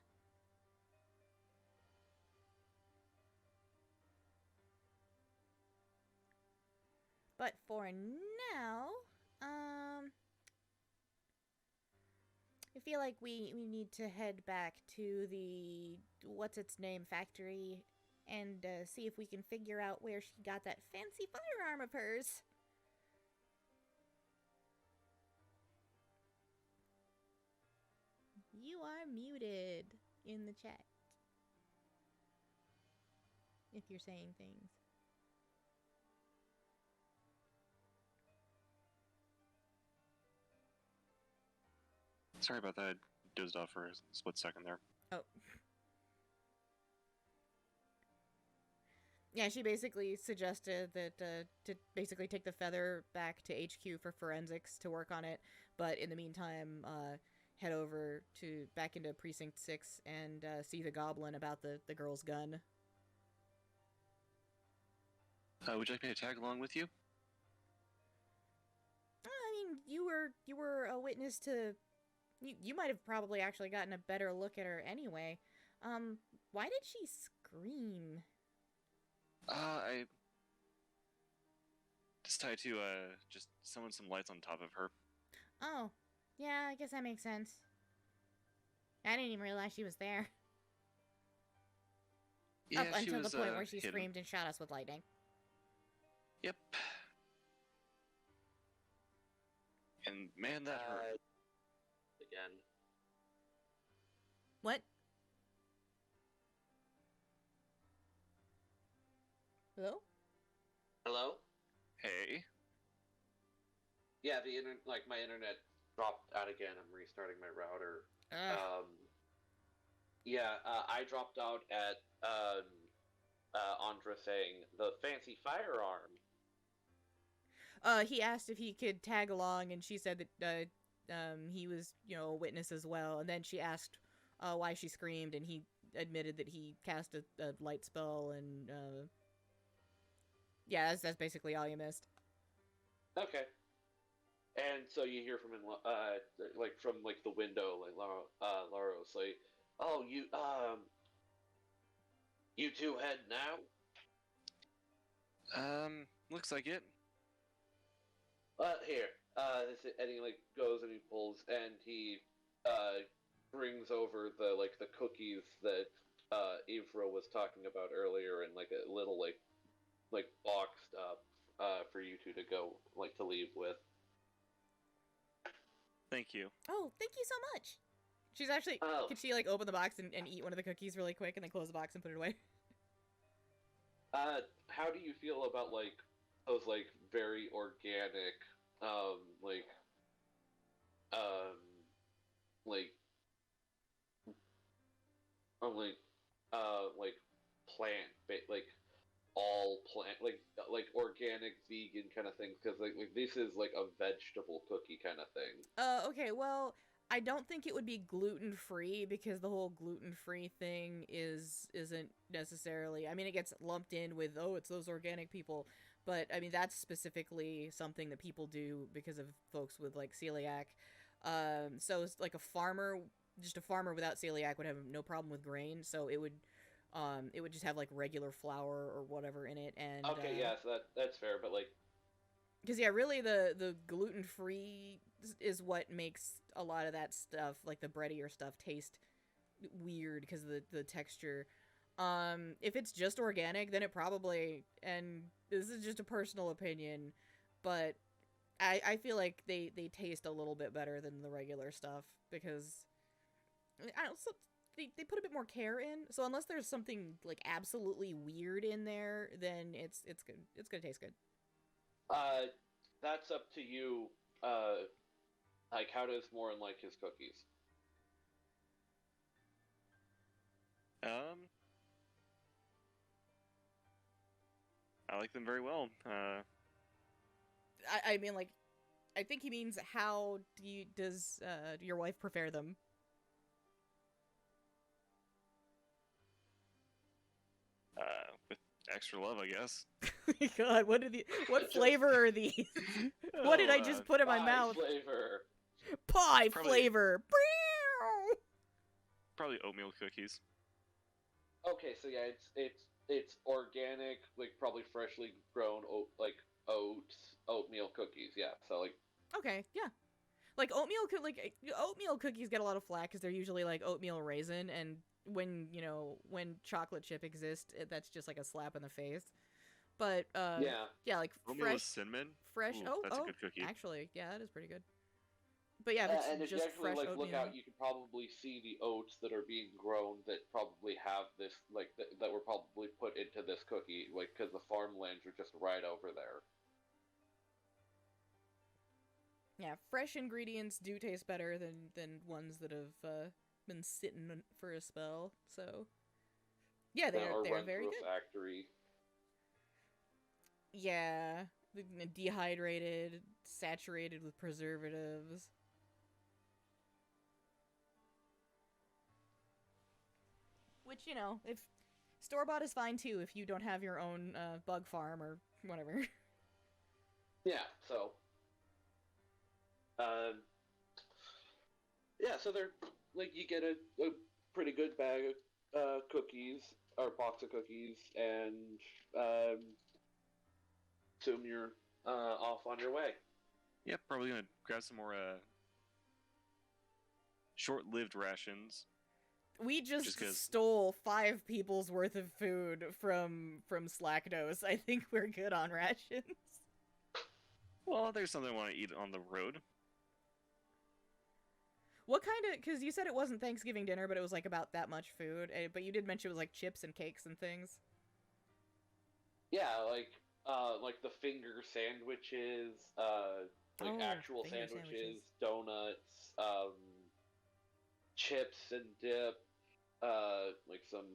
But for now, I feel like we need to head back to the what's its name factory and see if we can figure out where she got that fancy firearm of hers. You are muted in the chat. If you're saying things. Sorry about that. I dozed off for a split second there. Oh. Yeah, she basically suggested that to basically take the feather back to HQ for forensics to work on it, but in the meantime, head over to back into Precinct 6 and see the goblin about the girl's gun. Would you like me to tag along with you? I mean, you were a witness to. You might have probably actually gotten a better look at her anyway. Why did she scream? I just tried to just summon some lights on top of her. Oh, yeah, I guess that makes sense. I didn't even realize she was there. Yeah, Up she until was, the point where she hidden. screamed and shot us with lightning. Yep. And man, that hurt. Again. What? Hello? Hello? Hey. Yeah, my internet dropped out again. I'm restarting my router. I dropped out at Andra saying the fancy firearm. He asked if he could tag along, and she said that he was, a witness as well. And then she asked why she screamed, and he admitted that he cast a light spell, and yeah, that's basically all you missed. Okay. And so you hear from from the window, Laros, like, oh, you two head now? Looks like it. Here. And he goes and he pulls and he brings over the cookies that Ivra was talking about earlier in a little boxed up for you two to go to leave with. Thank you. Oh, thank you so much. She's actually, could she open the box and eat one of the cookies really quick and then close the box and put it away? How do you feel about those very organic plant all plant organic vegan kind of things, because this is a vegetable cookie kind of thing. Okay, well, I don't think it would be gluten-free, because the whole gluten-free thing isn't necessarily, I mean, it gets lumped in with, oh, it's those organic people, but I mean, that's specifically something that people do because of folks with celiac. So it's just a farmer without celiac would have no problem with grain, so it would just have regular flour or whatever in it. And okay, yeah, so that's fair, but because yeah, really the gluten-free is what makes a lot of that stuff, the breadier stuff, taste weird because of the texture. If it's just organic, then it probably, and this is just a personal opinion, but I feel like they taste a little bit better than the regular stuff, because I don't so they put a bit more care in. So unless there's something absolutely weird in there, then it's good. It's gonna taste good. That's up to you. How does Morren like his cookies? I like them very well. I mean, I think he means how does your wife prepare them? With extra love, I guess. God, what flavor are these? What did I just put in my mouth? Flavor. Pie Probably- flavor. Probably oatmeal cookies. Okay, so yeah, it's organic, probably freshly grown oatmeal cookies. Yeah, so Okay, yeah. Like oatmeal cookies get a lot of flack because they're usually like oatmeal raisin, and when chocolate chip exists, that's just like a slap in the face. But yeah, like Oatmeal with cinnamon? fresh. Ooh, that's a good cookie. Actually, yeah, that is pretty good. But yeah, if and it's if you just actually fresh like look oatmeal. out, you can probably see the oats that are being grown that probably have this that were probably put into this cookie, like because the farmlands are just right over there. Yeah, fresh ingredients do taste better than ones that have been sitting for a spell. So yeah, they're run very through good. a factory. Yeah, dehydrated, saturated with preservatives. Which, if store-bought is fine too if you don't have your own bug farm or whatever. Yeah, so yeah, so they're like you get a pretty good bag of cookies or box of cookies, and assume you're off on your way. Yep, probably gonna grab some more short-lived rations. We just stole 5 people's worth of food from Slacknose. I think we're good on rations. Well, there's something I want to eat on the road. What kind of... Because you said it wasn't Thanksgiving dinner, but it was like about that much food. But you did mention it was like chips and cakes and things. Yeah, like the finger sandwiches, actual sandwiches, donuts, chips and dip, like some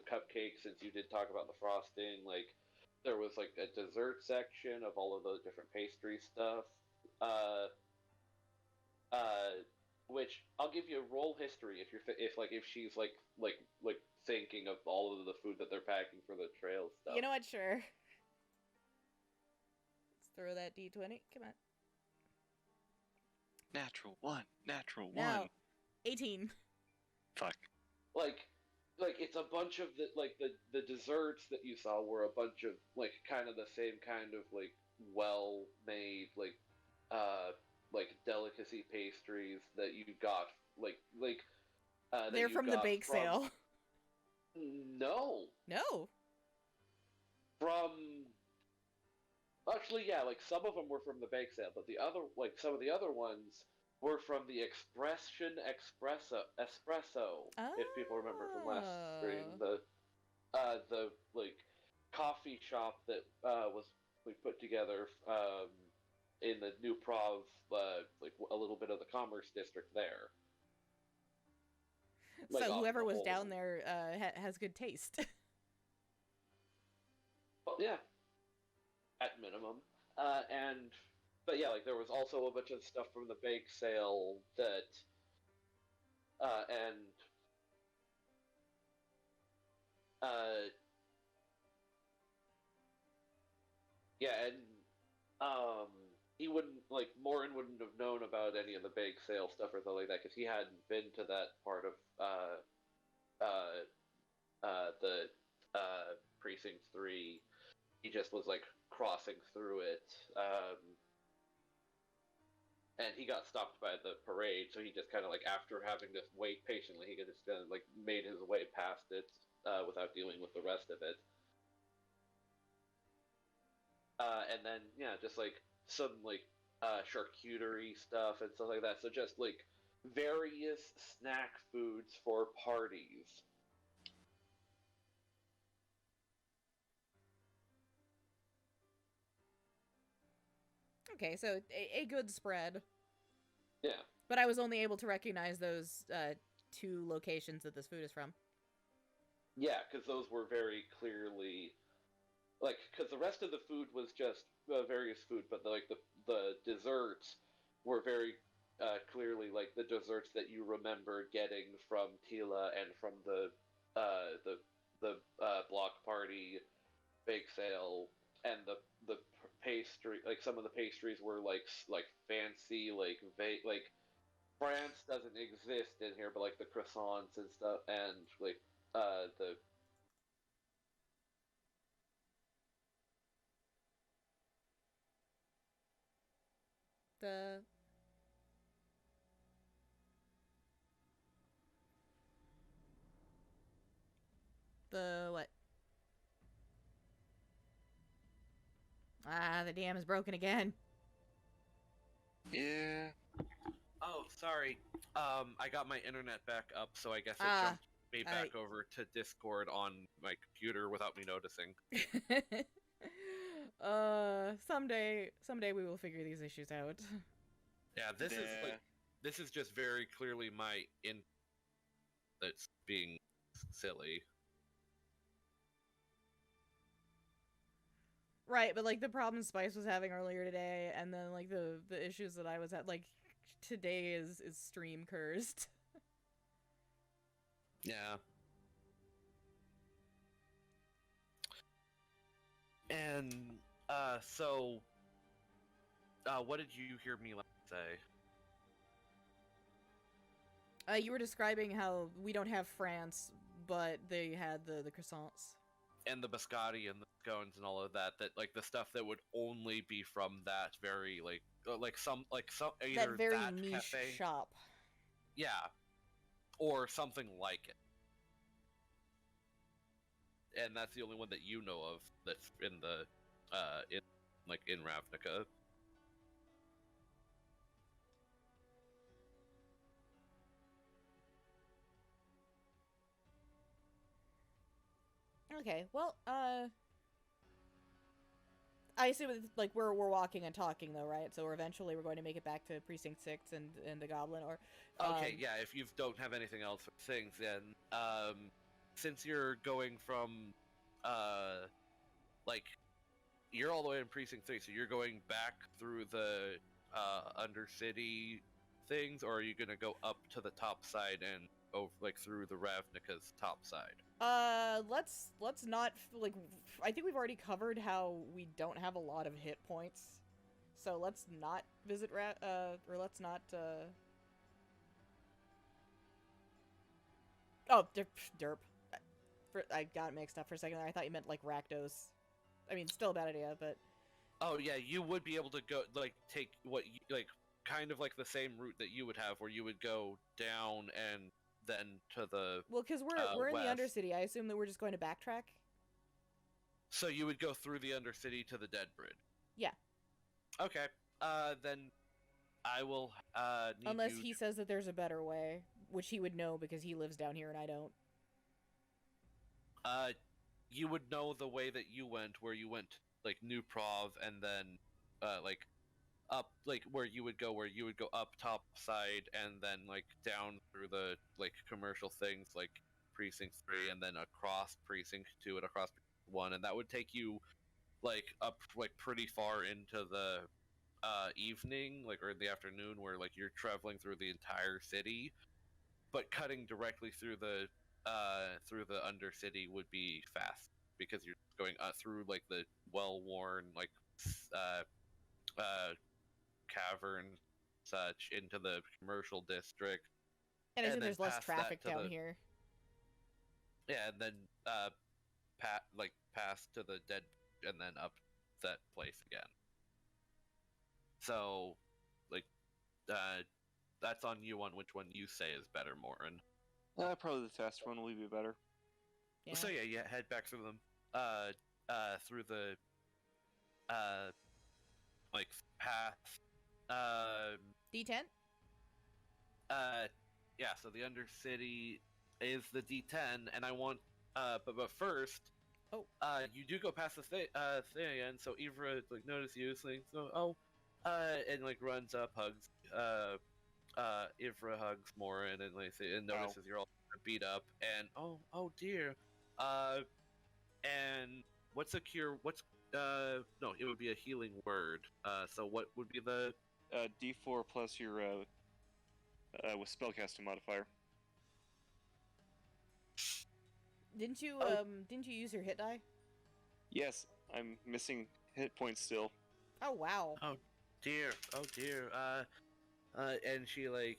cupcakes. Since you did talk about the frosting, like there was like a dessert section of all of those different pastry stuff. Which I'll give you a roll history if she's like thinking of all of the food that they're packing for the trail stuff. You know what? Sure. Let's throw that D20. Come on. Natural one. No. 18. Fuck. Like it's a bunch of the desserts that you saw were a bunch of like kind of the same kind of like well made like delicacy pastries that you got they're from the bake sale. No. From actually, yeah, like some of them were from the bake sale, but some of the other ones were from the Espresso. If people remember from last stream, the like coffee shop that we put together in the new Prov, like a little bit of the commerce district there. Like so whoever was down there has good taste. Well, yeah, at minimum. But yeah, like there was also a bunch of stuff from the bake sale that, he wouldn't Morren wouldn't have known about any of the bake sale stuff or something like that because he hadn't been to that part of the Precinct 3. He just was like crossing through it, and he got stopped by the parade, so he just kind of like after having to wait patiently, he just kind of like made his way past it without dealing with the rest of it. And then just like some like charcuterie stuff and stuff like that. So just like various snack foods for parties. Okay, so a good spread. Yeah. But I was only able to recognize those 2 locations that this food is from. Yeah, because those were very clearly because the rest of the food was just various food, but the desserts were very clearly like the desserts that you remember getting from Tila and from the block party bake sale, and the pastry, like some of the pastries were like fancy like France doesn't exist in here, but like the croissants and stuff, and like The what? Ah, the dam is broken again. Yeah. Oh, sorry. I got my internet back up, so I guess it Ah, jumped me back over to Discord on my computer without me noticing. Someday we will figure these issues out. Yeah, this is just very clearly my that's being silly. Right, but like the problem Spice was having earlier today, and then like the issues that I was at, like today is stream cursed. Yeah. And so what did you hear me say? You were describing how we don't have France, but they had the croissants. And the biscotti and the scones and all of that, that like the stuff that would only be from that very some either That very that niche cafe, shop. yeah, or something like it. And that's the only one that you know of that's in the in Ravnica. Okay, well, I assume it's, like we're walking and talking though, right? So eventually we're going to make it back to Precinct 6 and the Goblin, or Okay, yeah, if you don't have anything else for things, then since you're going from like you're all the way in Precinct 3, so you're going back through the Undercity things, or are you gonna go up to the top side and over like through the Ravnica's top side? Let's not like. I think we've already covered how we don't have a lot of hit points, so let's not visit or let's not Oh, derp. I got mixed up for a second there. I thought you meant like Rakdos. I mean, still a bad idea, but Oh yeah, you would be able to go like take what you, like kind of like the same route that you would have, where you would go down and then to the well, because we're in west. the Undercity. I assume that we're just going to backtrack. So you would go through the Undercity to the Dead Bridge. Yeah. Okay. Then I will need Unless you he says that there's a better way, which he would know because he lives down here and I don't. You would know the way that you went, where you went like New Prov and then like up, like where you would go up top side and then like down through the like commercial things like Precinct 3 and then across Precinct 2 and across 1, and that would take you like up like pretty far into the evening, like, or in the afternoon, where like you're traveling through the entire city, but cutting directly through the Undercity would be fast because you're going through like the well-worn like cavern such into the commercial district, And I assume then there's less past that traffic to down the- here. yeah, and then pass to the dead and then up that place again. So like that's on you on which one you say is better, Morren. Probably the fast one will be better. Yeah. So yeah, head back through them through the like path D10? yeah, so the Undercity is the D10, and I want but first you do go past the thing again, so Ivra like notices you, so and like runs up, hugs Ivra hugs Morren and like and notices you're all beat up, and oh dear, and what's a cure? What's no, it would be a healing word. So what would be the D4 plus your with spellcasting modifier. Didn't you use your hit die? Yes, I'm missing hit points still. Oh wow. oh dear, and she like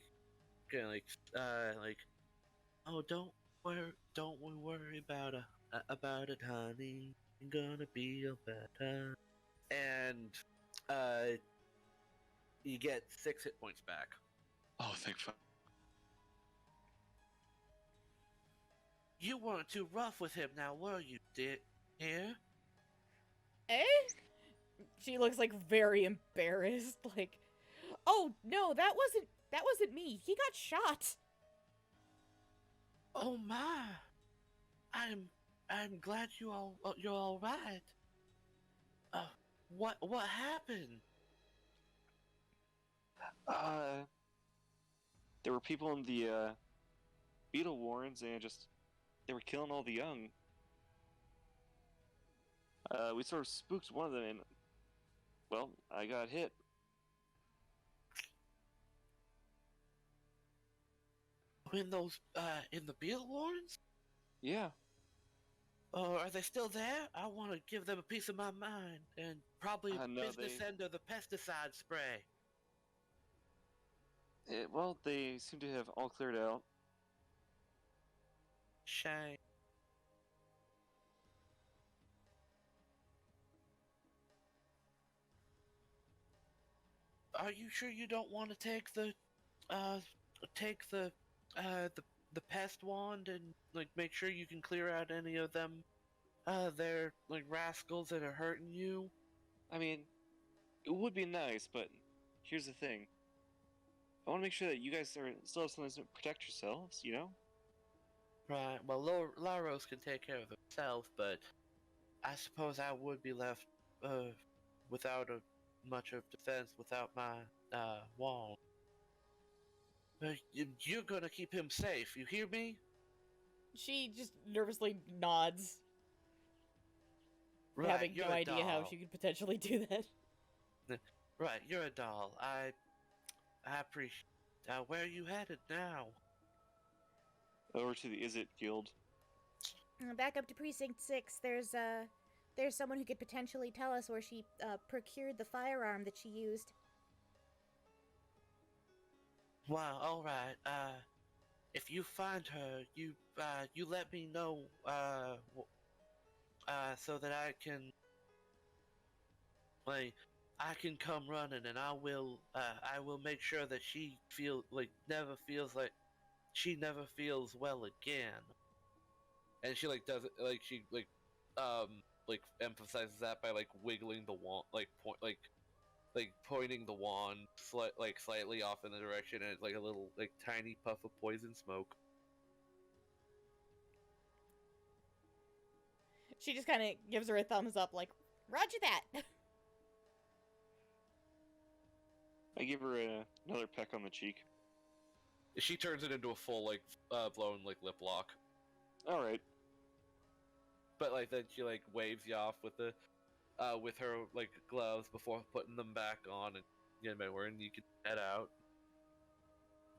kind of like oh don't worry about it, honey. I'm gonna be a better. And you get 6 hit points back. Oh, thank fuck. You weren't too rough with him now, were you, dear? Eh? She looks like very embarrassed. Like, oh no, that wasn't me. He got shot. Oh my! I'm glad you're all right. What happened? There were people in the beetle warrens and they were killing all the young. We sort of spooked one of them and, well, I got hit. In the Beetle Warrens? Yeah. Are they still there? I want to give them a piece of my mind and probably a No, business end of the pesticide spray. Well, they seem to have all cleared out. Shame. Are you sure you don't want to take the the pest wand and like make sure you can clear out any of them they're like rascals that are hurting you? I mean, it would be nice, but here's the thing. I want to make sure that you guys still have something to protect yourselves, you know? Right. Well, Laros can take care of himself, but I suppose I would be left without much of defense without my wand. You're gonna keep him safe. You hear me? She just nervously nods, Right. having You're no a idea how doll. she could potentially do that. Right. You're a doll. I appreciate. Where are you headed now? Over to the Is It Guild. Back up to Precinct 6, there's someone who could potentially tell us where she procured the firearm that she used. Wow. All right. If you find her, you let me know. So that I can, like, I can come running, and I will make sure that she never feels well again. And she like does it like she like emphasizes that by like wiggling the wand, like pointing the wand slightly off in the direction, and it's like a little like tiny puff of poison smoke. She just kind of gives her a thumbs up, like, Roger that. I give her another peck on the cheek. She turns it into a full like blown like lip lock. All right. But like then she like waves you off with the with her like gloves before putting them back on, and you can head out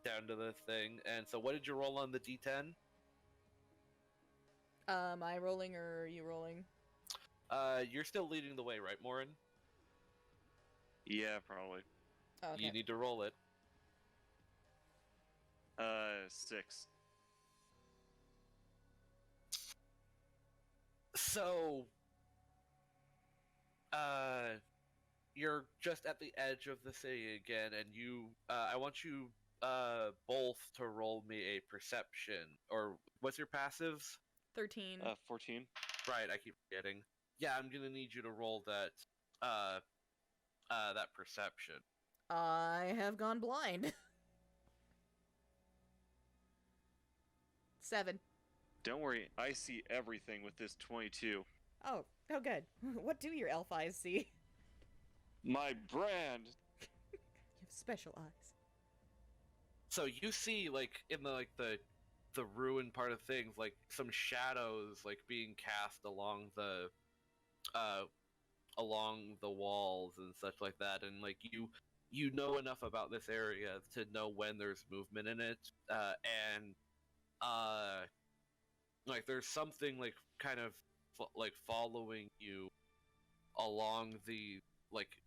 down to the thing. And so, what did you roll on the D10? Am I rolling or are you rolling? You're still leading the way, right, Morren? Yeah, probably. Okay. You need to roll it. 6. So, you're just at the edge of the city again, and I want you, both to roll me a perception, or what's your passives? 13. 14. Right, I keep forgetting. Yeah, I'm gonna need you to roll that perception. I have gone blind. 7. Don't worry, I see everything with this 22. Oh good. What do your elf eyes see? My brand! You have special eyes. So you see, like, in the ruined part of things, like, some shadows, like, being cast along the walls and such like that, and, like, you know enough about this area to know when there's movement in it, and, like, there's something, like, kind of, like, following you along the, like,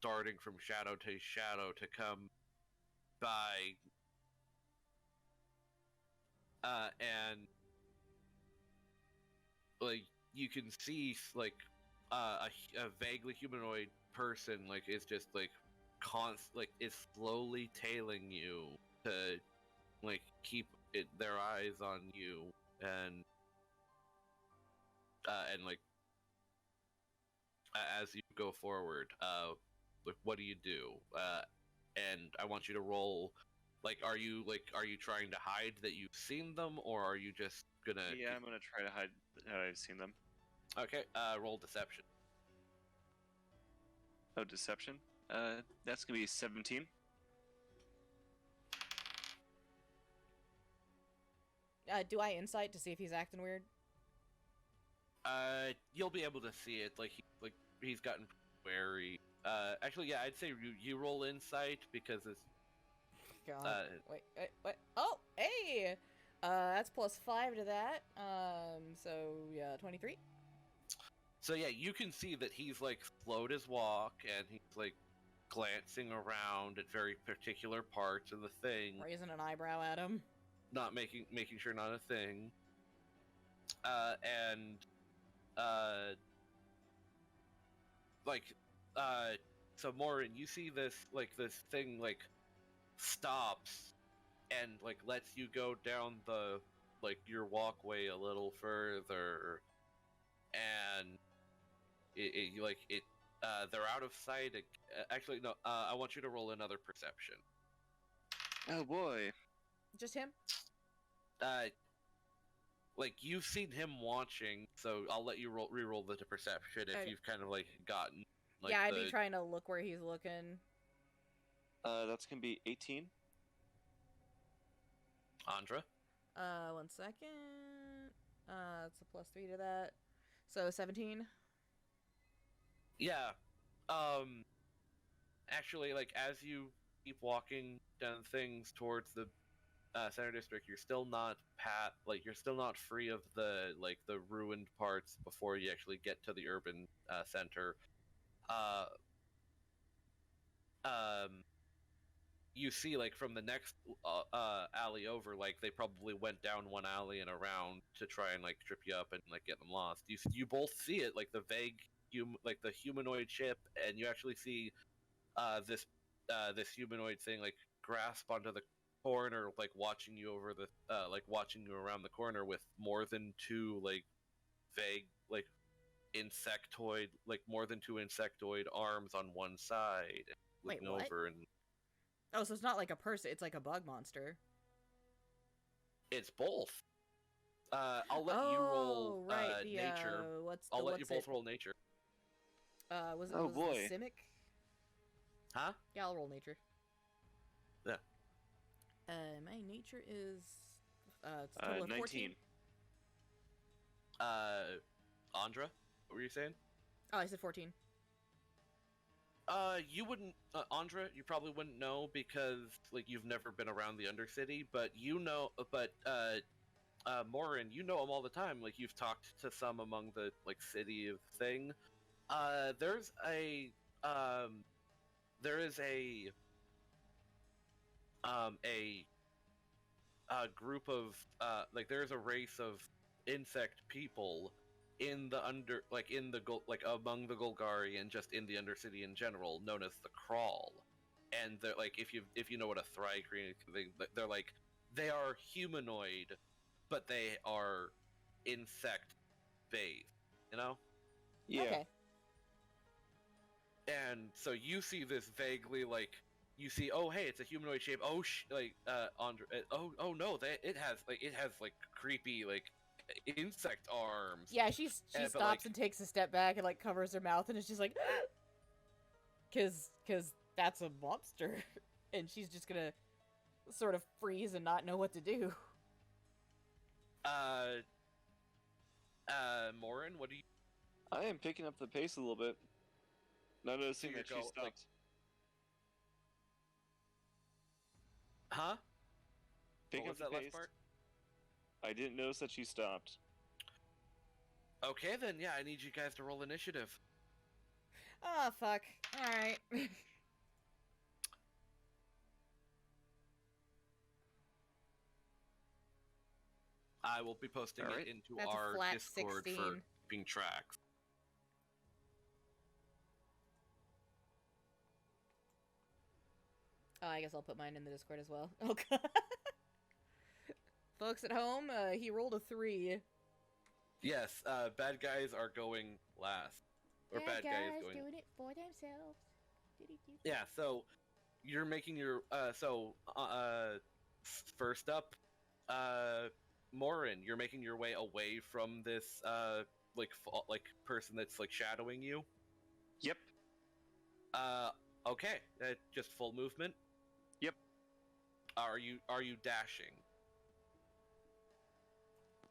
darting from shadow to shadow to come by, and like you can see like a vaguely humanoid person like is just like is slowly tailing you to like keep their eyes on you, and like as you go forward, like what do you do? And I want you to roll. Like, are you trying to hide that you've seen them, or are you just gonna? Yeah, I'm gonna try to hide how I've seen them. Okay. Roll deception. Oh, deception. That's gonna be 17. Do I insight to see if he's acting weird? You'll be able to see it. He's gotten wary. Actually, yeah, I'd say you roll insight because it's. God. Wait. Oh, hey! That's +5 to that. So yeah, 23. So yeah, you can see that he's like slowed his walk, and he's like glancing around at very particular parts of the thing, Raising an eyebrow at him. not making sure not a thing. And so Morren, you see this thing stops and lets you go down the your walkway a little further, and they're out of sight. Actually, no. I want you to roll another perception. Oh boy. Just him? You've seen him watching, so I'll let you re-roll the perception if Okay. you've kind of gotten. Yeah, I'd be trying to look where he's looking. That's gonna be 18. Andra. 1 second. It's a +3 to that. So 17. Yeah. Actually, as you keep walking down things towards the center district, you're still not you're still not free of the the ruined parts before you actually get to the urban center. You see, from the next alley over, they probably went down one alley and around to try and trip you up and get them lost. You both see it, the vague the humanoid ship, and you actually see this humanoid thing grasp onto the corner, watching you over the watching you around the corner with more than two vague insectoid more than two insectoid arms on one side, Wait, looking what? over, and Oh, so it's not like a person, it's like a bug monster. it's both. I'll let you roll right, the, nature. I'll let you both roll nature. Was it Oh, was boy. the Simic? Huh? Yeah, I'll roll nature. Yeah. My nature is it's a total of 19. 14. Andra, what were you saying? Oh, I said 14. You wouldn't, Andra, you probably wouldn't know because, you've never been around the Undercity, but Morren, you know them all the time. You've talked to some among the, city of thing. There is a group of, there's a race of insect people in the among the Golgari and just in the Undercity in general, known as the Crawl. And they're if you know what a Thry-Kreen, they are humanoid, but they are insect based, you know? Yeah. Okay. And so you see this vaguely you see, oh hey, it's a humanoid shape. Oh Andra, oh no, it has creepy insect arms. Yeah, she stops and takes a step back and covers her mouth and is just cause that's a monster. And she's just gonna sort of freeze and not know what to do. Morren, what do you? I am picking up the pace a little bit. Not noticing that she go, stopped. Huh? Picking What up was the that last pace. part? I didn't notice that she stopped. Okay then, yeah, I need you guys to roll initiative. Oh, fuck. Alright. I will be posting All right. it into That's a our flat Discord 16. for keeping tracks. Oh, I guess I'll put mine in the Discord as well. Oh, God. Folks at home, he rolled a 3. Yes, bad guys are going last. Or bad guys going... doing it for themselves. Yeah, so you're making your first up, Morren, you're making your way away from this like person that's like shadowing you. Yep. Okay, just full movement. Yep. Are you dashing?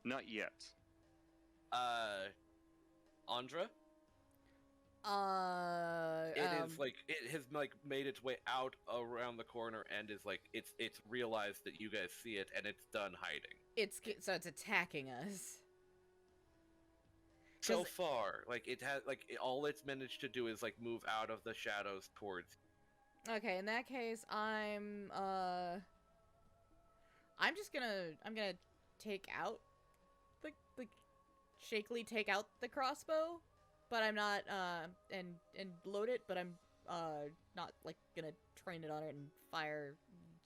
Not yet. Andra? It has like made its way out around the corner and is like it's realized that you guys see it and it's done hiding. It's attacking us. So far, like it has all it's managed to do is like move out of the shadows towards. Okay, in that case, I'm gonna take out the shakily take out the crossbow, but I'm not and load it, but I'm not like gonna train it on it and fire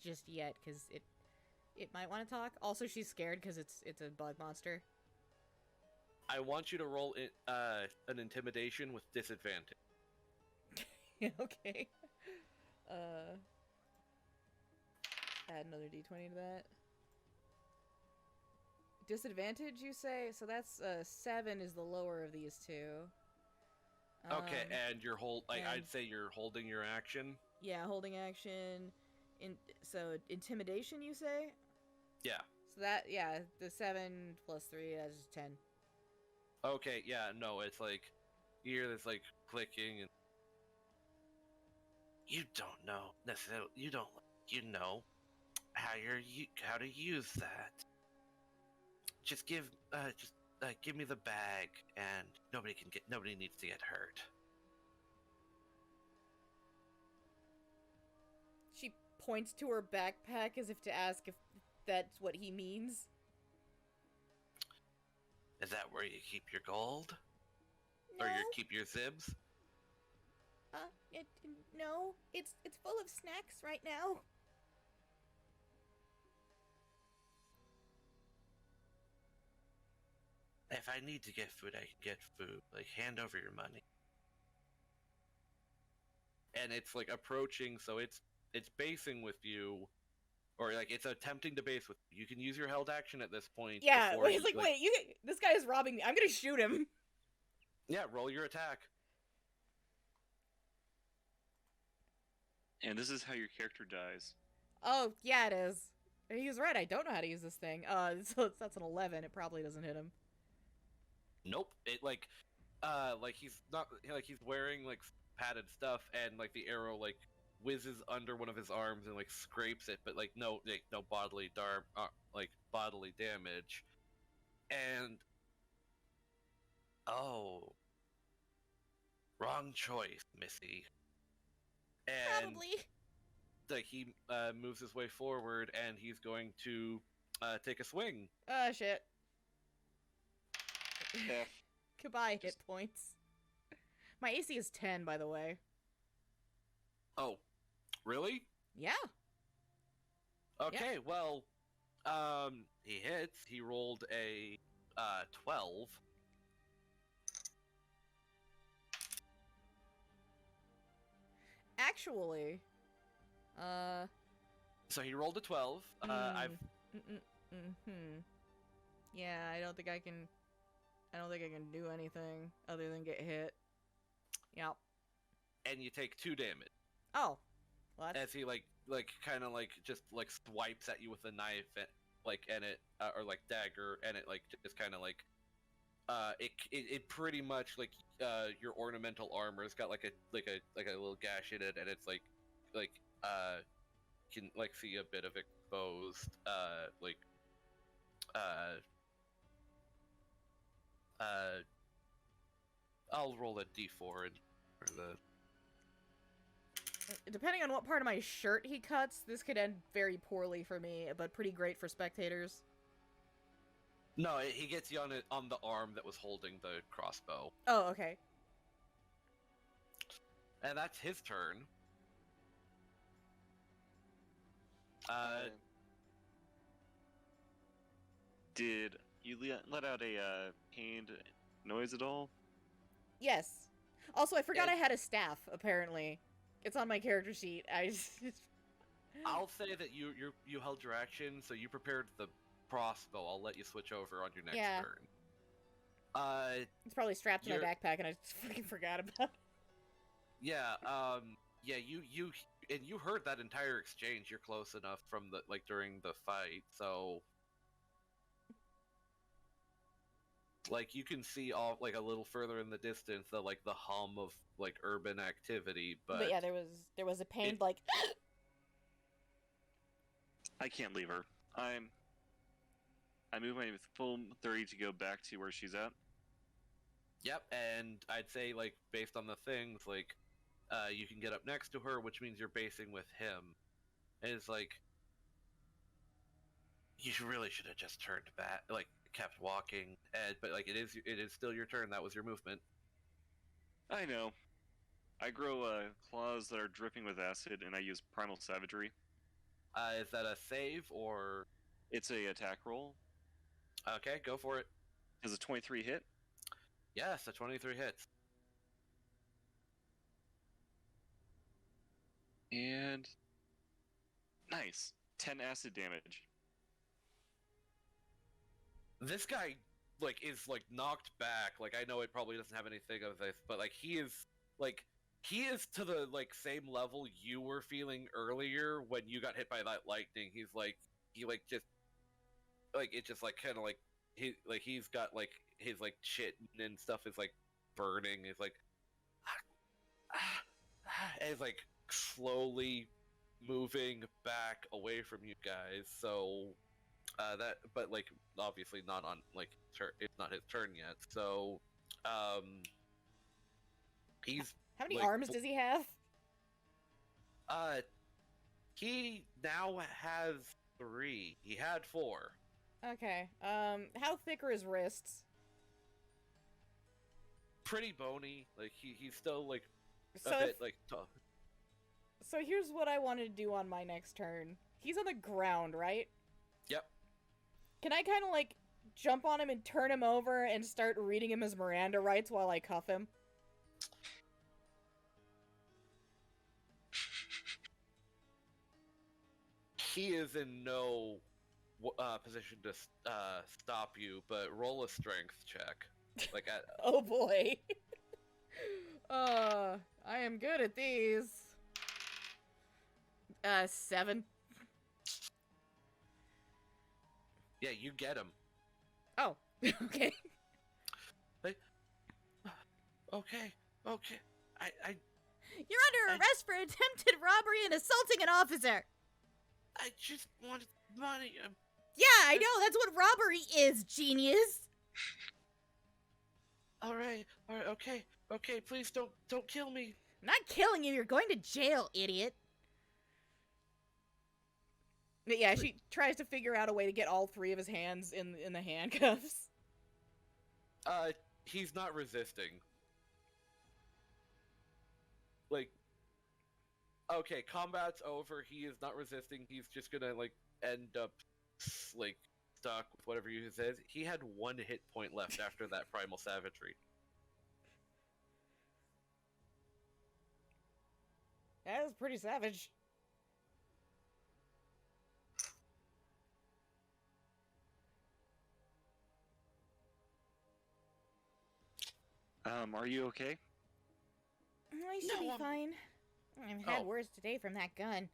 just yet because it might want to talk. Also, she's scared because it's a bug monster. I want you to roll an intimidation with disadvantage. Okay. Add another d20 to that. Disadvantage, you say? So that's 7 is the lower of these two. Okay, and you're I'd say you're holding your action. Yeah, holding action. So intimidation, you say? Yeah. So the 7 plus 3 is 10. Okay, yeah, no, it's like you hear this like clicking and you don't know necessarily. You know how to use that. Just give me the bag, and nobody needs to get hurt. She points to her backpack as if to ask if that's what he means. Is that where you keep your gold? No. Or you keep your zibs? No. It's full of snacks right now. If I need to get food, I can get food. Like, hand over your money. And it's like approaching, so it's basing with you, or like it's attempting to base with you. You can use your held action at this point. Yeah, he's like, wait, this guy is robbing me. I'm gonna shoot him. Yeah, roll your attack. And this is how your character dies. Oh, yeah, it is. He was right. I don't know how to use this thing. So that's an 11. It probably doesn't hit him. Nope. It like he's not like he's wearing like padded stuff, and like the arrow like whizzes under one of his arms and like scrapes it, but like no bodily bodily damage. And oh, wrong choice, Missy. And Probably. like he moves his way forward, and he's going to take a swing. Shit. Yeah. Goodbye, hit points. My AC is 10, by the way. Oh, really? Yeah. Okay, well, he hits. He rolled a 12. Actually, So he rolled a 12. Yeah, I don't think I can do anything other than get hit. Yep. And you take 2 damage. Oh. What? As he kind of just swipes at you with a knife and it or like dagger, and it just kind of it pretty much your ornamental armor has got like a little gash in it, and it's can see a bit of exposed I'll roll a d4 for the. Depending on what part of my shirt he cuts, this could end very poorly for me, but pretty great for spectators. No, he gets you on the arm that was holding the crossbow. Oh, okay. And that's his turn. Did you let out a pained noise at all? Yes. Also, I forgot Yeah. I had a staff, apparently. It's on my character sheet. I'll say that you held your action, so you prepared the crossbow. I'll let you switch over on your next Yeah. turn. It's probably strapped to my You're- backpack and I just fucking forgot about it. Yeah, yeah, you heard that entire exchange. You're close enough from the during the fight, so you can see all a little further in the distance the the hum of urban activity, But yeah, there was a pained I can't leave her. I move my full 30 to go back to where she's at. Yep, and I'd say based on the things you can get up next to her, which means you're basing with him. And it's you really should have just turned back, kept walking. But it is still your turn. That was your movement. I know. I grow claws that are dripping with acid, and I use primal savagery. Is that a save or? It's a attack roll. Okay, go for it. Does a 23 hit? Yes, a 23 hits. And nice, 10 acid damage. This guy is knocked back. I know it probably doesn't have anything of this, but he is to the same level you were feeling earlier when you got hit by that lightning. He's he just it just kind of he's got his shit and stuff is burning. It's and he's slowly moving back away from you guys. So but obviously not on it's not his turn yet. So he's How many arms does he have? He now has 3. He had 4. Okay. How thick are his wrists? Pretty bony. He's still So a bit tough. So here's what I want to do on my next turn. He's on the ground, right? Yep. Can I kind of jump on him and turn him over and start reading him his Miranda rights while I cuff him? He is in no position to stop you, but roll a strength check. Oh boy. I am good at these. 7. Yeah, you get him. Oh, okay. Okay. You're under arrest for attempted robbery and assaulting an officer. I just wanted money. Yeah, I know. That's what robbery is, genius. All right. Okay. Please don't kill me. I'm not killing you. You're going to jail, idiot. But yeah, she tries to figure out a way to get all 3 of his hands in the handcuffs. He's not resisting. Okay, combat's over. He is not resisting. He's just gonna end up stuck with whatever you says. He had 1 hit point left after that primal savagery. That was pretty savage. Are you okay? I should be fine. I've had worse today from that gun.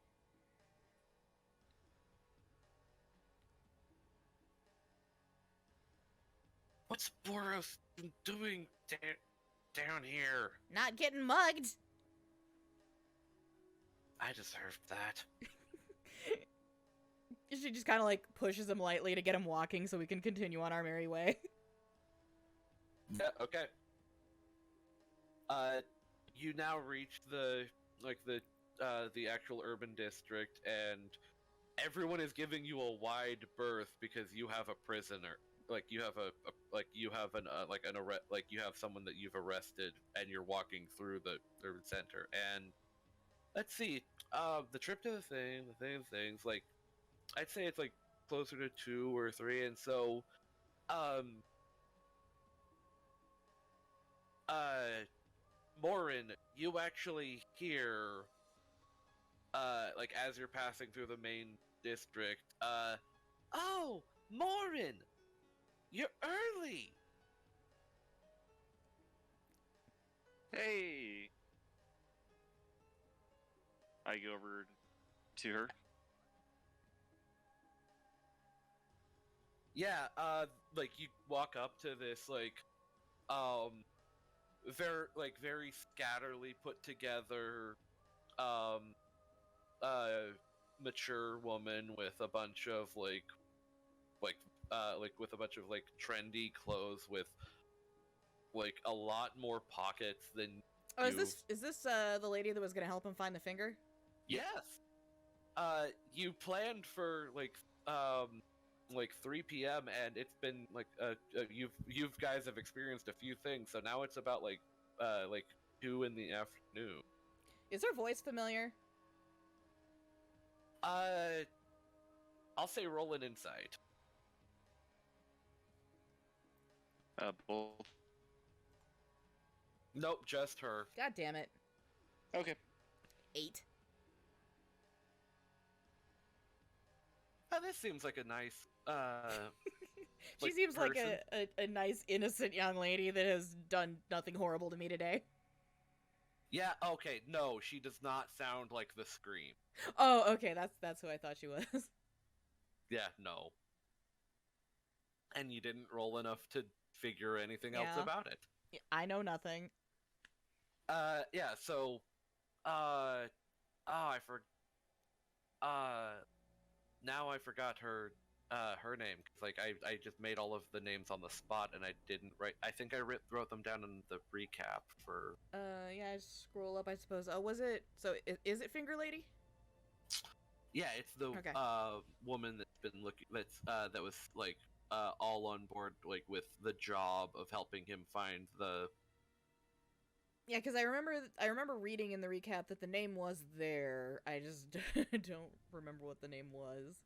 What's Boros doing down here? Not getting mugged. I deserved that. She just kind of pushes him lightly to get him walking so we can continue on our merry way. Yeah, okay. You now reach the actual urban district, and everyone is giving you a wide berth because you have a prisoner. You have you have you have someone that you've arrested, and you're walking through the urban center. And let's see, the trip to the things. I'd say it's closer to 2 or 3, and so, Morren, you actually hear, like, as you're passing through the main district, oh, Morren, you're early! Hey! I go over to her. Yeah, like, you walk up to this, like, very scatterly put together, mature woman with a bunch of, with a bunch of, like, trendy clothes with, like, a lot more pockets than Oh, is this the lady that was gonna help him find the finger? Yes! You planned for, like 3 p.m. and it's been, like, you guys have experienced a few things, so now it's about, like 2 in the afternoon. Is her voice familiar? I'll say roll an insight. Both. Nope, just her. God damn it. Okay. 8. Oh, this seems like a nice, She seems person. like a nice, innocent young lady that has done nothing horrible to me today. Yeah, okay, no, she does not sound like the Scream. Oh, okay, that's who I thought she was. Yeah, no. And you didn't roll enough to figure anything else Yeah. about it. I know nothing. Yeah, so, now I forgot her name, 'cause, like, I just made all of the names on the spot, and I didn't write, I think I wrote them down in the recap for... Yeah, I scroll up, I suppose. Oh, was it, so, is it Finger Lady? Yeah, it's the, Okay. woman that's been looking, that was, like, all on board, like, with the job of helping him find the... Yeah, because I remember reading in the recap that the name was there. I just don't remember what the name was.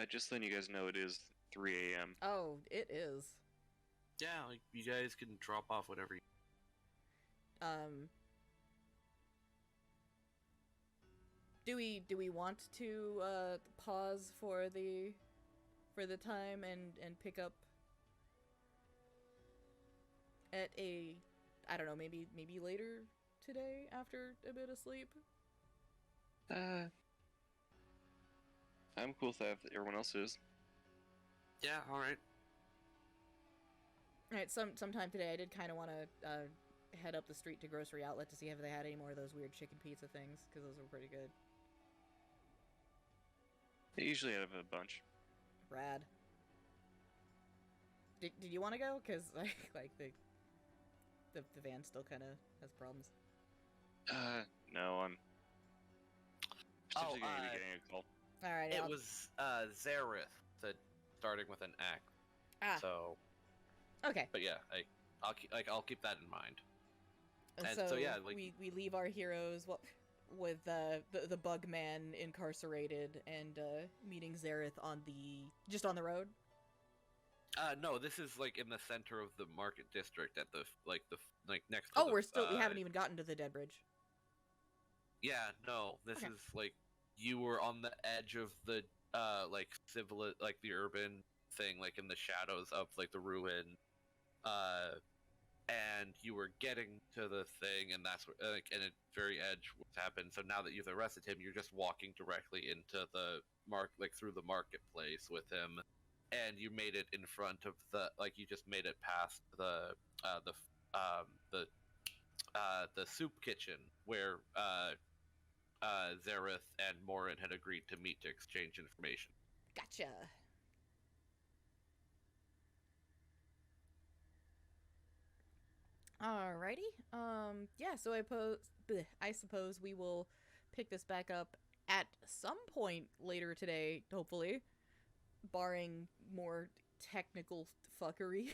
Just letting you guys know, it is 3 a.m. Oh, it is. Yeah, like, you guys can drop off whatever you... Do we want to pause for the time and pick up at a, I don't know, maybe later today after a bit of sleep? I'm cool with that if everyone else is. Yeah, alright. Alright, sometime today I did kind of want to head up the street to Grocery Outlet to see if they had any more of those weird chicken pizza things, because those were pretty good. They usually have a bunch. Rad. Did you want to go? Because like the van still kind of has problems. No, I'm Oh, potentially gonna be getting a call. Alright, it was, Zareth, starting with an X. Ah, So, okay. but yeah, I'll keep that in mind. And So, so, yeah, like... we leave our heroes with the bug man incarcerated and meeting Zareth on the road. No, this is, like, in the center of the market district at the next to Oh, the, we haven't even gotten to the Dead Bridge. Yeah, no, this Okay. is, like, you were on the edge of the, the urban thing, like, in the shadows of, like, the ruin, and you were getting to the thing, and that's where, like, and at very edge what's happened. So now that you've arrested him, you're just walking directly into the through the marketplace with him, and you made it in front of you just made it past the soup kitchen where Zareth and Morren had agreed to meet to exchange information. Gotcha. Alrighty. Yeah, so I suppose we will pick this back up at some point later today, hopefully. Barring more technical fuckery.